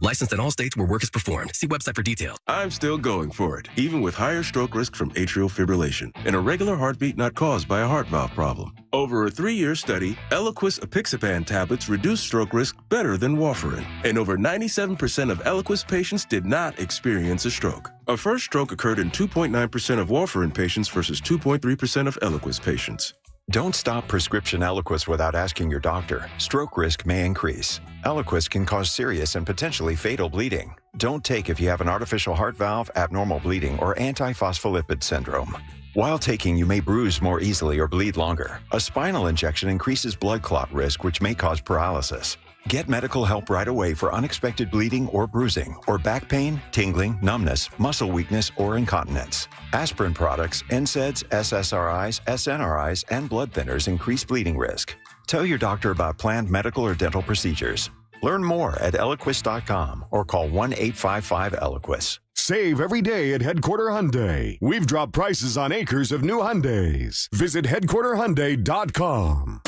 Licensed in all states where work is performed. See website for details. I'm still going for it, even with higher stroke risk from atrial fibrillation, an irregular heartbeat not caused by a heart valve problem. Over a 3-year study, Eliquis apixaban tablets reduced stroke risk better than warfarin, and over 97% of Eliquis patients did not experience a stroke. A first stroke occurred in 2.9% of warfarin patients versus 2.3% of Eliquis patients. Don't stop prescription Eliquis without asking your doctor. Stroke risk may increase. Eliquis can cause serious and potentially fatal bleeding. Don't take if you have an artificial heart valve, abnormal bleeding, or antiphospholipid syndrome. While taking, you may bruise more easily or bleed longer. A spinal injection increases blood clot risk, which may cause paralysis. Get medical help right away for unexpected bleeding or bruising, or back pain, tingling, numbness, muscle weakness, or incontinence. Aspirin products, NSAIDs, SSRIs, SNRIs, and blood thinners increase bleeding risk. Tell your doctor about planned medical or dental procedures. Learn more at Eliquis.com or call 1-855-ELIQUIS. Save every day at Headquarter Hyundai. We've dropped prices on acres of new Hyundais. Visit headquarterhyundai.com.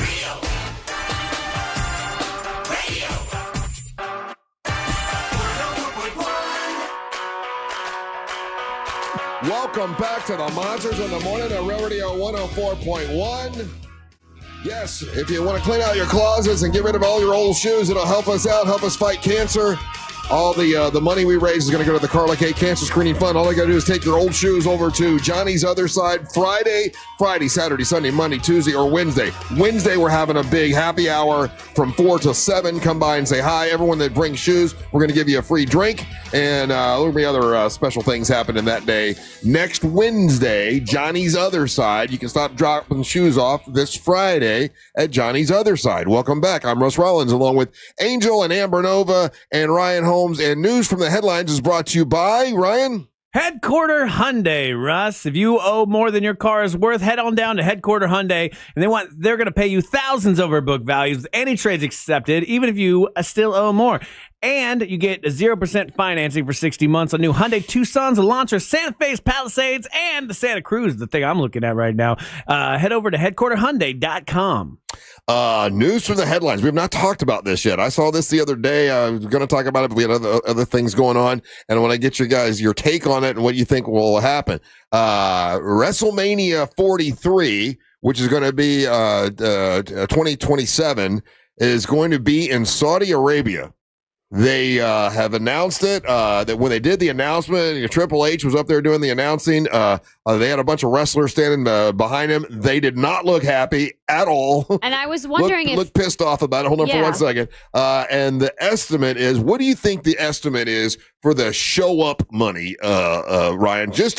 Welcome back to the Monsters in the Morning at Real Radio 104.1. Yes, if you want to clean out your closets and get rid of all your old shoes, it'll help us out, help us fight cancer. All the money we raise is going to go to the Carla K Cancer Screening Fund. All you got to do is take your old shoes over to Johnny's Other Side Friday, Saturday, Sunday, Monday, Tuesday, or Wednesday. Wednesday, we're having a big happy hour from 4 till 7. Come by and say hi. Everyone that brings shoes, we're going to give you a free drink. And there'll be other special things happening that day. Next Wednesday, Johnny's Other Side. You can stop dropping shoes off this Friday at Johnny's Other Side. Welcome back. I'm Russ Rollins, along with Angel and Amber Nova and Ryan Holmes. And news from the headlines is brought to you by Ryan. Headquarter Hyundai, Russ. If you owe more than your car is worth, head on down to Headquarter Hyundai, and they're going to pay you thousands over book values. Any trades accepted, even if you still owe more. And you get 0% financing for 60 months on new Hyundai Tucson's, Elantra, Santa Fe Palisades, and the Santa Cruz, the thing I'm looking at right now. Head over to headquarterhyundai.com. News from the headlines. We have not talked about this yet. I saw this the other day. I was going to talk about it, but we had other things going on. And I want to get your take on it and what you think will happen. WrestleMania 43, which is going to be 2027, is going to be in Saudi Arabia. They have announced it, that when they did the announcement, Triple H was up there doing the announcing. They had a bunch of wrestlers standing behind him. They did not look happy at all. And I was wondering if... Look pissed off about it. Hold on for 1 second. And the estimate is, what do you think the estimate is for the show-up money, Ryan? Just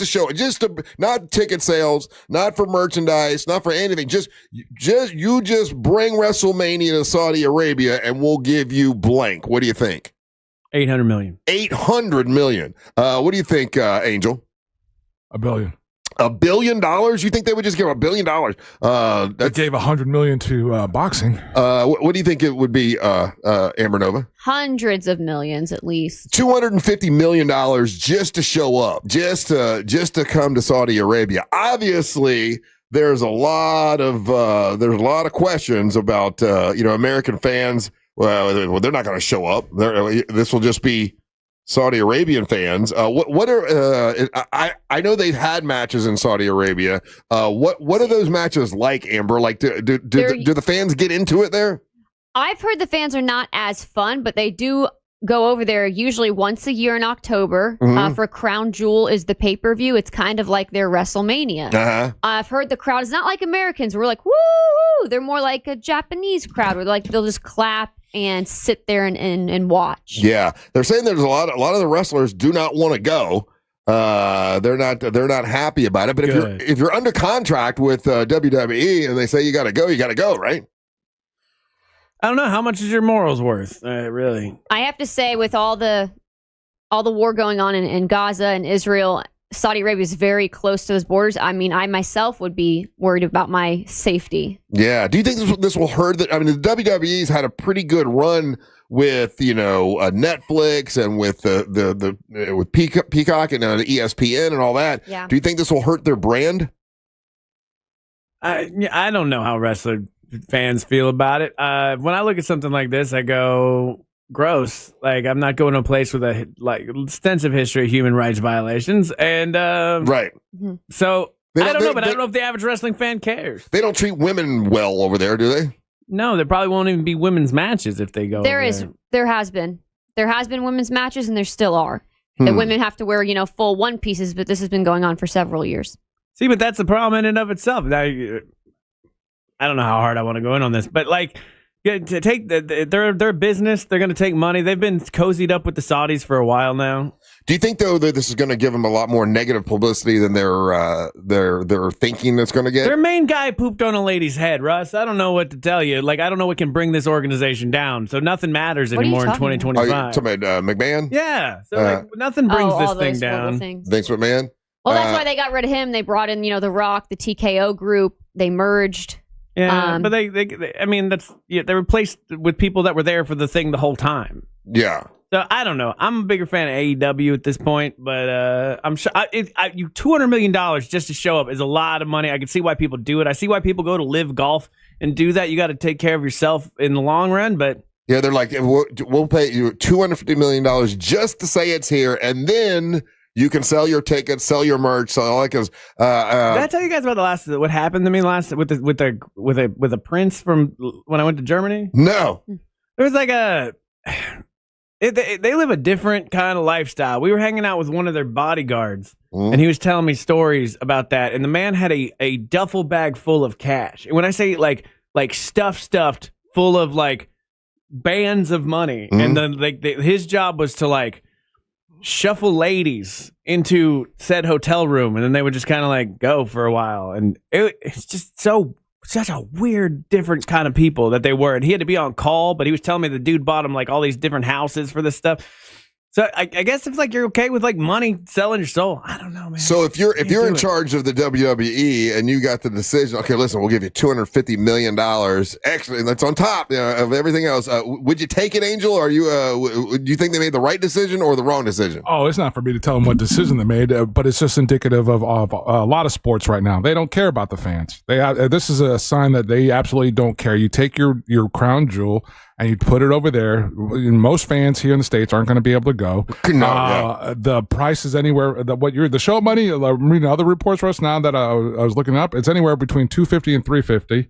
not ticket sales, not for merchandise, not for anything. Just bring WrestleMania to Saudi Arabia and we'll give you blank. What do you think? 800 million. 800 million. What do you think, Angel? $1 billion. $1 billion? You think they would just give $1 billion? They gave $100 million to boxing. What do you think it would be, Amber Nova? Hundreds of millions, at least. $250 million just to show up, just to come to Saudi Arabia. Obviously, there's a lot of questions about American fans. Well, they're not going to show up. This will just be Saudi Arabian fans. What are I know they've had matches in Saudi Arabia. What are those matches like, Amber? Like, do the fans get into it there? I've heard the fans are not as fun, but they do go over there usually once a year in October. For Crown Jewel is the pay-per-view. It's kind of like their WrestleMania. I've heard the crowd is not like Americans. We're like, woo! They're more like a Japanese crowd where they'll just clap and sit there and watch. Yeah, they're saying there's a lot of the wrestlers do not want to go. They're not happy about it. But if you're under contract with WWE and they say you got to go, right? I don't know. How much is your morals worth? Really? I have to say, with all the war going on in Gaza and Israel, Saudi Arabia is very close to those borders. I mean, I myself would be worried about my safety. Yeah. Do you think this will hurt? I mean, the WWE's had a pretty good run with Netflix and with with Peacock and ESPN and all that. Yeah. Do you think this will hurt their brand? I don't know how wrestler fans feel about it. When I look at something like this, I go, gross. Like, I'm not going to a place with a extensive history of human rights violations, and right. So I don't know, but I don't know if the average wrestling fan cares. They don't treat women well over there, do they? No, there probably won't even be women's matches if they go. There has been women's matches, and there still are. The women have to wear full one pieces, but this has been going on for several years. See, but that's the problem in and of itself. Now, I don't know how hard I want to go in on this, but to take their business, they're going to take money. They've been cozied up with the Saudis for a while now. Do you think though that this is going to give them a lot more negative publicity than they're thinking it's going to get? Their main guy pooped on a lady's head, Russ. I don't know what to tell you. I don't know what can bring this organization down. So nothing matters anymore in 2025. Are you talking about McMahon? Yeah. So nothing brings this thing down. Things. Thanks, McMahon. Well, that's why they got rid of him. They brought in, The Rock, the TKO group. They merged. Yeah, but they replaced with people that were there for the thing the whole time. Yeah. So I don't know. I'm a bigger fan of AEW at this point, but I'm sure $200 million just to show up is a lot of money. I can see why people do it. I see why people go to live golf and do that. You got to take care of yourself in the long run, but. Yeah, they're like, we'll pay you $250 million just to say it's here, and then you can sell your tickets, sell your merch, sell all that. Because did I tell you guys about what happened to me last with a prince from when I went to Germany? No, there was they live a different kind of lifestyle. We were hanging out with one of their bodyguards, and he was telling me stories about that. And the man had a duffel bag full of cash. And when I say like stuffed full of bands of money, and then his job was to shuffle ladies into said hotel room, and then they would just kind of go for a while. And it's just such a weird, different kind of people that they were. And he had to be on call, but he was telling me the dude bought him all these different houses for this stuff. So I guess if you're okay with money selling your soul, I don't know, man. So if you're in charge of the WWE and you got the decision, okay, listen, we'll give you $250 million. Actually, that's on top of everything else. Would you take it, Angel? Or do you think they made the right decision or the wrong decision? Oh, it's not for me to tell them what decision they made, but it's just indicative of a lot of sports right now. They don't care about the fans. This is a sign that they absolutely don't care. You take your crown jewel and you put it over there. Most fans here in the States aren't going to be able to go. The price is anywhere. The show money. I'm reading other reports, Russ. Now that I was looking up, it's anywhere between $250 and $350.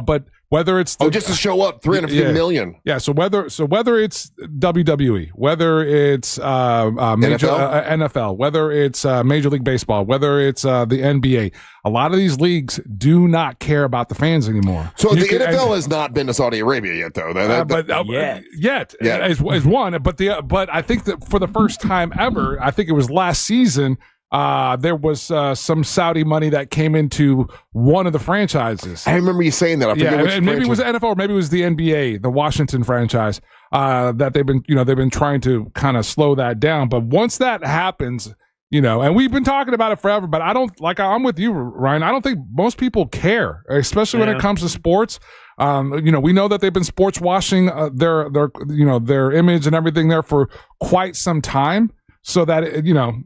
But whether it's just to show up, $350 million. Yeah. So whether it's WWE, whether it's NFL, whether it's Major League Baseball, whether it's the NBA, a lot of these leagues do not care about the fans anymore. So the NFL has not been to Saudi Arabia yet, though. Yet is one. But I think that for the first time ever, I think it was last season. There was some Saudi money that came into one of the franchises. I remember you saying that. I forget which maybe it was the NFL, or maybe it was the NBA, the Washington franchise. That they've been trying to kind of slow that down. But once that happens, and we've been talking about it forever. But I don't I'm with you, Ryan. I don't think most people care, especially when it comes to sports. We know that they've been sports washing their image and everything there for quite some time. So that,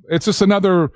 it's just another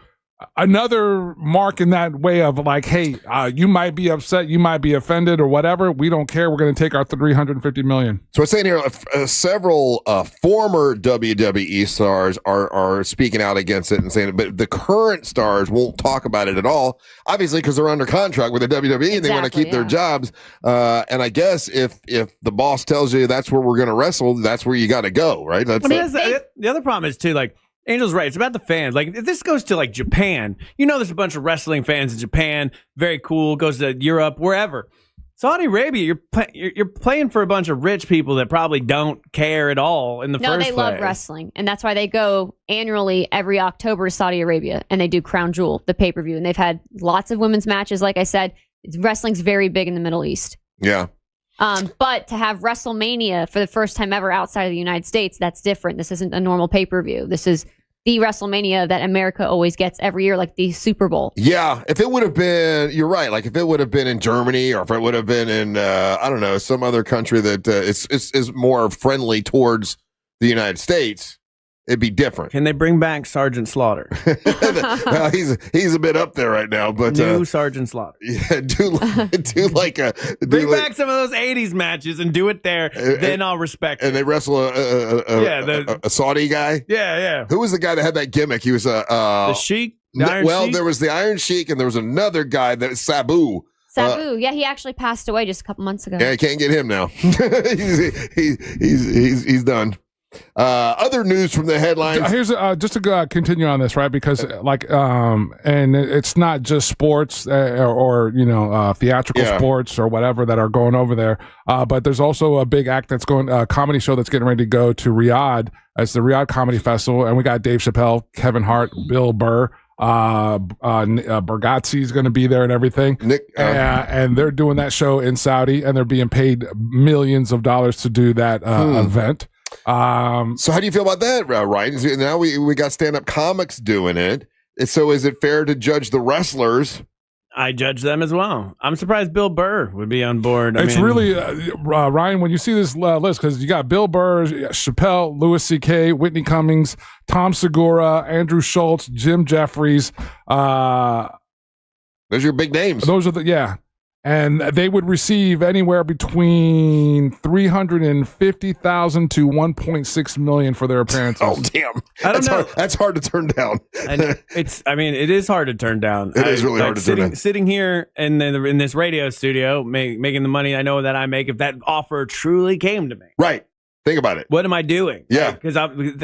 mark in that way of hey, you might be upset, you might be offended or whatever. We don't care. We're going to take our $350 million. So it's saying here, several former WWE stars are speaking out against it and saying, but the current stars won't talk about it at all, obviously because they're under contract with the WWE and they want to keep their jobs. And I guess if the boss tells you that's where we're going to wrestle, that's where you got to go, right? The other problem is too, Angel's right. It's about the fans. If this goes to Japan, there's a bunch of wrestling fans in Japan. Very cool. Goes to Europe, wherever. Saudi Arabia, you're playing for a bunch of rich people that probably don't care at all in the first place. No, they love wrestling, and that's why they go annually every October to Saudi Arabia, and they do Crown Jewel, the pay-per-view, and they've had lots of women's matches. Like I said, wrestling's very big in the Middle East. Yeah. But to have WrestleMania for the first time ever outside of the United States, that's different. This isn't a normal pay-per-view. This is the WrestleMania that America always gets every year, like the Super Bowl. Yeah, if it would have been, you're right. Like if it would have been in Germany, or if it would have been in, I don't know, some other country that is more friendly towards the United States, it'd be different. Can they bring back Sergeant Slaughter? Well, he's a bit up there right now, but New Sergeant Slaughter. Yeah, bring back some of those '80s matches and do it there. Then I'll respect. And they wrestle a Saudi guy. Yeah. Who was the guy that had that gimmick? He was the Sheik. Sheik? There was the Iron Sheik, and there was another guy that Sabu. Sabu, yeah, he actually passed away just a couple months ago. Yeah, I can't get him now. he's done. Other news from the headlines. Here's just to continue on this, right? Because and it's not just sports or theatrical sports or whatever that are going over there, but there's also a big act that's going, a comedy show that's getting ready to go to Riyadh. It's the Riyadh Comedy Festival, and we got Dave Chappelle, Kevin Hart, Bill Burr. Bargatze is going to be there and everything. And they're doing that show in Saudi, and they're being paid millions of dollars to do that event. So how do you feel about that, Ryan? Now we got stand-up comics doing it. So is it fair to judge the wrestlers? I judge them as well. I'm surprised Bill Burr would be on board. It's really, Ryan, when you see this list, because you got Bill Burr, Chappelle, Louis C.K., Whitney Cummings, Tom Segura, Andrew Schultz, Jim Jeffries. Those are your big names. Those are and they would receive anywhere between $350,000 to $1.6 million for their appearances. Oh, damn! That's hard to turn down. And it is hard to turn down. It is really hard to turn down. Sitting here in this radio studio, making the money I know that I make, if that offer truly came to me, right? Think about it. What am I doing? Yeah, because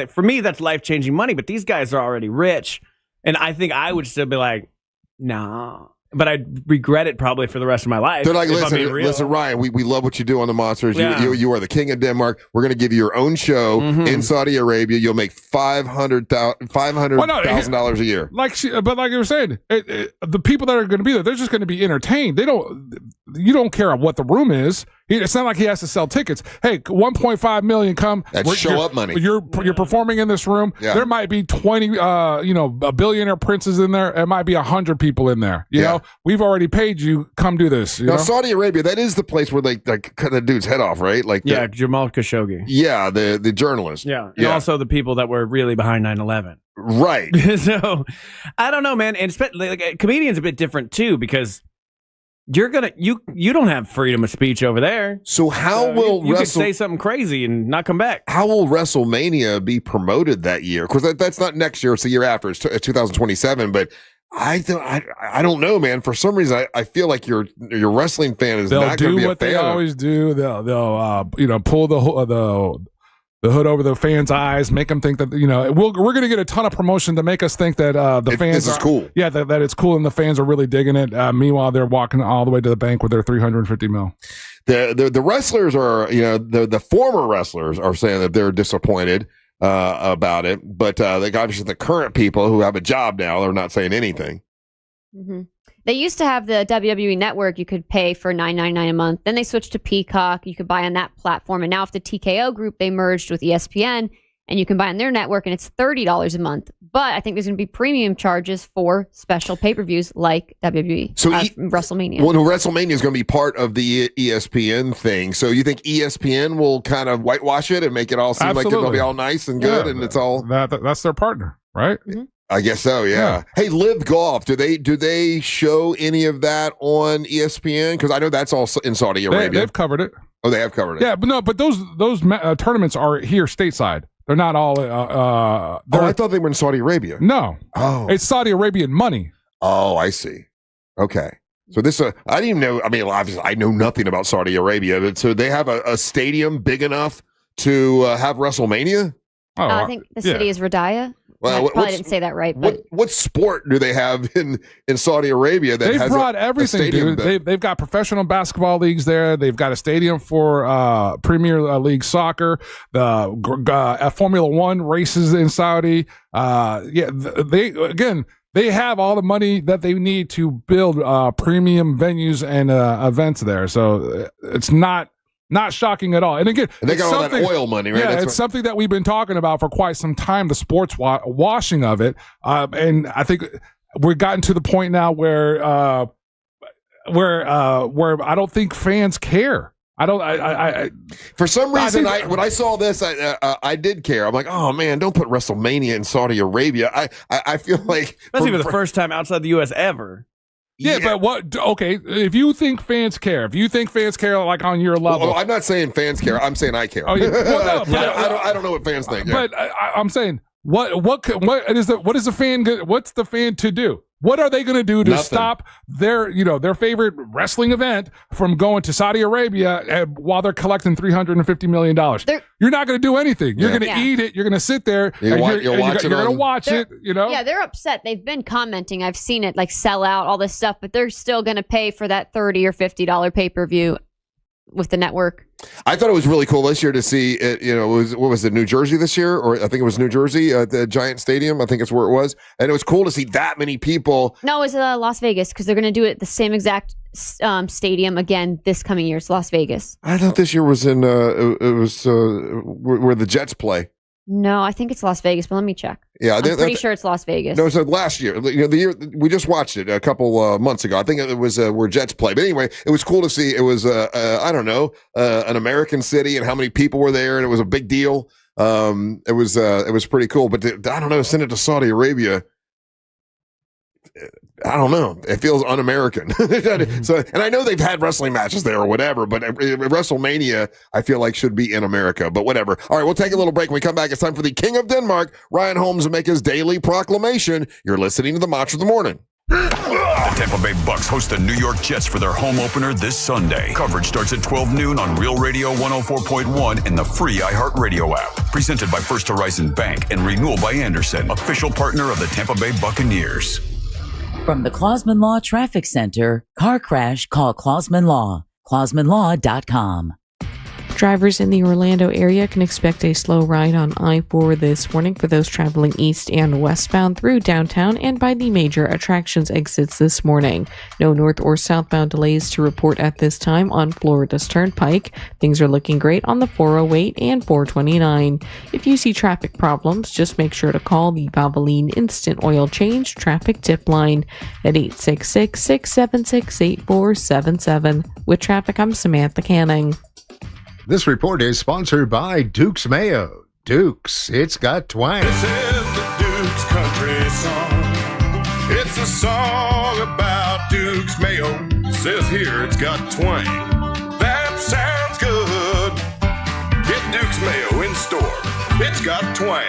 for me, that's life-changing money. But these guys are already rich, and I think I would still be like, nah. But I'd regret it probably for the rest of my life. They're like, listen, Ryan, we love what you do on the Monsters. Yeah. You are the king of Denmark. We're going to give you your own show in Saudi Arabia. You'll make $500,000 a year. But like you were saying, the people that are going to be there, they're just going to be entertained. You don't care what the room is. It's not like he has to sell tickets. Hey, $1.5 million come. That's show up money. You're performing in this room. Yeah. There might be 20, a billionaire princes in there. It might be 100 people in there. You know, we've already paid you. Come do this. Now, Saudi Arabia, that is the place where they cut the dude's head off, right? Like, Jamal Khashoggi. Yeah, the journalist. Yeah, and also the people that were really behind 9/11. Right. So, I don't know, man. And a comedian's a bit different too, because you don't have freedom of speech over there. So how will you could say something crazy and not come back? How will WrestleMania be promoted that year? Because that's not next year; it's the year after. It's 2027. But I don't know, man. For some reason, I feel like your wrestling fan is not going to be a fan. They'll do what they always do. They'll pull the hood over the fans' eyes, make them think that we're going to get a ton of promotion to make us think that the fans is cool. Yeah, that it's cool and the fans are really digging it. Meanwhile, they're walking all the way to the bank with their $350 million. The wrestlers are, the former wrestlers are saying that they're disappointed about it, but obviously the current people who have a job now are not saying anything. Mm-hmm. They used to have the WWE Network. You could pay for $9.99 a month. Then they switched to Peacock. You could buy on that platform. And now with the TKO group, they merged with ESPN, and you can buy on their network, and it's $30 a month. But I think there's going to be premium charges for special pay-per-views like WWE, WrestleMania. Well, WrestleMania is going to be part of the ESPN thing. So you think ESPN will kind of whitewash it and make it all seem like it's going to be all nice and good, and it's all that's their partner, right? Mm-hmm. I guess so, yeah. Hey, Live Golf, do they show any of that on ESPN? Because I know that's all in Saudi Arabia. They've covered it. Oh, they have covered it. Yeah, but those tournaments are here stateside. They're not all. I thought they were in Saudi Arabia. No. Oh, it's Saudi Arabian money. Oh, I see. Okay. So this, I didn't even know. I mean, obviously, I know nothing about Saudi Arabia, but so they have a stadium big enough to have WrestleMania. Oh, I think the city is Riyadh. Well, I probably didn't say that right. But what sport do they have in Saudi Arabia that they've has brought everything, dude? They've got professional basketball leagues there. They've got a stadium for Premier League soccer. The Formula One races in Saudi. They have all the money that they need to build premium venues and events there. So it's not Not shocking at all. And again, and they got all that oil money, right? Yeah, it's something that we've been talking about for quite some time, the sports washing of it. And I think we've gotten to the point now where I don't think fans care. I for some reason, when I saw this, I did care. I'm like, oh man, don't put WrestleMania in Saudi Arabia. I feel like especially for the first time outside the U.S. ever. Yeah, but what? Okay, if you think fans care, like on your level, well, I'm not saying fans care. I'm saying I care. Oh, yeah. Well, no, I don't know what fans think. But I'm saying what's the fan to do? What are they going to do to stop their favorite wrestling event from going to Saudi Arabia while they're collecting $350 million? You're not going to do anything. You're going to eat it. You're going to sit there. You're going to watch it. Yeah, they're upset. They've been commenting. I've seen it like sell out, all this stuff, but they're still going to pay for that $30 or $50 pay-per-view with the network. I thought it was really cool this year to see it. What was it, New Jersey this year? Or I think it was New Jersey at the Giant Stadium. I think it's where it was. And it was cool to see that many people. No, it was Las Vegas because they're going to do it the same exact stadium again this coming year. It's Las Vegas. I thought this year was in, it was where the Jets play. No, I think it's Las Vegas, but let me check. Yeah, I'm pretty sure it's Las Vegas. No, so last year, the year we just watched it a couple months ago. I think it was where Jets play. But anyway, it was cool to see. It was I don't know, an American city and how many people were there, and it was a big deal. It was pretty cool. But I don't know, send it to Saudi Arabia. I don't know. It feels un-American. So, and I know they've had wrestling matches there or whatever, but WrestleMania, I feel like should be in America, but whatever. All right, we'll take a little break. When we come back, it's time for the King of Denmark, Ryan Holmes, to make his daily proclamation. You're listening to the Match of the Morning. The Tampa Bay Bucks host the New York Jets for their home opener this Sunday. Coverage starts at 12 noon on Real Radio 104.1 and the free iHeartRadio app. Presented by First Horizon Bank and Renewal by Anderson, official partner of the Tampa Bay Buccaneers. From the Clausman Law Traffic Center, car crash, call Clausman Law. ClausmanLaw.com. Drivers in the Orlando area can expect a slow ride on I-4 this morning for those traveling east and westbound through downtown and by the major attractions exits this morning. No north or southbound delays to report at this time on Florida's Turnpike. Things are looking great on the 408 and 429. If you see traffic problems, just make sure to call the Valvoline Instant Oil Change Traffic Tip Line at 866-676-8477. With traffic, I'm Samantha Canning. This report is sponsored by Duke's Mayo. Duke's, it's got twang. This is the Duke's country song. It's a song about Duke's Mayo. It says here it's got twang. That sounds good. Get Duke's Mayo in store. It's got twang.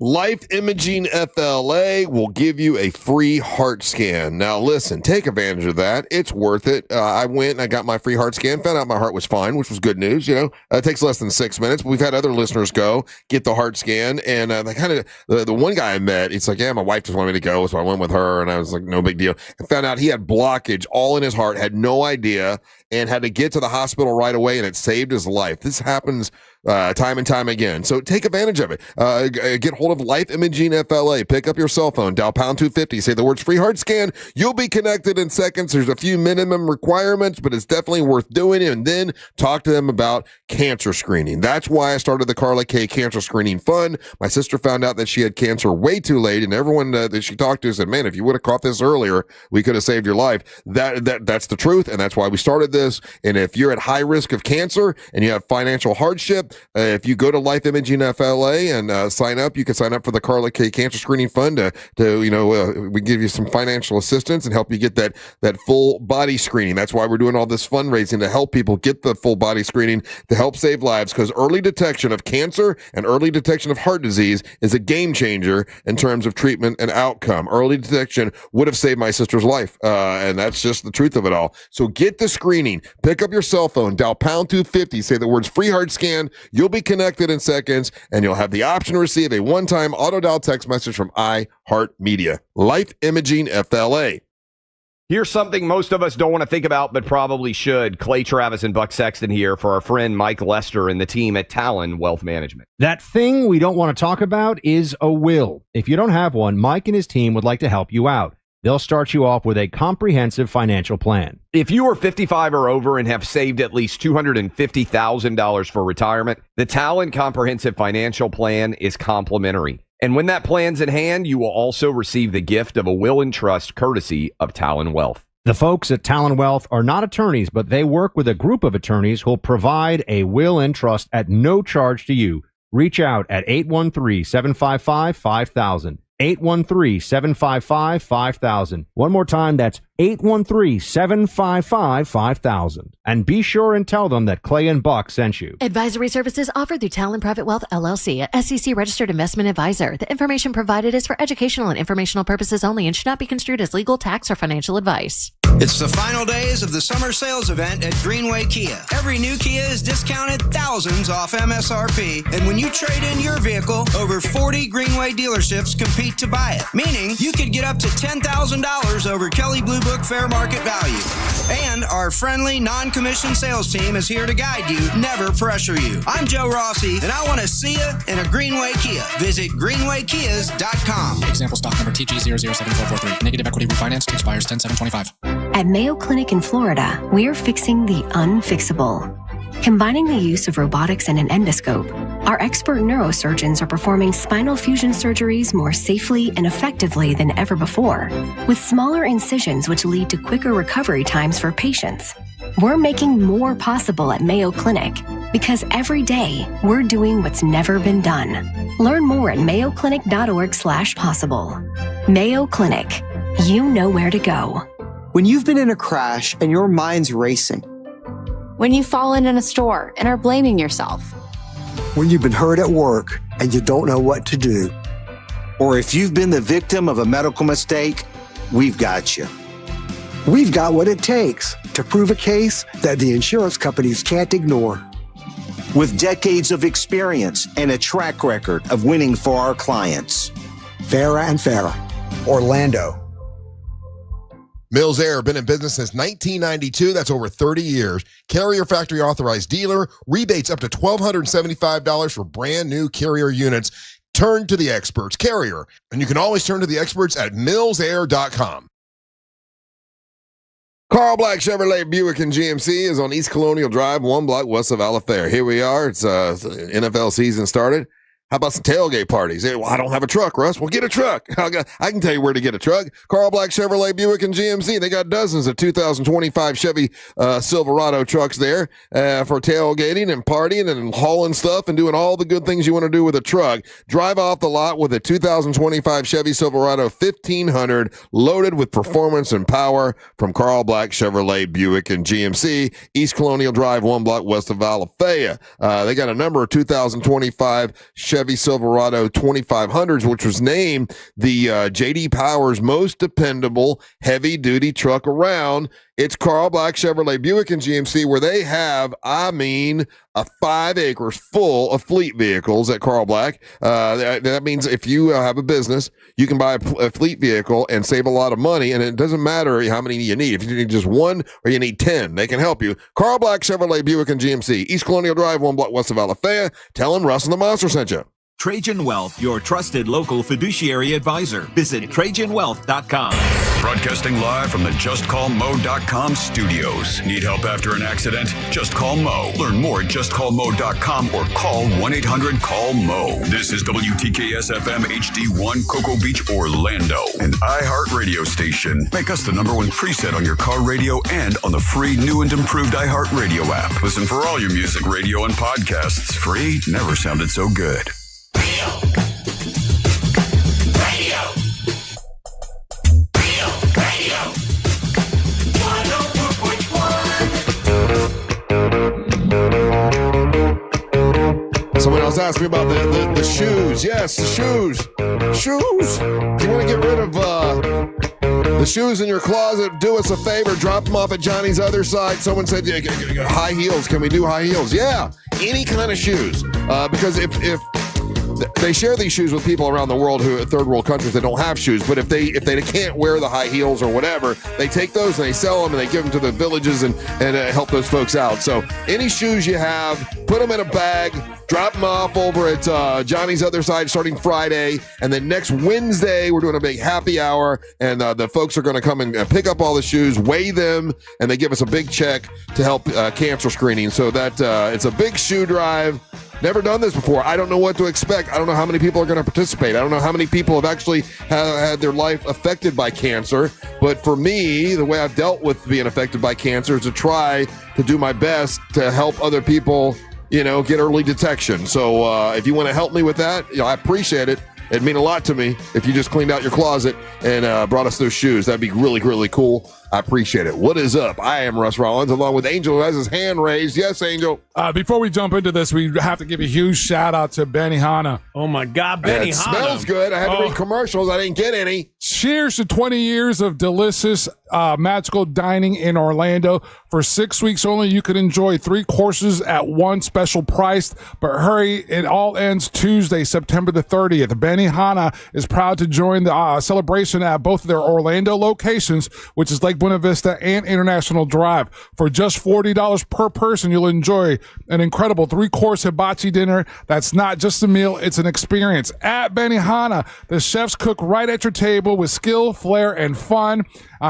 Life Imaging FLA will give you a free heart scan. Now, listen, take advantage of that. It's worth it. I went and I got my free heart scan, found out my heart was fine, which was good news. It takes less than 6 minutes. We've had other listeners go get the heart scan, and they kind of the one guy I met, it's like, yeah, my wife just wanted me to go, so I went with her, and I was like, no big deal. I found out he had blockage all in his heart, had no idea, and had to get to the hospital right away, and it saved his life. This happens time and time again. So take advantage of it. Get hold of Life Imaging FLA. Pick up your cell phone, dial pound 250, say the words free heart scan. You'll be connected in seconds. There's a few minimum requirements, but it's definitely worth doing it. And then talk to them about cancer screening. That's why I started the Carla K Cancer Screening Fund. My sister found out that she had cancer way too late, and everyone that she talked to said, man, if you would have caught this earlier, we could have saved your life. That's the truth, and that's why we started this. And if you're at high risk of cancer and you have financial hardship, if you go to Life Imaging FLA and sign up, you can sign up for the Carla K Cancer Screening Fund we give you some financial assistance and help you get that full body screening. That's why we're doing all this fundraising to help people get the full body screening to help save lives, because early detection of cancer and early detection of heart disease is a game changer in terms of treatment and outcome. Early detection would have saved my sister's life, and that's just the truth of it all. So get the screening. Pick up your cell phone, dial pound 250, say the words free heart scan. You'll be connected in seconds, and you'll have the option to receive a one-time auto-dial text message from iHeartMedia. Life Imaging FLA. Here's something most of us don't want to think about, but probably should. Clay Travis and Buck Sexton here for our friend Mike Lester and the team at Talon Wealth Management. That thing we don't want to talk about is a will. If you don't have one, Mike and his team would like to help you out. They'll start you off with a comprehensive financial plan. If you are 55 or over and have saved at least $250,000 for retirement, the Talon Comprehensive Financial Plan is complimentary. And when that plan's in hand, you will also receive the gift of a will and trust courtesy of Talon Wealth. The folks at Talon Wealth are not attorneys, but they work with a group of attorneys who'll provide a will and trust at no charge to you. Reach out at 813-755-5000. 813-755-5000. One more time, that's 813-755-5000. And be sure and tell them that Clay and Buck sent you. Advisory services offered through Talon Private Wealth, LLC, a SEC registered investment advisor. The information provided is for educational and informational purposes only and should not be construed as legal, tax, or financial advice. It's the final days of the summer sales event at Greenway Kia. Every new Kia is discounted thousands off MSRP, and when you trade in your vehicle, over 40 Greenway dealerships compete to buy it, meaning you could get up to $10,000 over Kelley Blue Book fair market value. And our friendly, non-commissioned sales team is here to guide you, never pressure you. I'm Joe Rossi, and I want to see you in a Greenway Kia. Visit greenwaykias.com. Example stock number TG007443. Negative equity refinance expires 10/7/25. At Mayo Clinic in Florida, we're fixing the unfixable. Combining the use of robotics and an endoscope, our expert neurosurgeons are performing spinal fusion surgeries more safely and effectively than ever before, with smaller incisions which lead to quicker recovery times for patients. We're making more possible at Mayo Clinic because every day we're doing what's never been done. Learn more at mayoclinic.org/possible. Mayo Clinic. You know where to go. When you've been in a crash and your mind's racing. When you've fallen in a store and are blaming yourself. When you've been hurt at work and you don't know what to do. Or if you've been the victim of a medical mistake, we've got you. We've got what it takes to prove a case that the insurance companies can't ignore. With decades of experience and a track record of winning for our clients. Farah and Farah, Orlando. Mills Air, been in business since 1992. That's over 30 years. Carrier factory authorized dealer. Rebates up to $1,275 for brand new Carrier units. Turn to the experts. Carrier. And you can always turn to the experts at millsair.com. Carl Black Chevrolet Buick and GMC is on East Colonial Drive, 1 block west of Alafaya. Here we are. It's NFL season started. How about some tailgate parties? Well, I don't have a truck, Russ. Well, get a truck. I can tell you where to get a truck. Carl Black Chevrolet Buick and GMC. They got dozens of 2025 Chevy Silverado trucks there for tailgating and partying and hauling stuff and doing all the good things you want to do with a truck. Drive off the lot with a 2025 Chevy Silverado 1500 loaded with performance and power from Carl Black Chevrolet Buick and GMC. East Colonial Drive, 1 block west of Alafaya. They got a number of 2025 Chevy Silverado 2500s, which was named the J.D. Power's most dependable heavy-duty truck around. It's Carl Black Chevrolet Buick and GMC, where they have, a 5 acres full of fleet vehicles at Carl Black. That means if you have a business, you can buy a fleet vehicle and save a lot of money, and it doesn't matter how many you need. If you need just one or you need 10, they can help you. Carl Black Chevrolet Buick and GMC, East Colonial Drive, 1 block west of Alafaya. Tell them Russ and the Monster sent you. Trajan Wealth, your trusted local fiduciary advisor. Visit TrajanWealth.com. Broadcasting live from the JustCallMo.com studios. Need help after an accident? Just call Mo. Learn more at JustCallMo.com or call 1-800-CALL-MO. This is WTKS-FM HD1 Cocoa Beach, Orlando, an iHeart radio station. Make us the #1 preset on your car radio and on the free new and improved iHeart Radio app. Listen for all your music, radio, and podcasts. Free never sounded so good. Someone else asked me about the shoes. Yes, the shoes. Shoes. If you want to get rid of the shoes in your closet, do us a favor. Drop them off at Johnny's other side. Someone said, high heels. Can we do high heels? Yeah, any kind of shoes. Because if they share these shoes with people around the world who third world countries that don't have shoes. But if they can't wear the high heels or whatever, they take those and they sell them and they give them to the villages and help those folks out. So any shoes you have, put them in a bag, drop them off over at Johnny's Other Side starting Friday, and then next Wednesday we're doing a big happy hour, and the folks are going to come and pick up all the shoes, weigh them, and they give us a big check to help cancer screening. So that it's a big shoe drive. Never done this before. I don't know what to expect. I don't know how many people are going to participate. I don't know how many people have actually had their life affected by cancer. But for me, the way I've dealt with being affected by cancer is to try to do my best to help other people, get early detection. So if you want to help me with that, I appreciate it. It'd mean a lot to me if you just cleaned out your closet and brought us those shoes. That'd be really, really cool. I appreciate it. What is up? I am Russ Rollins, along with Angel, who has his hand raised. Yes, Angel. Before we jump into this, we have to give a huge shout out to Benihana. Oh my God, Benihana! It smells good. I had to read commercials. I didn't get any. Cheers to 20 years of delicious, magical dining in Orlando. For 6 weeks only, you can enjoy 3 courses at one special price. But hurry, it all ends Tuesday, September the 30th. Benihana is proud to join the celebration at both of their Orlando locations, which is Lake Buena Vista and International Drive. For just $40 per person, you'll enjoy an incredible 3-course hibachi dinner. That's not just a meal, it's an experience. At Benihana, the chefs cook right at your table with skill, flair, and fun.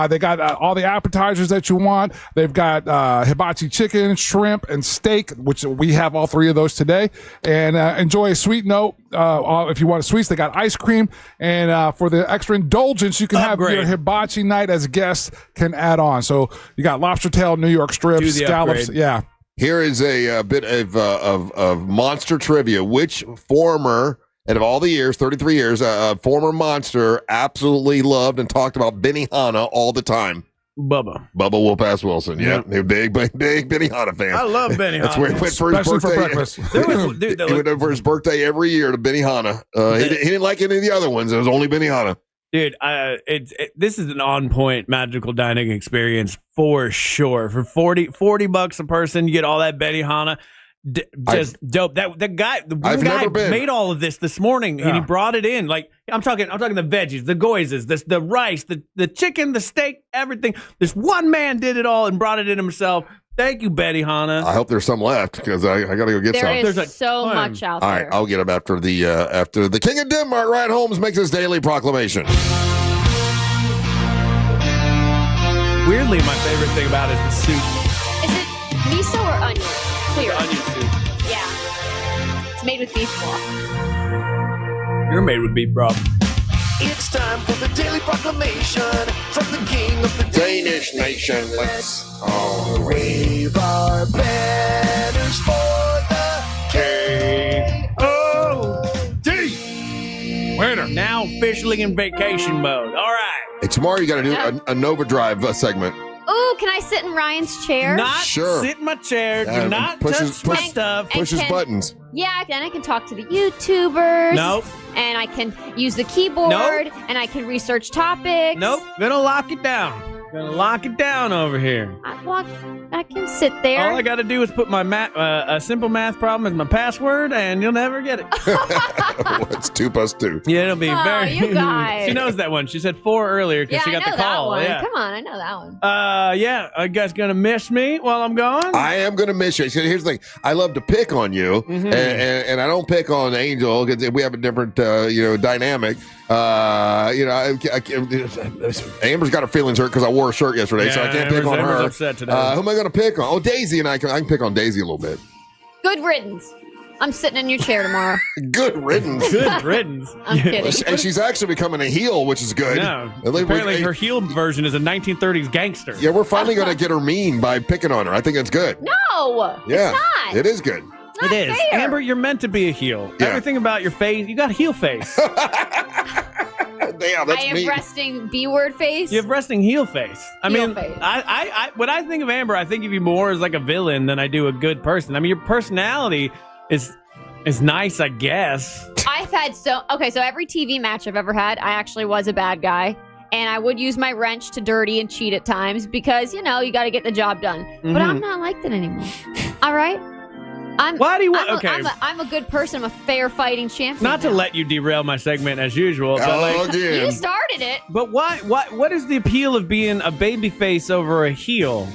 They got all the appetizers that you want. They've got hibachi chicken, shrimp, and steak, which we have all 3 of those today. And enjoy a sweet note. If you want sweets, they got ice cream. And for the extra indulgence, you can have your hibachi night as guests can add on. So you got lobster tail, New York strip, scallops. Upgrade. Yeah. Here is a bit of monster trivia. Which former, out of all the years, 33 years, former monster absolutely loved and talked about Benihana all the time? Bubba Whoop-Ass Wilson. Yeah. Big Benihana fan. I love Benihana. That's where he went for his birthday. For breakfast. He went for his birthday every year to Benihana. He didn't like any of the other ones. It was only Benihana. Dude, this is an on-point magical dining experience for sure. For $40 a person, you get all that Benihana. Just dope. That guy, the guy made all of this morning, and he brought it in. Like I'm talking the veggies, the goizes, the rice, the chicken, the steak, everything. This one man did it all and brought it in himself. Thank you, Benihana. I hope there's some left because I got to go get some. There's so much out there. All right, I'll get them after the King of Denmark, Ryan Holmes, makes his daily proclamation. Weirdly, my favorite thing about it is the soup. Is it miso or onion? Clear. Onion soup. Yeah. It's made with beef broth. You're made with beef broth. It's time for the daily proclamation from the king of the Danish nation. Let's all wave our banners for the K.o.D. Winner. Now officially in vacation mode. All right. Hey, tomorrow you got to do a Nova Drive segment. Ooh, can I sit in Ryan's chair? Not sit in my chair. Do not touch my stuff. Push his buttons. Yeah, then I can talk to the YouTubers. Nope. And I can use the keyboard. Nope. And I can research topics. Nope. Gonna lock it down. Over here. I can sit there. All I got to do is put my a simple math problem as my password, and you'll never get it. What's 2 + 2? Yeah, it'll be very. You guys. She knows that one. She said 4 earlier because she got the call. That one. Yeah. Come on, I know that one. Yeah. Are you guys gonna miss me while I'm gone? I am gonna miss you. Here's the thing. I love to pick on you, and I don't pick on Angel because we have a different, dynamic. Amber's got her feelings hurt because I wore a shirt yesterday, so I can't pick on her. Upset today. Who am I going to pick on? Oh, Daisy, and I can pick on Daisy a little bit. Good riddance. I'm sitting in your chair tomorrow. Good riddance. Good riddance. I'm kidding. And she's actually becoming a heel, which is good. No, apparently her heel version is a 1930s gangster. Yeah, we're finally going to get her mean by picking on her. I think it's good. No, yeah, it's not. It is good. It is. Fair. Amber, you're meant to be a heel. Yeah. Everything about your face, you got heel face. Damn, that's I have me. resting B-word face. You have resting heel face. Face. When I think of Amber, I think of you more as like a villain than I do a good person. I mean, your personality is nice, I guess. I've had so every TV match I've ever had, I actually was a bad guy. And I would use my wrench to dirty and cheat at times because, you got to get the job done. But I'm not like that anymore. All right? Why do you want? Okay, I'm a good person. I'm a fair fighting champion. not to let you derail my segment as usual, but like you started it. But why? What is the appeal of being a baby face over a heel?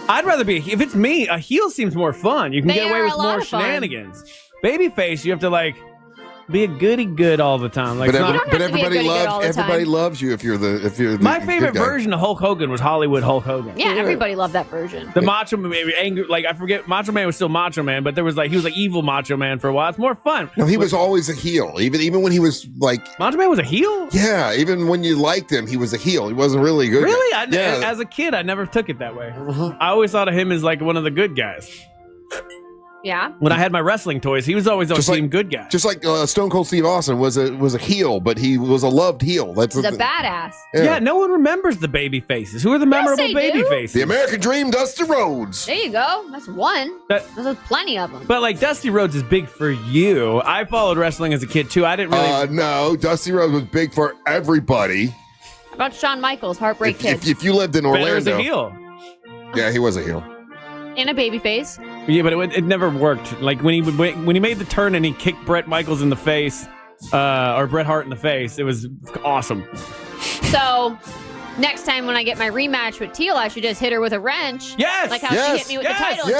I'd rather be. If it's me, a heel seems more fun. You can get away with more shenanigans. Baby face, you have to like be a goody good all the time. Like, but everybody loves you if you're the my favorite good guy. version of Hulk Hogan was Hollywood Hulk Hogan. Yeah, everybody loved that version. The Macho Man, angry, like I forget, Macho Man was still Macho Man, but there was like he was like evil Macho Man for a while. It's more fun. No, he was always a heel. Even when he was like Macho Man was a heel. Yeah, even when you liked him, he was a heel. He wasn't really a good. Really? Yeah. As a kid, I never took it that way. I always thought of him as like one of the good guys. Yeah. When I had my wrestling toys, he was always a team good guy. Just like Stone Cold Steve Austin was a heel, but he was a loved heel. He's a badass. Yeah, no one remembers the baby faces. Who are the memorable baby faces? The American Dream, Dusty Rhodes. There you go. That's one. There's plenty of them. But like Dusty Rhodes is big for you. I followed wrestling as a kid too. I didn't really. No, Dusty Rhodes was big for everybody. How about Shawn Michaels, Heartbreak Kid? If you lived in Orlando, was a heel. Yeah, he was a heel. In a baby face. Yeah, but it never worked. Like when he made the turn and he kicked Bret Michaels in the face, or Bret Hart in the face, it was awesome. So next time when I get my rematch with Teal, I should just hit her with a wrench. Yes. Like how she hit me with the title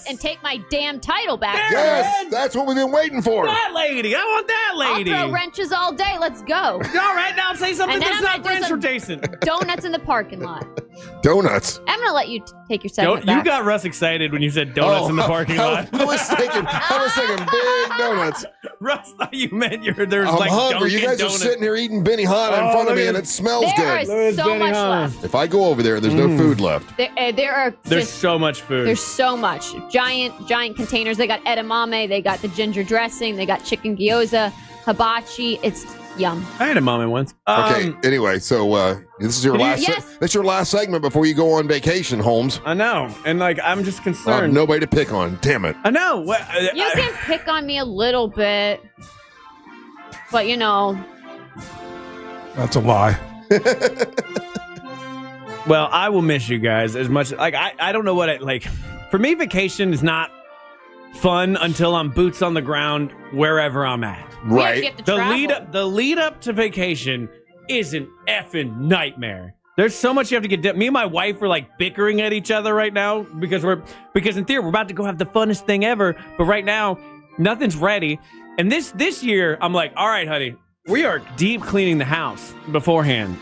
and take my damn title back. Yes, that's what we've been waiting for. That lady. I want that lady. I'll throw wrenches all day. Let's go. All right, now say something that's not wrench adjacent. Donuts in the parking lot. Donuts. I'm going to let you take your segment You back. got Russ excited when you said donuts in the parking lot. I was thinking big donuts. Russ thought you meant there's I'm like hungry. You guys donuts. are sitting here eating Benihana in front of me, and it smells good. There is so much left. If I go over there, there's no food left. There's so much food. There's so much. Giant containers. They got edamame. They got the ginger dressing. They got chicken gyoza, hibachi. It's yum. I had a moment once. Okay. Anyway, so this is your last. Yes. That's your last segment before you go on vacation, Holmes. I know, and like I'm just concerned. Nobody to pick on. Damn it. I know. You can pick on me a little bit, but you know. That's a lie. Well, I will miss you guys as much. Like I don't know what it like. For me, vacation is not fun until I'm boots on the ground wherever I'm at. Right. The lead up to vacation is an effing nightmare. There's so much you have to get done. Me and my wife are like bickering at each other right now because in theory we're about to go have the funnest thing ever, but right now nothing's ready. And this year I'm like, all right, honey, we are deep cleaning the house beforehand.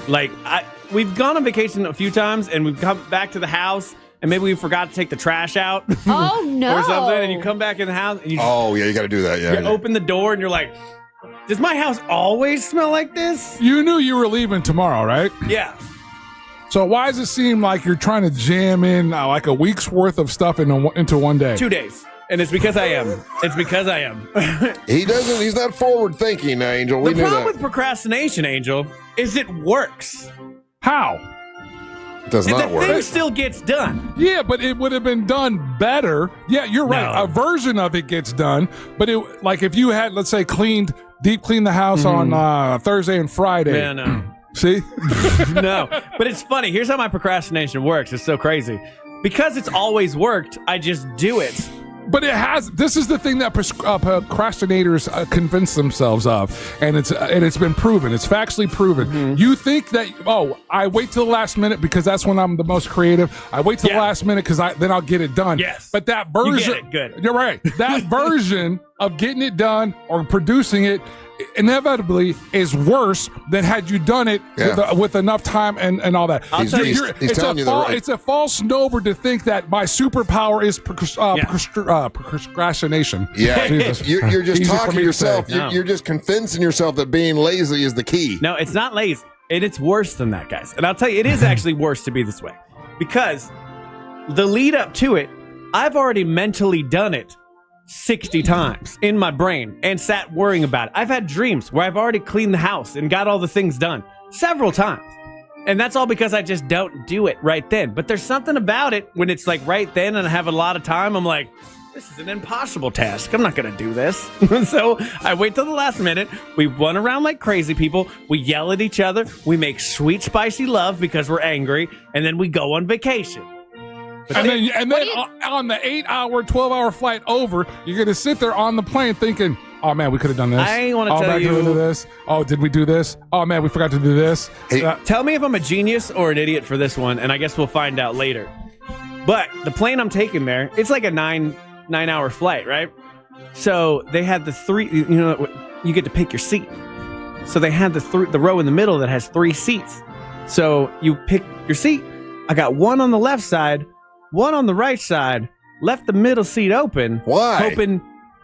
Like we've gone on vacation a few times and we've come back to the house. And maybe we forgot to take the trash out. Oh, no. Or something. And you come back in the house. And you you got to do that. Yeah. You open the door and you're like, does my house always smell like this? You knew you were leaving tomorrow, right? Yeah. So why does it seem like you're trying to jam in like a week's worth of stuff into one day? 2 days. And it's because I am. It's because I am. He's not forward thinking, Angel. The problem with procrastination, Angel, is it works. How? It does not work. The thing still gets done. Yeah, but it would have been done better. Yeah, you're right. No. A version of it gets done, but like if you had, let's say, deep cleaned the house on Thursday and Friday. Yeah, no. See? No, but it's funny. Here's how my procrastination works. It's so crazy. Because it's always worked, I just do it. But it has. This is the thing that procrastinators convince themselves of, and it's been proven. It's factually proven. Mm-hmm. You think that I wait till the last minute because that's when I'm the most creative. I wait till the last minute because then I'll get it done. Yes, but that version, you get it. Good. You're right. That version of getting it done or producing it inevitably is worse than had you done it with enough time and all that. He's telling you it's a false noble to think that my superpower is procrastination. Yeah, Jesus. you're just Easy for talking me to to say. yourself. No. You're just convincing yourself that being lazy is the key. No, it's not lazy. It's worse than that, guys. And I'll tell you, it is actually worse to be this way. Because the lead up to it, I've already mentally done it 60 times in my brain and sat worrying about it. I've had dreams where I've already cleaned the house and got all the things done several times. And that's all because I just don't do it right then. But there's something about it when it's like right then and I have a lot of time. I'm like, this is an impossible task. I'm not going to do this. So I wait till the last minute. We run around like crazy people. We yell at each other. We make sweet, spicy love because we're angry. And then we go on vacation. And then on the 8-hour, 12-hour flight over, you're going to sit there on the plane thinking, oh, man, we could have done this. I want to tell you. This. Oh, did we do this? Oh, man, we forgot to do this. Hey, tell me if I'm a genius or an idiot for this one, and I guess we'll find out later. But the plane I'm taking there, it's like a 9-hour flight, right? So they had the 3, you get to pick your seat. So they had the row in the middle that has 3 seats. So you pick your seat. I got one on the left side, one on the right side, left the middle seat open. Why? Hoping,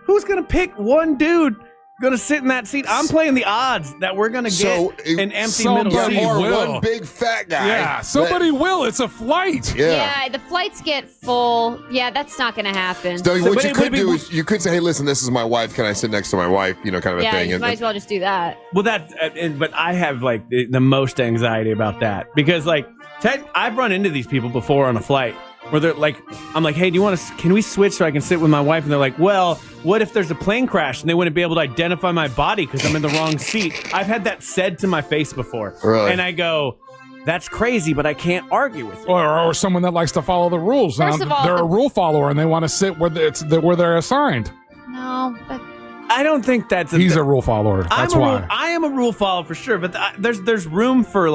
who's going to pick one dude going to sit in that seat? I'm playing the odds that we're going to get an empty middle seat. Or one big fat guy. Yeah, somebody will. It's a flight. Yeah, the flights get full. Yeah, that's not going to happen. So what you could do is you could say, hey, listen, this is my wife. Can I sit next to my wife? Kind of a thing. Yeah, you might as well just do that. Well, but I have like the most anxiety about that because I've run into these people before on a flight where they're like, I'm like, hey, can we switch so I can sit with my wife? And they're like, well, what if there's a plane crash and they wouldn't be able to identify my body because I'm in the wrong seat? I've had that said to my face before. Really? And I go, that's crazy, but I can't argue with you. Or someone that likes to follow the rules. First of all, they're a rule follower and they want to sit where they're assigned. No, but I don't think that's he's a rule follower. That's why. I am a rule follower for sure, but there's room for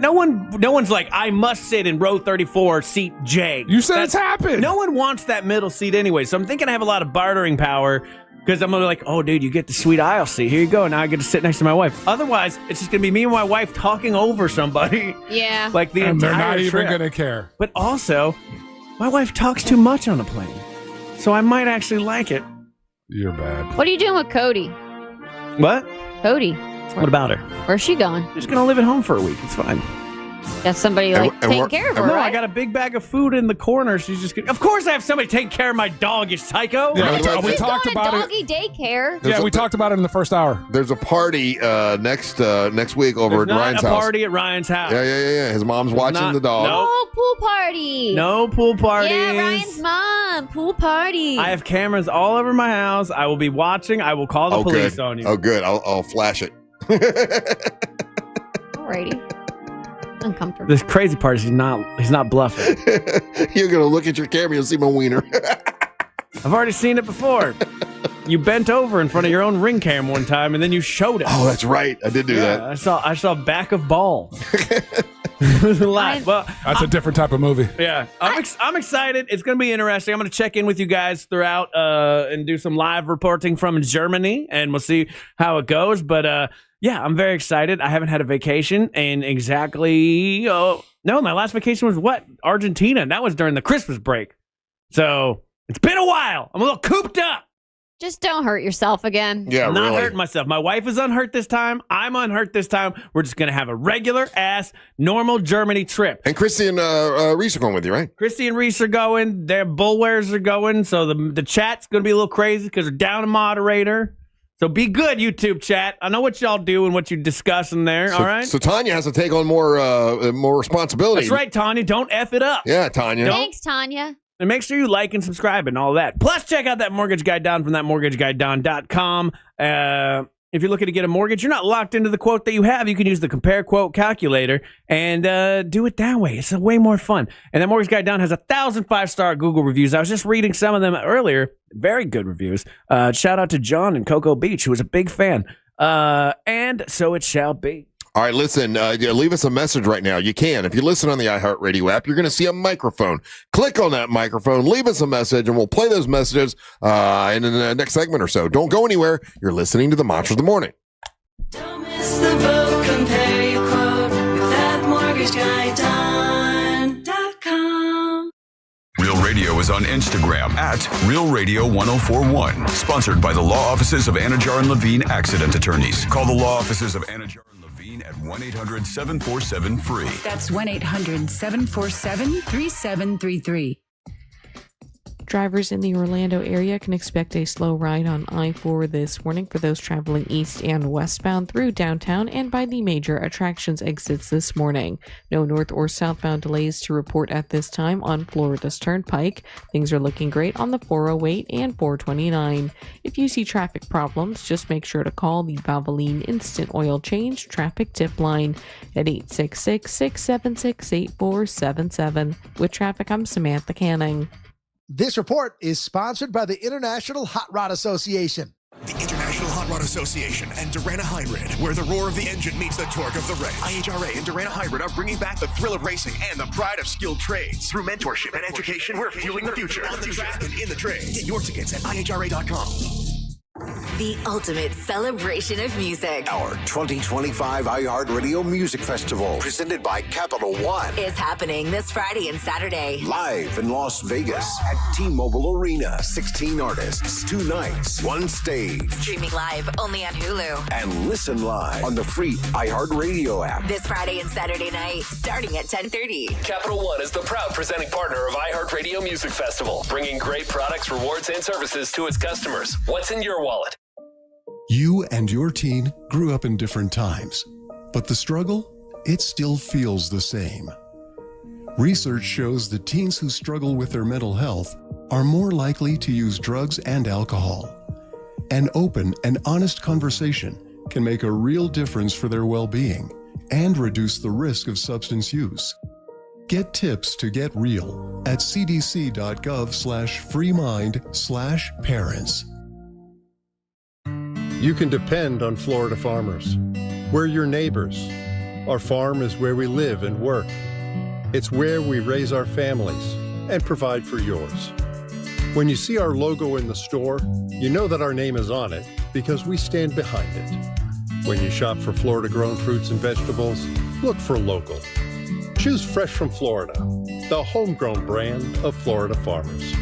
no one's like, I must sit in row 34, seat J. You said it's happened. No one wants that middle seat anyway, so I'm thinking I have a lot of bartering power because I'm going to be like, oh, dude, you get the sweet aisle seat. Here you go. Now I get to sit next to my wife. Otherwise, it's just going to be me and my wife talking over somebody. Yeah. Like the and entire they're not trip. even going to care. But also, my wife talks too much on a plane, so I might actually like it. You're bad. What are you doing with K.o.D? What? K.o.D. What about her? Where's she going? She's going to live at home for a week. It's fine. Got somebody taking care of her, No, right? I got a big bag of food in the corner. She's just of course I have somebody take care of my dog, you psycho. Yeah, we She's talked going about to it. doggy daycare. Yeah, we talked about it in the first hour. There's a party next week over There's at Ryan's not a house. party at Ryan's house. Yeah. His mom's watching the dog. Oh, pool party. No pool parties. Yeah, Ryan's mom, pool party. I have cameras all over my house. I will be watching. I will call the police good. on you. Oh, good. I'll flash it. Alrighty. Uncomfortable. This crazy part is he's not bluffing. You're gonna look at your camera, you'll see my wiener. I've already seen it before. You bent over in front of your own ring cam one time, and then you showed it. Oh, that's right. I did do that. I saw back of ball. It was a lot. Well, that's a different type of movie. Yeah, I'm excited. It's going to be interesting. I'm going to check in with you guys throughout and do some live reporting from Germany, and we'll see how it goes. But yeah, I'm very excited. I haven't had a vacation in my last vacation was Argentina. And that was during the Christmas break. So it's been a while. I'm a little cooped up. Just don't hurt yourself again. Yeah, I'm not really. hurting myself. My wife is unhurt this time. I'm unhurt this time. We're just going to have a regular ass, normal Germany trip. And Christy and Reese are going with you, right? Christy and Reese are going. Their bullwares are going. So the chat's going to be a little crazy because they're down a moderator. So be good, YouTube chat. I know what y'all do and what you discuss in there, all right? So Tanya has to take on more responsibility. That's right, Tanya. Don't F it up. Yeah, Tanya. Thanks, Tanya. And make sure you like and subscribe and all that. Plus, check out that mortgage guide down from thatmortgageguidedown.com. If you're looking to get a mortgage, you're not locked into the quote that you have. You can use the compare quote calculator and do it that way. It's way more fun. And that mortgage guide down has 1,000 5-star Google reviews. I was just reading some of them earlier. Very good reviews. Shout out to John in Cocoa Beach, who was a big fan. And so it shall be. All right, listen, leave us a message right now. You can. If you listen on the iHeartRadio app, you're going to see a microphone. Click on that microphone, leave us a message, and we'll play those messages in the next segment or so. Don't go anywhere. You're listening to the Monster of the Morning. Don't miss the boat. Compare your quote with thatmortgageguidedown.com. Real Radio is on Instagram at Real Radio 1041. Sponsored by the law offices of Anajar and Levine Accident Attorneys. Call the law offices of Anajar and Levine at 1-800-747-FREE. That's 1-800-747-3733. Drivers in the Orlando area can expect a slow ride on I-4 this morning for those traveling east and westbound through downtown and by the major attractions exits this morning. No north or southbound delays to report at this time on Florida's Turnpike. Things are looking great on the 408 and 429. If you see traffic problems, just make sure to call the Valvoline Instant Oil Change Traffic Tip Line at 866-676-8477. With traffic, I'm Samantha Canning. This report is sponsored by the International Hot Rod Association. The International Hot Rod Association and Durana Hybrid, where the roar of the engine meets the torque of the race. IHRA and Durana Hybrid are bringing back the thrill of racing and the pride of skilled trades. Through mentorship and education, we're fueling the future. On the track and in the trades. Get your tickets at IHRA.com. The ultimate celebration of music. Our 2025 iHeartRadio Music Festival, presented by Capital One, is happening this Friday and Saturday. Live in Las Vegas at T-Mobile Arena. 16 artists, 2 nights, 1 stage. Streaming live only on Hulu. And listen live on the free iHeartRadio app. This Friday and Saturday night, starting at 10:30. Capital One is the proud presenting partner of iHeartRadio Music Festival, bringing great products, rewards, and services to its customers. What's in your wallet? You and your teen grew up in different times, but the struggle, it still feels the same. Research shows that teens who struggle with their mental health are more likely to use drugs and alcohol. An open and honest conversation can make a real difference for their well-being and reduce the risk of substance use. Get tips to get real at cdc.gov/freemind/parents. You can depend on Florida farmers. We're your neighbors. Our farm is where we live and work. It's where we raise our families and provide for yours. When you see our logo in the store, you know that our name is on it because we stand behind it. When you shop for Florida-grown fruits and vegetables, look for local. Choose Fresh from Florida, the homegrown brand of Florida farmers.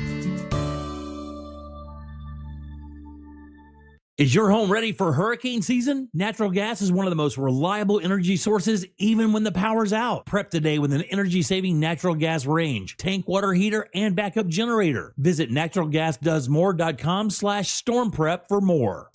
Is your home ready for hurricane season? Natural gas is one of the most reliable energy sources even when the power's out. Prep today with an energy-saving natural gas range, tank water heater, and backup generator. Visit naturalgasdoesmore.com/storm prep for more.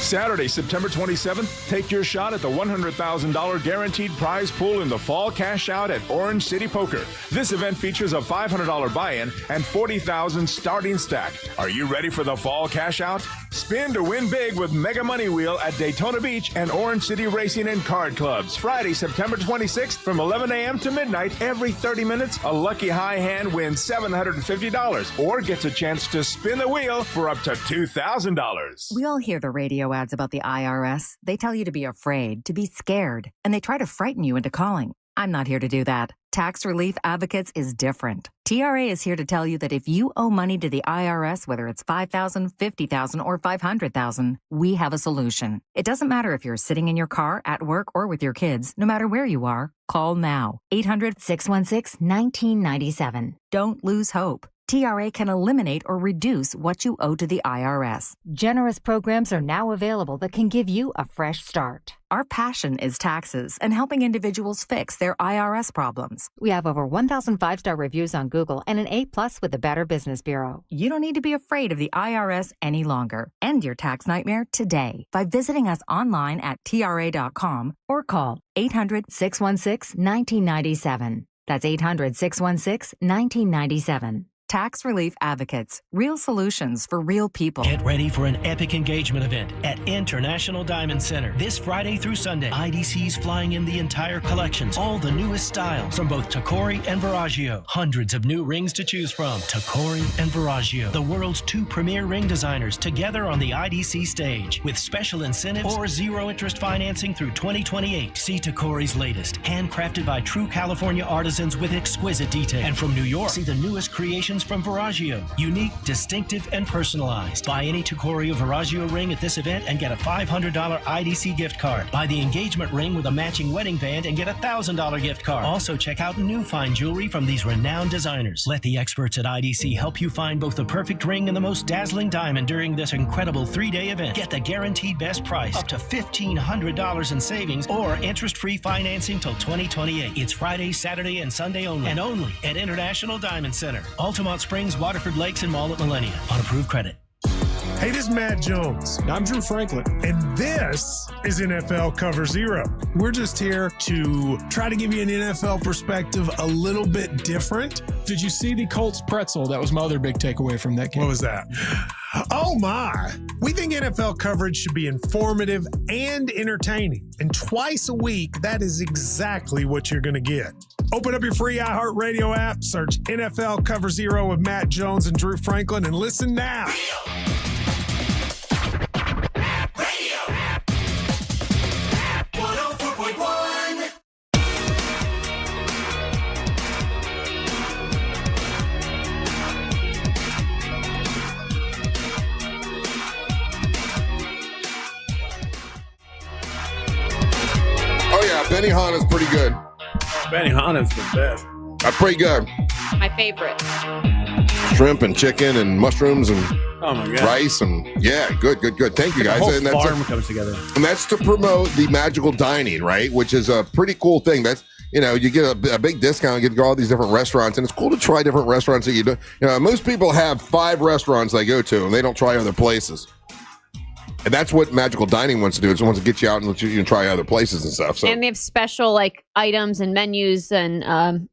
Saturday, September 27th, take your shot at the $100,000 guaranteed prize pool in the fall cash out at Orange City Poker. This event features a $500 buy-in and $40,000 starting stack. Are you ready for the fall cash out? Spin to win big with Mega Money Wheel at Daytona Beach and Orange City Racing and Card Clubs. Friday, September 26th from 11 a.m. to midnight. Every 30 minutes, a lucky high hand wins $750 or gets a chance to spin the wheel for up to $2,000. We all hear the radio ads about the IRS. They tell you to be afraid, to be scared, and they try to frighten you into calling. I'm not here to do that. Tax Relief Advocates is different. TRA is here to tell you that if you owe money to the IRS, whether it's $5,000, $50,000, or $500,000, we have a solution. It doesn't matter if you're sitting in your car, at work, or with your kids. No matter where you are, call now. 800-616-1997. Don't lose hope. TRA can eliminate or reduce what you owe to the IRS. Generous programs are now available that can give you a fresh start. Our passion is taxes and helping individuals fix their IRS problems. We have over 1,000 5-star reviews on Google and an A+ with the Better Business Bureau. You don't need to be afraid of the IRS any longer. End your tax nightmare today by visiting us online at TRA.com or call 800-616-1997. That's 800-616-1997. Tax Relief Advocates. Real solutions for real people. Get ready for an epic engagement event at International Diamond Center. This Friday through Sunday, IDC's flying in the entire collections. All the newest styles from both Tacori and Verragio. Hundreds of new rings to choose from. Tacori and Verragio, the world's 2 premier ring designers, together on the IDC stage. With special incentives or zero-interest financing through 2028. See Tacori's latest. Handcrafted by true California artisans with exquisite detail. And from New York, see the newest creations from Verragio. Unique, distinctive, and personalized. Buy any Tacori or Verragio ring at this event and get a $500 IDC gift card. Buy the engagement ring with a matching wedding band and get a $1,000 gift card. Also, check out new fine jewelry from these renowned designers. Let the experts at IDC help you find both the perfect ring and the most dazzling diamond during this incredible 3-day event. Get the guaranteed best price, up to $1,500 in savings, or interest-free financing till 2028. It's Friday, Saturday, and Sunday only. And only at International Diamond Center. Ultima Altamont Springs, Waterford Lakes, and Mall at Millennia on approved credit. Hey, this is Matt Jones. I'm Drew Franklin. And this is NFL Cover Zero. We're just here to try to give you an NFL perspective a little bit different. Did you see the Colts pretzel? That was my other big takeaway from that game. What was that? Oh, my. We think NFL coverage should be informative and entertaining. And twice a week, that is exactly what you're going to get. Open up your free iHeartRadio app, search NFL Cover Zero with Matt Jones and Drew Franklin, and listen now. Oh yeah, Benny Hanna's pretty good. Benny Hanna's the best. Pretty good. My favorite. Shrimp and chicken and mushrooms and oh my God. rice and yeah, good. Thank you guys. The whole and that's farm comes together. And that's to promote the magical dining, right? Which is a pretty cool thing. That's you get a big discount, you get to go to all these different restaurants, and it's cool to try different restaurants that you do. Most people have 5 restaurants they go to, and they don't try other places. And that's what magical dining wants to do. It wants to get you out and let you try other places and stuff. So. And they have special items and menus and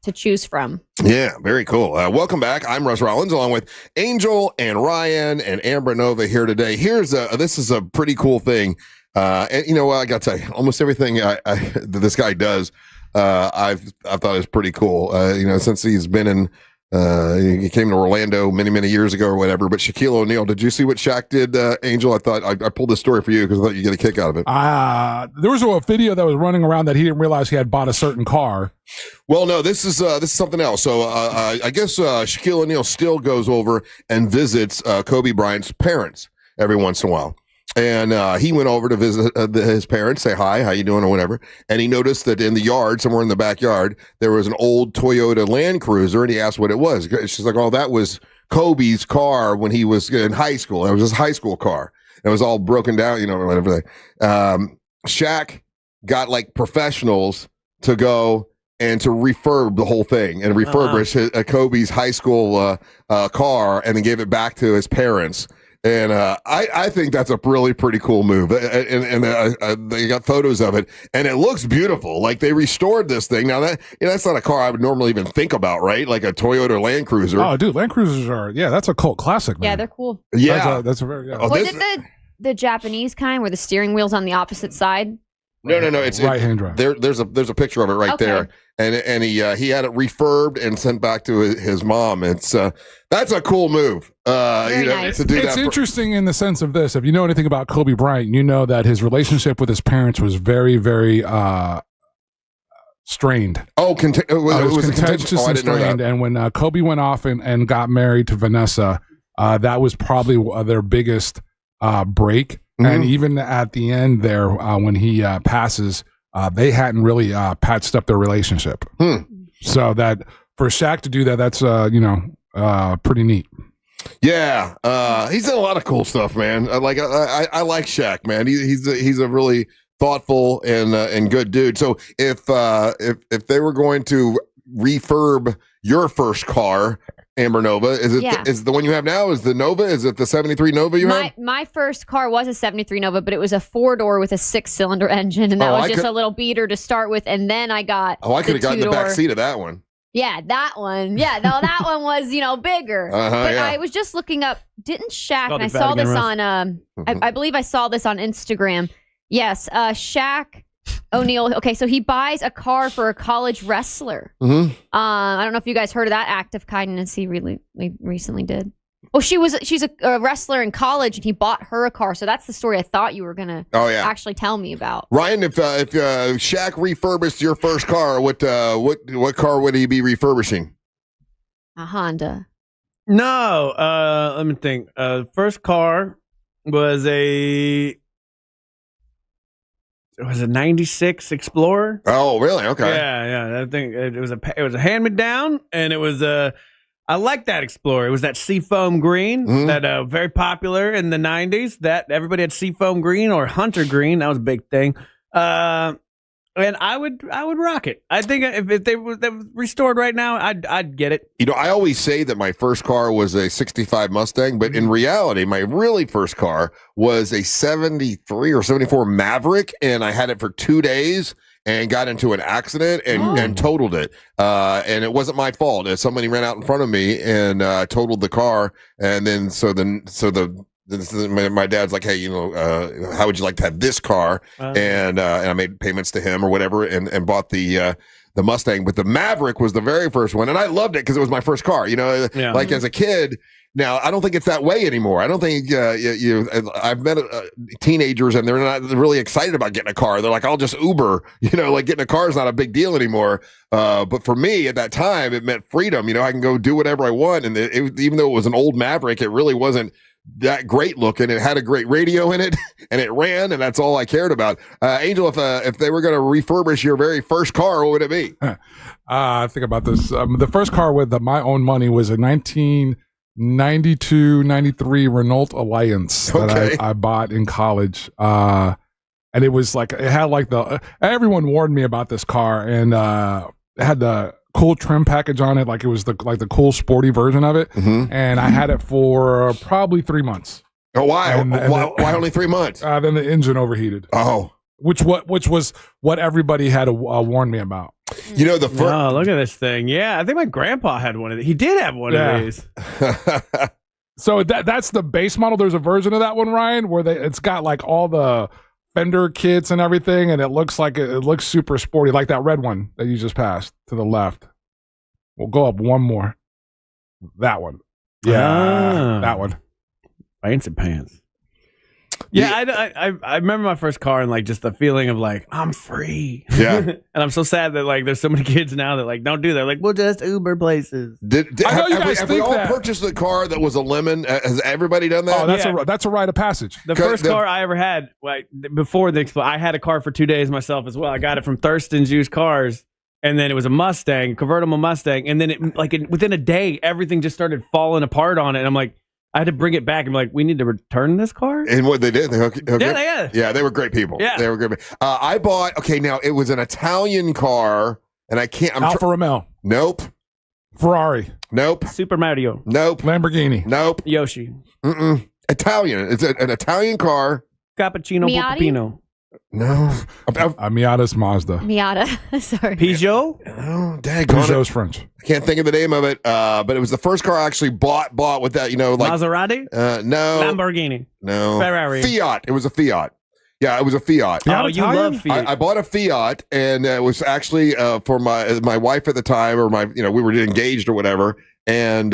to choose from. Yeah, very cool. Welcome back. I'm Russ Rollins, along with Angel and Ryan and Amber Nova here today. This is a pretty cool thing. And you know what? I got to tell you, almost everything that this guy does, I thought is pretty cool. Since he's been in. He came to Orlando many years ago or whatever. But Shaquille O'Neal, did you see what Shaq did, Angel? I thought I pulled this story for you because I thought you'd get a kick out of it. There was a video that was running around that he didn't realize he had bought a certain car. Well, no, this is something else. So I guess Shaquille O'Neal still goes over and visits Kobe Bryant's parents every once in a while. And he went over to visit his parents, say hi, how you doing, or whatever. And he noticed that in the yard, somewhere in the backyard, there was an old Toyota Land Cruiser, and he asked what it was. She's like, oh, that was Kobe's car when he was in high school. It was his high school car. It was all broken down, whatever. Shaq got professionals to go and to refurb the whole thing and refurbish Kobe's high school car and then gave it back to his parents. And I think that's a really pretty cool move. And they got photos of it, and it looks beautiful. Like they restored this thing. Now that's not a car I would normally even think about, right? Like a Toyota Land Cruiser. Oh, dude, Land Cruisers that's a cult classic, man. Yeah, they're cool. Yeah, that's a very. Yeah. Was it the Japanese kind where the steering wheel's on the opposite side? No. It's right-hand drive. There's a picture of it right there, and he had it refurbed and sent back to his mom. That's a cool move. Nice. To do it's that interesting in the sense of this. If you know anything about Kobe Bryant, you know that his relationship with his parents was very, very strained. Oh, it was contentious and strained. And when Kobe went off and got married to Vanessa, that was probably their biggest break. Mm-hmm. And even at the end there, when he passes, they hadn't really patched up their relationship. So that for Shaq to do that, that's pretty neat. Yeah, he's done a lot of cool stuff, man. I like Shaq, man. He's a really thoughtful and good dude. So if they were going to refurb your first car, Amber Nova, is it the one you have now? Is the Nova? Is it the 73 Nova you have? My first car was a 73 Nova, but it was a 4-door with a 6-cylinder engine, and that was just a little beater to start with. And then I got I could have gotten the back seat of that one. Yeah, that one. Yeah, no, that one was bigger. But I was just looking up. Didn't Shaq? And I saw this on. I believe I saw this on Instagram. Yes, Shaq O'Neal. Okay, so he buys a car for a college wrestler. Mm-hmm. I don't know if you guys heard of that act of kindness he really recently did. Well, she's a wrestler in college, and he bought her a car. So that's the story I thought you were gonna actually tell me about. Ryan, if Shaq refurbished your first car, what car would he be refurbishing? A Honda. No, let me think. First car was a 96 Explorer. Oh, really? Okay. Yeah. I think it was a hand-me-down, and it was I like that Explorer. It was that seafoam green, that very popular in the 90s. That everybody had seafoam green or hunter green. That was a big thing. and I would rock it. I think if they were restored right now, I'd get it. You know, I always say that my first car was a 65 Mustang, but in reality, my really first car was a 73 or 74 Maverick, and I had it for 2 days and got into an accident and totaled it. And it wasn't my fault. Somebody ran out in front of me and totaled the car, and then my dad's like, hey, you know, how would you like to have this car? And I made payments to him or whatever, and bought the Mustang. But the Maverick was the very first one, and I loved it because it was my first car. You know, like as a kid. Now, I don't think it's that way anymore. I don't think I've met teenagers, and they're not really excited about getting a car. They're like, I'll just Uber. You know, like getting a car is not a big deal anymore. But for me at that time, it meant freedom. You know, I can go do whatever I want. And even though it was an old Maverick, it really wasn't that great looking. It had a great radio in it, and it ran, and that's all I cared about. Angel, if they were going to refurbish your very first car, what would it be? Think about this. The first car with my own money was a 1992-93 Renault Alliance that I bought in college. And it was like, it had like everyone warned me about this car, and it had the cool trim package on it, like it was the cool sporty version of it. And I had it for probably 3 months. Oh, why? Why only 3 months? Then the engine overheated. Oh, which was what everybody had warned me about. You know, the first. Oh, look at this thing. Yeah, I think my grandpa had one of these. He did have one of these. So that's the base model. There's a version of that one, Ryan, where it's got like all the fender kits and everything, and it looks super sporty, like that red one that you just passed to the left. We'll go up one more. That one. Yeah, that one. Fancy pants. Yeah, I remember my first car and like just the feeling of like, I'm free. Yeah. And I'm so sad that like there's so many kids now that like don't do that. Like, we'll just Uber places. Have we all purchased a car that was a lemon? Has everybody done that? Oh, that's a rite of passage. The first car I ever had, like before I had a car for 2 days myself as well. I got it from Thurston's Used Cars, and then it was a Mustang, convertible Mustang, and then within a day everything just started falling apart on it. And I'm like, I had to bring it back. I'm like, we need to return this car? And what they did, they hooked Yeah, they were great people. Yeah. They were good. I bought, now it was an Italian car, and I can't. Alfa Romeo. Nope. Ferrari. Nope. Super Mario. Nope. Lamborghini. Nope. Yoshi. Italian. It's an Italian car. Cappuccino Pupino. No. A Miata's Mazda. Miata. Sorry. Peugeot? Oh, dang. Peugeot's French. I can't think of the name of it, but it was the first car I actually bought with that, like Maserati? No. Lamborghini? No. Ferrari? Fiat. It was a Fiat. Yeah, it was a Fiat. Oh, you love Fiat. I bought a Fiat, and it was actually for my wife at the time, or we were engaged or whatever. And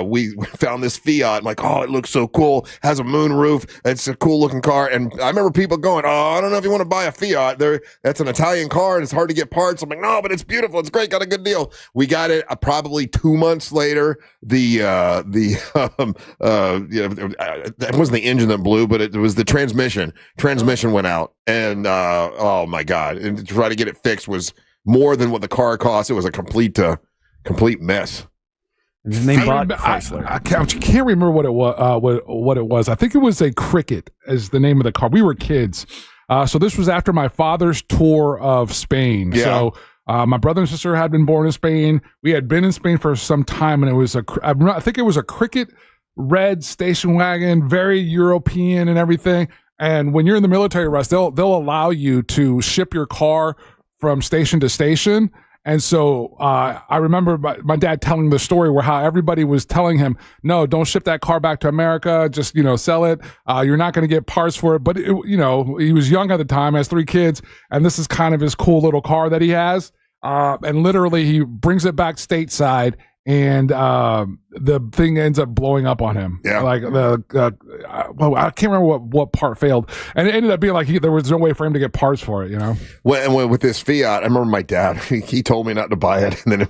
we found this Fiat. I'm like, oh, it looks so cool. Has a moon roof. It's a cool looking car. And I remember people going, oh, I don't know if you want to buy a Fiat. That's an Italian car, and it's hard to get parts. I'm like, no, but it's beautiful. It's great. Got a good deal. We got it probably 2 months later. It wasn't the engine that blew, but it was the transmission. Transmission went out, and oh my God! And to try to get it fixed was more than what the car cost. It was a complete mess. I can't remember what it was. What it was. I think it was a Cricket as the name of the car. We were kids, so this was after my father's tour of Spain. Yeah. So my brother and sister had been born in Spain. We had been in Spain for some time, and it was I think it was a Cricket red station wagon, very European and everything. And when you're in the military, Russ, they'll allow you to ship your car from station to station. And so I remember my dad telling the story where how everybody was telling him, no, don't ship that car back to America. Just, sell it. You're not going to get parts for it. But, he was young at the time, has 3 kids. And this is kind of his cool little car that he has. And literally he brings it back stateside, and the thing ends up blowing up on him. Yeah. Like I can't remember what part failed, and it ended up being like there was no way for him to get parts for it. Well, with this Fiat, I remember my dad. He told me not to buy it, and then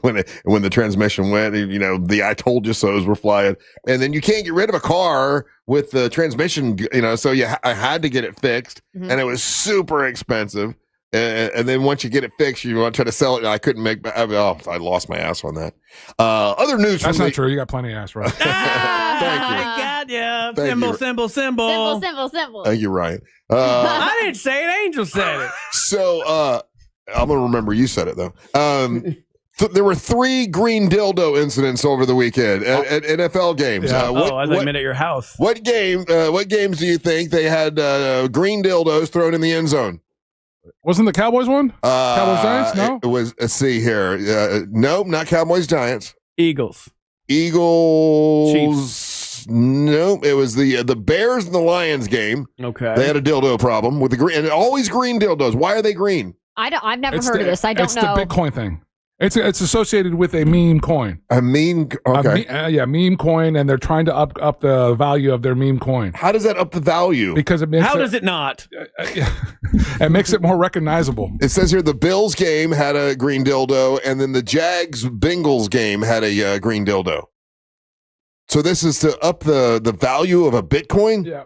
when the transmission went, the "I told you so's" were flying, and then you can't get rid of a car with the transmission. So I had to get it fixed, and it was super expensive. And then once you get it fixed, you want to try to sell it. And I couldn't I lost my ass on that. Other news. That's not true. You got plenty of ass, right? Thank you. God, yeah. Thank Symbol. Thank you, Ryan. I didn't say it. Angel said it. So I'm gonna remember you said it though. There were 3 green dildo incidents over the weekend at NFL games. I thought you meant at your house. What games do you think they had green dildos thrown in the end zone? Wasn't the Cowboys one? Cowboys Giants? No, it was. Let's see here. Nope, not Cowboys Giants. Eagles. Chiefs. Nope, it was the Bears and the Lions game. Okay, they had a dildo problem with the green, and always green dildos. Why are they green? I've never heard of this. I don't know. It's the Bitcoin thing. It's associated with a meme coin. A meme? Okay. Meme coin, and they're trying to up the value of their meme coin. How does that up the value? Because it makes How does it not? It makes it more recognizable. It says here the Bills game had a green dildo, and then the Jags-Bengals game had a green dildo. So this is to up the value of a Bitcoin? Yeah.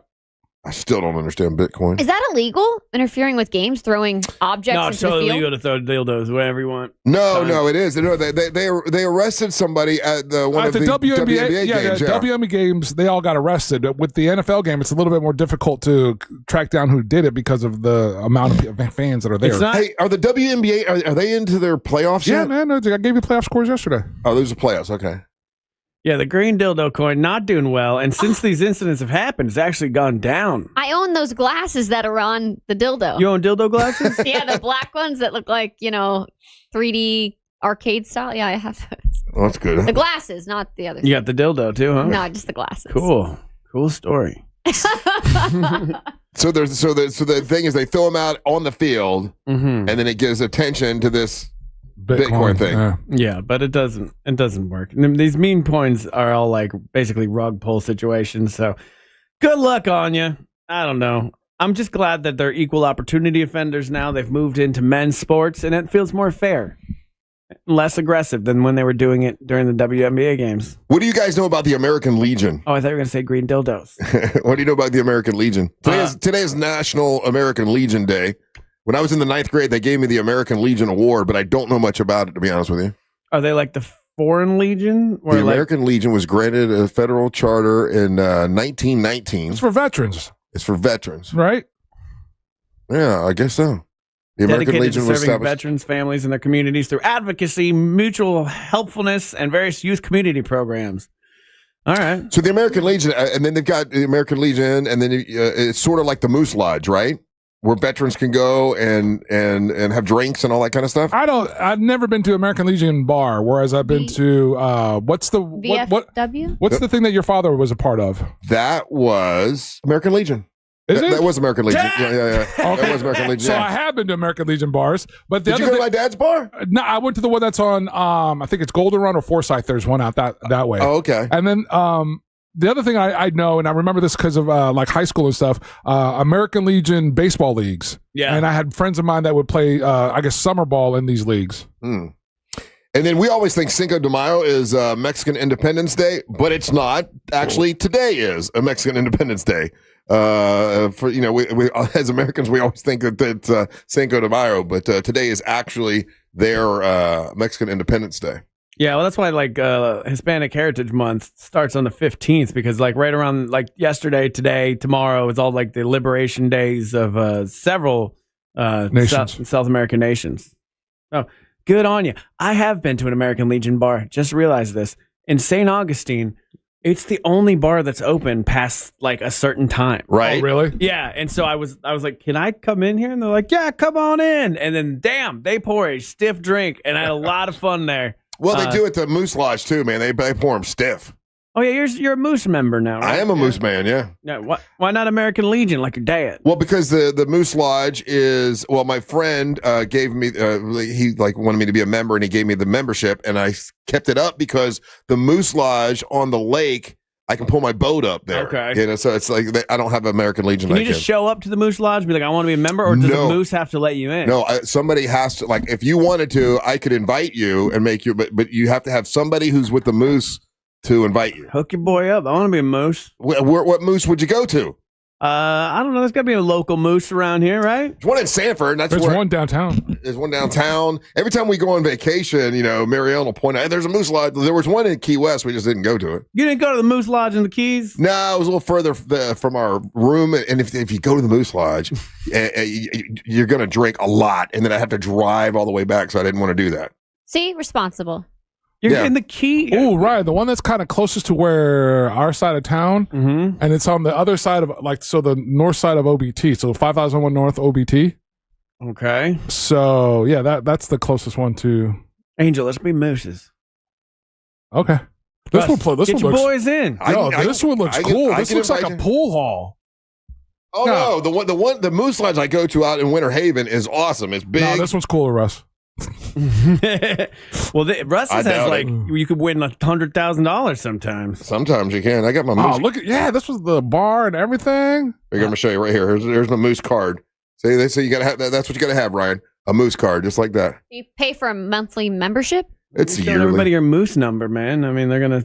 I still don't understand Bitcoin. Is that illegal? Interfering with games, throwing objects No, into it's totally the field? illegal to throw dildos wherever you want. No, it is. No, they arrested somebody at the WNBA games. The WNBA games, they all got arrested. But with the NFL game, it's a little bit more difficult to track down who did it because of the amount of fans that are there. Hey, are the WNBA, are they into their playoffs yet? Yeah, man. I gave you playoff scores yesterday. Oh, those are playoffs. Okay. Yeah, the green dildo coin not doing well, and since these incidents have happened, it's actually gone down. I own those glasses that are on the dildo. You own dildo glasses? Yeah, the black ones that look like, 3D arcade style. Yeah, I have those. Oh, that's good. The glasses, not the other. You got the dildo too, huh? No, just the glasses. Cool story. So the thing is, they throw them out on the field, and then it gives attention to this Bitcoin thing. Yeah, but it doesn't work. And these meme coins are all like basically rug pull situations. So good luck on you. I don't know. I'm just glad that they're equal opportunity offenders now. They've moved into men's sports, and it feels more fair, less aggressive than when they were doing it during the WNBA games. What do you guys know about the American Legion? Oh, I thought you were going to say green dildos. What do you know about the American Legion? Today is National American Legion Day. When I was in the 9th grade, they gave me the American Legion Award, but I don't know much about it, to be honest with you. Are they like the Foreign Legion? Or the American Legion was granted a federal charter in 1919. It's for veterans. It's for veterans. Right? Yeah, I guess so. The American Legion was serving veterans, families, and their communities through advocacy, mutual helpfulness, and various youth community programs. All right. So the American Legion, and then they've got the American Legion, and then it's sort of like the Moose Lodge, right? Where veterans can go and have drinks and all that kind of stuff. I've never been to American Legion bar, whereas I've been to what's the VFW? What's the thing that your father was a part of? That was American Legion. That was American Legion. Yeah. Okay. That was American Legion. So yeah. I have been to American Legion bars, but did you go to my dad's bar? No, I went to the one that's on. I think it's Golden Run or Forsyth. There's one out that way. Oh, okay. And then the other thing I know, and I remember this because of like high school and stuff, American Legion baseball leagues. Yeah. And I had friends of mine that would play, I guess, summer ball in these leagues. And then we always think Cinco de Mayo is Mexican Independence Day, but it's not. Actually, today is a Mexican Independence Day. We as Americans, we always think that it's Cinco de Mayo, but today is actually their Mexican Independence Day. Yeah, well, that's why Hispanic Heritage Month starts on the 15th, because right around yesterday, today, tomorrow is all the liberation days of several South American nations. Oh, good on you. I have been to an American Legion bar. Just realized this. In St. Augustine, it's the only bar that's open past a certain time. Right? Oh, really? Yeah. And so I was like, can I come in here? And they're like, yeah, come on in. And then, damn, they pour a stiff drink, and I had a lot of fun there. Well, they do it to Moose Lodge too, man. They pour them stiff. Oh yeah, you're a Moose member now, right? I am a Moose man, yeah. Yeah. Why not American Legion like your dad? Well, because the Moose Lodge is my friend gave me he wanted me to be a member, and he gave me the membership, and I kept it up because the Moose Lodge on the lake, I can pull my boat up there. Okay. So it's I don't have American Legion. Can you just show up to the Moose Lodge and be like, I want to be a member, or does the Moose have to let you in? No, somebody has to. If you wanted to, I could invite you and make you, but you have to have somebody who's with the Moose to invite you. Hook your boy up. I want to be a Moose. What Moose would you go to? I don't know. There's got to be a local moose around here, right? There's one in Sanford. There's one downtown. There's one downtown. Every time we go on vacation, Marielle will point out, hey, there's a moose lodge. There was one in Key West. We just didn't go to it. You didn't go to the moose lodge in the Keys? No, it was a little further from our room. And if you go to the moose lodge, you're going to drink a lot. And then I have to drive all the way back. So I didn't want to do that. See, responsible. You're in the Key. Oh, right. The one that's kind of closest to where our side of town. Mm-hmm. And it's on the other side of, the north side of OBT. So 5001 North OBT. Okay. So, yeah, that's the closest one to. Angel, let's be mooses. Okay. This Russ, one looks. Get your boys in. This one looks cool. This looks like a pool hall. Oh, no. The moose lodge I go to out in Winter Haven is awesome. It's big. No, this one's cooler, Russ. Well, Russ has you could win $100,000 sometimes. Sometimes you can. I got my moose. Oh, look at this was the bar and everything. I'm going to show you right here. Here's my moose card. See, they say you got to have that. That's what you got to have, Ryan. A moose card, just like that. You pay for a monthly membership? It's Showing yearly. everybody your moose number, man. I mean, they're gonna.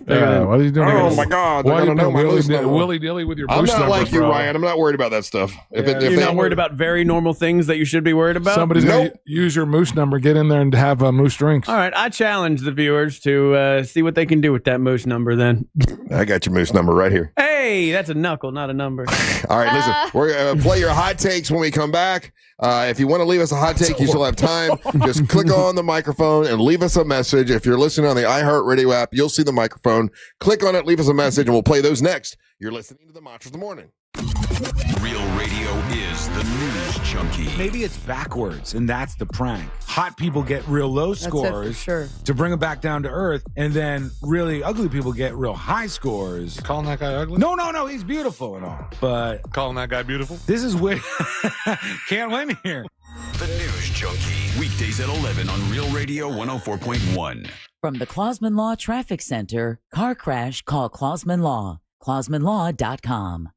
What are you doing? Oh my God! Why are you doing willy willy-nilly with your moose I'm not number, like you, bro? Ryan. I'm not worried about that stuff. You're not worried about very normal things that you should be worried about. Somebody's gonna use your moose number, get in there and have moose drinks. All right, I challenge the viewers to see what they can do with that moose number. Then I got your moose number right here. Hey, that's a knuckle, not a number. All right, listen. We're gonna play your hot takes when we come back. If you want to leave us a hot take, you still have time. Just click on the microphone and leave us a message. If you're listening on the iHeartRadio app, you'll see the microphone. Click on it, leave us a message, and we'll play those next. You're listening to the Monsters of the Morning. Real radio is the news junkie. Maybe it's backwards, and that's the prank. Hot people get real low scores to bring them back down to earth, and then really ugly people get real high scores. You calling that guy ugly? No, he's beautiful and all. But calling that guy beautiful? This is where can't win here. The News Junkie, weekdays at 11 on Real Radio 104.1. From the Clausman Law Traffic Center, car crash, call Clausman Law. ClausmanLaw.com.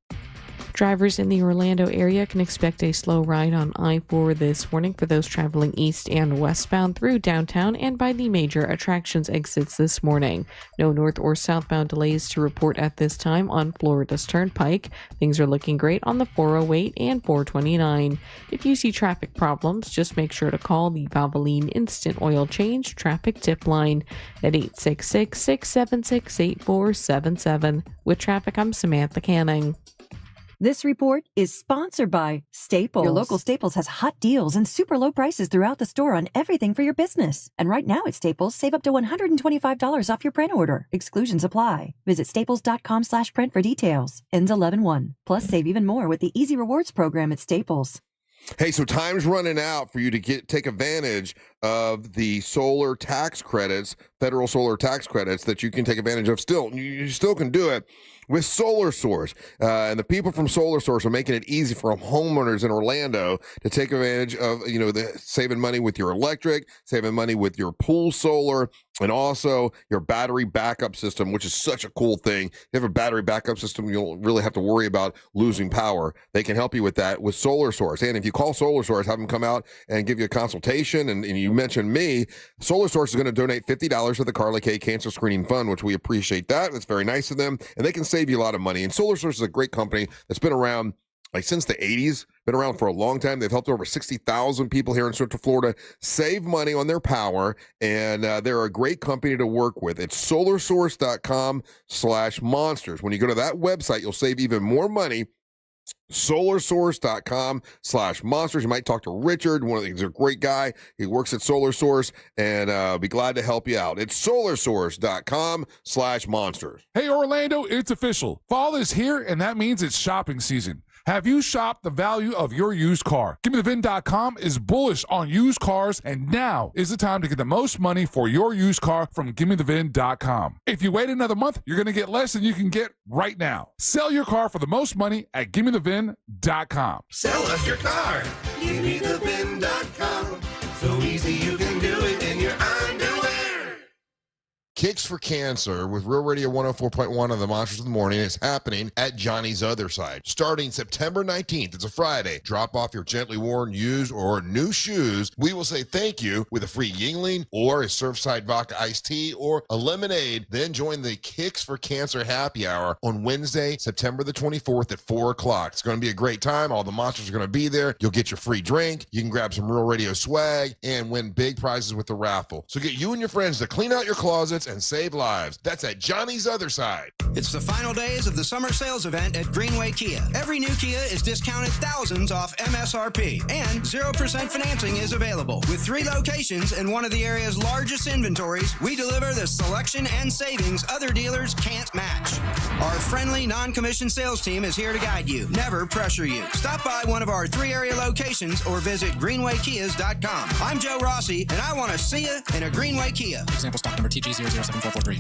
Drivers in the Orlando area can expect a slow ride on I-4 this morning for those traveling east and westbound through downtown and by the major attractions exits this morning. No north or southbound delays to report at this time on Florida's Turnpike. Things are looking great on the 408 and 429. If you see traffic problems, just make sure to call the Valvoline Instant Oil Change Traffic Tip Line at 866-676-8477. With traffic, I'm Samantha Canning. This report is sponsored by Staples. Your local Staples has hot deals and super low prices throughout the store on everything for your business. And right now at Staples, save up to $125 off your print order. Exclusions apply. Visit staples.com/print for details. Ends 11/1. Plus, save even more with the Easy Rewards program at Staples. Hey, so time's running out for you to take advantage of the solar tax credits, federal solar tax credits that you can take advantage of still. You still can do it with Solar Source. And the people from Solar Source are making it easy for homeowners in Orlando to take advantage of, saving money with your electric, saving money with your pool solar, and also your battery backup system, which is such a cool thing. If you have a battery backup system, you don't really have to worry about losing power. They can help you with that with Solar Source. And if you call Solar Source, have them come out and give you a consultation, and you mentioned me, Solar Source is going to donate $50 to the Carly K Cancer Screening Fund, which we appreciate that. That's very nice of them. And they can save you a lot of money. And Solar Source is a great company that's been around since the 80s, been around for a long time. They've helped over 60,000 people here in Central Florida save money on their power, and they're a great company to work with. It's solarsource.com/monsters. When you go to that website, you'll save even more money. solarsource.com/monsters. You might talk to Richard. He's a great guy. He works at Solar Source, and be glad to help you out. It's solarsource.com/monsters. Hey, Orlando, it's official. Fall is here, and that means it's shopping season. Have you shopped the value of your used car? GimmeTheVin.com is bullish on used cars, and now is the time to get the most money for your used car from GimmeTheVin.com. If you wait another month, you're going to get less than you can get right now. Sell your car for the most money at GimmeTheVin.com. Sell us your car. GimmeTheVin.com. So easy you can do it in your underwear. Kicks for Cancer with Real Radio 104.1 on the Monsters of the Morning is happening at Johnny's Other Side. Starting September 19th, it's a Friday. Drop off your gently worn, used, or new shoes. We will say thank you with a free Yingling or a Surfside Vodka iced tea or a lemonade. Then join the Kicks for Cancer happy hour on Wednesday, September the 24th at 4 o'clock. It's going to be a great time. All the monsters are going to be there. You'll get your free drink. You can grab some Real Radio swag and win big prizes with the raffle. So get you and your friends to clean out your closets and save lives. That's at Johnny's Other Side. It's the final days of the summer sales event at Greenway Kia. Every new Kia is discounted thousands off MSRP, and 0% financing is available. With 3 locations and one of the area's largest inventories, we deliver the selection and savings other dealers can't match. Our friendly, non-commissioned sales team is here to guide you, never pressure you. Stop by one of our 3 area locations or visit greenwaykias.com. I'm Joe Rossi, and I want to see you in a Greenway Kia. Example stock number TG007443.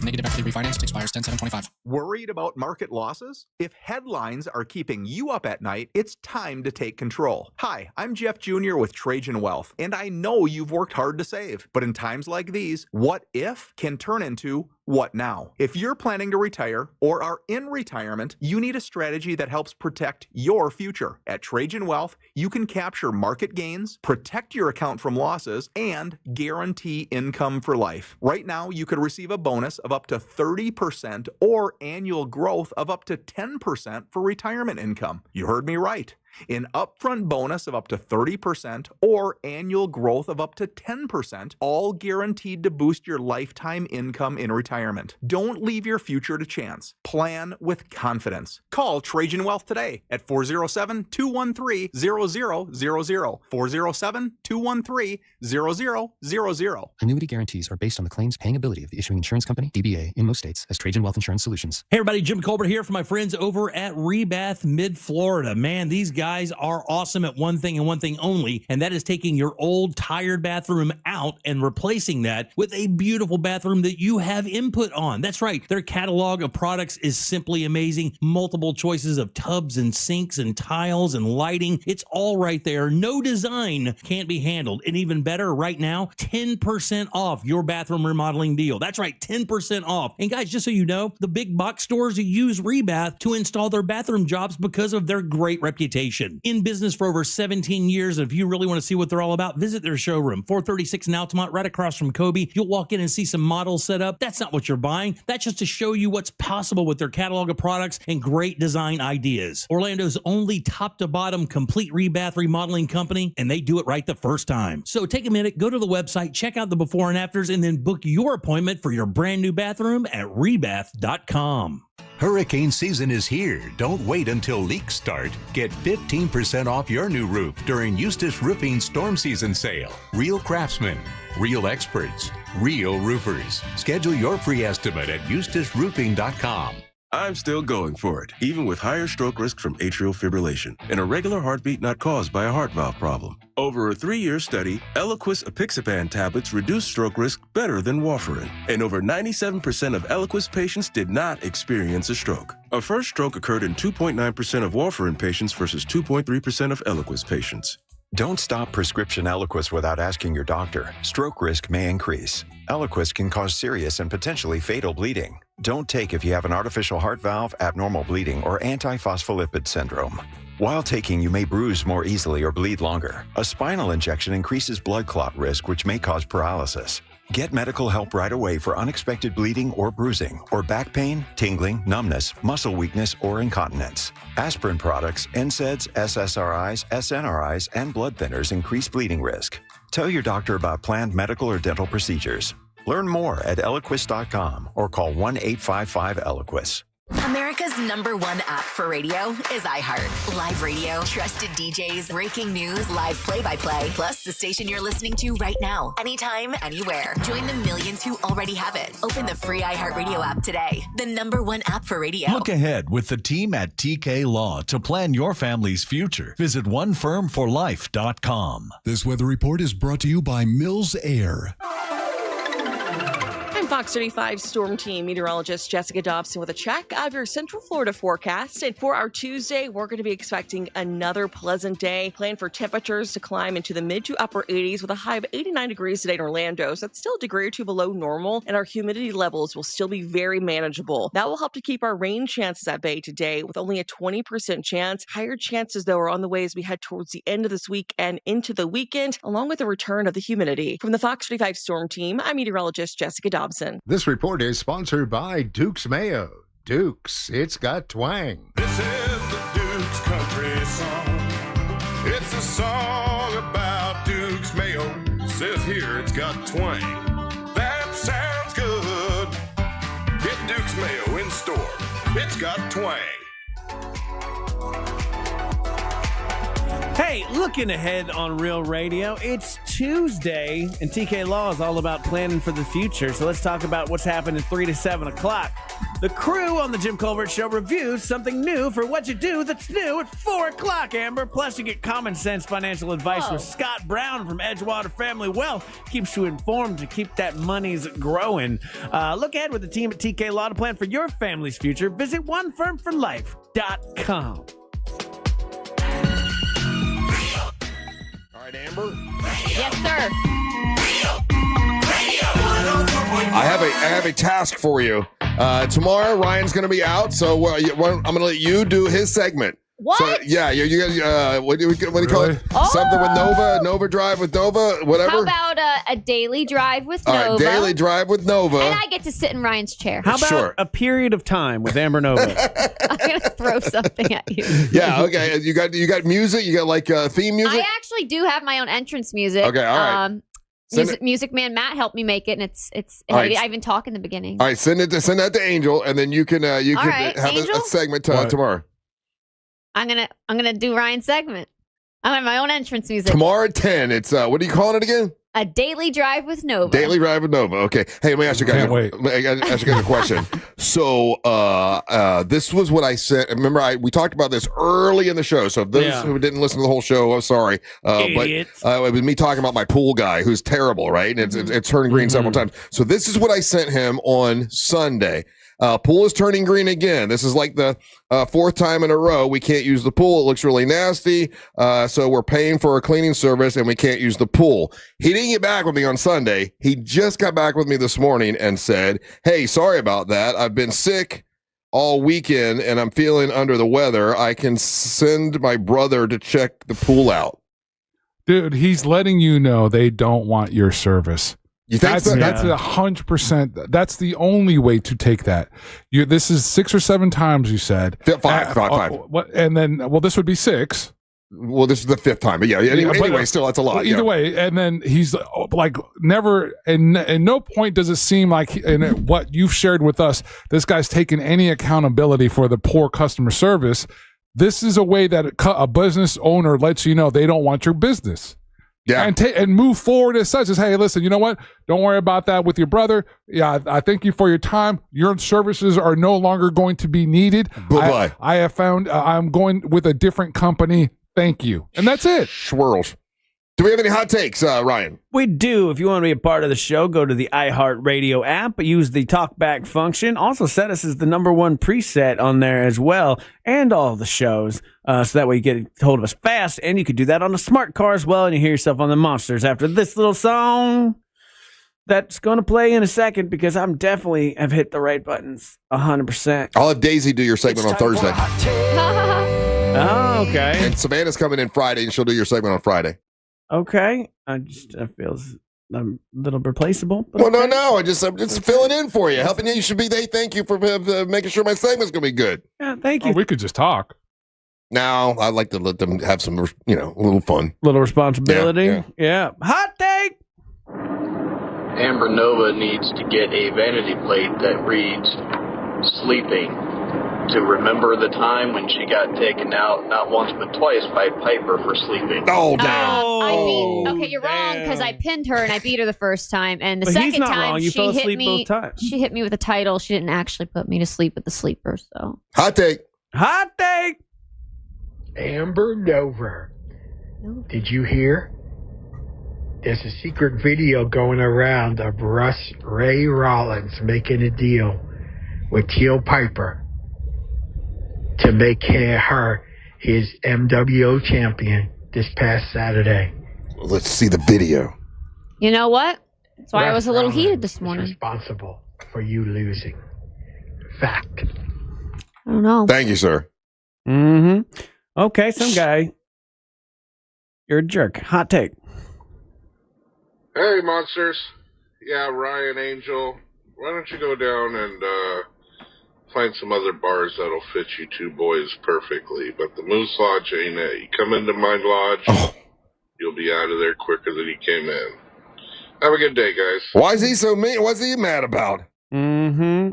Negative equity refinanced expires 10/7/25. Worried about market losses? If headlines are keeping you up at night, it's time to take control. Hi, I'm Jeff Jr. with Trajan Wealth, and I know you've worked hard to save. But in times like these, what if can turn into what now? If you're planning to retire or are in retirement, you need a strategy that helps protect your future. At Trajan Wealth, you can capture market gains, protect your account from losses, and guarantee income for life. Right now, you could receive a bonus of up to 30% or annual growth of up to 10% for retirement income. You heard me right. An upfront bonus of up to 30% or annual growth of up to 10%, all guaranteed to boost your lifetime income in retirement. Don't leave your future to chance. Plan with confidence. Call Trajan Wealth today at 407-213-0000. 407-213-0000. Annuity guarantees are based on the claims paying ability of the issuing insurance company, DBA, in most states as Trajan Wealth Insurance Solutions. Hey everybody, Jim Colbert here for my friends over at Rebath Mid-Florida. Man, these guys are awesome at one thing and one thing only, and that is taking your old tired bathroom out and replacing that with a beautiful bathroom that you have input on. That's right. Their catalog of products is simply amazing. Multiple choices of tubs and sinks and tiles and lighting. It's all right there. No design can't be handled. And even better, right now, 10% off your bathroom remodeling deal. That's right, 10% off. And guys, just so you know, the big box stores use Rebath to install their bathroom jobs because of their great reputation. In business for over 17 years, and if you really want to see what they're all about, visit their showroom, 436 in Altamont, right across from Kobe. You'll walk in and see some models set up. That's not what you're buying. That's just to show you what's possible with their catalog of products and great design ideas. Orlando's only top-to-bottom complete rebath remodeling company, and they do it right the first time. So take a minute, go to the website, check out the before and afters, and then book your appointment for your brand new bathroom at rebath.com. Hurricane season is here. Don't wait until leaks start. Get 15% off your new roof during Eustace Roofing Storm Season Sale. Real craftsmen, real experts, real roofers. Schedule your free estimate at eustaceroofing.com. I'm still going for it, even with higher stroke risk from atrial fibrillation, an irregular heartbeat not caused by a heart valve problem. Over a 3-year study, Eliquis apixaban tablets reduce stroke risk better than warfarin, and over 97% of Eliquis patients did not experience a stroke. A first stroke occurred in 2.9% of warfarin patients versus 2.3% of Eliquis patients. Don't stop prescription Eliquis without asking your doctor. Stroke risk may increase. Eliquis can cause serious and potentially fatal bleeding. Don't take if you have an artificial heart valve, abnormal bleeding, or antiphospholipid syndrome. While taking, you may bruise more easily or bleed longer. A spinal injection increases blood clot risk, which may cause paralysis. Get medical help right away for unexpected bleeding or bruising, or back pain, tingling, numbness, muscle weakness, or incontinence. Aspirin products, NSAIDs, SSRIs, SNRIs, and blood thinners increase bleeding risk. Tell your doctor about planned medical or dental procedures. Learn more at Eliquis.com or call 1-855-ELIQUIS. America's #1 app for radio is iHeart. Live radio, trusted DJs, breaking news, live play-by-play, plus the station you're listening to right now, anytime, anywhere. Join the millions who already have it. Open the free iHeart Radio app today. The #1 app for radio. Look ahead with the team at TK Law to plan your family's future. Visit onefirmforlife.com. This weather report is brought to you by Mills Air. Fox 35 Storm Team meteorologist Jessica Dobson with a check of your Central Florida forecast. And for our Tuesday, we're going to be expecting another pleasant day. Plan for temperatures to climb into the mid to upper 80s with a high of 89 degrees today in Orlando. So that's still a degree or two below normal, and our humidity levels will still be very manageable. That will help to keep our rain chances at bay today with only a 20% chance. Higher chances, though, are on the way as we head towards the end of this week and into the weekend, along with the return of the humidity. From the Fox 35 Storm Team, I'm meteorologist Jessica Dobson. This report is sponsored by Duke's Mayo. Duke's, it's got twang. This is the Duke's country song. It's a song about Duke's Mayo. Says here it's got twang. That sounds good. Get Duke's Mayo in store. It's got twang. Hey, looking ahead on Real Radio, it's Tuesday, and TK Law is all about planning for the future. So let's talk about what's happening 3 to 7 o'clock. The crew on the Jim Colbert Show reviews something new for what you do that's new at 4 o'clock, Amber. Plus, you get common sense financial advice with Scott Brown from Edgewater Family Wealth. Keeps you informed to keep that money's growing. Look ahead with the team at TK Law to plan for your family's future. Visit onefirmforlife.com. Amber? Yes, sir. I have a task for you. Tomorrow, Ryan's going to be out, so I'm going to let you do his segment. What? So, yeah, you got what do you call it? Oh! Something with Nova Drive with Nova, whatever. How about a daily drive with All Nova? right, daily drive with Nova. And I get to sit in Ryan's chair. How about a period of time with Amber Nova? I'm going to throw something at you. Yeah, okay. You got music? You got like theme music? I actually do have my own entrance music. Okay, all right. Music man Matt helped me make it, and it's right. I even talk in the beginning. All right, send that to Angel, and then you can right, have a segment tomorrow. I'm gonna do Ryan's segment. I have my own entrance music. Tomorrow at 10. It's what are you calling it again? A daily drive with Nova. Daily drive with Nova. Okay. Hey, let me ask you guys. A question. So, this was what I said. Remember, we talked about this early in the show. So, if those who didn't listen to the whole show, I'm sorry. But it was me talking about my pool guy who's terrible, right? And it's turned green several times. So, this is what I sent him on Sunday. Pool is turning green again. This is like the fourth time in a row we can't use the pool. It looks really nasty. So we're paying for a cleaning service and we can't use the pool. He didn't get back with me on Sunday. He just got back with me this morning and said, hey, sorry about that. I've been sick all weekend and I'm feeling under the weather. I can send my brother to check the pool out. Dude, he's letting you know they don't want your service. You think that's 100%. That's the only way to take that. This is 6 or 7 times you said. Five. And then, this would be 6. Well, this is the 5th time, but anyway, still that's a lot. Either way, and then he's like never, and at no point does it seem like in what you've shared with us, this guy's taking any accountability for the poor customer service. This is a way that a business owner lets you know they don't want your business. Yeah, and move forward as such as, hey, listen, you know what? Don't worry about that with your brother. Yeah, I thank you for your time. Your services are no longer going to be needed. Goodbye. I have found I'm going with a different company. Thank you. And that's it. Swirls. Do we have any hot takes, Ryan? We do. If you want to be a part of the show, go to the iHeartRadio app, use the talkback function. Also set us as the #1 preset on there as well, and all the shows. So that way you get hold of us fast, and you can do that on a smart car as well, and you hear yourself on the Monsters after this little song that's going to play in a second, because I'm definitely have hit the right buttons 100%. I'll have Daisy do your segment on Thursday. Oh, okay. And Savannah's coming in Friday, and she'll do your segment on Friday. Okay. I feels I'm a little replaceable. Well, okay. No. I'm just filling in for you, helping you. You should be. Thank you for making sure my segment's gonna be good. Yeah, thank you. We could just talk. No, I like to let them have some, a little fun, little responsibility. Yeah. Hot take. Amber Nova needs to get a vanity plate that reads "sleeping" to remember the time when she got taken out not once but twice by Piper for sleeping. Oh, damn. Okay, you're wrong, because I pinned her and I beat her the first time, and the but second he's not time wrong. You she fell hit asleep me. both times. She hit me with a title. She didn't actually put me to sleep with the sleeper. So hot take. Hot take. Amber Nova. Did you hear? There's a secret video going around of Russ Ray Rollins making a deal with Teal Piper to make her his MWO champion this past Saturday. Let's see the video. You know what? That's why I was a little Rollins heated this morning. is responsible for you losing. Fact. I don't know. Thank you, sir. Mm-hmm. Okay, some guy. You're a jerk. Hot take. Hey, monsters. Yeah, Ryan, Angel. Why don't you go down and find some other bars that'll fit you two boys perfectly. But the Moose Lodge ain't it. You come into my lodge, you'll be out of there quicker than you came in. Have a good day, guys. Why is he so mean? What's he mad about? Mm-hmm.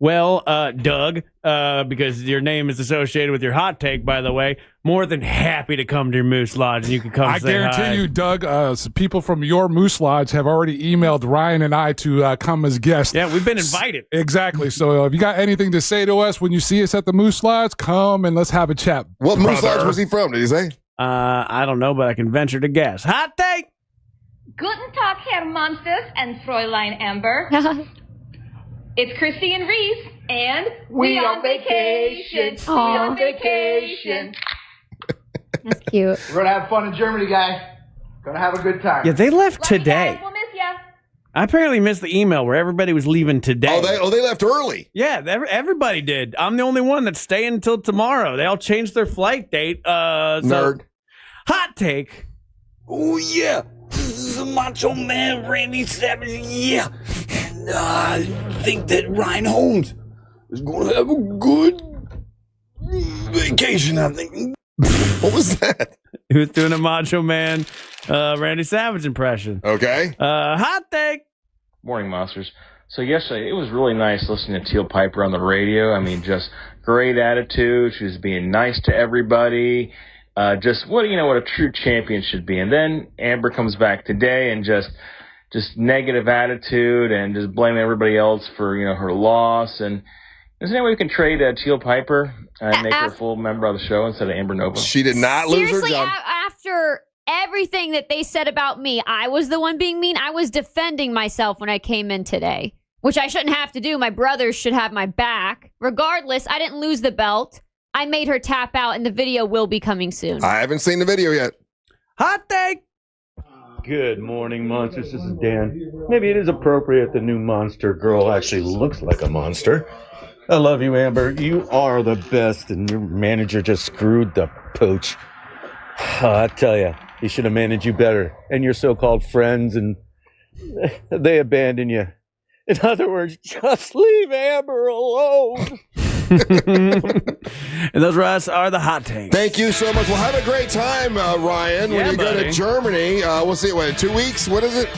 Well, Doug, because your name is associated with your hot take, by the way, more than happy to come to your Moose Lodge, and you can come I say guarantee hi. you, Doug, some people from your Moose Lodge have already emailed Ryan and I to come as guests. Yeah, we've been invited. Exactly. So if you got anything to say to us when you see us at the Moose Lodge, come and let's have a chat. What Moose Lodge was he from, did he say? I don't know, but I can venture to guess. Hot take! Guten Tag, Herr Monsters and Fräulein Amber. It's Christy and Reese, and we on vacation. We on vacation. That's cute. We're going to have fun in Germany, guys. Going to have a good time. Yeah, they left today. We'll miss ya. I apparently missed the email where everybody was leaving today. They left early. Yeah, everybody did. I'm the only one that's staying until tomorrow. They all changed their flight date. Nerd. Hot take. Oh, yeah. This is a Macho Man, Randy Savage. Yeah. I think that Ryan Holmes is going to have a good vacation, I think. What was that? He was doing a Macho Man, Randy Savage impression. Okay. Hot take. Morning, Monsters. So yesterday, it was really nice listening to Teal Piper on the radio. I mean, just great attitude. She was being nice to everybody. Just what a true champion should be. And then Amber comes back today and just negative attitude and just blaming everybody else for, her loss. And is there any way we can trade Teal Piper and make her a full member of the show instead of Amber Nova? She did not lose her job. After everything that they said about me, I was the one being mean. I was defending myself when I came in today, which I shouldn't have to do. My brothers should have my back. Regardless, I didn't lose the belt. I made her tap out, and the video will be coming soon. I haven't seen the video yet. Hot take. Good morning, monsters. This is Dan. Maybe it is appropriate the new monster girl actually looks like a monster. I love you, Amber. You are the best, and your manager just screwed the pooch. I tell you, he should have managed you better. And your so-called friends, and they abandon you. In other words, just leave Amber alone. And those, Russ, are the hot takes. Thank you so much. Well, have a great time, Ryan. Yeah, when you go buddy. to Germany, we'll see. What, 2 weeks? What is it?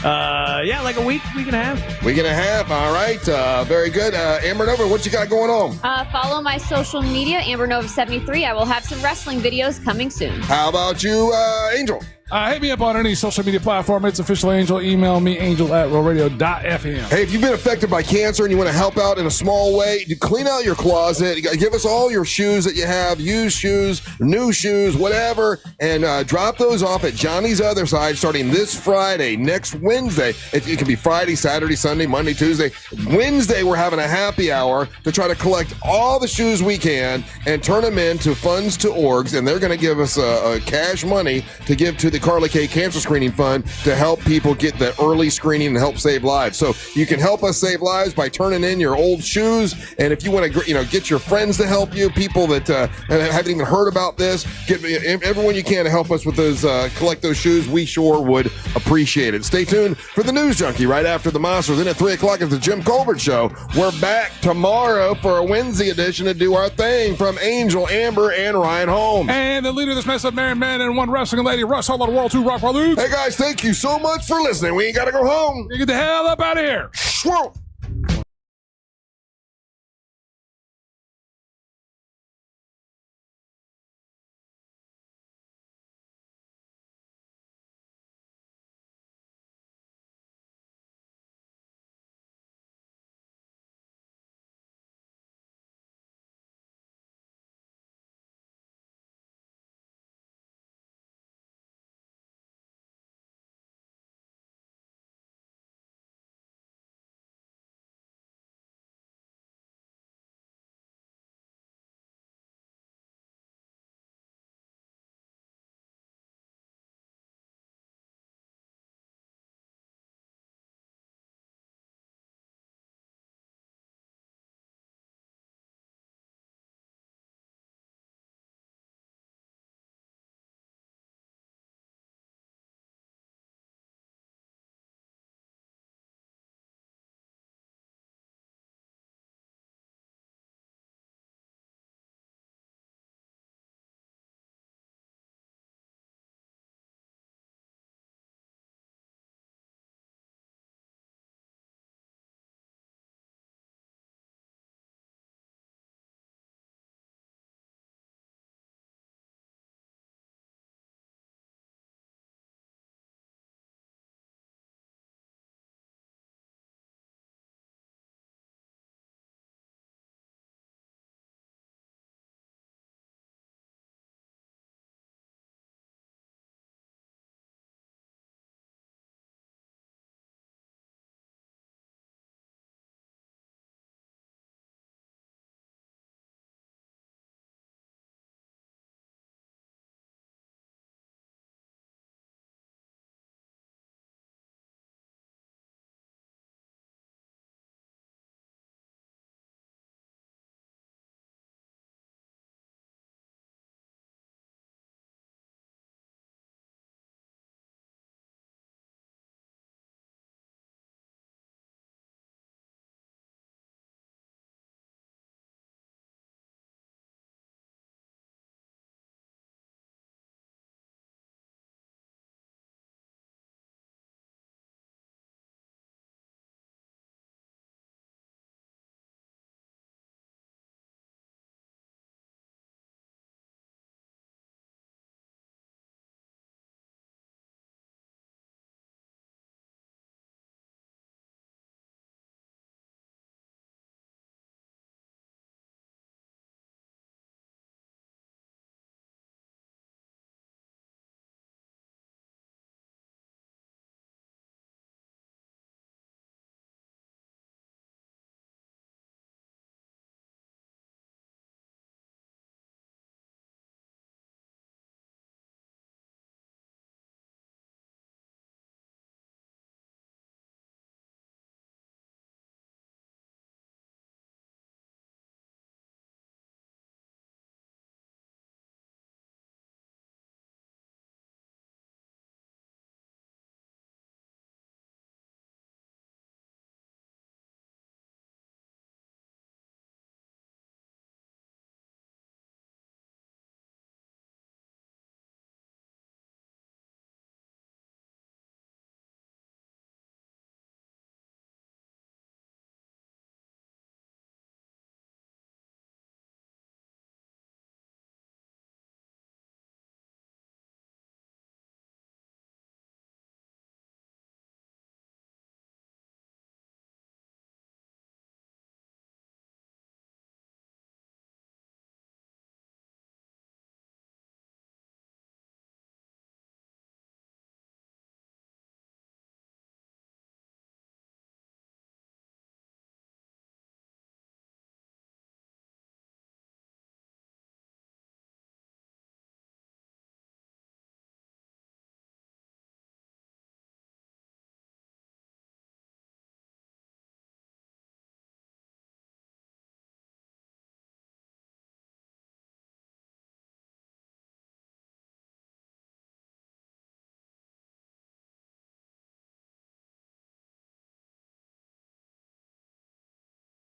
Like a week and a half. Week and a half. All right. Very good. Amber Nova, what you got going on? Follow my social media, AmberNova73. I will have some wrestling videos coming soon. How about you, Angel? Hit me up on any social media platform. It's Official Angel. Email me, angel@realradio.fm. Hey, if you've been affected by cancer and you want to help out in a small way, you clean out your closet. Give us all your shoes that you have, used shoes, new shoes, whatever, and drop those off at Johnny's Other Side starting this Friday, next Wednesday. It can be Friday, Saturday, Sunday, Monday, Tuesday. Wednesday, we're having a happy hour to try to collect all the shoes we can and turn them into funds to orgs, and they're going to give us cash money to give to the Carly K Cancer Screening Fund to help people get the early screening and help save lives. So you can help us save lives by turning in your old shoes. And if you want to, get your friends to help you, people that haven't even heard about this, get everyone you can to help us with those, collect those shoes. We sure would appreciate it. Stay tuned for the News Junkie right after the Monsters. Then at 3 o'clock is the Jim Colbert Show. We're back tomorrow for a Wednesday edition to do our thing from Angel, Amber, and Ryan Holmes. And the leader of this mess of Married Man and One Wrestling Lady, Russ, all over the world, 2 Rock Brothers. Hey guys, thank you so much for listening. We ain't got to go home. You get the hell up out of here. Swirl.